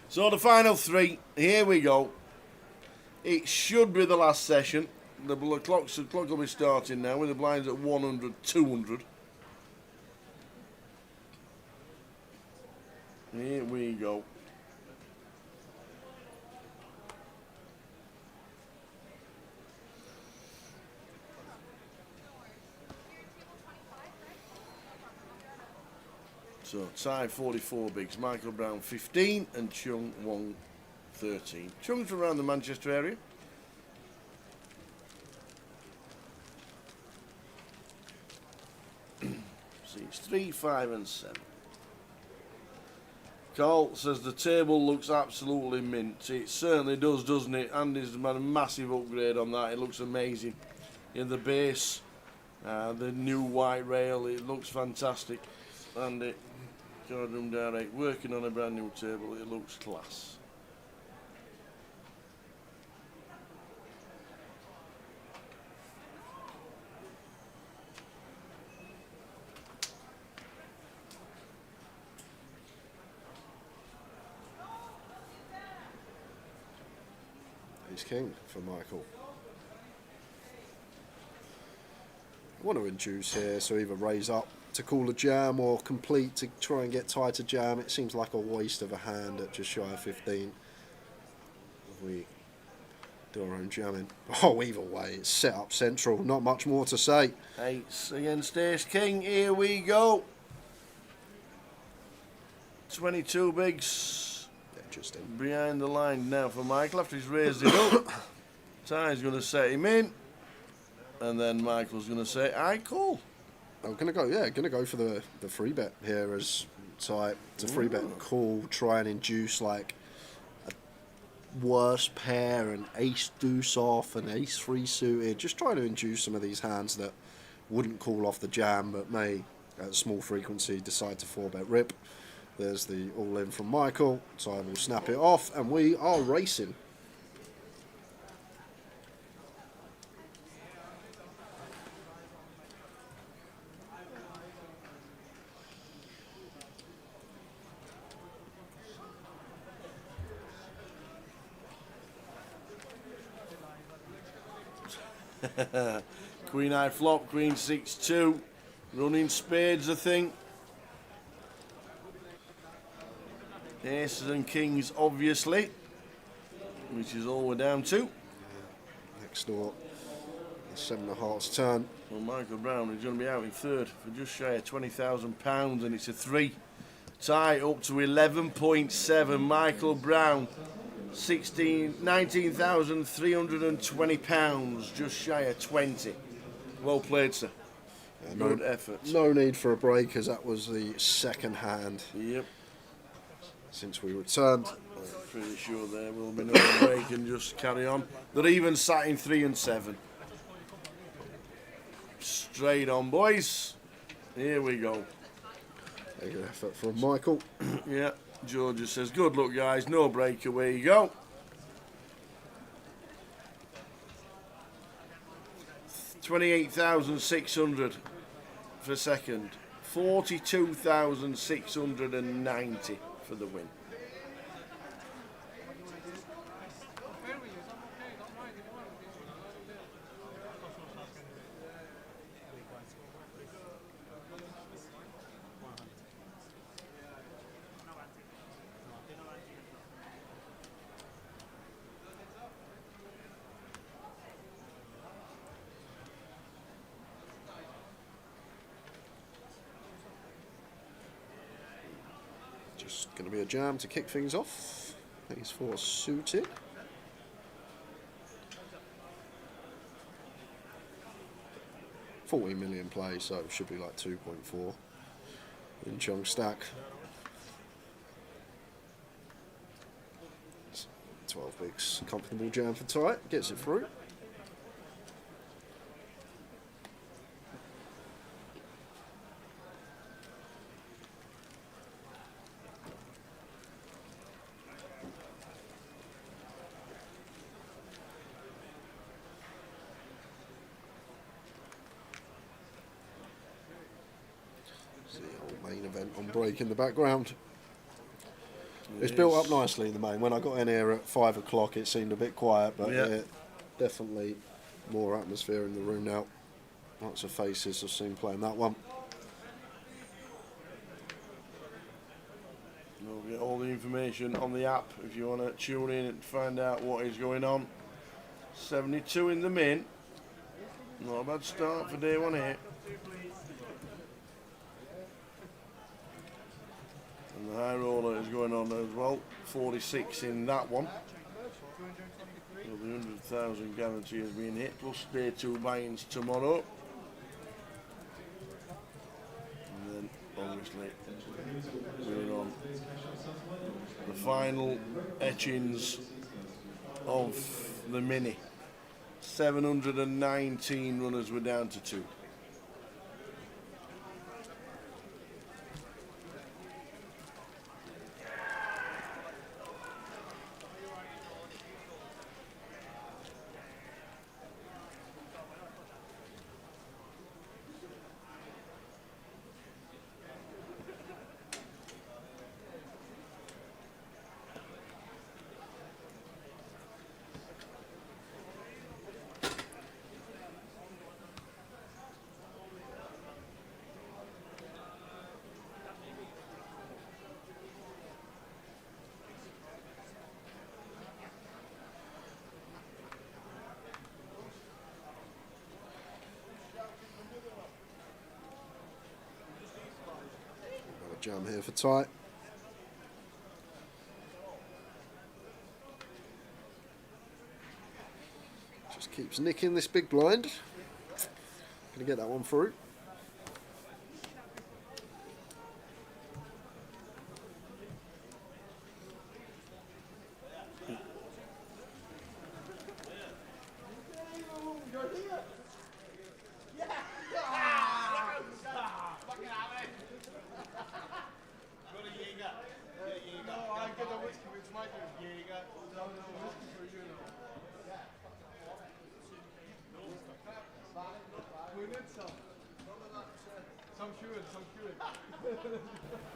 So the final three, here we go. It should be the last session. The clock will be starting now with the blinds at 100, 200. Here we go. So, Ty 44 bigs, Michael Brown 15 and Chung Wong 13. Chung's from around the Manchester area. See, it's 3, 5 and 7. Carl says the table looks absolutely mint. It certainly does, doesn't it? Andy's had a massive upgrade on that. It looks amazing. In the base, the new white rail, it looks fantastic. Andy, Cardroom Direct, working on a brand new table. It looks class. Ace King for Michael. I want to induce here, so either raise up to call a jam or complete to try and get tied to jam. It seems like a waste of a hand at just shy of 15. If we do our own jamming. Oh, either way, it's set up central. Not much more to say. Eights against Ace King. Here we go. 22 bigs. Yeah, just in. Behind the line now for Michael after he's raised it up. Ty's going to set him in. And then Michael's going to say, I call. I'm gonna go for the free bet here as type. It's a free bet call, try and induce like a worse pair, an ace deuce off, an ace 3 suited. Just trying to induce some of these hands that wouldn't call off the jam but may at small frequency decide to 4-bet rip. There's the all in from Michael. Ty will snap it off and we are racing. Queen high flop, Queen 6-2. Running spades, I think. Aces and kings, obviously. Which is all we're down to. Next door, the 7 of hearts turn. Well, Michael Brown is going to be out in third for just shy of £20,000 and it's a 3. Tie up to 11.7. Michael Brown, 19,320 pounds, just shy of 20. Well played, sir. Good effort. No need for a break as that was the second hand. Yep. Since we returned. I'm pretty sure there will be no break and just carry on. They're even sat in 3 and 7. Straight on, boys. Here we go. Good effort from Michael. Yeah, Georgia says, good luck, guys. No break, away you go. 28,600 for second. 42,690 for the win. Just going to be a jam to kick things off. These 4 suited. $40 million play, so it should be like 2.4 in chunk stack. 12 bigs. Comfortable jam for tight. Gets it through. See the old main event on break in the background. It's built up nicely in the main. When I got in here at 5 o'clock, it seemed a bit quiet, but Yeah. definitely more atmosphere in the room now. Lots of faces I've seen playing that one. You'll get all the information on the app if you want to tune in and find out what is going on. 72 in the min. Not a bad start for day one here. And the high roller is going on as well. 46 in that one. So the 100,000 guarantee is being hit, plus day 2 buy-ins tomorrow. And then obviously going on the final etchings of the mini. 719 runners were down to 2. Jam here for tight. Just keeps nicking this big blind. Gonna get that one through.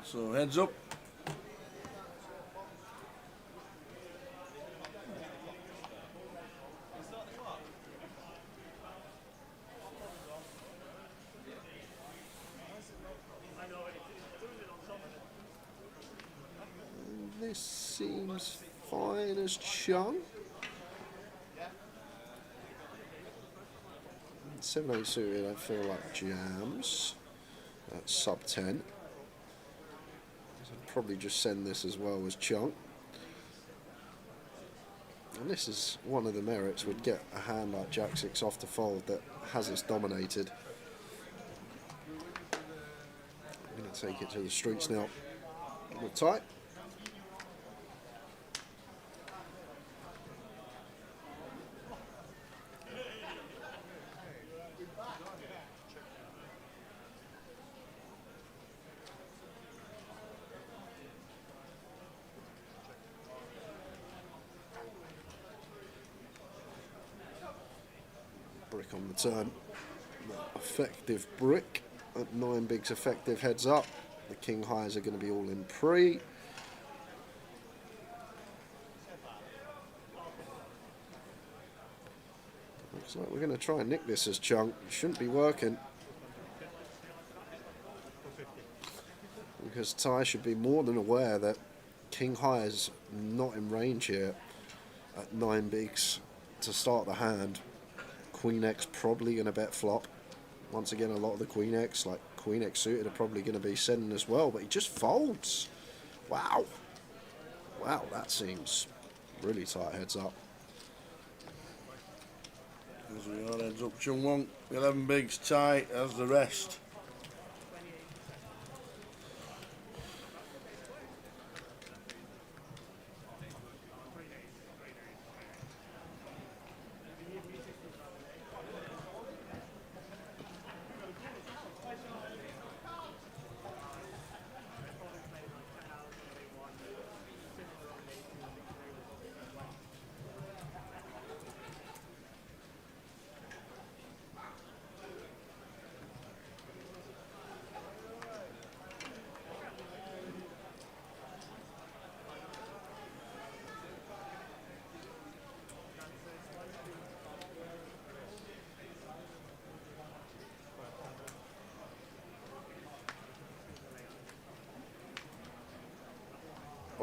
So heads up. This seems fine as Chung. 7-8 suited, I feel like jams. That's sub 10. I'd probably just send this as well as chunk. And this is one of the merits. We'd get a hand like Jack 6 off the fold that has this dominated. I'm going to take it to the streets now. We're tight. Brick on the turn. Effective brick at 9 bigs effective heads up. The king highs are going to be all in pre. Looks like we're going to try and nick this as chunk. Shouldn't be working. Because Ty should be more than aware that king high is not in range here at 9 bigs to start the hand. Queen X probably going to bet flop. Once again, a lot of the Queen X, like Queen X suited, are probably going to be sending as well, but he just folds. Wow. Wow, that seems really tight heads up. As we are, heads up Chung Wong. 11 bigs tight as the rest.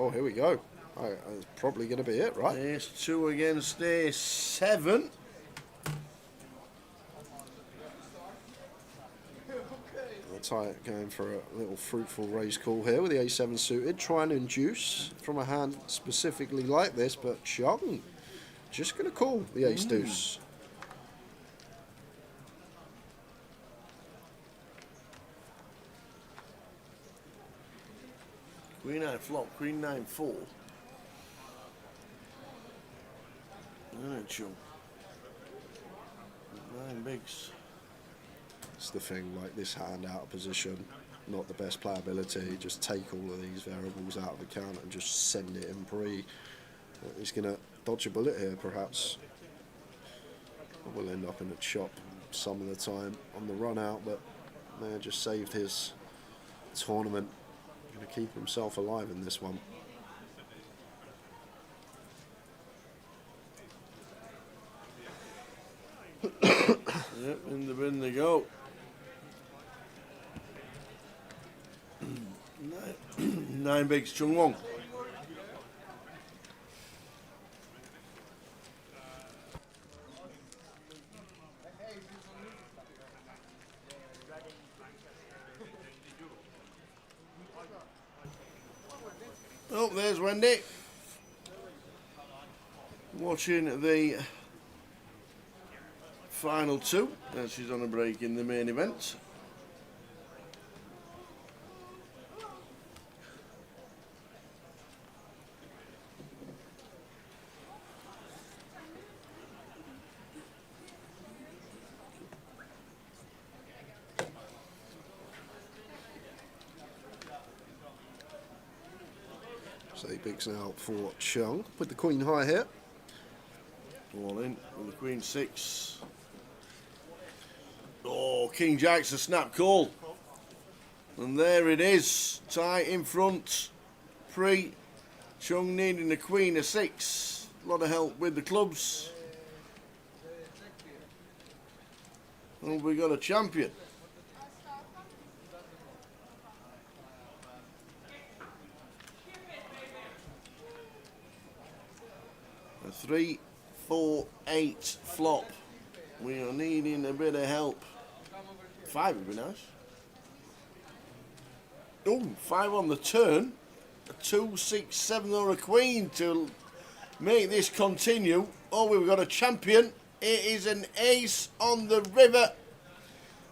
Oh, here we go. It's probably going to be it, right? Ace 2 against Ace 7. Tie going for a little fruitful raise call here with the A7 suited, trying to induce from a hand specifically like this, but Chung just going to call the ace deuce. Queen 9 flop, Queen 9 4. Alright, Chung. 9 bigs. It's the thing, like this hand out of position, not the best playability. Just take all of these variables out of account and just send it in pre. He's going to dodge a bullet here, perhaps. We'll end up in a chop some of the time on the run out, but man just saved his tournament. Going to keep himself alive in this one. Yep, in the bin they go. 9 bigs, Chung Wong. Oh, there's Wendy. Watching the final 2 as she's on a break in the main event. So he bigs now for Chung with the queen high here. All in with the Queen 6. Oh, King Jack's a snap call. And there it is. Tie in front. Pre. Chung needing the Queen of 6. A lot of help with the clubs. And we got a champion. A 3, 4, 8 flop. We are needing a bit of help. 5 would be nice. Oh, 5 on the turn. A 2, 6, 7 or a queen to make this continue. Oh, we've got a champion. It is an ace on the river.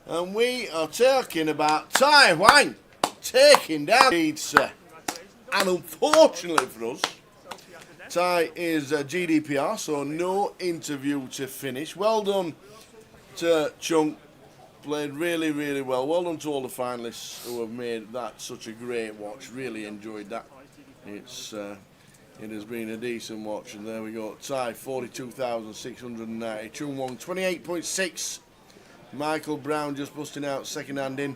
And we are talking about Tai Wang taking down pizza. And unfortunately for us, Tai is GDPR, so no interview to finish. Well done to Chung. Played really, really well. Well done to all the finalists who have made that such a great watch. Really enjoyed that. It has been a decent watch. And there we go. Tai 42,690. Chung Wong 28.6. Michael Brown just busting out second hand in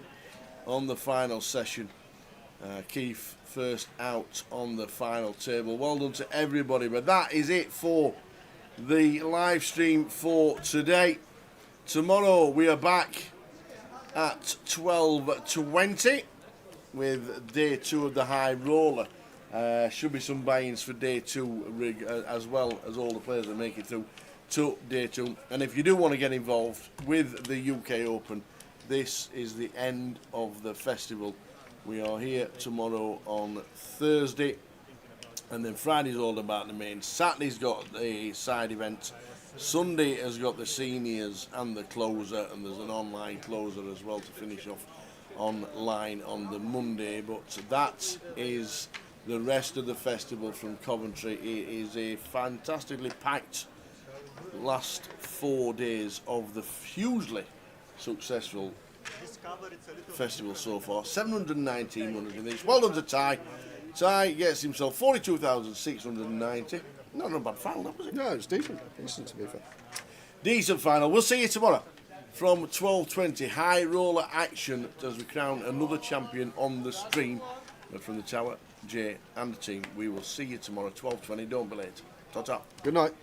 on the final session. Keith first out on the final table. Well done to everybody, but that is it for the live stream for today. Tomorrow we are back at 12:20 with day 2 of the high roller. Should be some buy-ins for day 2 rig as well as all the players that make it through to day 2. And if you do want to get involved with the UK Open, this is the end of the festival. We are here tomorrow on Thursday, and then Friday's all about the main. Saturday's got a side event. Sunday has got the seniors and the closer, and there's an online closer as well to finish off online on the Monday. But that is the rest of the festival from Coventry. It is a fantastically packed last 4 days of the hugely successful festival so far. 719 winners in this. Well done to Tai. Tai gets himself 42,690. Not a bad final, that was it? No, it's decent. Decent to be fair. Decent final. We'll see you tomorrow from 12:20. High roller action as we crown another champion on the stream. But from the tower, Jay and the team, we will see you tomorrow 12:20. Don't be late. Ta-ta. Good night.